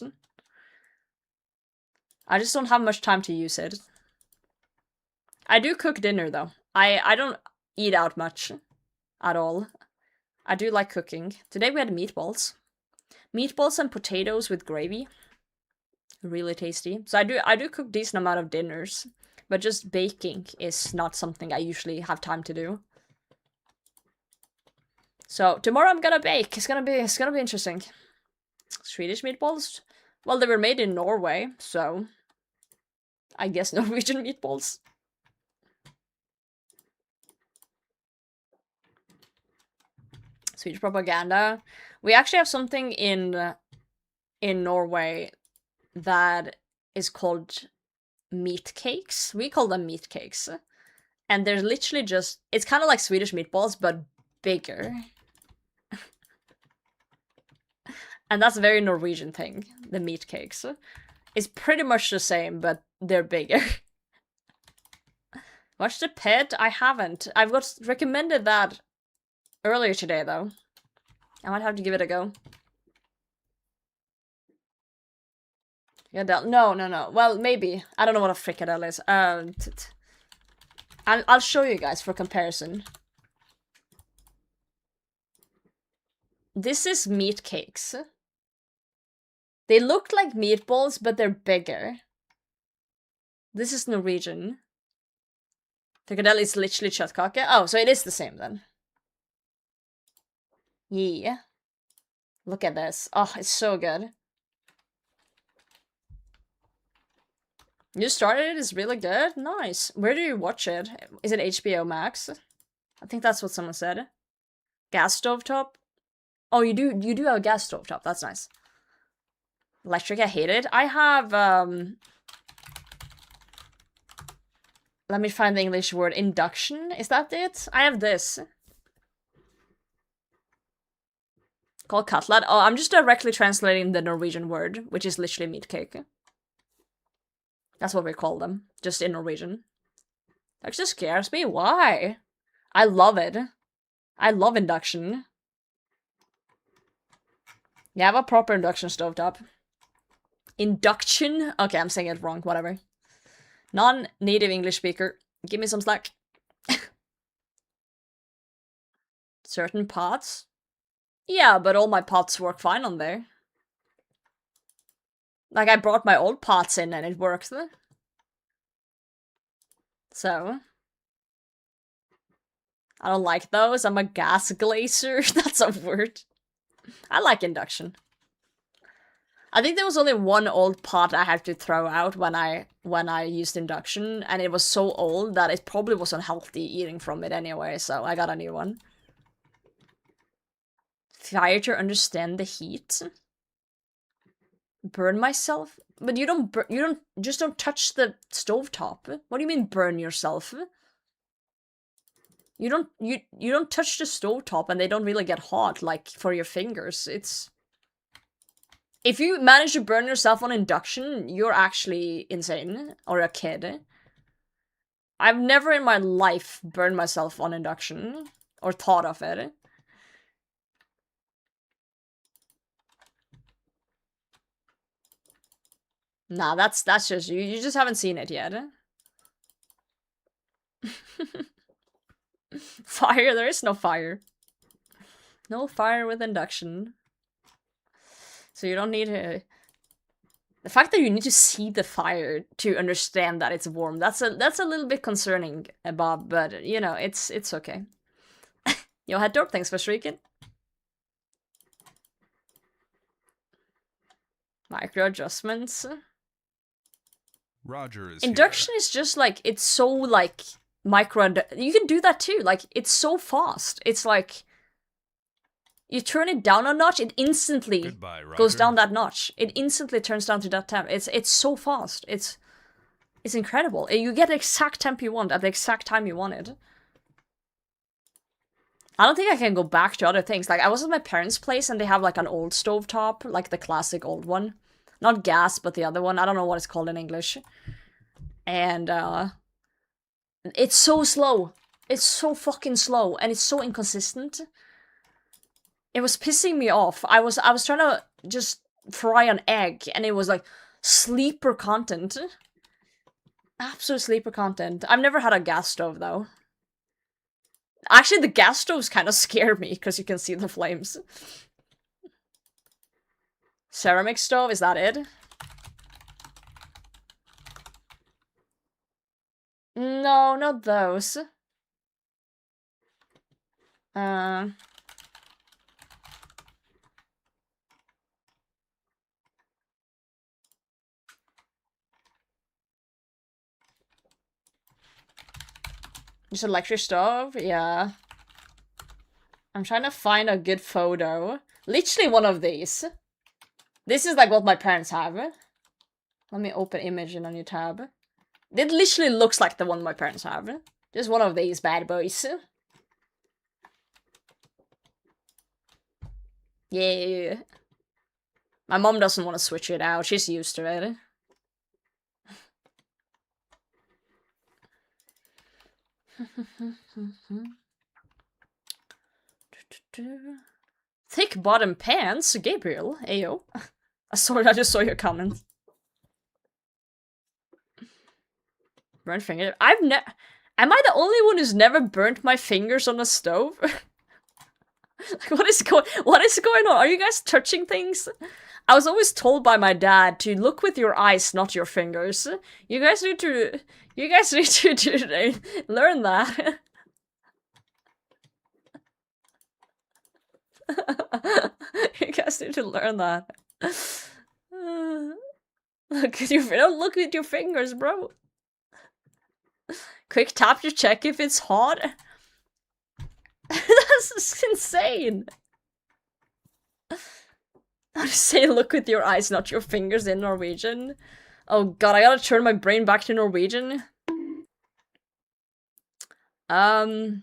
I just don't have much time to use it. I do cook dinner though. I don't eat out much. At all. I do like cooking. Today we had meatballs. Meatballs and potatoes with gravy. Really tasty. So I do cook decent amount of dinners. But just baking is not something I usually have time to do. So tomorrow I'm gonna bake. It's gonna be interesting. Swedish meatballs? Well, they were made in Norway, so I guess Norwegian meatballs. Swedish propaganda. We actually have something in Norway that is called meat cakes. We call them meat cakes. And they're literally just, it's kind of like Swedish meatballs, but bigger. And that's a very Norwegian thing, the meat cakes. It's pretty much the same, but they're bigger. Watch the Pit? I haven't. I've got recommended that earlier today, though. I might have to give it a go. Yeah, no. Well, maybe. I don't know what a fricadelle is. I'll show you guys for comparison. This is meat cakes. They look like meatballs, but they're bigger. This is Norwegian. Frikadelle is literally kjøttkake. Oh, so it is the same then. Yeah. Look at this. Oh, it's so good. You started it? It's really good? Nice. Where do you watch it? Is it HBO Max? I think that's what someone said. Gas stove top? Oh, you do have a gas stove top. That's nice. Electric, I hate it. I have, let me find the English word. Induction? Is that it? I have this. Called cutlet. Oh, I'm just directly translating the Norwegian word, which is literally meat cake. That's what we call them, just in Norwegian. That just scares me. Why? I love it. I love induction. You have a proper induction stovetop. Induction? Okay, I'm saying it wrong. Whatever. Non-native English speaker. Give me some slack. Certain pots? Yeah, but all my pots work fine on there. Like, I brought my old pots in and it works. So. I don't like those. I'm a gas glazer. That's a word. I like induction. I think there was only one old pot I had to throw out when I used induction, and it was so old that it probably was unhealthy eating from it anyway, so I got a new one. Fire to understand the heat. Burn myself? But you don't touch the stovetop. What do you mean burn yourself? You don't touch the stovetop and they don't really get hot, like, for your fingers. It's... If you manage to burn yourself on induction, you're actually insane. Or a kid. I've never in my life burned myself on induction. Or thought of it. Nah, that's just you. You just haven't seen it yet. Fire? There is no fire. No fire with induction. So you don't need to... The fact that you need to see the fire to understand that it's warm, that's a little bit concerning, Bob, but, you know, it's okay. Yo, Headdorp, thanks for streaking. Micro adjustments. Roger is Induction is just like, it's so like micro. You can do that too. Like, it's so fast. It's like you turn it down a notch, it instantly goes down that notch. It instantly turns down to that temp. It's so fast. It's incredible. You get the exact temp you want at the exact time you want it. I don't think I can go back to other things. Like, I was at my parents' place and they have like an old stovetop, like the classic old one. Not gas, but the other one. I don't know what it's called in English. And, it's so slow. It's so fucking slow, and it's so inconsistent. It was pissing me off. I was trying to just fry an egg, and it was like, sleeper content. Absolute sleeper content. I've never had a gas stove, though. Actually, the gas stoves kind of scare me, because you can see the flames. Ceramic stove, is that it? No, not those. Just electric stove? Yeah. I'm trying to find a good photo. Literally one of these. This is like what my parents have. Let me open image in a new tab. It literally looks like the one my parents have. Just one of these bad boys. Yeah. My mom doesn't want to switch it out. She's used to it. Thick bottom pants, Gabriel. Ayo. I just saw your comment. Burnt finger. Am I the only one who's never burnt my fingers on a stove? Like, what is going on? Are you guys touching things? I was always told by my dad to look with your eyes, not your fingers. You guys need to learn that. You guys need to learn that. Don't look with your fingers, bro. Quick tap to check if it's hot. That's insane. How to say look with your eyes, not your fingers in Norwegian? Oh god, I gotta turn my brain back to Norwegian. I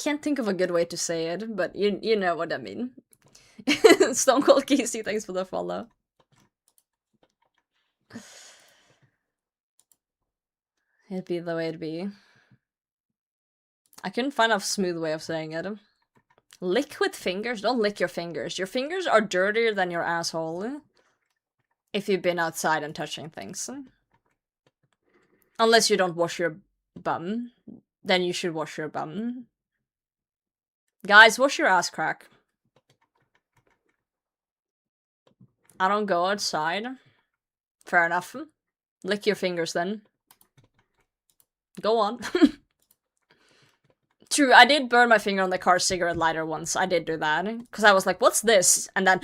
can't think of a good way to say it, but you know what I mean. Stone Cold Casey, thanks for the follow. It'd be the way it'd be. I couldn't find a smooth way of saying it. Lick with fingers? Don't lick your fingers. Your fingers are dirtier than your asshole. If you've been outside and touching things. Unless you don't wash your bum. Then you should wash your bum. Guys, wash your ass crack. I don't go outside. Fair enough. Lick your fingers then. Go on. True, I did burn my finger on the car cigarette lighter once. I did do that. Because I was like, what's this? And then...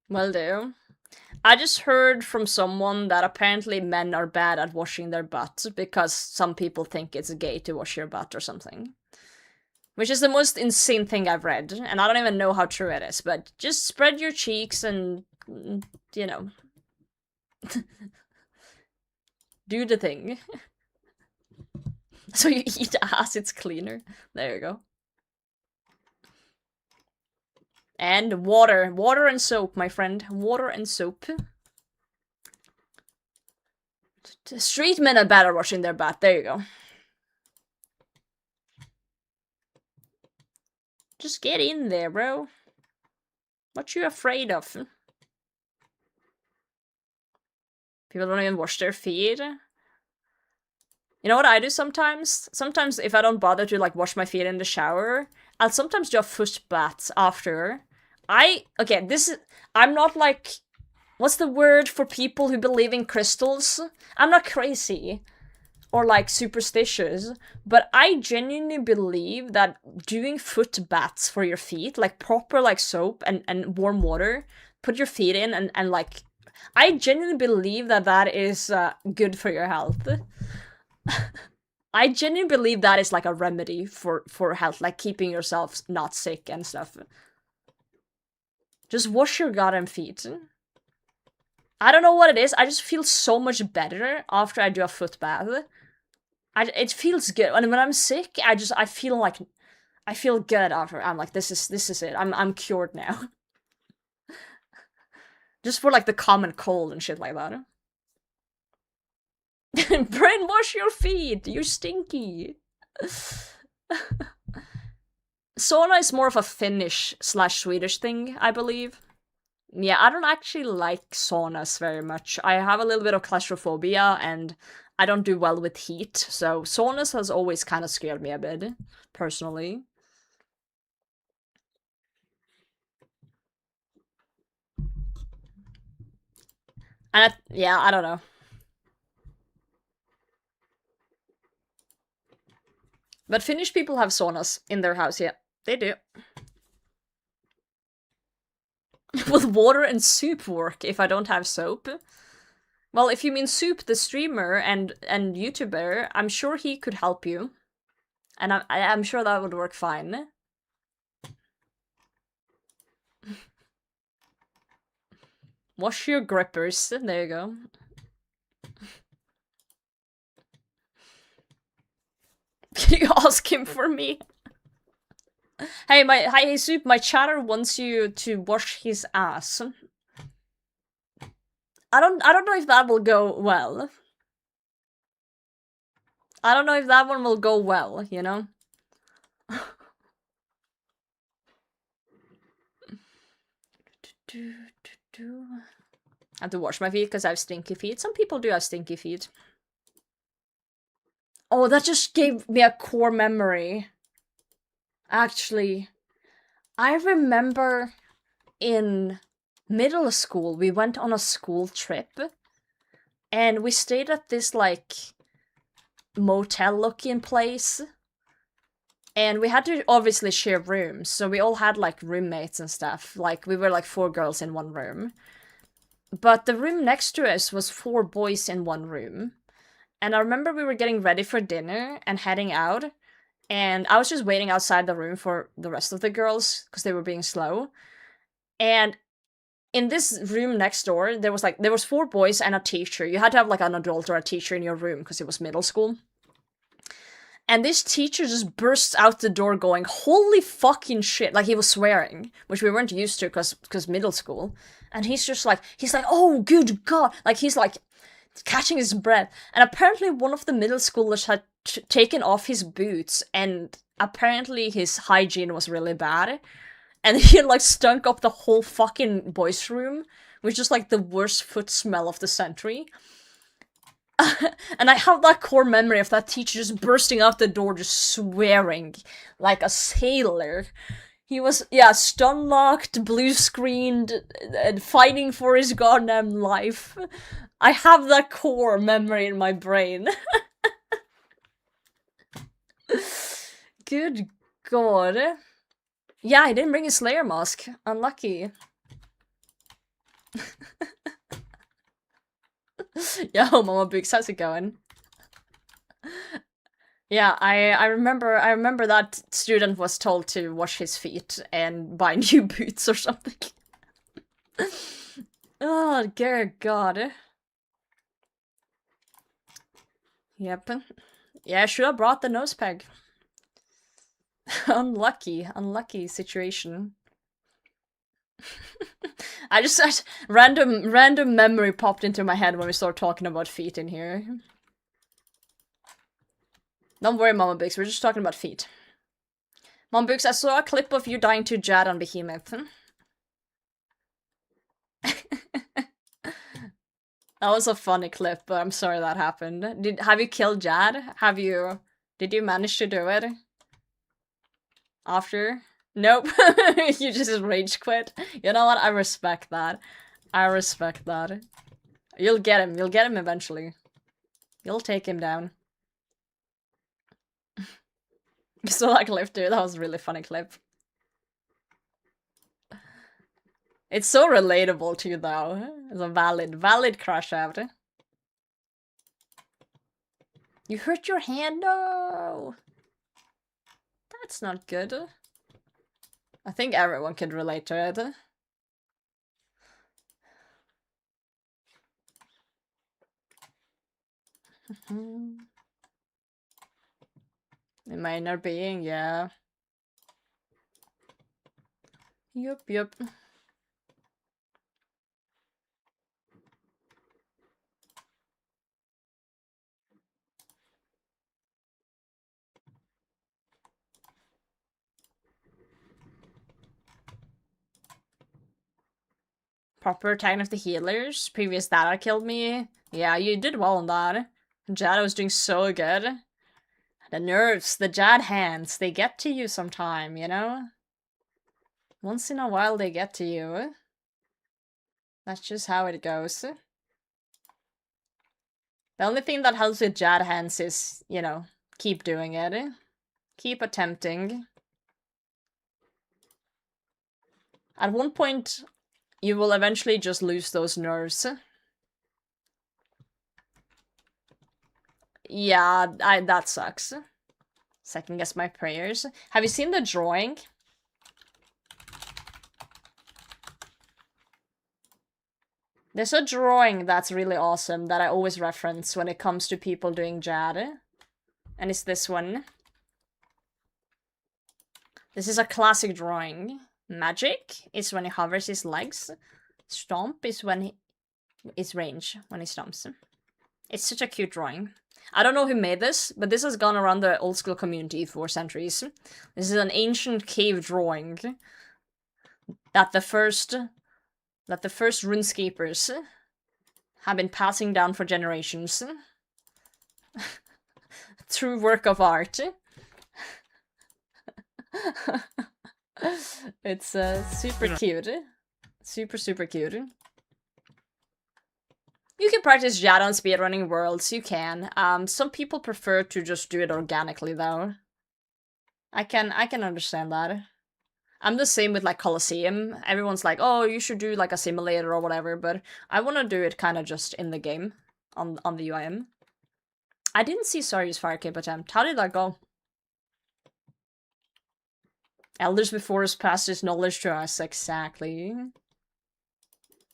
Will do. I just heard from someone that apparently men are bad at washing their butt because some people think it's gay to wash your butt or something. Which is the most insane thing I've read. And I don't even know how true it is. But just spread your cheeks and, you know... do the thing. So you eat ass, it's cleaner. There you go. And water. Water and soap, my friend. Water and soap. Street men are bad at washing their butt. There you go. Just get in there, bro. What you afraid of? People don't even wash their feet. You know what I do sometimes? Sometimes if I don't bother to like wash my feet in the shower, I'll sometimes do a foot bath after. I'm not like, what's the word for people who believe in crystals? I'm not crazy or like superstitious, but I genuinely believe that doing foot baths for your feet, like proper like soap and warm water, put your feet in and like, I genuinely believe that that is good for your health. I genuinely believe that is like a remedy for health, like keeping yourself not sick and stuff. Just wash your goddamn feet. I don't know what it is, I just feel so much better after I do a foot bath. It feels good. And when I'm sick, I feel good after. I'm like, this is it. I'm cured now. Just for like the common cold and shit like that. Brainwash your feet! You're stinky! Sauna is more of a Finnish/Swedish thing, I believe. Yeah, I don't actually like saunas very much. I have a little bit of claustrophobia and I don't do well with heat, so saunas has always kind of scared me a bit, personally. And yeah, I don't know. But Finnish people have saunas in their house, yeah. They do. Will water and soup work if I don't have soap? Well, if you mean Soup, the streamer and YouTuber, I'm sure he could help you. And I'm sure that would work fine. Wash your grippers. There you go. Can you ask him for me? Hey, Soup, my chatter wants you to wash his ass. I don't know if that will go well. I don't know if that one will go well, you know? I have to wash my feet because I have stinky feet. Some people do have stinky feet. Oh, that just gave me a core memory. Actually, I remember in middle school, we went on a school trip. And we stayed at this, like, motel-looking place. And we had to obviously share rooms, so we all had, like, roommates and stuff. Like, we were, like, 4 girls in one room. But the room next to us was 4 boys in one room. And I remember we were getting ready for dinner and heading out. And I was just waiting outside the room for the rest of the girls, because they were being slow. And in this room next door, there was 4 boys and a teacher. You had to have, like, an adult or a teacher in your room, because it was middle school. And this teacher just bursts out the door going, holy fucking shit. Like, he was swearing, which we weren't used to because middle school. And he's like, oh, good God. Like, he's like catching his breath. And apparently one of the middle schoolers had taken off his boots, and apparently his hygiene was really bad. And he had, like, stunk up the whole fucking boys' room, which is, like, the worst foot smell of the century. And I have that core memory of that teacher just bursting out the door, just swearing like a sailor. He was, yeah, stun-locked, blue-screened, and fighting for his goddamn life. I have that core memory in my brain. Good God. Yeah, I didn't bring a Slayer mask. Unlucky. Yo, Mama Books, how's it going? Yeah, I remember that student was told to wash his feet and buy new boots or something. Oh, dear God. Yep. Yeah, I should have brought the nose peg. Unlucky situation. I just random memory popped into my head when we started talking about feet in here. Don't worry, Mama Bix, we're just talking about feet. Mama Bix, I saw a clip of you dying to Jad on Behemoth. That was a funny clip, but I'm sorry that happened. Have you killed Jad? Did you manage to do it? After? Nope. You just rage quit. You know what? I respect that. I respect that. You'll get him. You'll get him eventually. You'll take him down. You saw that clip, dude? That was a really funny clip. It's so relatable to you, though. It's a valid crush out. You hurt your hand? No! That's not good. I think everyone can relate to it. In my inner being, yeah. Yup. Proper attack of the healers. Previous data killed me. Yeah, you did well on that. Jad was doing so good. The nerves, the Jad hands, they get to you sometime, you know? Once in a while they get to you. That's just how it goes. The only thing that helps with Jad hands is, you know, keep doing it. Keep attempting. At one point, you will eventually just lose those nerves. Yeah, that sucks. Second guess my prayers. Have you seen the drawing? There's a drawing that's really awesome that I always reference when it comes to people doing Jad. And it's this one. This is a classic drawing. Magic is when he hovers his legs. Stomp is when he... is range, when he stomps. It's such a cute drawing. I don't know who made this, but this has gone around the old school community for centuries. This is an ancient cave drawing that the first Runescapers have been passing down for generations. True work of art. It's super cute. Super cute. You can practice Jad on speedrunning worlds, you can. Some people prefer to just do it organically though. I can understand that. I'm the same with like Colosseum. Everyone's like, oh, you should do like a simulator or whatever, but I want to do it kind of just in the game, on the UIM. I didn't see Saryu's Firecape attempt. How did that go? Elders before us passed his knowledge to us, exactly.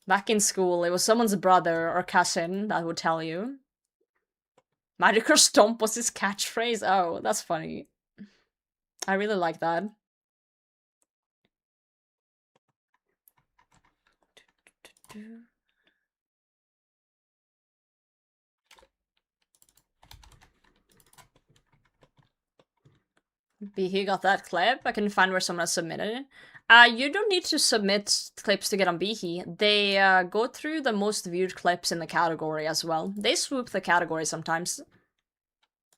Back in school, it was someone's brother or cousin that would tell you. Magic or Stomp was his catchphrase. Oh, that's funny. I really like that. He got that clip. I can find where someone has submitted it. You don't need to submit clips to get on Behe. They go through the most viewed clips in the category as well. They swoop the category sometimes.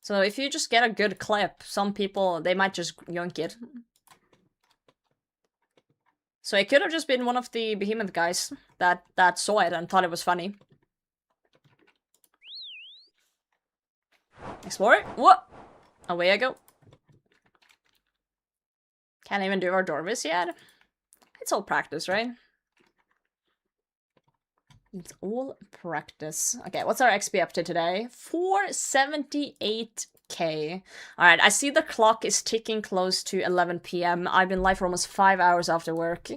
So if you just get a good clip, some people, they might just yoink it. So it could have just been one of the Behemoth guys that saw it and thought it was funny. Explore it. Whoa! Away I go. Can't even do our Dorvis yet. It's all practice, right? It's all practice. Okay, what's our XP up to today? 478k. Alright, I see the clock is ticking close to 11 PM. I've been live for almost 5 hours after work.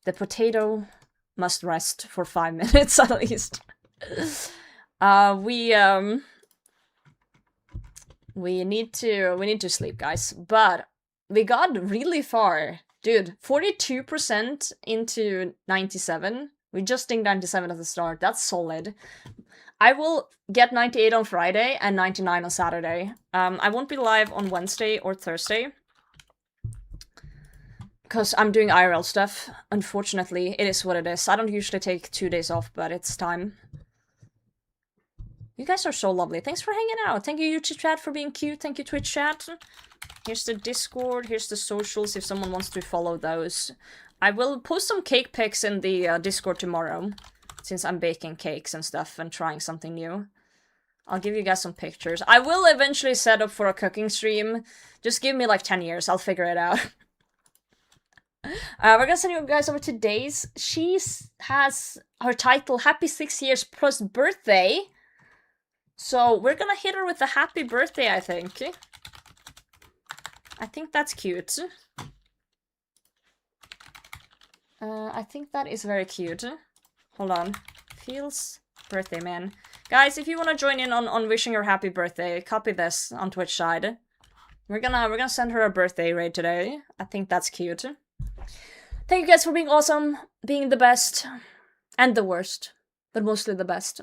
The potato must rest for 5 minutes at least. We need to sleep, guys. But we got really far. Dude, 42% into 97. We just dinged 97 at the start. That's solid. I will get 98 on Friday and 99 on Saturday. I won't be live on Wednesday or Thursday. Because I'm doing IRL stuff. Unfortunately, it is what it is. I don't usually take 2 days off, but it's time. You guys are so lovely. Thanks for hanging out. Thank you, YouTube chat, for being cute. Thank you, Twitch chat. Here's the Discord. Here's the socials if someone wants to follow those. I will post some cake pics in the Discord tomorrow, since I'm baking cakes and stuff and trying something new. I'll give you guys some pictures. I will eventually set up for a cooking stream. Just give me like 10 years. I'll figure it out. We're gonna send you guys over to Days. She has her title Happy 6 years plus birthday. So we're gonna hit her with a happy birthday, I think. I think that's cute. I think that is very cute. Hold on. Feels birthday man. Guys, if you want to join in on wishing her happy birthday, copy this on Twitch side. We're gonna send her a birthday raid today. I think that's cute. Thank you guys for being awesome, being the best, and the worst, but mostly the best.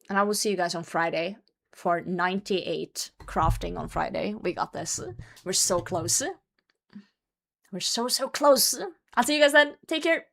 And I will see you guys on Friday for 98 crafting on Friday. We got this. We're so close. We're so close. I'll see you guys then. Take care.